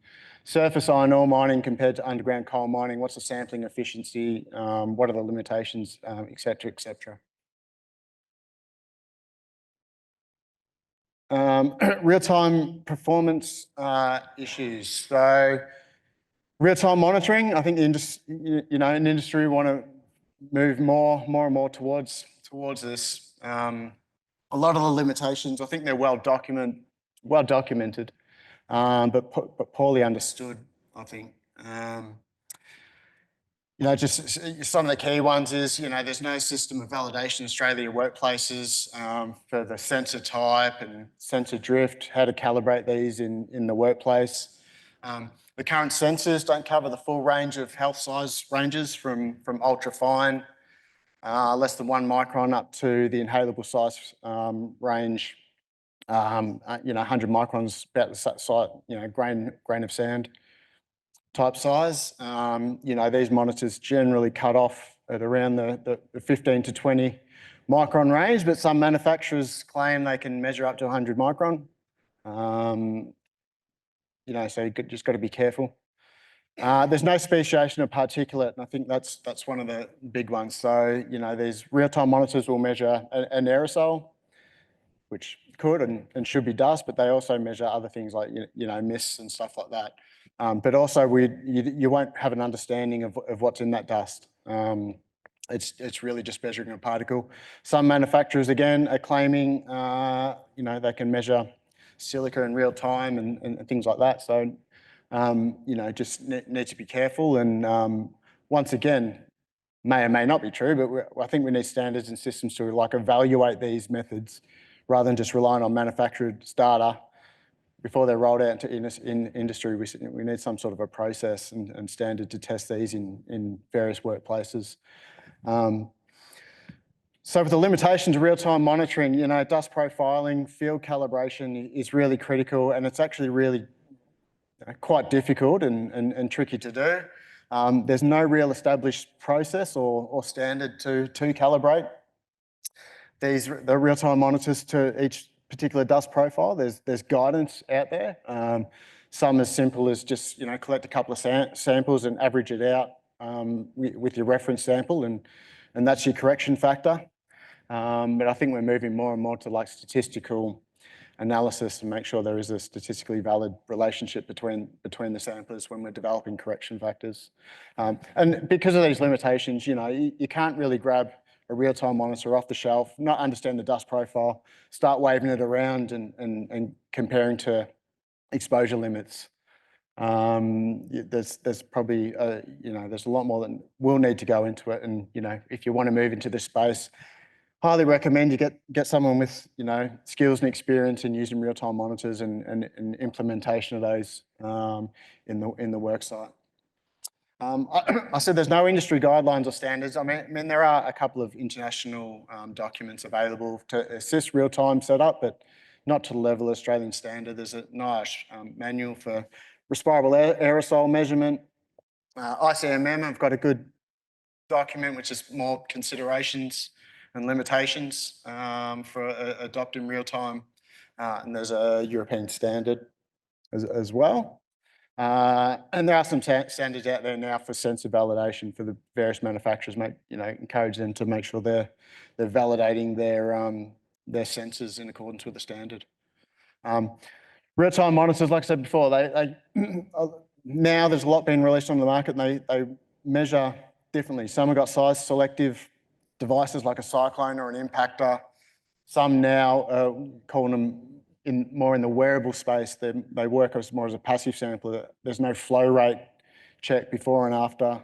surface iron ore mining compared to underground coal mining? What's the sampling efficiency? What are the limitations, et cetera, et cetera. Real-time performance issues. So real-time monitoring, I think in industry want to move more and more towards this. A lot of the limitations, I think they're well documented, but poorly understood, I think. You know, just some of the key ones is, you know, there's no system of validation in Australia workplaces for the sensor type and sensor drift, how to calibrate these in the workplace. The current sensors don't cover the full range of health size ranges from ultra fine, less than 1 micron, up to the inhalable size range. You know, 100 microns, about the size, you know, grain of sand type size. You know, these monitors generally cut off at around the 15 to 20 micron range, but some manufacturers claim they can measure up to 100 micron. You know, so you've just got to be careful. There's no speciation of particulate, and I think that's one of the big ones. So, you know, these real-time monitors will measure an aerosol, which could and should be dust, but they also measure other things like, you know, mists and stuff like that. But also you won't have an understanding of what's in that dust. It's really just measuring a particle. Some manufacturers, again, are claiming, you know, they can measure silica in real time and things like that. So, you know, just need to be careful. And once again, may or may not be true, but I think we need standards and systems to like evaluate these methods rather than just relying on manufactured data before they're rolled out into industry. We need some sort of a process and standard to test these in various workplaces. So with the limitations of real-time monitoring, you know, dust profiling, field calibration is really critical, and it's actually really quite difficult and tricky to do. There's no real established process or standard to calibrate the real-time monitors to each particular dust profile. There's guidance out there. Some as simple as just, you know, collect a couple of samples and average it out with your reference sample, and that's your correction factor. But I think we're moving more and more to like statistical analysis and make sure there is a statistically valid relationship between the samplers when we're developing correction factors. And because of these limitations, you know, you can't really grab a real-time monitor off the shelf, not understand the dust profile, start waving it around and comparing to exposure limits. There's probably, you know, there's a lot more that will need to go into it. And, you know, if you want to move into this space, highly recommend you get someone with, you know, skills and experience in using real-time monitors and implementation of those in the work site. I said there's no industry guidelines or standards. I mean there are a couple of international documents available to assist real-time setup, but not to the level of Australian standard. There's a NIOSH manual for respirable aerosol measurement. ICMM have got a good document which is more considerations and limitations for adopting real-time. And there's a European standard as well. And there are some standards out there now for sensor validation for the various manufacturers. You know, encourage them to make sure they're validating their sensors in accordance with the standard. Real-time monitors, like I said before, now there's a lot being released on the market, and they measure differently. Some have got size selective devices like a cyclone or an impactor. Some now calling them more in the wearable space. They work more as a passive sampler. There's no flow rate check before and after.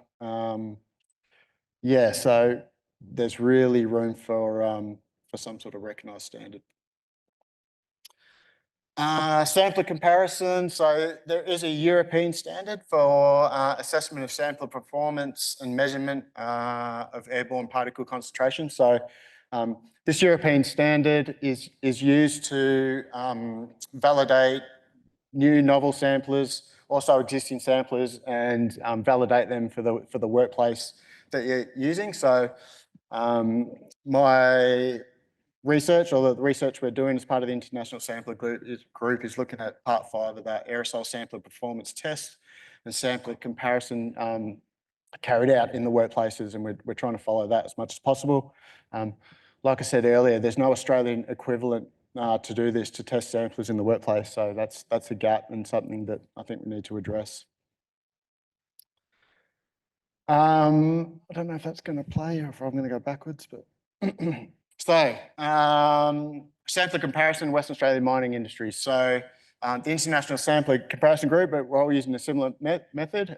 Yeah, so there's really room for some sort of recognised standard. Sampler comparison. So there is a European standard for assessment of sampler performance and measurement of airborne particle concentration. So this European standard is used to validate new novel samplers, also existing samplers, and validate them for the workplace that you're using. So my research, or the research we're doing as part of the International Sampler Group is looking at part 5 of that aerosol sampler performance test and sampler comparison carried out in the workplaces, and we're trying to follow that as much as possible. Like I said earlier, there's no Australian equivalent to do this, to test samplers in the workplace, so that's a gap and something that I think we need to address. I don't know if that's going to play or if I'm going to go backwards, but so sampler comparison in Western Australian mining industry. So the International Sampler Comparison Group, but we're all using a similar method.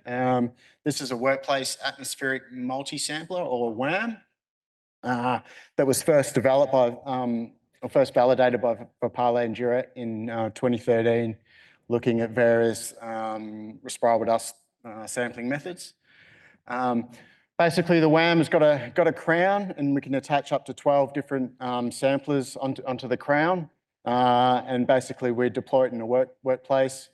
This is a workplace atmospheric multi-sampler, or WAM, that was first developed by, or first validated by Parley and Jurek in 2013, looking at various respirable dust sampling methods. Basically, the WAM has got a crown, and we can attach up to 12 different samplers onto the crown. And basically, we deploy it in a workplace.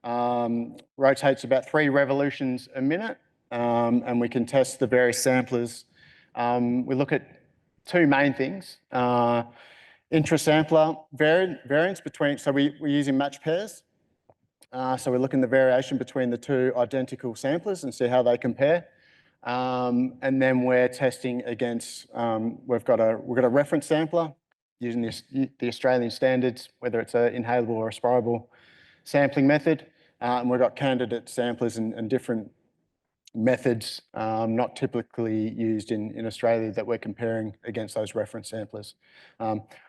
Rotates about 3 revolutions a minute, and we can test the various samplers. We look at 2 main things. Intra-sampler variance between, so we're using match pairs. So we're looking at the variation between the 2 identical samplers and see how they compare. And then we're testing against, we've got a reference sampler using the Australian standards, whether it's an inhalable or respirable sampling method. And we've got candidate samplers and different methods not typically used in Australia that we're comparing against those reference samplers.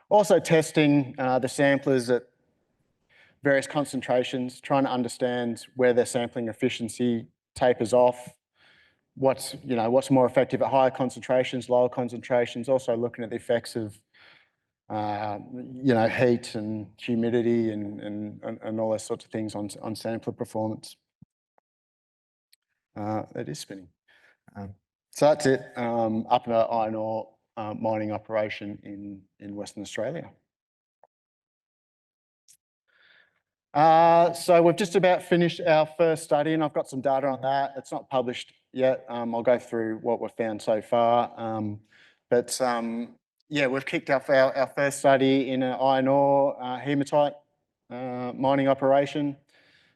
Also testing the samplers at various concentrations, trying to understand where their sampling efficiency tapers off, what's more effective at higher concentrations, lower concentrations, also looking at the effects of heat and humidity and all those sorts of things on sampler performance. It is spinning. So that's it, up in an iron ore mining operation in Western Australia. So we've just about finished our first study, and I've got some data on that. It's not published yet. I'll go through what we've found so far. Yeah, we've kicked off our first study in an iron ore hematite mining operation.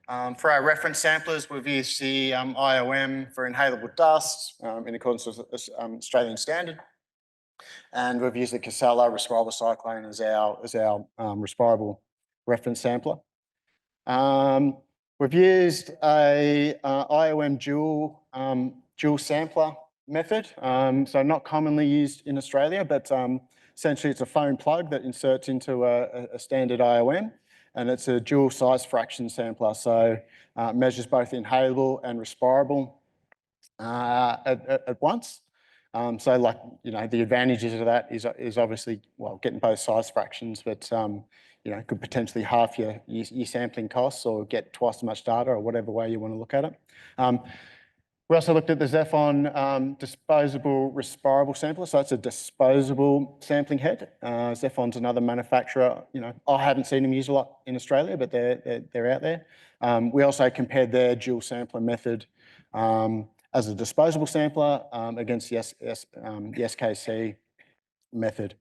For our reference samplers, we've used the IOM for inhalable dust in accordance with Australian standard. And we've used the Casella respirable cyclone as our respirable reference sampler. We've used a IOM dual sampler method, so not commonly used in Australia, but essentially it's a foam plug that inserts into a standard IOM, and it's a dual size fraction sampler, so it measures both inhalable and respirable at once. So like, the advantages of that is obviously, well, getting both size fractions, but could potentially half your sampling costs or get twice as much data, or whatever way you want to look at it. We also looked at the Zephon disposable respirable sampler. So it's a disposable sampling head. Zephon's another manufacturer. I haven't seen them used a lot in Australia, but they're out there. We also compared their dual sampler method as a disposable sampler against the SKC method.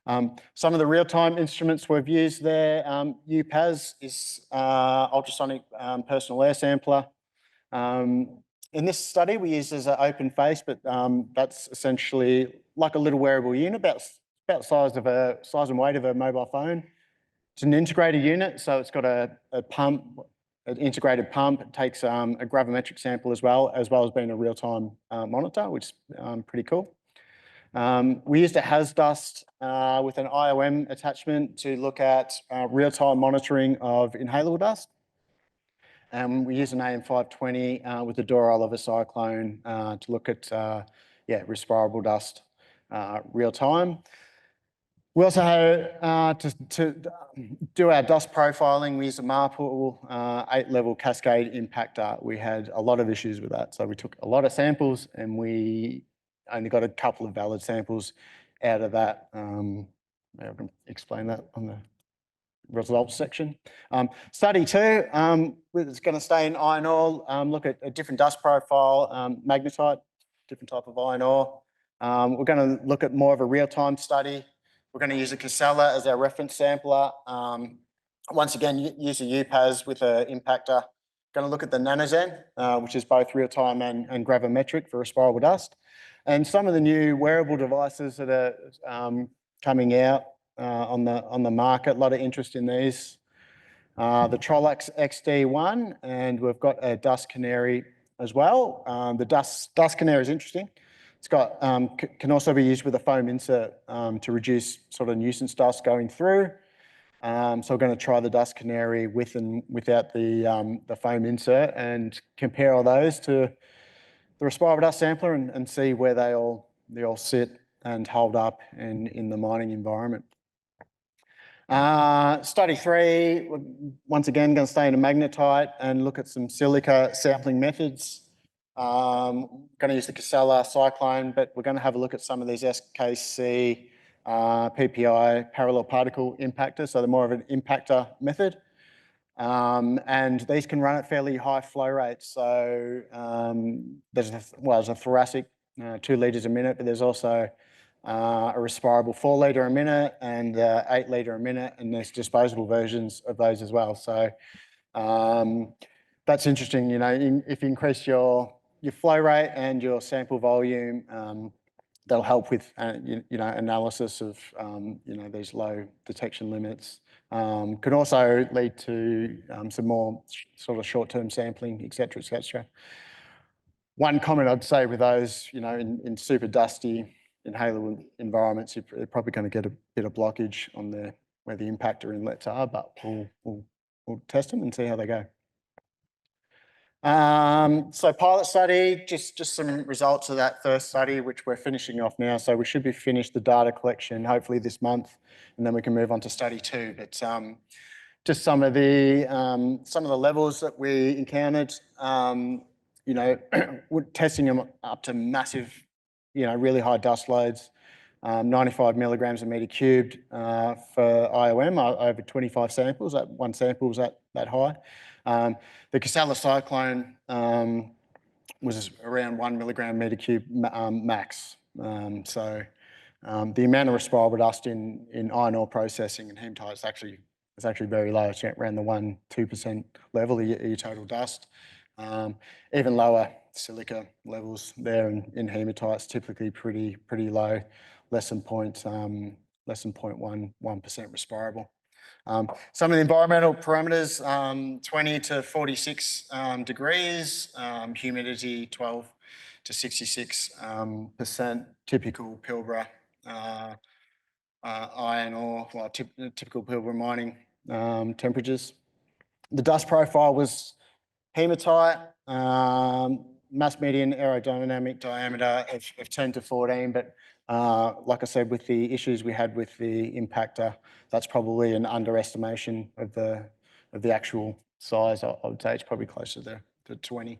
Some of the real-time instruments we've used there, UPAS is ultrasonic personal air sampler. In this study, we used as an open face, but that's essentially like a little wearable unit, about about the size and weight of a mobile phone. It's an integrated unit, so it's got a pump, an integrated pump. It takes a gravimetric sample as well as being a real-time monitor, which is pretty cool. We used a HAZ dust with an IOM attachment to look at real-time monitoring of inhalable dust. And we use an AM520 with the Doral of a cyclone to look at respirable dust real time. We also had to do our dust profiling. We used a MARPOL 8-level cascade impactor. We had a lot of issues with that. So we took a lot of samples and we only got a couple of valid samples out of that. I can explain that on the results section. Study 2, it's going to stay in iron ore, look at a different dust profile, magnetite, different type of iron ore. We're going to look at more of a real-time study. We're going to use a Casella as our reference sampler. Once again, use a UPAS with an impactor. Going to look at the NanoZen, which is both real-time and gravimetric for respirable dust. And some of the new wearable devices that are coming out on the market, a lot of interest in these. The Trolax XD1, and we've got a dust canary as well. The dust canary is interesting. It's got can also be used with a foam insert to reduce sort of nuisance dust going through. So we're going to try the dust canary with and without the foam insert and compare all those to the respirable dust sampler and see where they all sit and hold up in the mining environment. Study 3, once again, going to stay in a magnetite and look at some silica sampling methods. Going to use the Casella cyclone, but we're going to have a look at some of these SKC, PPI, parallel particle impactors, so they're more of an impactor method. And these can run at fairly high flow rates. So there's a thoracic, 2 litres a minute, but there's also a respirable 4 litre a minute and 8 litre a minute, and there's disposable versions of those as well. So that's interesting, you know, if you increase your flow rate and your sample volume, that'll help with, analysis of, these low detection limits. Could also lead to some more sort of short-term sampling, et cetera, et cetera. One comment I'd say with those, in super dusty inhaler environments, you're probably going to get a bit of blockage on where the impactor inlets are, but we'll test them and see how they go. So pilot study, just some results of that first study, which we're finishing off now. So we should be finished the data collection hopefully this month, and then we can move on to study 2. But just some of the levels that we encountered, we're testing them up to massive, really high dust loads, 95 milligrams a metre cubed for IOM over 25 samples. That one sample was that high. The Casella cyclone was around 1 milligram metre cube max. So the amount of respirable dust in iron ore processing and hematite is actually very low. It's around the 1-2% level of your total dust. Even lower silica levels there in hematite is typically pretty low, less than 0.1% respirable. Some of the environmental parameters, 20 to 46 degrees, humidity 12 to 66%, typical Pilbara iron ore, typical Pilbara mining temperatures. The dust profile was hematite, mass median aerodynamic diameter of 10 to 14, but like I said, with the issues we had with the impactor, that's probably an underestimation of the actual size. I would say it's probably closer to 20.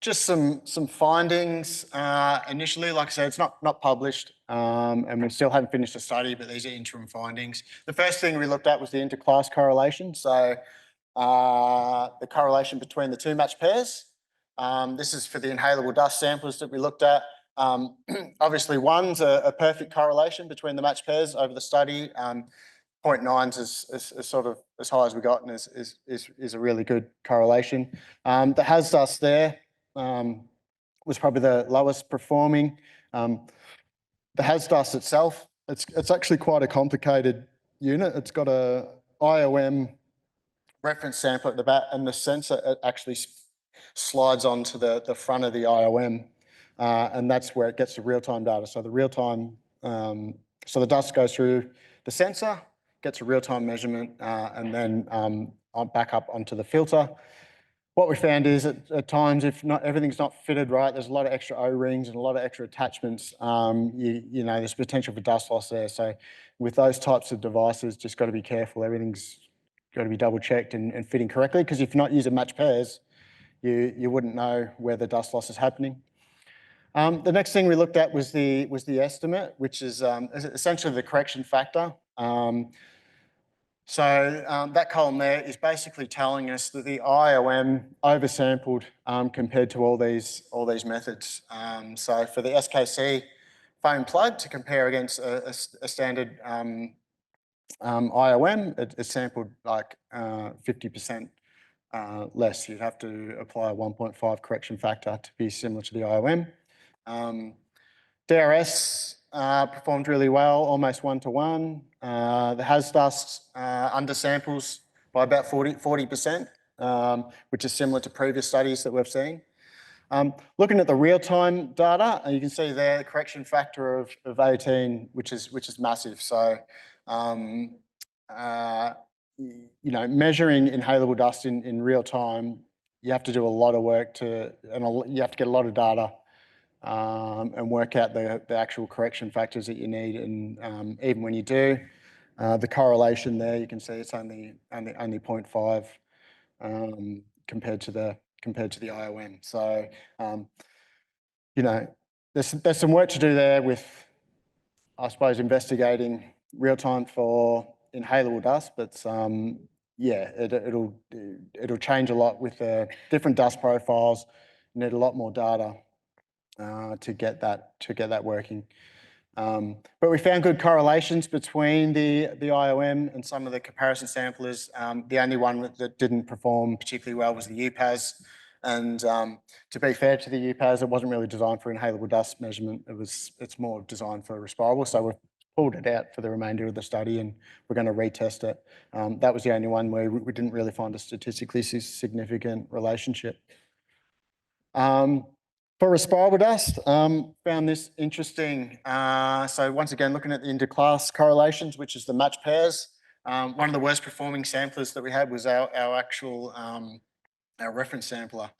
Just some findings initially. Like I said, it's not published, and we still haven't finished the study, but these are interim findings. The first thing we looked at was the interclass correlation. So the correlation between the 2 matched pairs. This is for the inhalable dust samples that we looked at. Obviously, one's a perfect correlation between the matched pairs over the study. 0.9 is sort of as high as we got, and is a really good correlation. The HAZ dust there was probably the lowest performing. The HAZ dust itself, it's actually quite a complicated unit. It's got a IOM reference sample at the back, and the sensor actually slides onto the front of the IOM, and that's where it gets the real-time data. So the real-time, so the dust goes through the sensor, gets a real-time measurement, and then back up onto the filter. What we found is at times, if not everything's not fitted right, there's a lot of extra O-rings and a lot of extra attachments. You know, there's potential for dust loss there. So with those types of devices, just got to be careful. Everything's got to be double checked and fitting correctly, because if you're not using match pairs, you wouldn't know where the dust loss is happening. The next thing we looked at was the estimate, which is essentially the correction factor. So that column there is basically telling us that the IOM oversampled compared to all these methods. So for the SKC foam plug, to compare against a standard IOM, it sampled like 50% less. You'd have to apply a 1.5 correction factor to be similar to the IOM. DRS performed really well, almost 1-to-1. The HAZ dust undersamples by about 40%, which is similar to previous studies that we've seen. Looking at the real-time data, you can see there the correction factor of 18, which is massive. So, you know, measuring inhalable dust in real time, you have to do a lot of work and you have to get a lot of data and work out the actual correction factors that you need. And even when you do, the correlation there, you can see it's only 0.5 compared to the IOM. So, you know, there's some work to do there with, I suppose, investigating real time for inhalable dust, but yeah, it'll change a lot with the different dust profiles. You need a lot more data to get that working. But we found good correlations between the IOM and some of the comparison samplers. The only one that didn't perform particularly well was the UPAS. And to be fair to the UPAS, it wasn't really designed for inhalable dust measurement. It's more designed for respirable. So we've pulled it out for the remainder of the study, and we're going to retest it. That was the only one where we didn't really find a statistically significant relationship. For respirable dust, found this interesting. So once again, looking at the interclass correlations, which is the match pairs. One of the worst performing samplers that we had was our actual our reference sampler,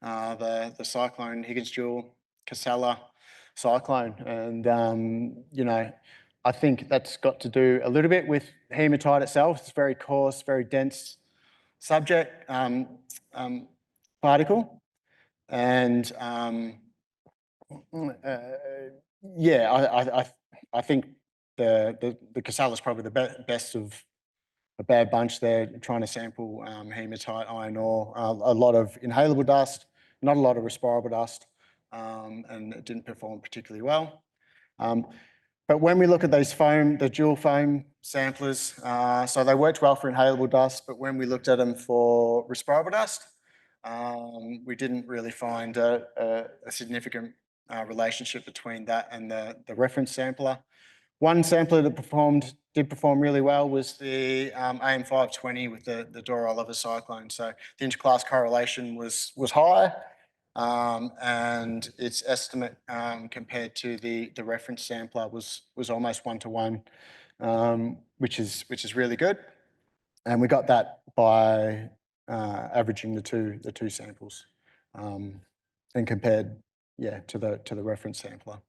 the cyclone Higgins Dual Casella cyclone. And, you know, I think that's got to do a little bit with hematite itself. It's very coarse, very dense subject particle. And yeah, I think the Casella is probably the best of a bad bunch there, trying to sample hematite, iron ore, a lot of inhalable dust, not a lot of respirable dust, and it didn't perform particularly well. But when we look at these the dual foam samplers, so they worked well for inhalable dust, but when we looked at them for respirable dust, we didn't really find a significant relationship between that and the reference sampler. One sampler that did perform really well was the AM520 with the Dora Oliver cyclone. So the interclass correlation was high, and its estimate compared to the reference sampler was almost 1-to-1, which is really good. And we got that by averaging the two samples and compared, yeah, to the reference sampler.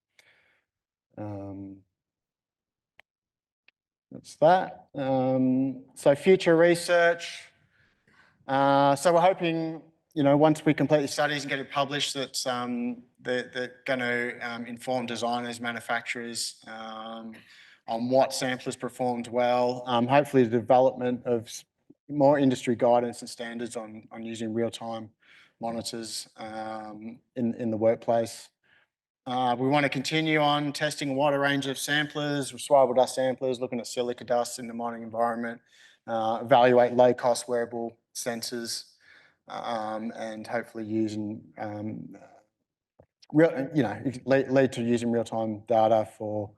That's that. So future research. So we're hoping, you know, once we complete the studies and get it published, that they're going to inform designers, manufacturers on what samplers performed well. Hopefully the development of more industry guidance and standards on using real-time monitors in the workplace. We want to continue on testing a wider range of samplers, respirable dust samplers, looking at silica dust in the mining environment, evaluate low-cost wearable sensors, and hopefully using lead to using real-time data for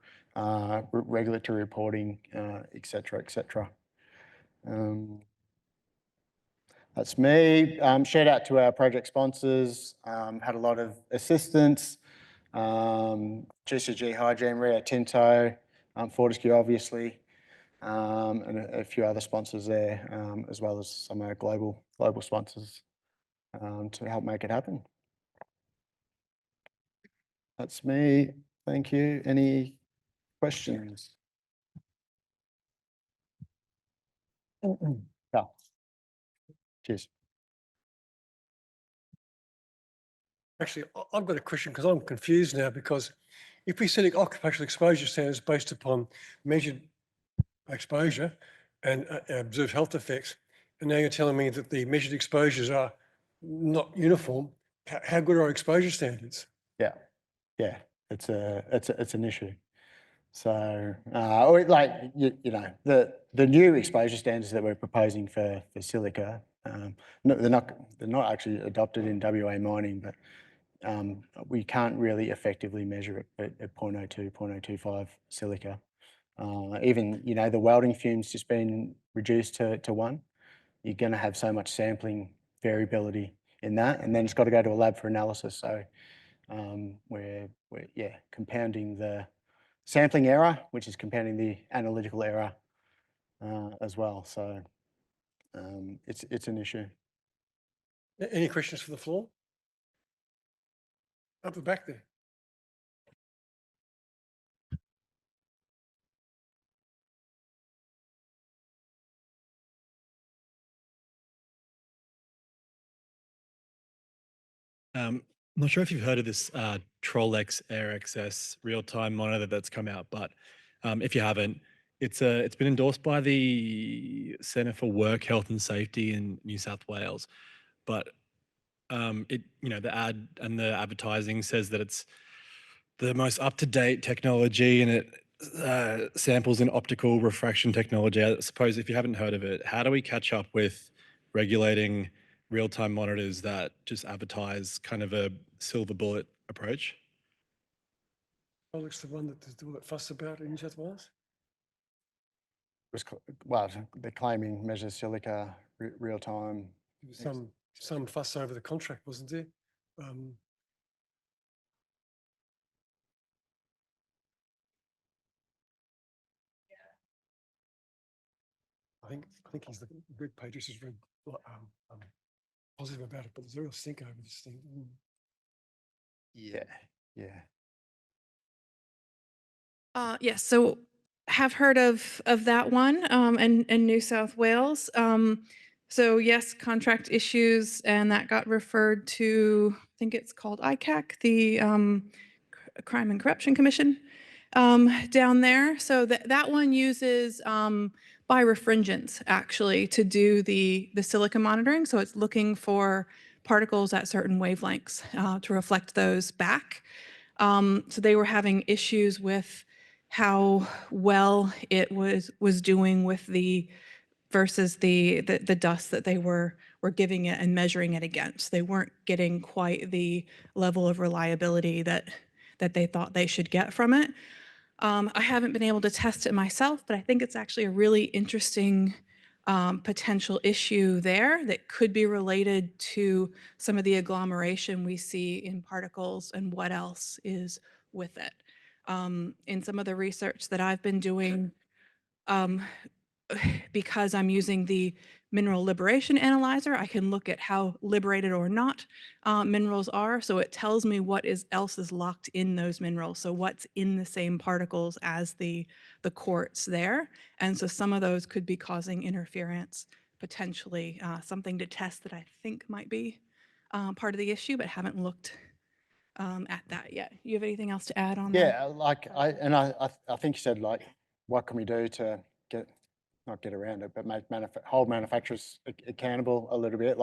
regulatory reporting, et cetera, et cetera. That's me. Shout out to our project sponsors. Had a lot of assistance. GCG Hygiene, Rio Tinto, Fortescue, obviously, and a few other sponsors there, as well as some of our global sponsors to help make it happen. That's me. Thank you. Any questions? Yeah. Cheers. Actually, I've got a question because I'm confused now, because if we set occupational exposure standards based upon measured exposure and observed health effects, and now you're telling me that the measured exposures are not uniform, how good are our exposure standards? Yeah, it's an issue. So, the new exposure standards that we're proposing for silica, they're not actually adopted in WA mining, but we can't really effectively measure it at 0.02, 0.025 silica. Even the welding fume's just been reduced to 1. You're going to have so much sampling variability in that, and then it's got to go to a lab for analysis. So we're compounding the sampling error, which is compounding the analytical error as well. So it's an issue. Any questions for the floor? Up the back there. I'm not sure if you've heard of this Trollex AirXS real-time monitor that's come out, but if you haven't, it's been endorsed by the Centre for Work Health and Safety in New South Wales, but the ad and the advertising says that it's the most up-to-date technology, and it samples in optical refraction technology. I suppose if you haven't heard of it, how do we catch up with regulating real-time monitors that just advertise kind of a silver bullet approach? Alex, the one that there's all that fuss about in New South Wales? Well, they're claiming measures silica real time. There was some fuss over the contract, wasn't there? I think he's the Greg Pages is very positive about it, but there's a real stink over this thing. Yeah. Yes, so have heard of that one in New South Wales. So yes, contract issues, and that got referred to, I think it's called ICAC, the Crime and Corruption Commission down there. So that one uses birefringence actually to do the silica monitoring. So it's looking for particles at certain wavelengths to reflect those back. So they were having issues with how well it was doing with the versus the dust that they were giving it and measuring it against. They weren't getting quite the level of reliability that they thought they should get from it. I haven't been able to test it myself, but I think it's actually a really interesting potential issue there that could be related to some of the agglomeration we see in particles and what else is with it. In some of the research that I've been doing, because I'm using the mineral liberation analyzer, I can look at how liberated or not minerals are. So it tells me what else is locked in those minerals. So what's in the same particles as the quartz there. And so some of those could be causing interference, potentially something to test that I think might be part of the issue, but haven't looked at that yet. You have anything else to add on that? Yeah, I think you said, what can we do to not get around it, but hold manufacturers accountable a little bit.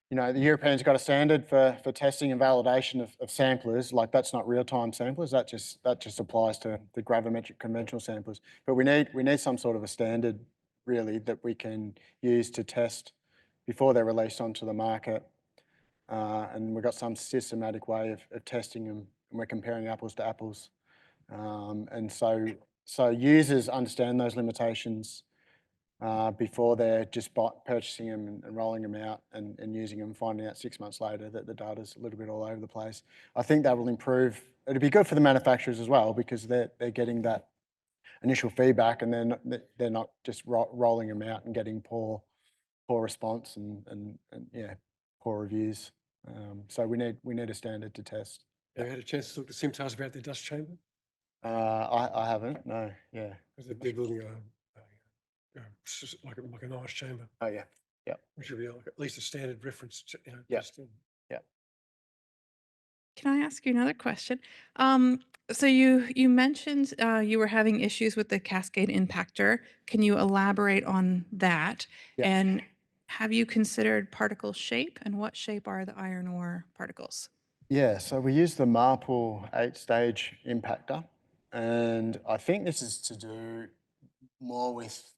The Europeans got a standard for testing and validation of samplers. That's not real-time samplers. That just applies to the gravimetric conventional samplers. But we need some sort of a standard, really, that we can use to test before they're released onto the market. and we've got some systematic way of testing them, and we're comparing apples to apples. And so users understand those limitations before they're just purchasing them and rolling them out and using them, finding out 6 months later that the data's a little bit all over the place. I think that will improve. It'll be good for the manufacturers as well, because they're getting that initial feedback, and then they're not just rolling them out and getting poor response and yeah, poor reviews. So we need a standard to test. Have you had a chance to talk to Simtas about their dust chamber? I haven't, no, yeah. Because they're building like a nice chamber. Oh yeah, yeah. Which would be like at least a standard reference, Yeah. testing. Yeah. Can I ask you another question? So you mentioned you were having issues with the cascade impactor. Can you elaborate on that? Yeah. And have you considered particle shape, and what shape are the iron ore particles? Yeah, so we use the Marple 8-stage impactor, and I think this is to do more with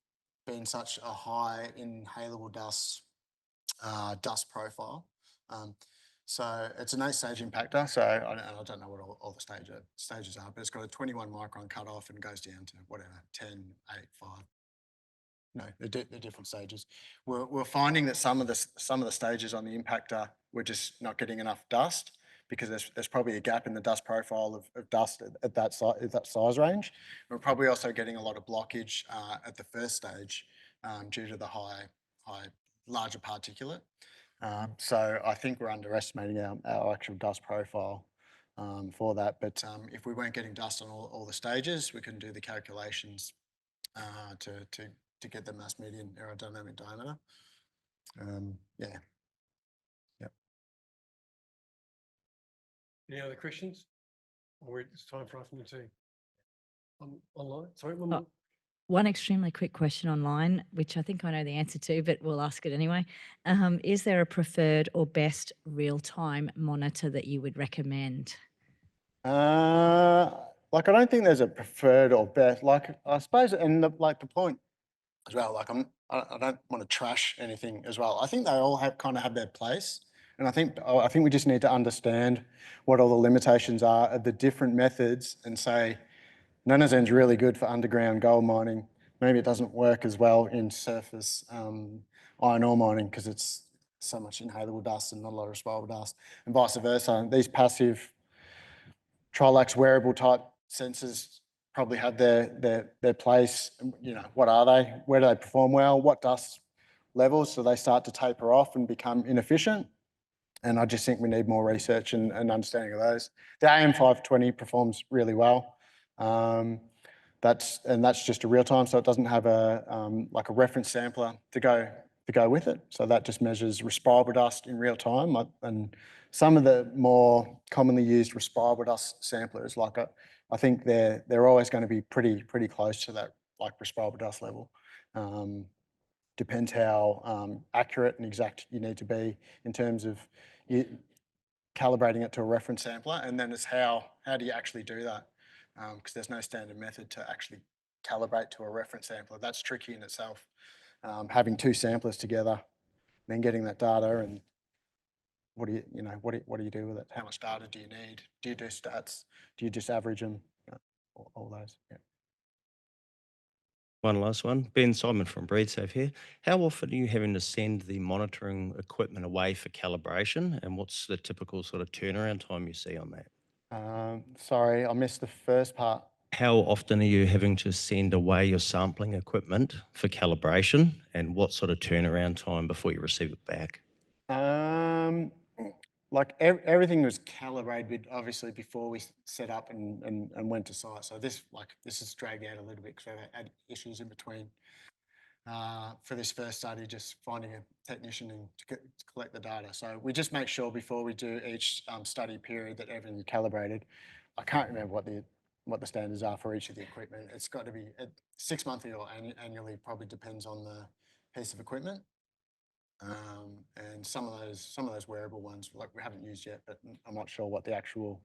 being such a high inhalable dust profile. So it's an 8-stage impactor. So I don't know what all the stages are, but it's got a 21 micron cutoff and goes down to whatever, 10, 8, 5. No, they're different stages. We're finding that some of the stages on the impactor, we're just not getting enough dust, because there's probably a gap in the dust profile of dust at that size range. We're probably also getting a lot of blockage at the first stage due to the larger particulate. So I think we're underestimating our actual dust profile for that. But if we weren't getting dust on all the stages, we can do the calculations to get the mass median aerodynamic diameter. Yeah. Yep. Any other questions? Or it's time for afternoon tea. Online? Sorry, one Oh, more. one extremely quick question online, which I think I know the answer to, but we'll ask it anyway. Is there a preferred or best real-time monitor that you would recommend? Like, I don't think there's a preferred or best. Like, I suppose, and the point as well. Like, I don't want to trash anything as well. I think they all kind of have their place, and I think we just need to understand what all the limitations are of the different methods, and say nanoxene's really good for underground gold mining. Maybe it doesn't work as well in surface iron ore mining, because it's so much inhalable dust and not a lot of respirable dust, and vice versa. These passive Trilax wearable type sensors probably have their place. You know, what are they? Where do they perform well? What dust levels do they start to taper off and become inefficient? And I just think we need more research and understanding of those. The AM520 performs really well. That's just a real time, so it doesn't have like a reference sampler to go with it. So that just measures respirable dust in real time. And some of the more commonly used respirable dust samplers, like I think they're always going to be pretty close to that, like, respirable dust level. Depends how accurate and exact you need to be in terms of calibrating it to a reference sampler, and then it's how do you actually do that? Because there's no standard method to actually calibrate to a reference sampler. That's tricky in itself. Having two samplers together, then getting that data, and what do you do with it? How much data do you need? Do you do stats? Do you just average them? All those. Yeah. One last one. Ben Simon from BreedSafe here. How often are you having to send the monitoring equipment away for calibration, and what's the typical sort of turnaround time you see on that? Sorry, I missed the first part. How often are you having to send away your sampling equipment for calibration, and what sort of turnaround time before you receive it back? Like, everything was calibrated obviously before we set up and went to site. So this is dragged out a little bit because I had issues in between for this first study, just finding a technician and to collect the data. So we just make sure before we do each study period that everything is calibrated. I can't remember what the standards are for each of the equipment. It's got to be 6 monthly or annually, probably depends on the piece of equipment. And some of those wearable ones, like, we haven't used yet, but I'm not sure what the actual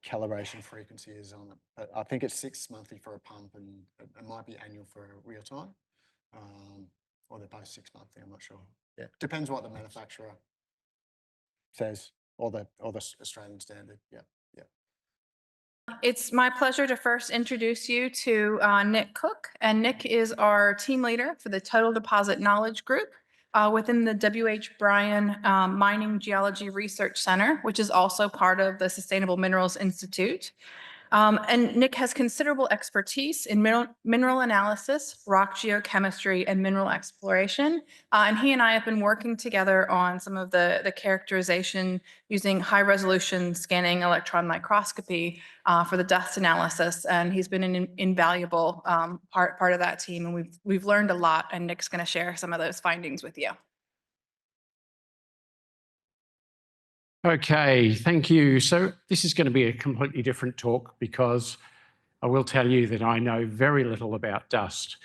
calibration frequency is on it. But I think it's 6 monthly for a pump, and it might be annual for a real time, or they're both 6 monthly. I'm not sure. Yeah, depends what the manufacturer says, or the Australian standard. Yeah. It's my pleasure to first introduce you to Nick Cook, and Nick is our team leader for the Total Deposit Knowledge Group within the W.H. Bryan Mining Geology Research Center, which is also part of the Sustainable Minerals Institute. And Nick has considerable expertise in mineral analysis, rock geochemistry, and mineral exploration. And he and I have been working together on some of the characterization using high-resolution scanning electron microscopy for the dust analysis. And he's been an invaluable part of that team. And we've learned a lot. And Nick's going to share some of those findings with you. Okay, thank you. So this is going to be a completely different talk because I will tell you that I know very little about dust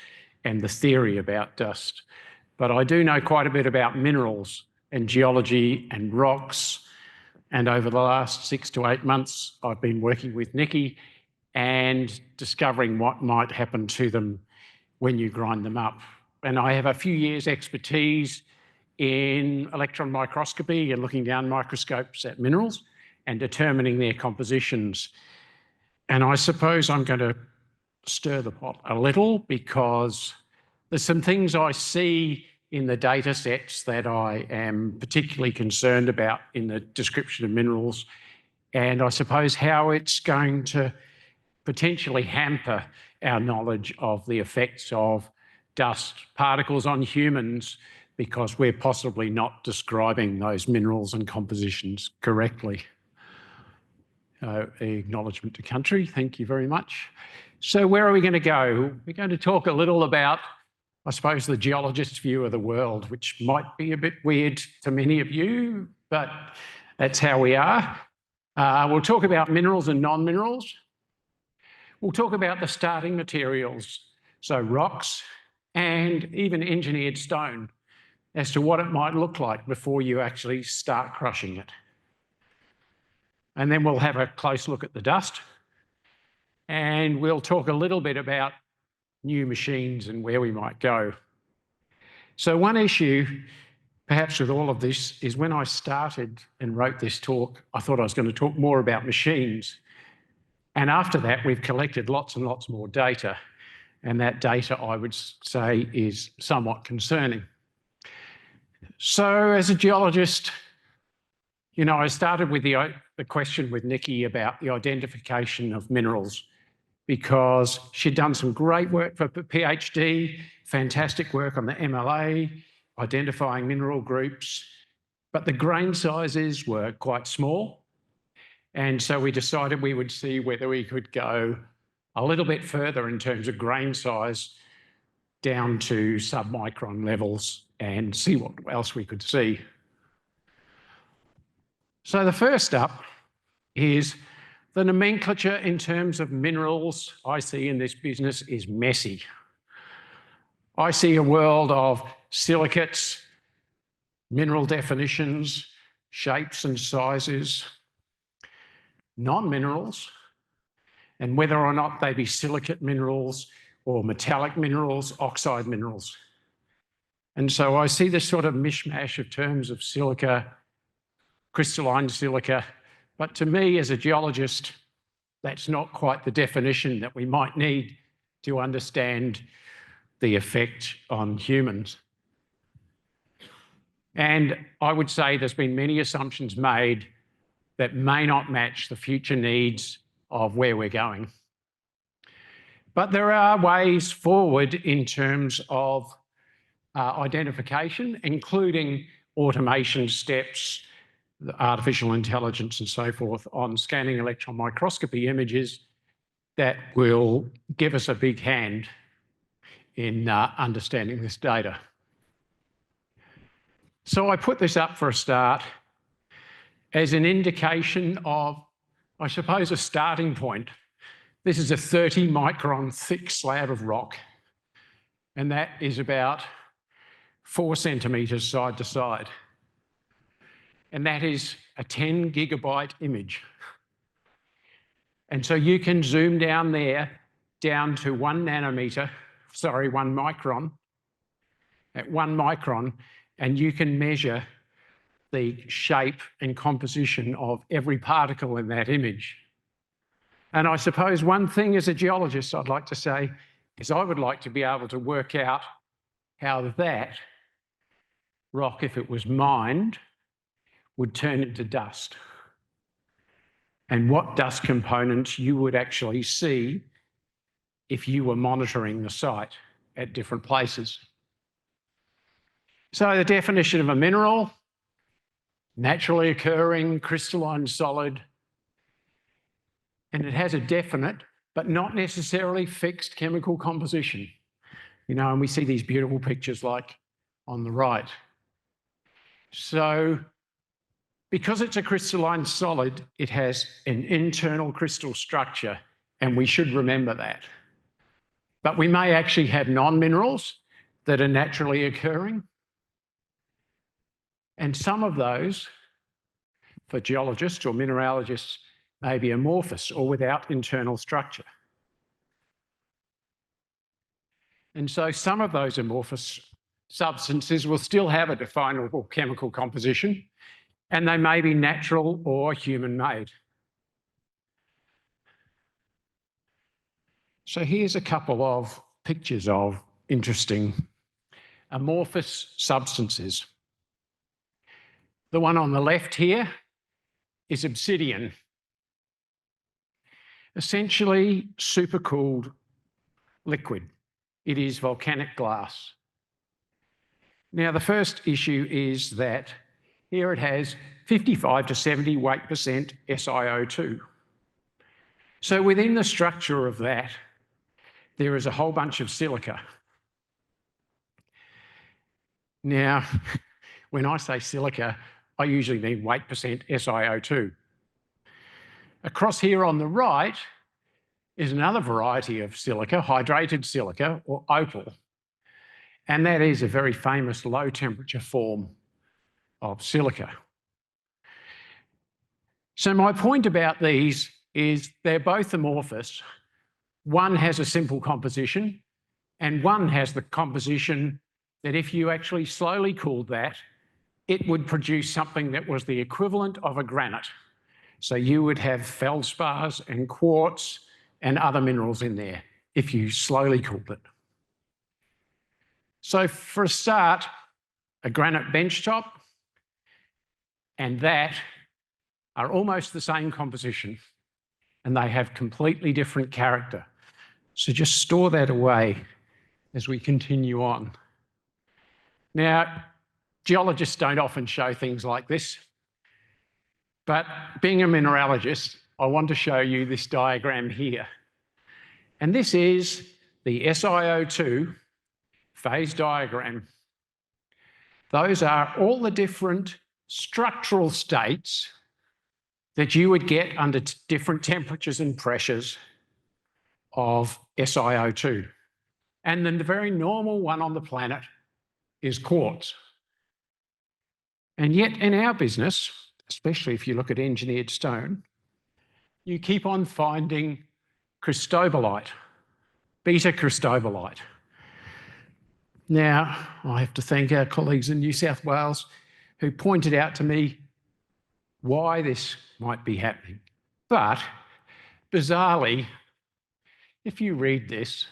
and the theory about dust, but I do know quite a bit about minerals and geology and rocks. And over the last 6 to 8 months, I've been working with Nikki and discovering what might happen to them when you grind them up. And I have a few years' expertise in electron microscopy and looking down microscopes at minerals and determining their compositions. And I suppose I'm going to stir the pot a little because there's some things I see in the data sets that I am particularly concerned about in the description of minerals, and I suppose how it's going to potentially hamper our knowledge of the effects of dust particles on humans because we're possibly not describing those minerals and compositions correctly. Acknowledgement to country, thank you very much. So where are we going to go? We're going to talk a little about, I suppose, the geologist's view of the world, which might be a bit weird to many of you, but that's how we are. We'll talk about minerals and non-minerals. We'll talk about the starting materials, so rocks and even engineered stone, as to what it might look like before you actually start crushing it. And then we'll have a close look at the dust. And we'll talk a little bit about new machines and where we might go. So one issue, perhaps with all of this, is when I started and wrote this talk, I thought I was going to talk more about machines. And after that, we've collected lots and lots more data. And that data, I would say, is somewhat concerning. So as a geologist, you know, I started with the question with Nikki about the identification of minerals because she'd done some great work for a PhD, fantastic work on the MLA, identifying mineral groups, but the grain sizes were quite small. And so we decided we would see whether we could go a little bit further in terms of grain size down to submicron levels and see what else we could see. So the first up is the nomenclature in terms of minerals I see in this business is messy. I see a world of silicates, mineral definitions, shapes and sizes, non-minerals, and whether or not they be silicate minerals or metallic minerals, oxide minerals. And so I see this sort of mishmash of terms of silica, crystalline silica, but to me as a geologist, that's not quite the definition that we might need to understand the effect on humans. And I would say there's been many assumptions made that may not match the future needs of where we're going. But there are ways forward in terms of identification, including automation steps, artificial intelligence and so forth on scanning electron microscopy images that will give us a big hand in understanding this data. So I put this up for a start as an indication of, I suppose, a starting point. This is a 30 micron thick slab of rock, and that is about 4 centimetres side to side. And that is a 10 gigabyte image. And so you can zoom down there, down to 1 micron, at 1 micron, and you can measure the shape and composition of every particle in that image. And I suppose one thing as a geologist I'd like to say is I would like to be able to work out how that rock, if it was mined, would turn into dust, and what dust components you would actually see if you were monitoring the site at different places. So the definition of a mineral: naturally occurring crystalline solid, and it has a definite but not necessarily fixed chemical composition. You know, and we see these beautiful pictures like on the right. So because it's a crystalline solid, it has an internal crystal structure, and we should remember that. But we may actually have non-minerals that are naturally occurring, and some of those, for geologists or mineralogists, may be amorphous or without internal structure. And so some of those amorphous substances will still have a definable chemical composition, and they may be natural or human-made. So here's a couple of pictures of interesting amorphous substances. The one on the left here is obsidian, essentially supercooled liquid. It is volcanic glass. Now, the first issue is that here it has 55 to 70 weight % SiO2. So within the structure of that, there is a whole bunch of silica. Now, when I say silica, I usually mean weight % SiO2. Across here on the right is another variety of silica, hydrated silica, or opal. And that is a very famous low temperature form of silica. So my point about these is they're both amorphous. One has a simple composition, and one has the composition that if you actually slowly cooled that, it would produce something that was the equivalent of a granite. So you would have feldspars and quartz and other minerals in there if you slowly cooled it. So for a start, a granite benchtop and that are almost the same composition, and they have completely different character. So just store that away as we continue on. Now, geologists don't often show things like this, but being a mineralogist, I want to show you this diagram here. And this is the SiO2 phase diagram. Those are all the different structural states that you would get under different temperatures and pressures of SiO2. And then the very normal one on the planet is quartz. And yet in our business, especially if you look at engineered stone, you keep on finding cristobalite, beta cristobalite. Now, I have to thank our colleagues in New South Wales who pointed out to me why this might be happening. But bizarrely, if you read this,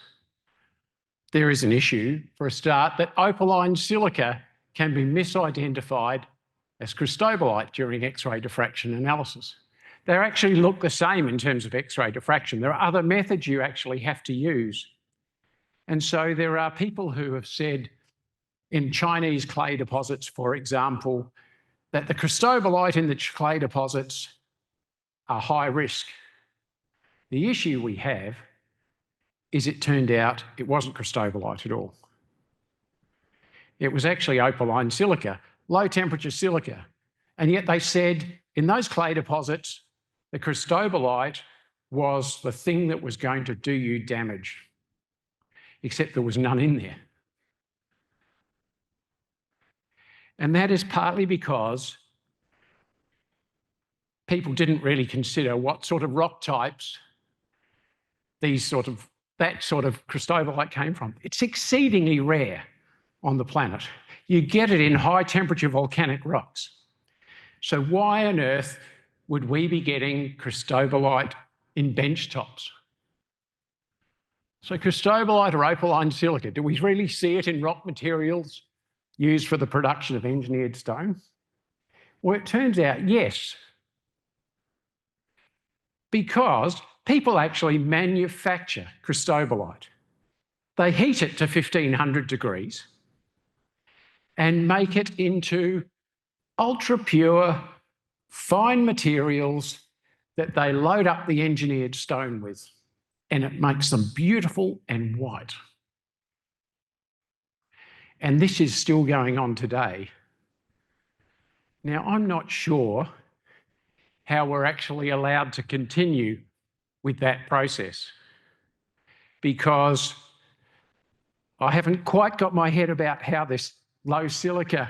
there is an issue, for a start, that opaline silica can be misidentified as cristobalite during X-ray diffraction analysis. They actually look the same in terms of X-ray diffraction. There are other methods you actually have to use. And so there are people who have said in Chinese clay deposits, for example, that the cristobalite in the clay deposits are high risk. The issue we have is it turned out it wasn't cristobalite at all. It was actually opaline silica, low temperature silica. And yet they said in those clay deposits, the cristobalite was the thing that was going to do you damage, except there was none in there. And that is partly because people didn't really consider what sort of rock types that sort of cristobalite came from. It's exceedingly rare on the planet. You get it in high temperature volcanic rocks. So why on earth would we be getting cristobalite in bench tops? So cristobalite or opaline silica, do we really see it in rock materials used for the production of engineered stone? Well, it turns out yes, because people actually manufacture cristobalite. They heat it to 1500 degrees and make it into ultra pure, fine materials that they load up the engineered stone with, and it makes them beautiful and white. And this is still going on today. Now, I'm not sure how we're actually allowed to continue with that process, because I haven't quite got my head about how this low silica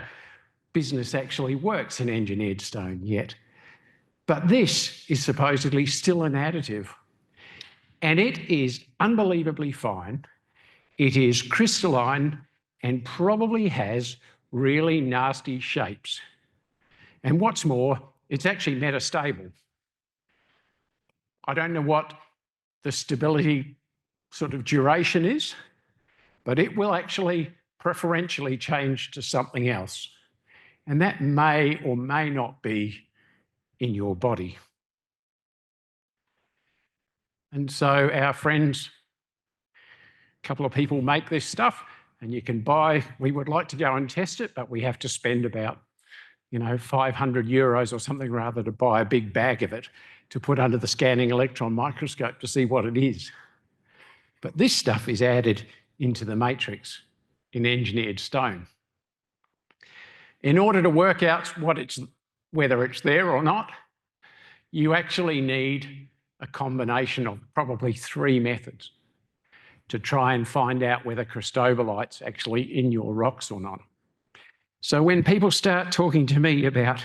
business actually works in engineered stone yet. But this is supposedly still an additive, and it is unbelievably fine. It is crystalline and probably has really nasty shapes. And what's more, it's actually metastable. I don't know what the stability sort of duration is, but it will actually preferentially change to something else. And that may or may not be in your body. And so our friends, a couple of people make this stuff, and you can buy, we would like to go and test it, but we have to spend about, 500 euros or something rather to buy a big bag of it to put under the scanning electron microscope to see what it is. But this stuff is added into the matrix in engineered stone. In order to work out whether it's there or not, you actually need a combination of probably 3 methods to try and find out whether cristobalite's actually in your rocks or not. So when people start talking to me about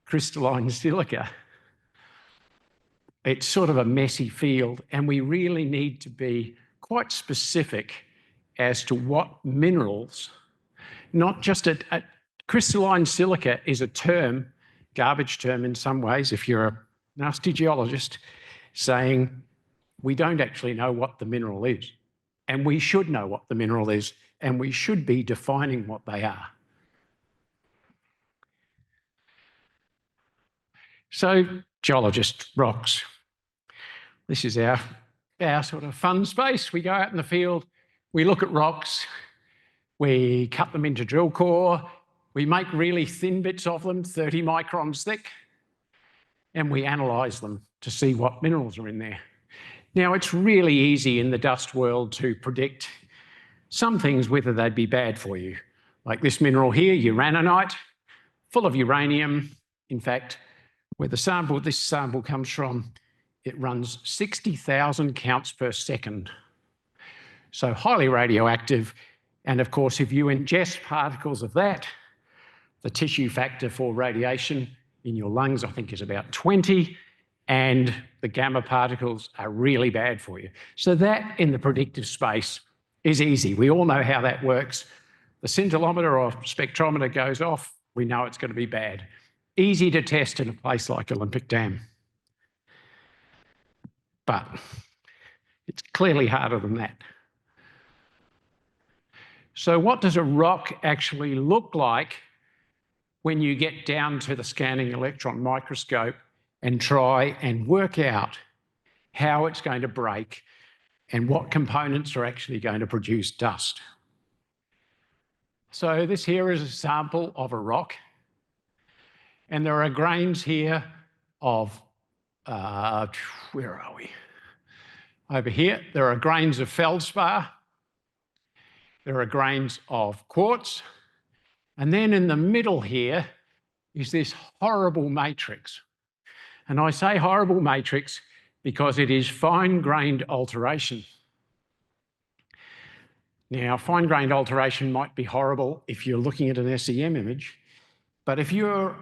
crystalline silica, it's sort of a messy field, and we really need to be quite specific as to what minerals, not just a crystalline silica is a term, garbage term in some ways, if you're a nasty geologist, saying we don't actually know what the mineral is. And we should know what the mineral is, and we should be defining what they are. So, geologist, rocks. This is our sort of fun space. We go out in the field, we look at rocks, we cut them into drill core, we make really thin bits of them, 30 microns thick, and we analyse them to see what minerals are in there. Now, it's really easy in the dust world to predict some things, whether they'd be bad for you. Like this mineral here, uraninite, full of uranium. In fact, where this sample comes from, it runs 60,000 counts per second. So highly radioactive. And of course, if you ingest particles of that, the tissue factor for radiation in your lungs, I think, is about 20, and the gamma particles are really bad for you. So that in the predictive space is easy. We all know how that works. The scintillometer or spectrometer goes off, we know it's going to be bad. Easy to test in a place like Olympic Dam. But it's clearly harder than that. So what does a rock actually look like when you get down to the scanning electron microscope and try and work out how it's going to break and what components are actually going to produce dust? So this here is a sample of a rock, and there are grains here of, where are we? Over here, there are grains of feldspar, there are grains of quartz, and then in the middle here is this horrible matrix. And I say horrible matrix because it is fine-grained alteration. Now, fine-grained alteration might be horrible if you're looking at an SEM image, but if you're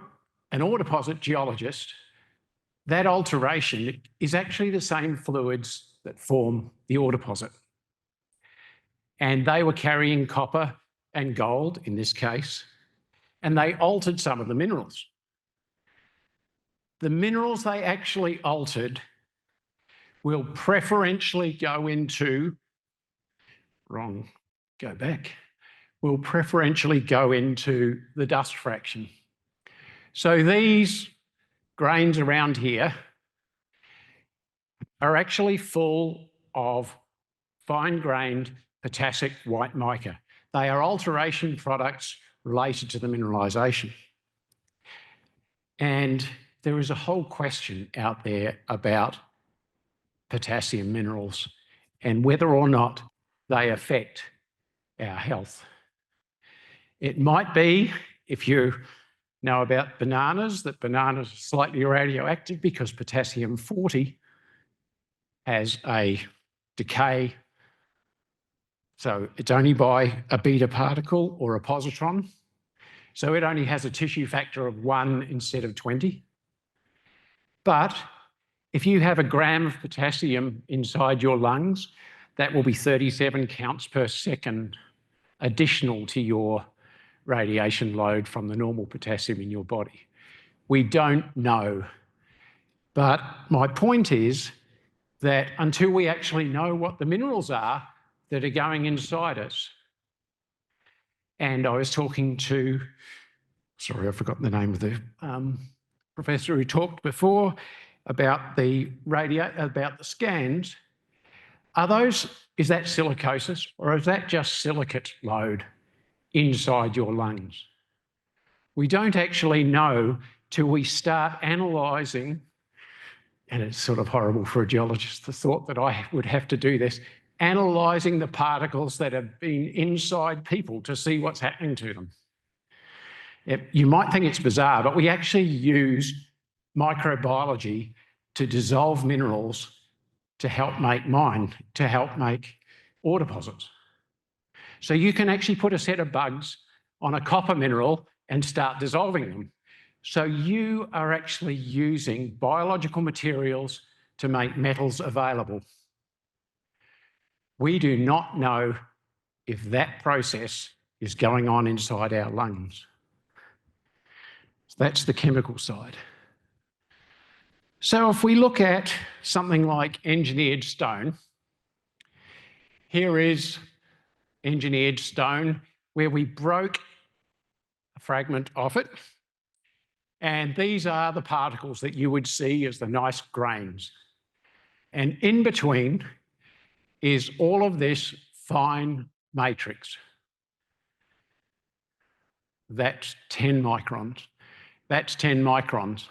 an ore deposit geologist, that alteration is actually the same fluids that form the ore deposit. And they were carrying copper and gold in this case, and they altered some of the minerals. the minerals they actually altered will preferentially go into, will preferentially go into the dust fraction. So these grains around here are actually full of fine-grained potassic white mica. They are alteration products related to the mineralisation. And there is a whole question out there about potassium minerals and whether or not they affect our health. It might be, if you know about bananas, that bananas are slightly radioactive because potassium-40 has a decay. So it's only by a beta particle or a positron. So it only has a tissue factor of 1 instead of 20. But if you have a gram of potassium inside your lungs, that will be 37 counts per second additional to your radiation load from the normal potassium in your body. We don't know. But my point is that until we actually know what the minerals are that are going inside us, and I was talking to, sorry, I've forgotten the name of the professor who talked before about the scans. Is that silicosis or is that just silicate load inside your lungs? We don't actually know till we start analysing, and it's sort of horrible for a geologist, the thought that I would have to do this, analysing the particles that have been inside people to see what's happening to them. You might think it's bizarre, but we actually use microbiology to dissolve minerals to help make ore deposits. So you can actually put a set of bugs on a copper mineral and start dissolving them. So you are actually using biological materials to make metals available. We do not know if that process is going on inside our lungs. So that's the chemical side. So if we look at something like engineered stone, here is engineered stone where we broke a fragment of it. And these are the particles that you would see as the nice grains. And in between is all of this fine matrix. That's 10 microns. That's 10 microns.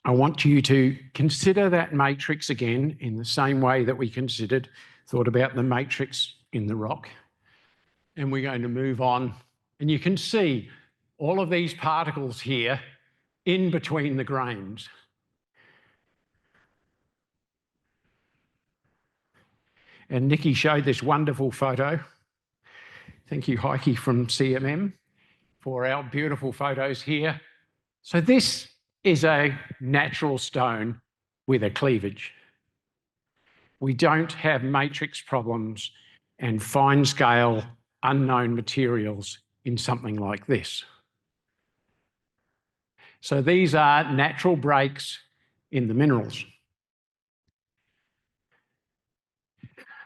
I want you to consider that matrix again in the same way that we thought about the matrix in the rock. And we're going to move on. And you can see all of these particles here in between the grains. And Nikki showed this wonderful photo. Thank you, Heike from CMM, for our beautiful photos here. So this is a natural stone with a cleavage. We don't have matrix problems and fine-scale unknown materials in something like this. So these are natural breaks in the minerals.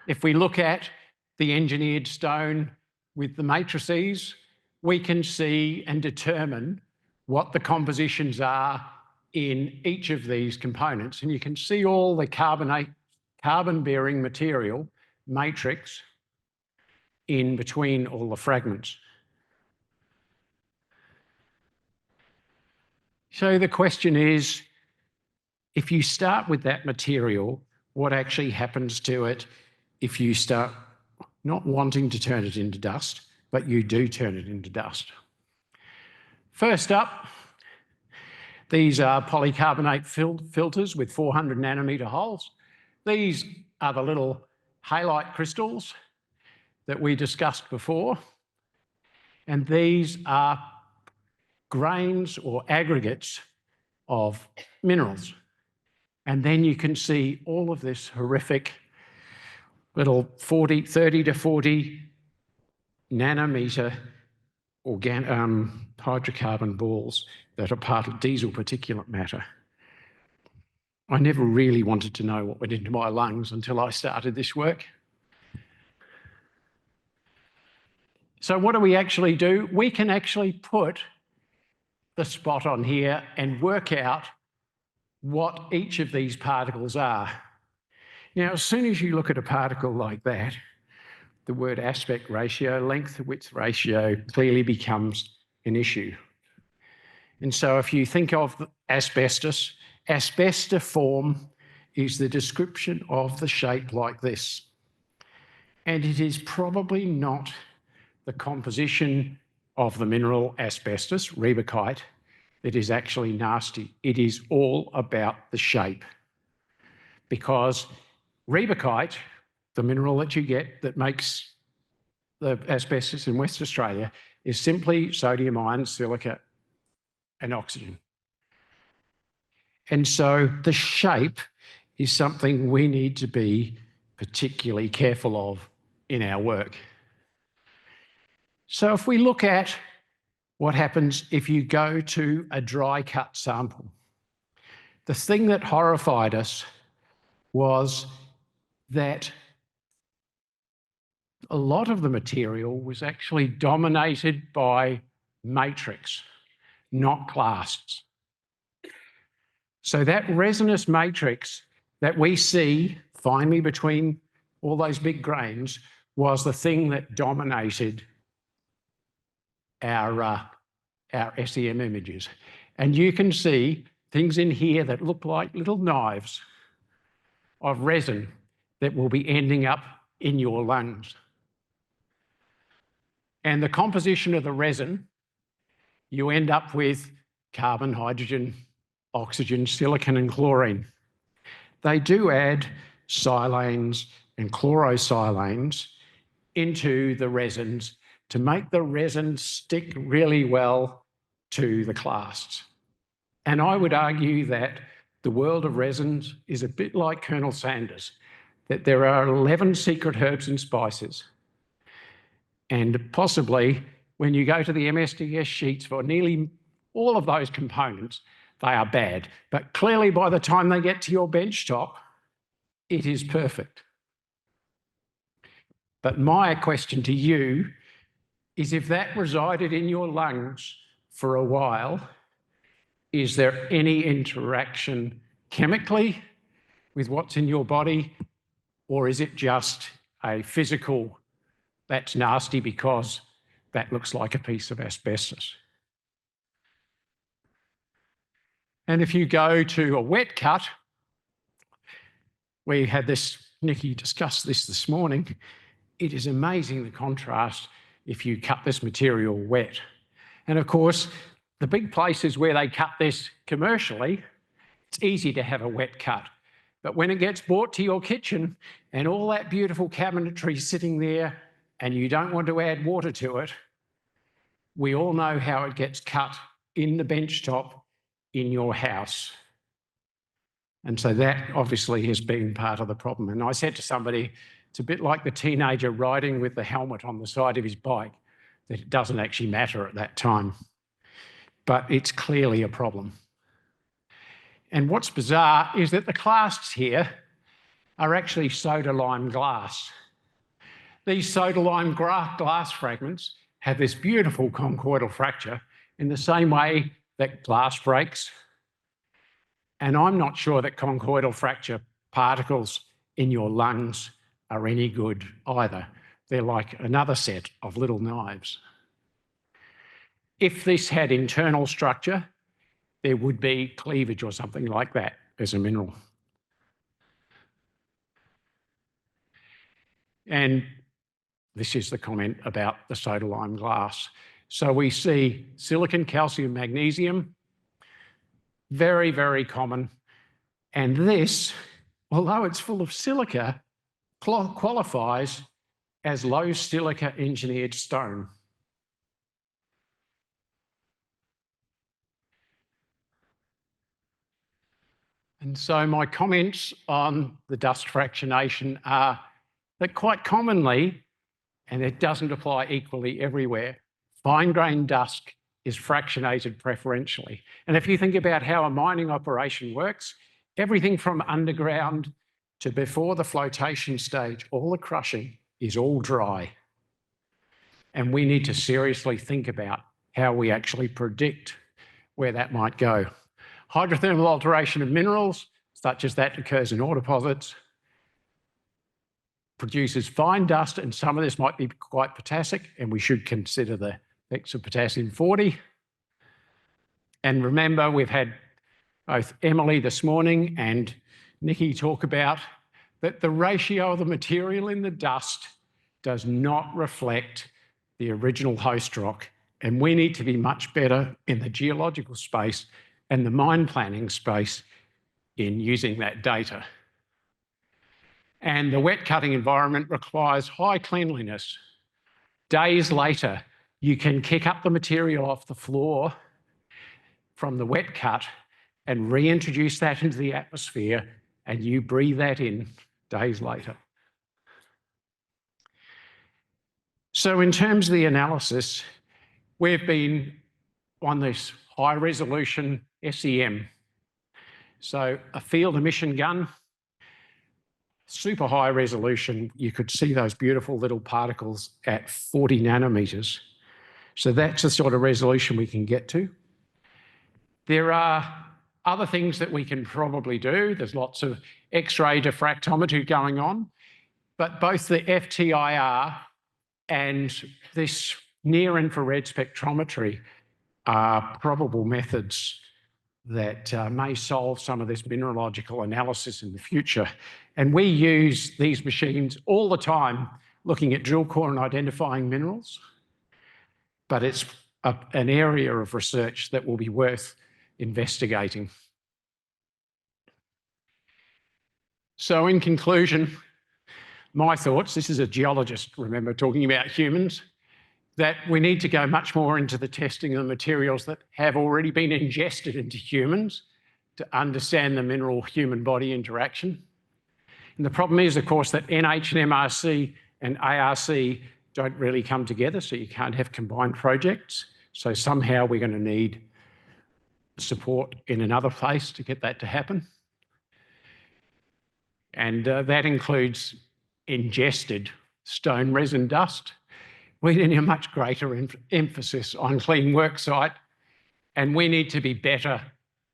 If we look at the engineered stone with the matrices, we can see and determine what the compositions are in each of these components. And you can see all the carbon-bearing material matrix in between all the fragments. So the question is, if you start with that material, what actually happens to it if you start not wanting to turn it into dust, but you do turn it into dust? First up, these are polycarbonate filters with 400 nanometer holes. These are the little halite crystals that we discussed before. And these are grains or aggregates of minerals. And then you can see all of this horrific little 30 to 40 nanometer hydrocarbon balls that are part of diesel particulate matter. I never really wanted to know what went into my lungs until I started this work. So what do we actually do? We can actually put the spot on here and work out what each of these particles are. Now, as soon as you look at a particle like that, the word aspect ratio, length to width ratio, clearly becomes an issue. And so if you think of asbestos, asbestiform is the description of the shape like this. And it is probably not the composition of the mineral asbestos, rebecite, that is actually nasty. It is all about the shape. Because rebecite, the mineral that you get that makes the asbestos in West Australia, is simply sodium ion, silica, and oxygen. And so the shape is something we need to be particularly careful of in our work. So if we look at what happens if you go to a dry cut sample, the thing that horrified us was that a lot of the material was actually dominated by matrix, not clasts. So that resinous matrix that we see finely between all those big grains was the thing that dominated our SEM images. And you can see things in here that look like little knives of resin that will be ending up in your lungs. And the composition of the resin, you end up with carbon, hydrogen, oxygen, silicon, and chlorine. They do add silanes and chlorosilanes into the resins to make the resin stick really well to the clasts. And I would argue that the world of resins is a bit like Colonel Sanders, that there are 11 secret herbs and spices. And possibly when you go to the MSDS sheets for nearly all of those components, they are bad. But clearly by the time they get to your benchtop, it is perfect. But my question to you is, if that resided in your lungs for a while, is there any interaction chemically with what's in your body, or is it just a physical, that's nasty because that looks like a piece of asbestos? And if you go to a wet cut, we had this, Nikki discussed this morning, it is amazing the contrast if you cut this material wet. And of course, the big places where they cut this commercially, it's easy to have a wet cut. But when it gets brought to your kitchen and all that beautiful cabinetry sitting there and you don't want to add water to it, we all know how it gets cut in the benchtop in your house. And so that obviously has been part of the problem. And I said to somebody, it's a bit like the teenager riding with the helmet on the side of his bike, that it doesn't actually matter at that time. But it's clearly a problem. And what's bizarre is that the clasts here are actually soda lime glass. These soda lime glass fragments have this beautiful conchoidal fracture in the same way that glass breaks. And I'm not sure that conchoidal fracture particles in your lungs are any good either. They're like another set of little knives. If this had internal structure, there would be cleavage or something like that as a mineral. And this is the comment about the soda lime glass. So we see silicon, calcium, magnesium, very, very common. And this, although it's full of silica, qualifies as low silica engineered stone. And so my comments on the dust fractionation are that quite commonly, and it doesn't apply equally everywhere, fine-grained dust is fractionated preferentially. And if you think about how a mining operation works, everything from underground to before the flotation stage, all the crushing is all dry. And we need to seriously think about how we actually predict where that might go. Hydrothermal alteration of minerals, such as that occurs in ore deposits, produces fine dust, and some of this might be quite potassic, and we should consider the effects of potassium-40. And remember, we've had both Emily this morning and Nikki talk about that the ratio of the material in the dust does not reflect the original host rock, and we need to be much better in the geological space and the mine planning space in using that data. And the wet cutting environment requires high cleanliness. Days later, you can kick up the material off the floor from the wet cut and reintroduce that into the atmosphere, and you breathe that in days later. So in terms of the analysis, we've been on this high resolution SEM. So a field emission gun, super high resolution, you could see those beautiful little particles at 40 nanometers. So that's the sort of resolution we can get to. There are other things that we can probably do. There's lots of X-ray diffractometry going on, but both the FTIR and this near-infrared spectrometry are probable methods that may solve some of this mineralogical analysis in the future. And we use these machines all the time looking at drill core and identifying minerals, but it's an area of research that will be worth investigating. So in conclusion, my thoughts, this is a geologist, remember, talking about humans, that we need to go much more into the testing of the materials that have already been ingested into humans to understand the mineral-human body interaction. And the problem is, of course, that NH and MRC and ARC don't really come together, so you can't have combined projects. So somehow we're going to need support in another place to get that to happen. And that includes ingested stone resin dust. We need a much greater emphasis on clean work site, and we need to be better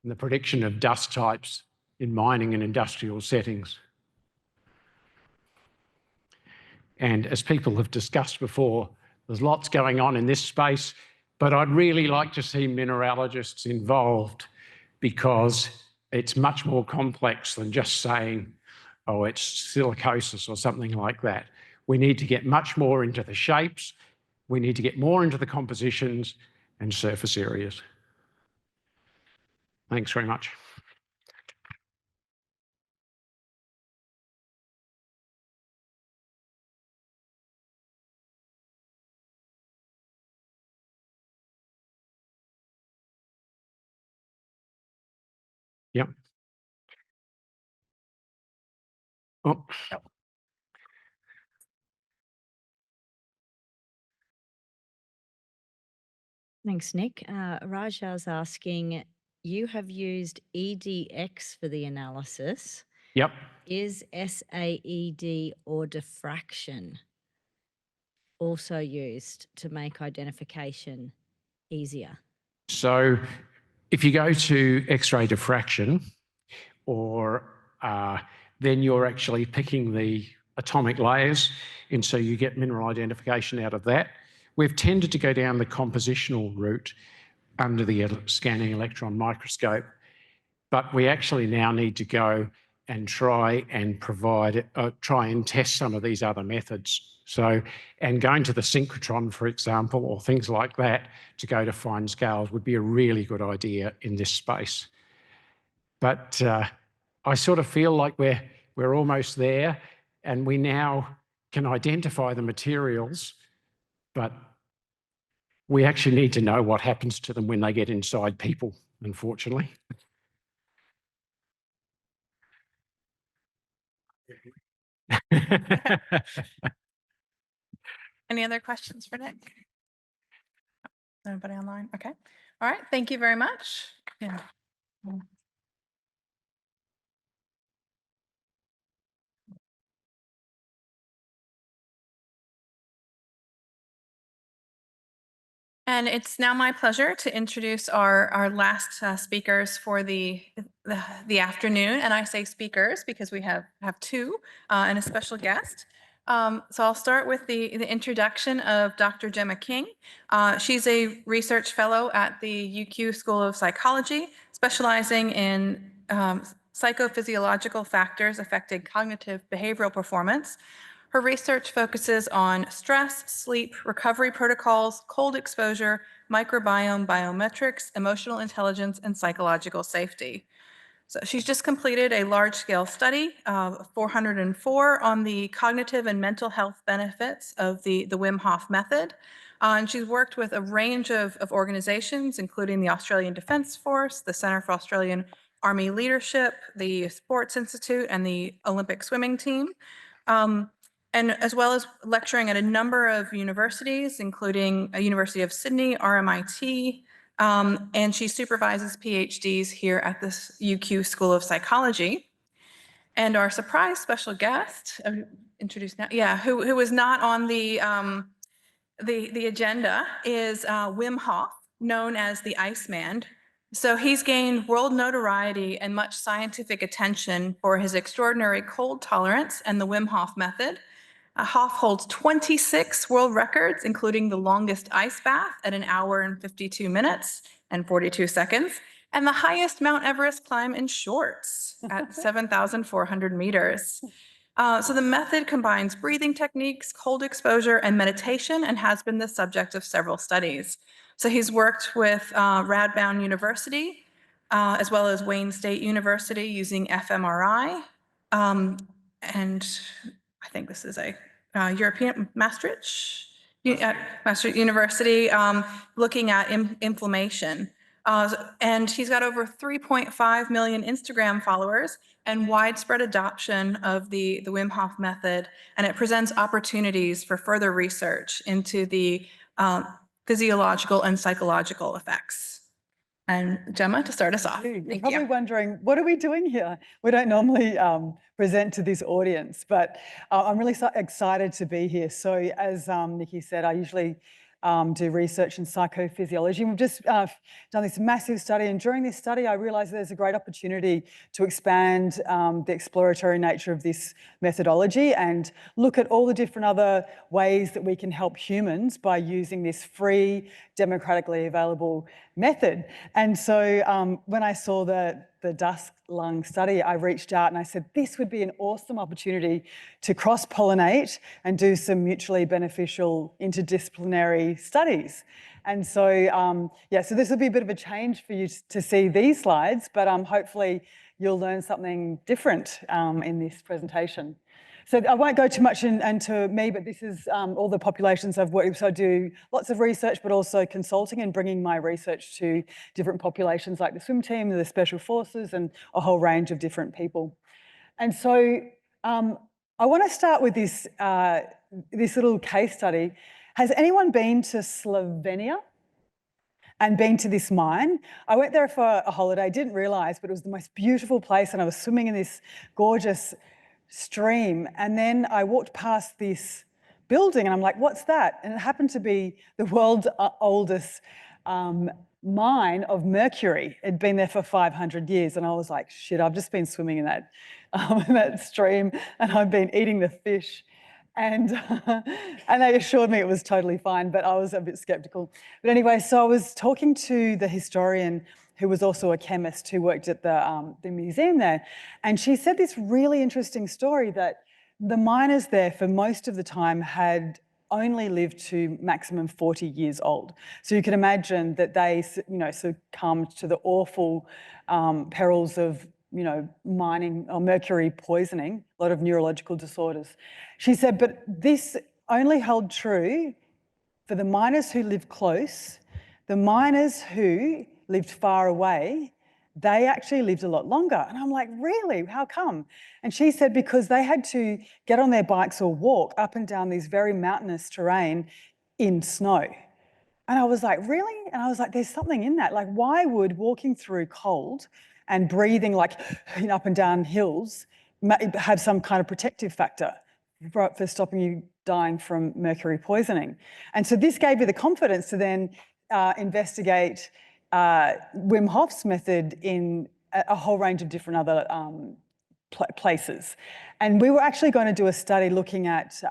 in the prediction of dust types in mining and industrial settings. And as people have discussed before, there's lots going on in this space, but I'd really like to see mineralogists involved because it's much more complex than just saying, oh, it's silicosis or something like that. We need to get much more into the shapes. We need to get more into the compositions and surface areas. Thanks very much. Yep. Oh. Thanks, Nick. Raja's asking, you have used EDX for the analysis. Yep. Is SAED or diffraction also used to make identification easier? So if you go to X-ray diffraction, or then you're actually picking the atomic layers, and so you get mineral identification out of that. We've tended to go down the compositional route under the scanning electron microscope, but we actually now need to go and try and test some of these other methods. So, and going to the synchrotron, for example, or things like that to go to fine scales would be a really good idea in this space. But I sort of feel like we're almost there, and we now can identify the materials, but we actually need to know what happens to them when they get inside people, unfortunately. Any other questions for Nick? Anybody online? Okay. All right. Thank you very much. Yeah. And it's now my pleasure to introduce our last speakers for the afternoon. And I say speakers because we have two and a special guest. So I'll start with the introduction of Dr. Gemma King. She's a research fellow at the UQ School of Psychology, specializing in psychophysiological factors affecting cognitive behavioral performance. Her research focuses on stress, sleep, recovery protocols, cold exposure, microbiome biometrics, emotional intelligence, and psychological safety. So she's just completed a large-scale study of 404 on the cognitive and mental health benefits of the Wim Hof method. And she's worked with a range of organizations, including the Australian Defence Force, the Centre for Australian Army Leadership, the Sports Institute, and the Olympic swimming team. And as well as lecturing at a number of universities, including a University of Sydney, RMIT, and she supervises PhDs here at this UQ School of Psychology. And our surprise special guest, introduced now, yeah, who was not on the agenda is Wim Hof, known as the Iceman. So he's gained world notoriety and much scientific attention for his extraordinary cold tolerance and the Wim Hof method. Hof holds 26 world records, including the longest ice bath at 1 hour and 52 minutes and 42 seconds, and the highest Mount Everest climb in shorts at 7,400 meters. So the method combines breathing techniques, cold exposure, and meditation, and has been the subject of several studies. So he's worked with Radboud University, as well as Wayne State University using fMRI, and I think this is a European Maastricht University, looking at inflammation. And he's got over 3.5 million Instagram followers and widespread adoption of the Wim Hof method. And it presents opportunities for further research into the physiological and psychological effects. And Gemma, to start us off. You're probably wondering, what are we doing here? We don't normally present to this audience, but I'm really excited to be here. So as Nikki said, I usually do research in psychophysiology. We've just done this massive study, and during this study, I realized there's a great opportunity to expand the exploratory nature of this methodology and look at all the different other ways that we can help humans by using this free, democratically available method. And so when I saw the dust lung study, I reached out and I said, this would be an awesome opportunity to cross-pollinate and do some mutually beneficial interdisciplinary studies. And so, yeah, so this will be a bit of a change for you to see these slides, but hopefully you'll learn something different in this presentation. So I won't go too much into me, but this is all the populations I've worked with. So I do lots of research, but also consulting and bringing my research to different populations like the swim team, the special forces, and a whole range of different people. And so I want to start with this, this little case study. Has anyone been to Slovenia and been to this mine? I went there for a holiday, didn't realise, but it was the most beautiful place, and I was swimming in this gorgeous stream, and then I walked past this building and I'm like, what's that? And it happened to be the world's oldest mine of mercury. It'd been there for 500 years, and I was like, shit, I've just been swimming in that stream, and I've been eating the fish. And they assured me it was totally fine, but I was a bit skeptical. But anyway, so I was talking to the historian who was also a chemist who worked at the museum there. And she said this really interesting story that the miners there for most of the time had only lived to maximum 40 years old. So you can imagine that they, succumbed to the awful perils of, mining or mercury poisoning, a lot of neurological disorders. She said, but this only held true for the miners who lived close. The miners who lived far away, they actually lived a lot longer. And I'm like, really? How come? And she said, because they had to get on their bikes or walk up and down these very mountainous terrain in snow. And I was like, really? And I was like, there's something in that. Like, why would walking through cold and breathing like up and down hills have some kind of protective factor for stopping you dying from mercury poisoning? And so this gave me the confidence to then investigate Wim Hof's method in a whole range of different other places. And we were actually going to do a study looking at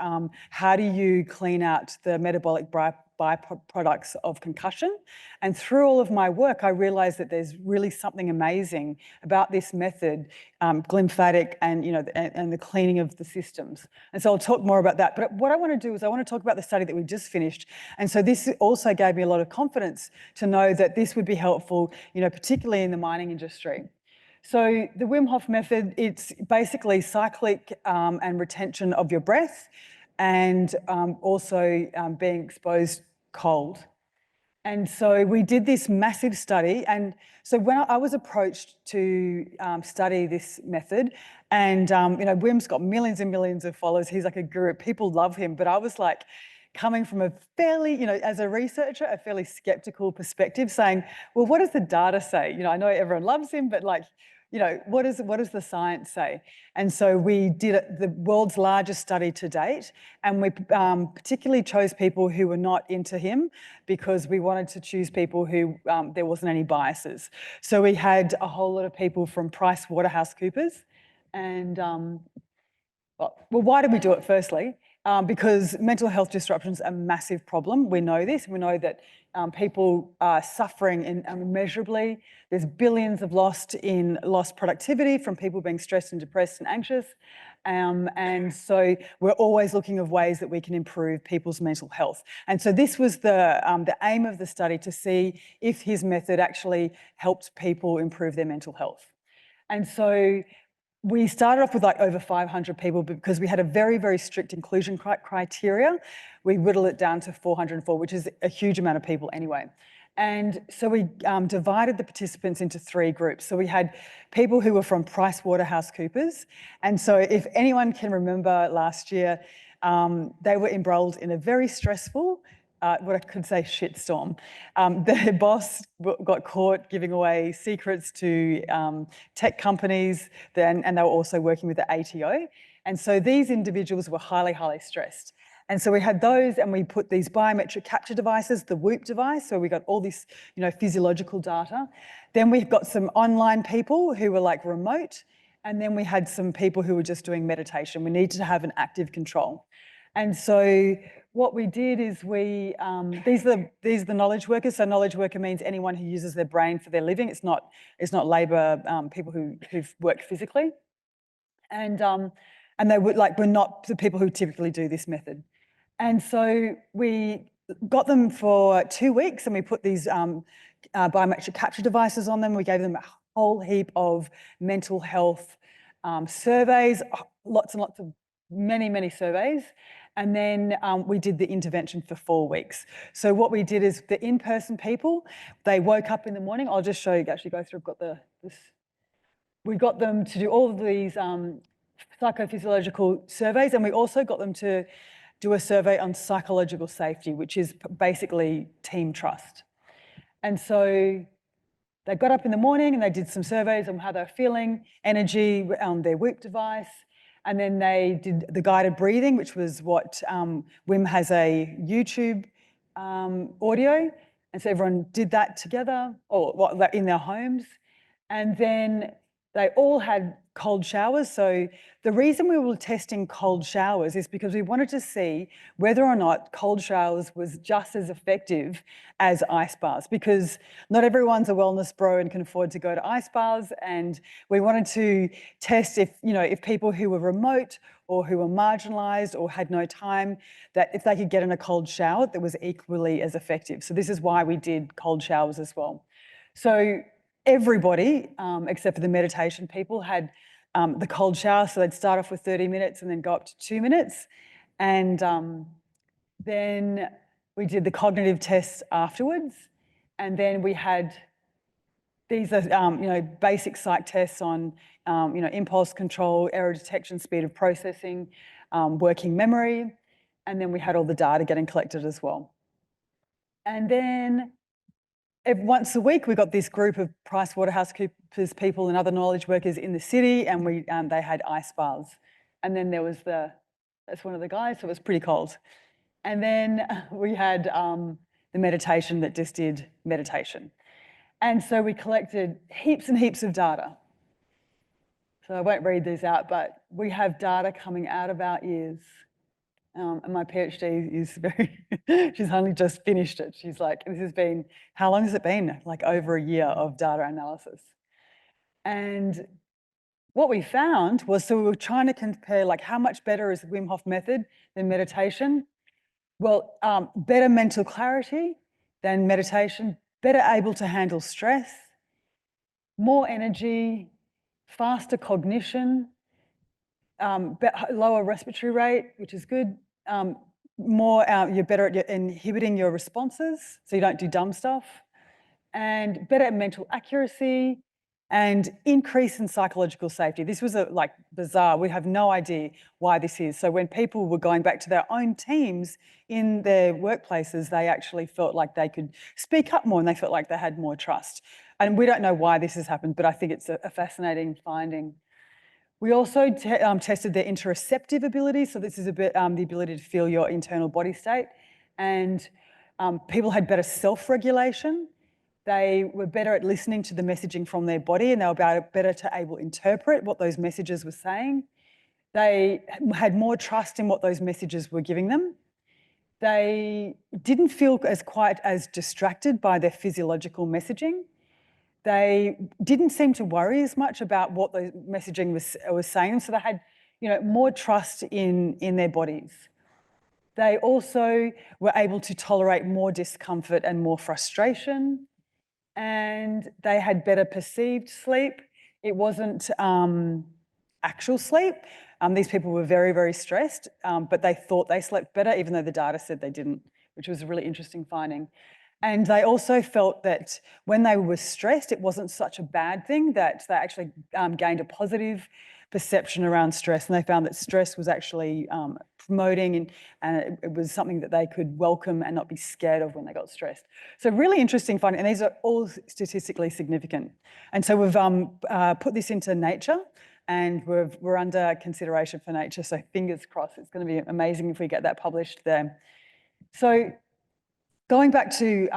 how do you clean out the metabolic byproducts of concussion. And through all of my work, I realized that there's really something amazing about this method, glymphatic and, and the cleaning of the systems. And so I'll talk more about that. But what I want to do is I want to talk about the study that we just finished. And so this also gave me a lot of confidence to know that this would be helpful, particularly in the mining industry. So the Wim Hof method, it's basically cyclic and retention of your breath and also being exposed cold. And so we did this massive study. And so when I was approached to study this method, and Wim's got millions and millions of followers. He's like a guru. People love him. But I was like, coming from a fairly, as a researcher, a fairly skeptical perspective, saying, well, what does the data say? I know everyone loves him, but like, what does the science say? And so we did the world's largest study to date, and we particularly chose people who were not into him because we wanted to choose people who there wasn't any biases. So we had a whole lot of people from PricewaterhouseCoopers, and well, why did we do it firstly? Because mental health disruptions are a massive problem. We know this. We know that people are suffering immeasurably. There's billions of lost productivity from people being stressed and depressed and anxious. And so we're always looking of ways that we can improve people's mental health. And so this was the aim of the study, to see if his method actually helped people improve their mental health. And so we started off with like over 500 people because we had a very, very strict inclusion criteria. We whittled it down to 404, which is a huge amount of people anyway. And so we divided the participants into 3 groups. So we had people who were from PricewaterhouseCoopers. And so if anyone can remember last year, they were embroiled in a very stressful, what I could say, shitstorm. Their boss got caught giving away secrets to tech companies, and they were also working with the ATO. And so these individuals were highly, highly stressed. And so we had those, and we put these biometric capture devices, the Whoop device, so we got all this, physiological data. Then we've got some online people who were like remote, and then we had some people who were just doing meditation. We needed to have an active control. And so what we did is these are the knowledge workers. So knowledge worker means anyone who uses their brain for their living. It's not labour people who've worked physically. And they were not the people who typically do this method. And so we got them for 2 weeks, and we put these biometric capture devices on them. We gave them a whole heap of mental health surveys, lots and lots of many surveys. And then we did the intervention for 4 weeks. So what we did is the in-person people, they woke up in the morning. I'll just show you, actually go through, I've got this. We got them to do all of these psychophysiological surveys, and we also got them to do a survey on psychological safety, which is basically team trust. And so they got up in the morning and they did some surveys on how they were feeling, energy, their Whoop device. And then they did the guided breathing, which was what Wim has a YouTube audio. And so everyone did that together, or in their homes. And then they all had cold showers. So the reason we were testing cold showers is because we wanted to see whether or not cold showers was just as effective as ice baths, because not everyone's a wellness bro and can afford to go to ice baths. And we wanted to test if people who were remote or who were marginalised or had no time, that if they could get in a cold shower, that was equally as effective. So this is why we did cold showers as well. So everybody, except for the meditation people, had the cold shower. So they'd start off with 30 minutes and then go up to 2 minutes. And then we did the cognitive tests afterwards. And then we had, these are, basic psych tests on, impulse control, error detection, speed of processing, working memory. And then we had all the data getting collected as well. And then once a week, we got this group of PricewaterhouseCoopers people and other knowledge workers in the city, and they had ice baths. And then there was that's one of the guys, so it was pretty cold. And then we had the meditation that just did meditation. And so we collected heaps and heaps of data. So I won't read these out, but we have data coming out of our ears. And my PhD is she's only just finished it. She's like, this has been, how long has it been? Like over a year of data analysis. And what we found was, so we were trying to compare like how much better is the Wim Hof method than meditation? Well, better mental clarity than meditation, better able to handle stress, more energy, faster cognition, lower respiratory rate, which is good. You're better at inhibiting your responses, so you don't do dumb stuff, and better at mental accuracy, and increase in psychological safety. This was like bizarre. We have no idea why this is. So when people were going back to their own teams in their workplaces, they actually felt like they could speak up more and they felt like they had more trust. And we don't know why this has happened, but I think it's a fascinating finding. We also tested their interoceptive ability. So this is a bit the ability to feel your internal body state. And people had better self-regulation. They were better at listening to the messaging from their body, and they were better to able to interpret what those messages were saying. They had more trust in what those messages were giving them. They didn't feel quite as distracted by their physiological messaging. They didn't seem to worry as much about what the messaging was saying, so they had, more trust in their bodies. They also were able to tolerate more discomfort and more frustration, and they had better perceived sleep. It wasn't actual sleep. These people were very, very stressed, but they thought they slept better, even though the data said they didn't, which was a really interesting finding. And they also felt that when they were stressed, it wasn't such a bad thing, that they actually gained a positive perception around stress. And they found that stress was actually promoting, and it was something that they could welcome and not be scared of when they got stressed. So really interesting finding, and these are all statistically significant. And so we've put this into Nature, and we're under consideration for Nature. So fingers crossed, it's going to be amazing if we get that published there. So going back to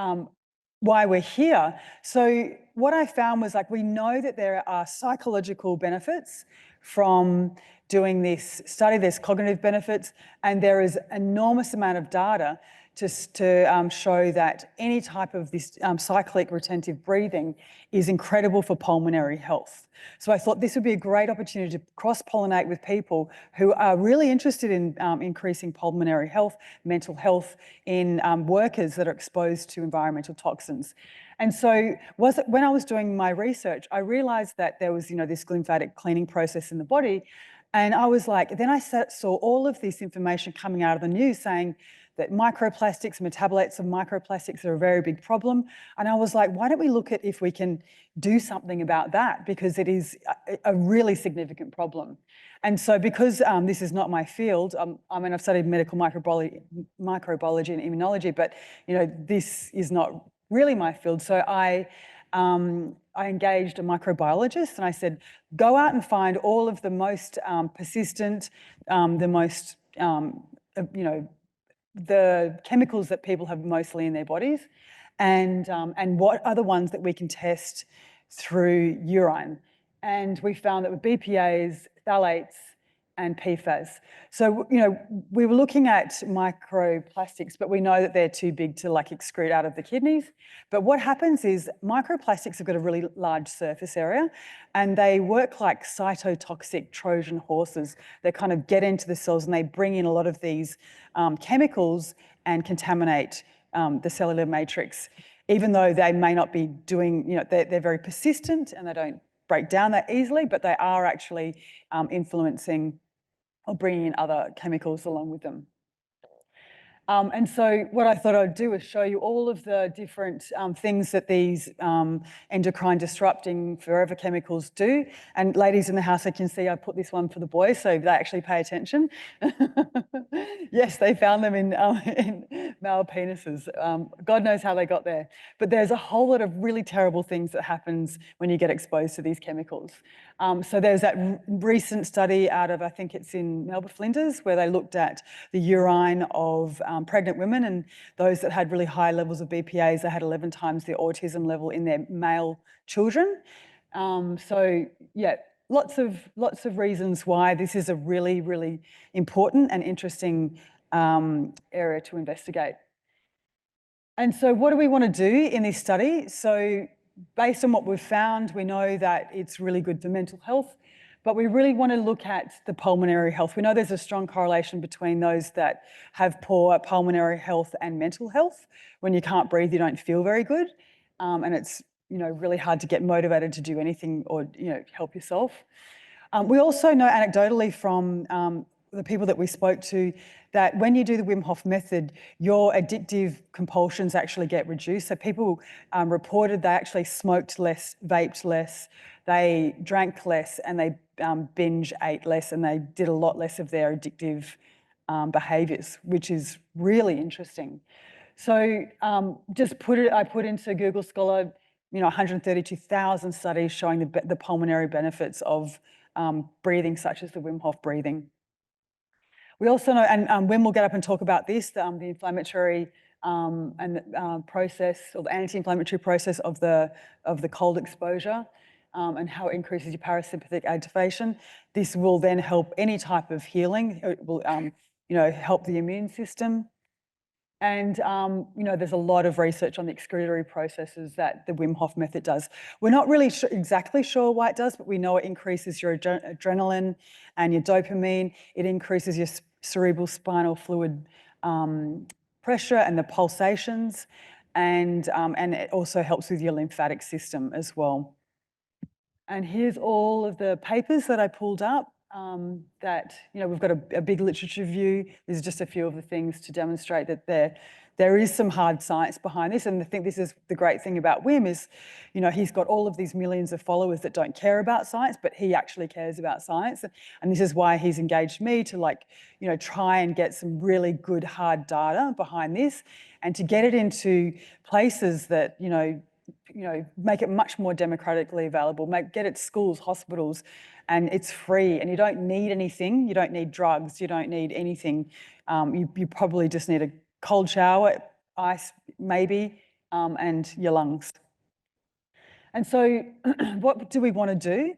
why we're here, so what I found was, like, we know that there are psychological benefits from doing this study. There's cognitive benefits, and there is enormous amount of data to show that any type of this cyclic retentive breathing is incredible for pulmonary health. So I thought this would be a great opportunity to cross-pollinate with people who are really interested in increasing pulmonary health, mental health in workers that are exposed to environmental toxins. And so when I was doing my research, I realized that there was, this lymphatic cleaning process in the body. And I was like, then I saw all of this information coming out of the news saying that microplastics, metabolates of microplastics are a very big problem. And I was like, why don't we look at if we can do something about that? Because it is a really significant problem. And so because this is not my field, I've studied medical microbiology and immunology, but this is not really my field. So I engaged a microbiologist, and I said, go out and find all of the most persistent, the most, the chemicals that people have mostly in their bodies, and what are the ones that we can test through urine. And we found that with BPAs, phthalates, and PFAS. So, we were looking at microplastics, but we know that they're too big to excrete out of the kidneys. But what happens is microplastics have got a really large surface area, and they work like cytotoxic Trojan horses. They kind of get into the cells and they bring in a lot of these chemicals and contaminate the cellular matrix, even though they may not be doing, they're very persistent and they don't break down that easily, but they are actually influencing or bringing in other chemicals along with them. And so what I thought I'd do is show you all of the different things that these endocrine disrupting forever chemicals do. And ladies in the house, I can see I put this one for the boys, so they actually pay attention. Yes, they found them in male penises. God knows how they got there. But there's a whole lot of really terrible things that happens when you get exposed to these chemicals. So there's that recent study out of, I think it's in Melbourne, Flinders, where they looked at the urine of pregnant women, and those that had really high levels of BPAs, they had 11 times the autism level in their male children. So yeah, lots of reasons why this is a really, really important and interesting area to investigate. And so what do we want to do in this study? So based on what we've found, we know that it's really good for mental health, but we really want to look at the pulmonary health. We know there's a strong correlation between those that have poor pulmonary health and mental health. When you can't breathe, you don't feel very good. And it's really hard to get motivated to do anything or help yourself. We also know anecdotally from the people that we spoke to that when you do the Wim Hof method, your addictive compulsions actually get reduced. So people reported they actually smoked less, vaped less, they drank less, and they binge ate less, and they did a lot less of their addictive behaviours, which is really interesting. So I put into Google Scholar, 132,000 studies showing the pulmonary benefits of breathing, such as the Wim Hof breathing. We also know, and Wim will get up and talk about this, the inflammatory process, or the anti-inflammatory process of the cold exposure, and how it increases your parasympathetic activation. This will then help any type of healing. It will, help the immune system. And, there's a lot of research on the excretory processes that the Wim Hof method does. We're not really exactly sure why it does, but we know it increases your adrenaline and your dopamine. It increases your cerebral spinal fluid pressure and the pulsations. And it also helps with your lymphatic system as well. And here's all of the papers that I pulled up. That we've got a big literature review. There's just a few of the things to demonstrate that there is some hard science behind this. And I think this is the great thing about Wim is, he's got all of these millions of followers that don't care about science, but he actually cares about science. And this is why he's engaged me to try and get some really good hard data behind this, and to get it into places that make it much more democratically available, get it schools, hospitals, and it's free, and you don't need anything. You don't need drugs. You don't need anything. You probably just need a cold shower, ice maybe, and your lungs. And so what do we want to do?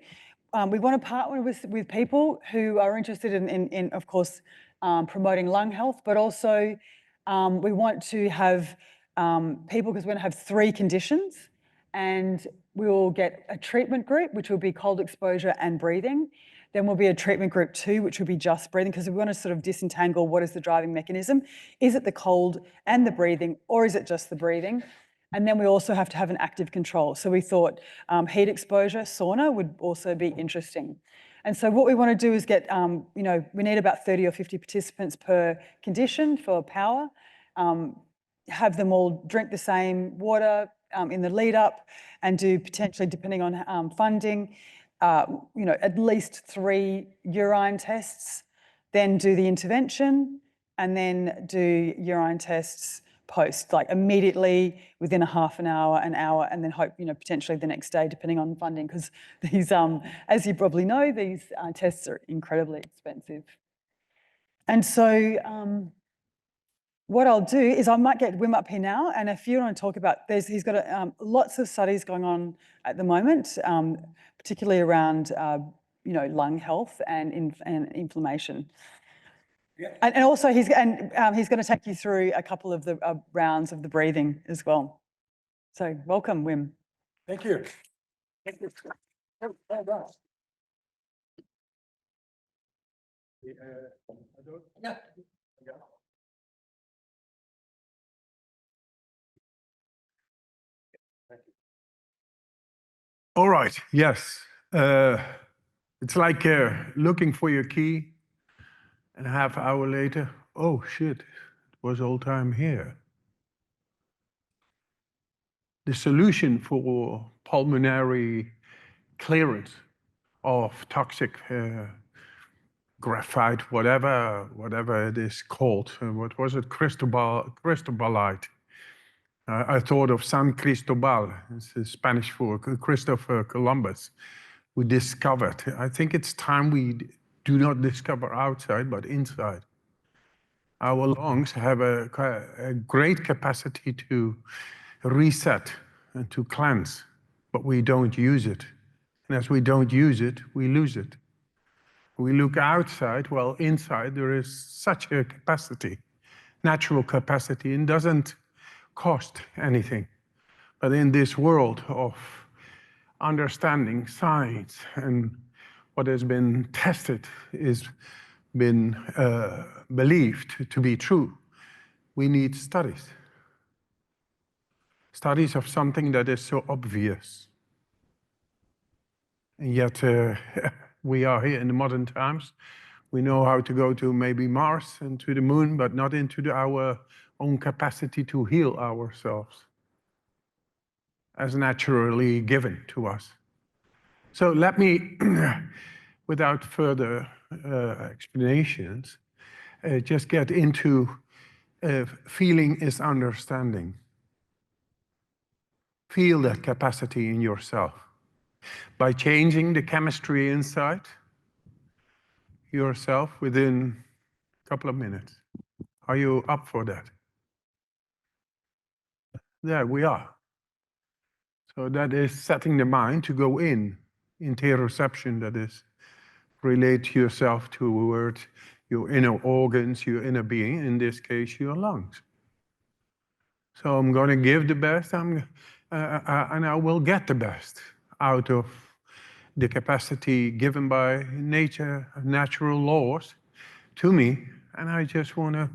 We want to partner with people who are interested in of course, promoting lung health, but also we want to have people, because we're going to have 3 conditions, and we will get a treatment group, which will be cold exposure and breathing. Then will be a treatment group 2, which will be just breathing, because we want to sort of disentangle what is the driving mechanism. Is it the cold and the breathing, or is it just the breathing? And then we also have to have an active control. So we thought heat exposure, sauna would also be interesting. And so what we want to do is get, we need about 30 or 50 participants per condition for power. Have them all drink the same water in the lead up, and do potentially, depending on funding, at least 3 urine tests, then do the intervention, and then do urine tests post, like immediately within a half an hour, and then hope, potentially the next day, depending on funding, because these, as you probably know, these tests are incredibly expensive. And so what I'll do is I might get Wim up here now, and if you want to talk about, he's got lots of studies going on at the moment, particularly around lung health and inflammation. Yeah. And also he's going to take you through a couple of the rounds of the breathing as well. So welcome, Wim. Thank you. Thank you. Yeah. All right, yes. It's like looking for your key, and a half hour later, oh shit, was all time here. The solution for pulmonary clearance of toxic graphite, whatever it is called. What was it? Cristobalite. I thought of San Cristobal. It's Spanish for Christopher Columbus, who discovered. I think it's time we do not discover outside, but inside. Our lungs have a great capacity to reset and to cleanse, but we don't use it. And as we don't use it, we lose it. We look outside, well, inside there is such a capacity, natural capacity, and doesn't cost anything. But in this world of understanding science and what has been tested is been believed to be true, we need studies. Studies of something that is so obvious. And yet we are here in the modern times. We know how to go to maybe Mars and to the moon, but not into our own capacity to heal ourselves as naturally given to us. So let me, without further explanations, just get into feeling is understanding. Feel that capacity in yourself. By changing the chemistry inside yourself within a couple of minutes. Are you up for that? There we are. So that is setting the mind to go in, interoception, that is, relate yourself toward your inner organs, your inner being, in this case, your lungs. So I'm going to give the best, and I will get the best out of the capacity given by nature, natural laws to me, and I just want to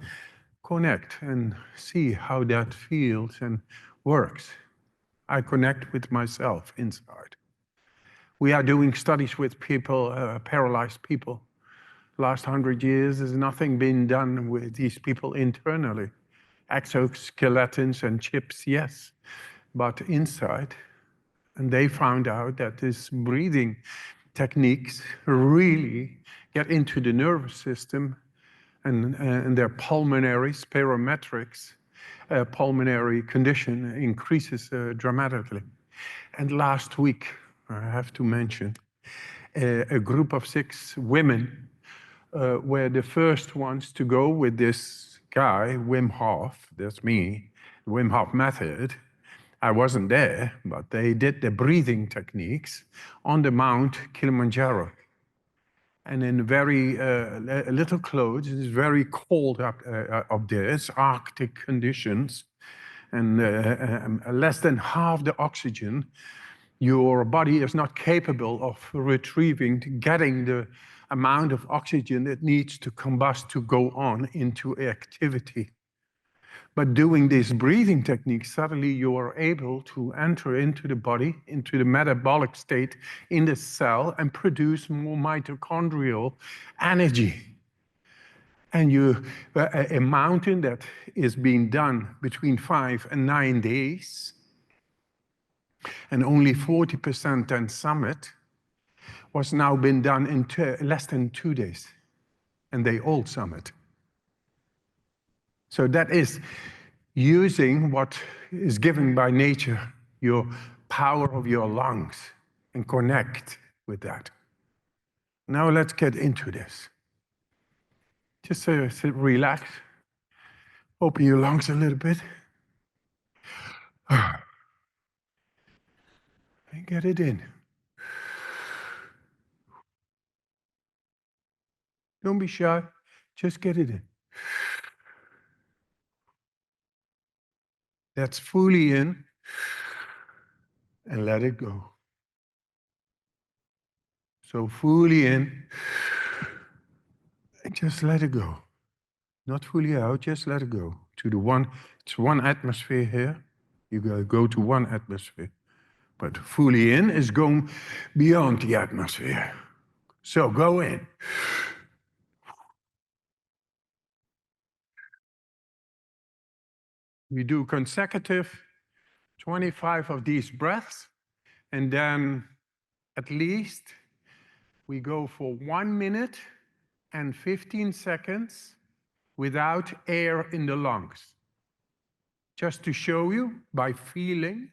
connect and see how that feels and works. I connect with myself inside. We are doing studies with people, paralyzed people. Last 100 years, there's nothing been done with these people internally. Exoskeletons and chips, yes, but inside. And they found out that this breathing techniques really get into the nervous system and their pulmonary, spirometrics, pulmonary condition increases dramatically. And last week, I have to mention, a group of 6 women were the first ones to go with this guy, Wim Hof, that's me, Wim Hof method. I wasn't there, but they did the breathing techniques on the Mount Kilimanjaro. And in very little clothes, it's very cold up there, it's Arctic conditions, and less than half the oxygen your body is not capable of retrieving, getting the amount of oxygen it needs to combust to go on into activity. But doing this breathing technique, suddenly you are able to enter into the body, into the metabolic state in the cell and produce more mitochondrial energy. And a mountain that is being done between 5 and 9 days, and only 40% then summit, was now been done in less than 2 days. And they all summit. So that is using what is given by nature, your power of your lungs, and connect with that. Now let's get into this. Just relax. Open your lungs a little bit. And get it in. Don't be shy. Just get it in. That's fully in. And let it go. So fully in. And just let it go. Not fully out, just let it go. To the one, it's one atmosphere here. You go to one atmosphere. But fully in is going beyond the atmosphere. So go in. We do consecutive 25 of these breaths, and then at least we go for 1 minute and 15 seconds without air in the lungs. Just to show you by feeling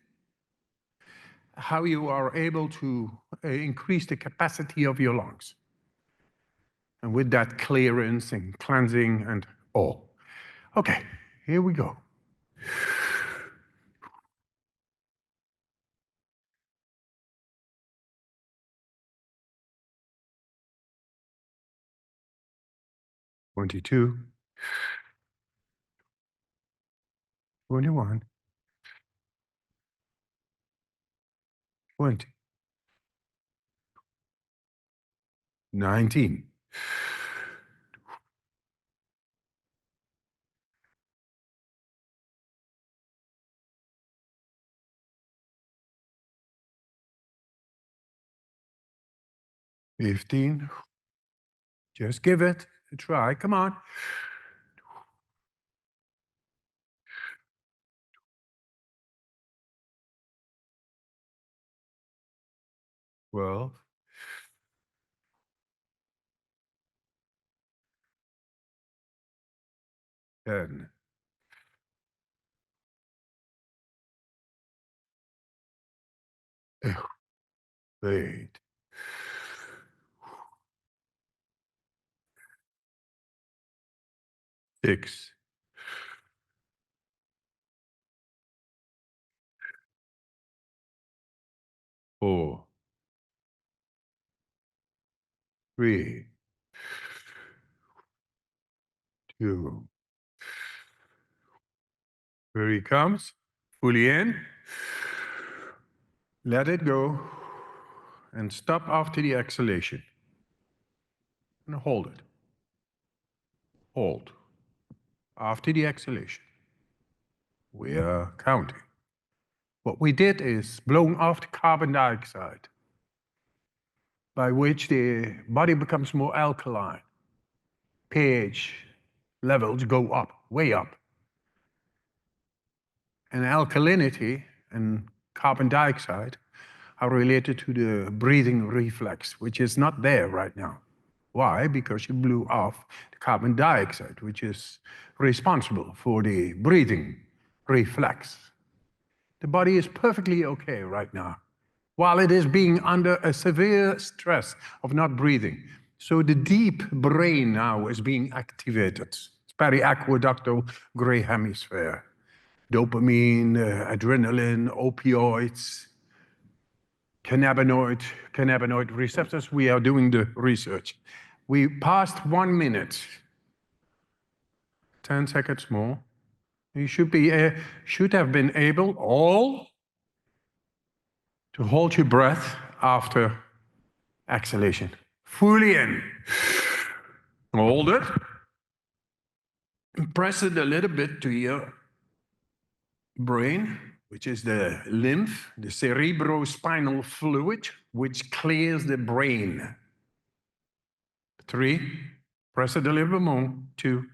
how you are able to increase the capacity of your lungs. And with that clearance and cleansing and all. Okay, here we go. "22, 21, 20, 19, 15. Just give it a try. Come on. 12, 10, 8, 6, 4, 3, 2. Here he comes. Fully in. Let it go. And stop after the exhalation. And hold it. Hold. After the exhalation. We are counting. What we did is blown off the carbon dioxide, by which the body becomes more alkaline. pH levels go up, way up. And alkalinity and carbon dioxide are related to the breathing reflex, which is not there right now. Why? Because you blew off the carbon dioxide, which is responsible for the breathing reflex. The body is perfectly okay right now, while it is being under a severe stress of not breathing. So the deep brain now is being activated. It's periaqueductal gray hemisphere. Dopamine, adrenaline, opioids, cannabinoid receptors. We are doing the research. We passed 1 minute. 10 seconds more. You should have been able all to hold your breath after exhalation. Fully in. Hold it. And press it a little bit to your brain, which is the lymph, the cerebrospinal fluid, which clears the brain. 3, press it a little bit more. 2,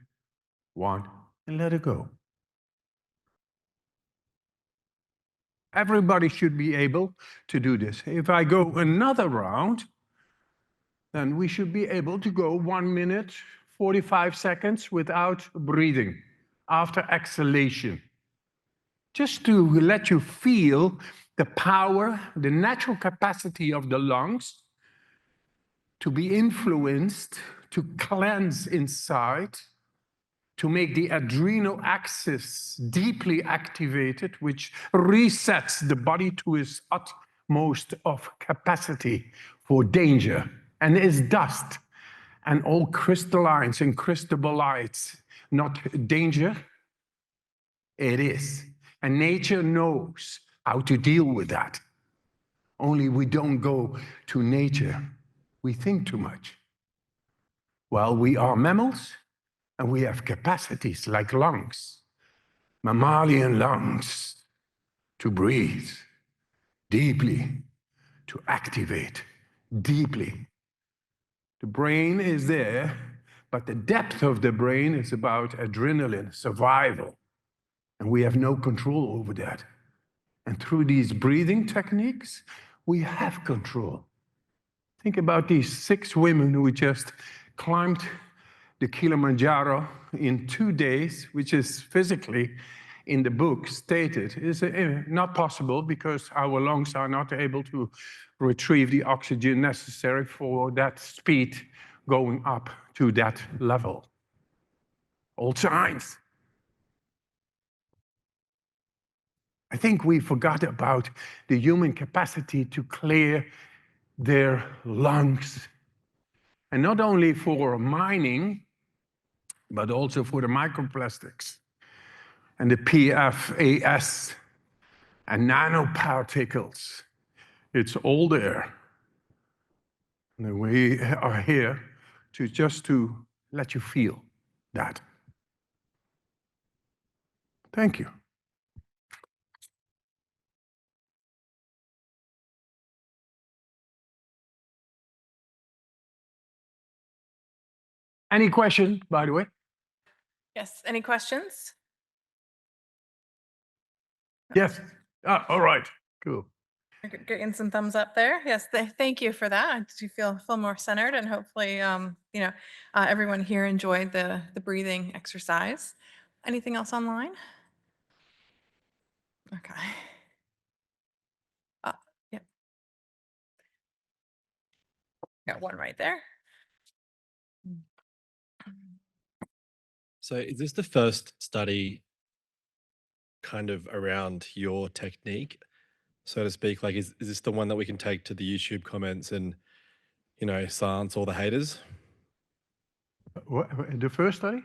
1, and let it go. Everybody should be able to do this. If I go another round, then we should be able to go 1 minute, 45 seconds without breathing after exhalation. Just to let you feel the power, the natural capacity of the lungs to be influenced, to cleanse inside, to make the adrenal axis deeply activated, which resets the body to its utmost of capacity for danger, and is dust and all crystallines and crystallites not danger? It is. And nature knows how to deal with that. Only we don't go to nature. We think too much. Well, we are mammals, and we have capacities like lungs, mammalian lungs, to breathe deeply, to activate deeply. The brain is there, but the depth of the brain is about adrenaline, survival. And we have no control over that. And through these breathing techniques, we have control. Think about these 6 women who just climbed the Kilimanjaro in 2 days, which is physically in the book stated is not possible because our lungs are not able to retrieve the oxygen necessary for that speed going up to that level. Old science. I think we forgot about the human capacity to clear their lungs. And not only for mining, but also for the microplastics and the PFAS and nanoparticles. It's all there. And we are here to let you feel that. Thank you. Any questions, by the way? Yes, any questions? Yes. All right. Cool. Getting some thumbs up there. Yes, thank you for that. Do you feel more centered, and hopefully, everyone here enjoyed the breathing exercise. Anything else online? Okay. Yeah. Got one right there. So is this the first study kind of around your technique, so to speak? Like, is this the one that we can take to the YouTube comments and, silence all the haters? What, the first study?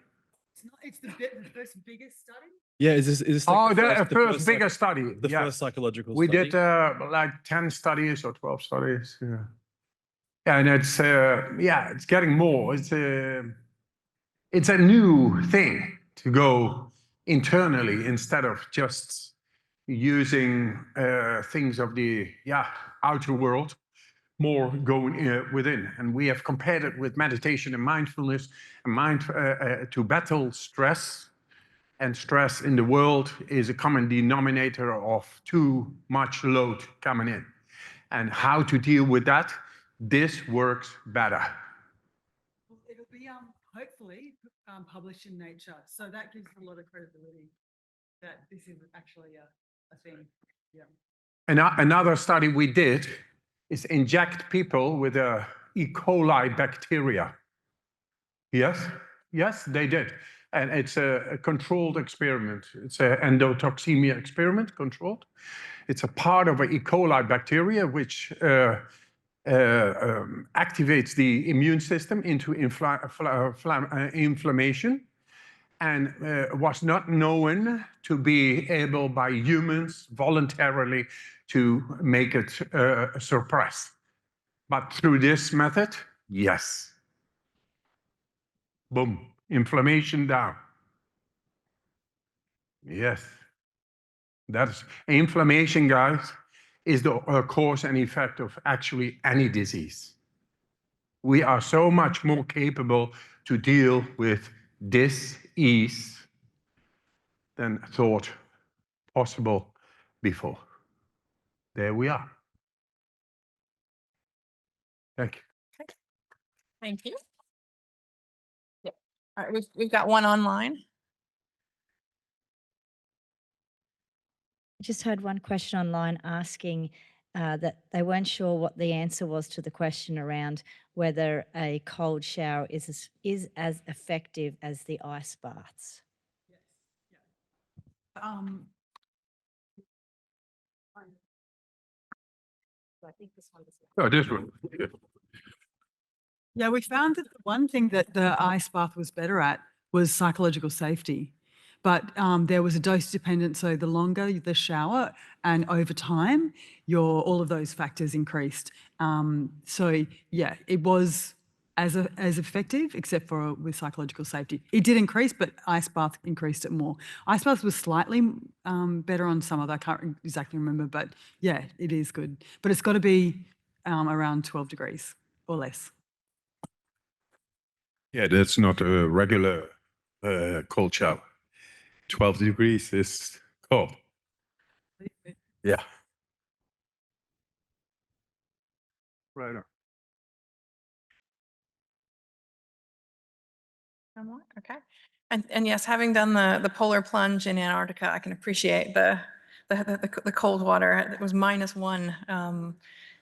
It's the first biggest study. Yeah, is this like the first bigger study. the Yeah. first psychological We study? did like 10 studies or 12 studies. Yeah. And it's it's getting more. It's a new thing to go internally instead of just using things of the outer world, more going within. And we have compared it with meditation and mindfulness and to battle stress. And stress in the world is a common denominator of too much load coming in. And how to deal with that, this works better. It'll be hopefully published in Nature, so that gives a lot of credibility that this is actually a thing. Yeah. And another study we did is inject people with a E. coli bacteria. Yes, they did. And it's a controlled experiment. It's an endotoxemia experiment, controlled. It's a part of an E. coli bacteria which activates the immune system into inflammation, and was not known to be able by humans voluntarily to make it suppress. But through this method, yes. Boom, inflammation down. Yes. That's inflammation, guys, is the cause and effect of actually any disease. We are so much more capable to deal with dis-ease than thought possible before. There we are. Thank you. Okay. Thank you. Yep. All right, we've got one online. Just heard one question online asking that they weren't sure what the answer was to the question around whether a cold shower is as effective as the ice baths. I think this one is. Oh, this one. Yeah. Yeah, we found that the one thing that the ice bath was better at was psychological safety. But there was a dose dependent, so the longer the shower and over time, all of those factors increased. So yeah, it was as effective, except for with psychological safety. It did increase, but ice bath increased it more. Ice bath was slightly better on some other, I can't exactly remember, but yeah, it is good. But it's got to be around 12 degrees or less. Yeah, that's not a regular cold shower. 12 degrees is cold. Yeah. Right on. No more? Okay. And yes, having done the polar plunge in Antarctica, I can appreciate the cold water. It was -1,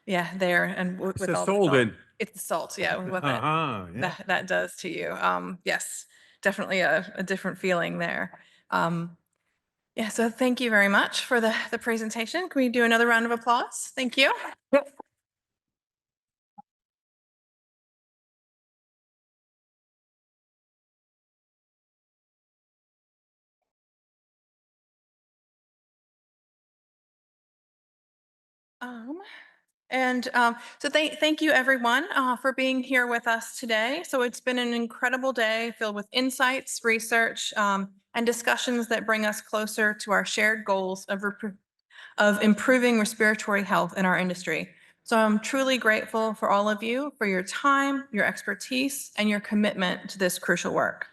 yeah, there, and It's with the all the salt salt. in. It's the salt, yeah, what Yeah. that does to you. Yes, definitely a different feeling there. Yeah, so thank you very much for the presentation. Can we do another round of applause? Thank you. Um, so thank you everyone for being here with us today. So it's been an incredible day filled with insights, research, and discussions that bring us closer to our shared goals of improving respiratory health in our industry. So I'm truly grateful for all of you for your time, your expertise, and your commitment to this crucial work.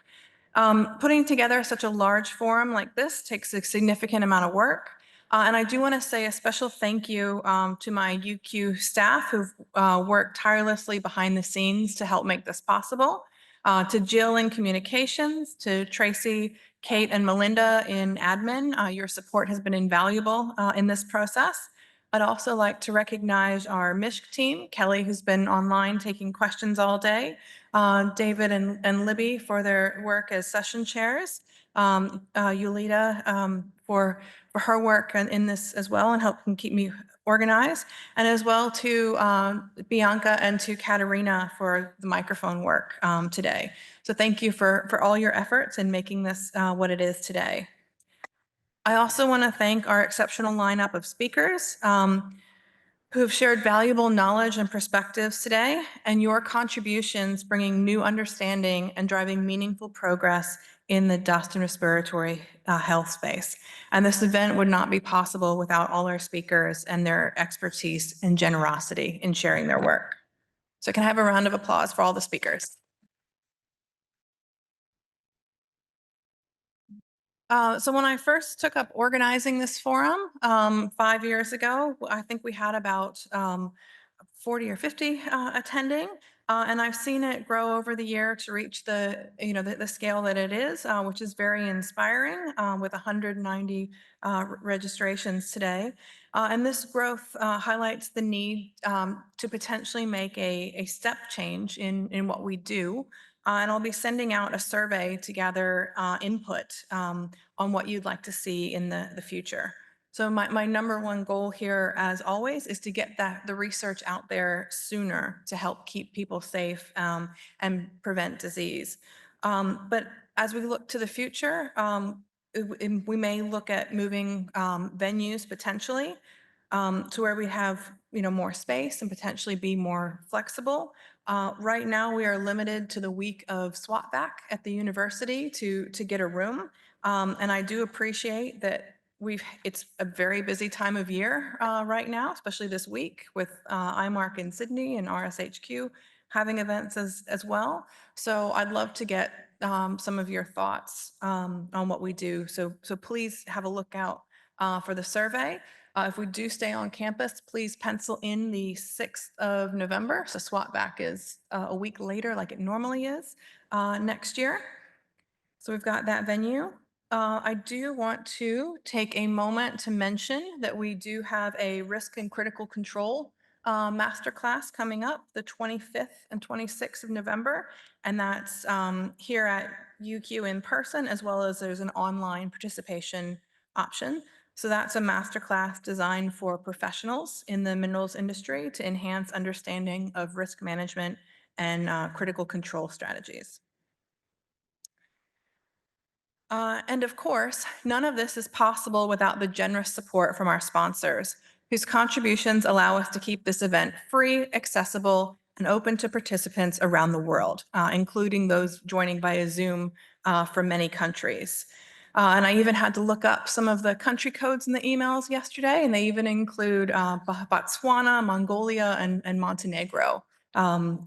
Putting together such a large forum like this takes a significant amount of work. And I do want to say a special thank you to my UQ staff who've worked tirelessly behind the scenes to help make this possible. To Jill in communications, to Tracy, Kate, and Melinda in admin, your support has been invaluable in this process. I'd also like to recognize our MISC team, Kelly, who's been online taking questions all day, David and Libby for their work as session chairs, Yulita for her work in this as well and helping keep me organized, and as well to Bianca and to Katerina for the microphone work today. So thank you for all your efforts in making this what it is today. I also want to thank our exceptional lineup of speakers who have shared valuable knowledge and perspectives today, and your contributions bringing new understanding and driving meaningful progress in the dust and respiratory health space. And this event would not be possible without all our speakers and their expertise and generosity in sharing their work. So can I have a round of applause for all the speakers? So when I first took up organizing this forum 5 years ago, I think we had about 40 or 50 attending, and I've seen it grow over the year to reach the scale that it is, which is very inspiring, with 190 registrations today. And this growth highlights the need to potentially make a step change in what we do. And I'll be sending out a survey to gather input on what you'd like to see in the future. So my number one goal here, as always, is to get the research out there sooner to help keep people safe and prevent disease. But as we look to the future, we may look at moving venues potentially to where we have more space and potentially be more flexible. Right now, we are limited to the week of SWAT back at the university to get a room. And I do appreciate that it's a very busy time of year right now, especially this week with IMARC in Sydney and RSHQ having events as well. So I'd love to get some of your thoughts on what we do. So please have a look out for the survey. If we do stay on campus, please pencil in the 6th of November. So SWAT back is a week later like it normally is next year. So we've got that venue. I do want to take a moment to mention that we do have a risk and critical control masterclass coming up the 25th and 26th of November. And that's here at UQ in person, as well as there's an online participation option. So that's a masterclass designed for professionals in the minerals industry to enhance understanding of risk management and critical control strategies. And of course, none of this is possible without the generous support from our sponsors, whose contributions allow us to keep this event free, accessible, and open to participants around the world, including those joining via Zoom from many countries. And I even had to look up some of the country codes in the emails yesterday, and they even include Botswana, Mongolia, and Montenegro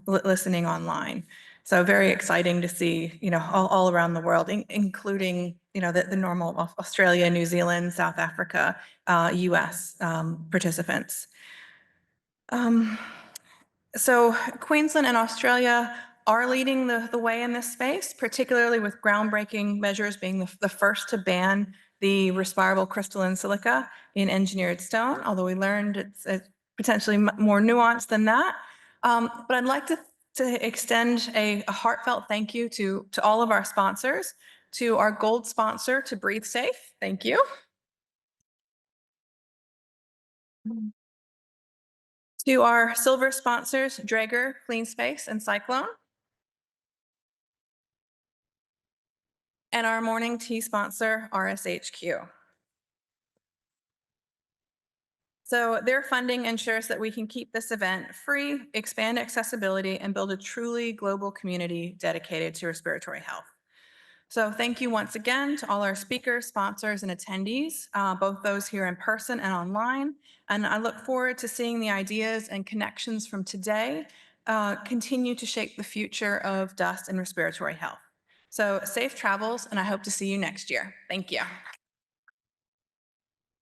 listening online. So very exciting to see, all around the world, including the normal Australia, New Zealand, South Africa, US participants. So Queensland and Australia are leading the way in this space, particularly with groundbreaking measures being the first to ban the respirable crystalline silica in engineered stone, although we learned it's potentially more nuanced than that. But I'd like to extend a heartfelt thank you to all of our sponsors, to our gold sponsor, to Breathe Safe. Thank you. To our silver sponsors, Draeger, Clean Space, and Cyclone. And our morning tea sponsor, RSHQ. So their funding ensures that we can keep this event free, expand accessibility, and build a truly global community dedicated to respiratory health. So thank you once again to all our speakers, sponsors, and attendees, both those here in person and online. And I look forward to seeing the ideas and connections from today continue to shape the future of dust and respiratory health. So safe travels, and I hope to see you next year. Thank you.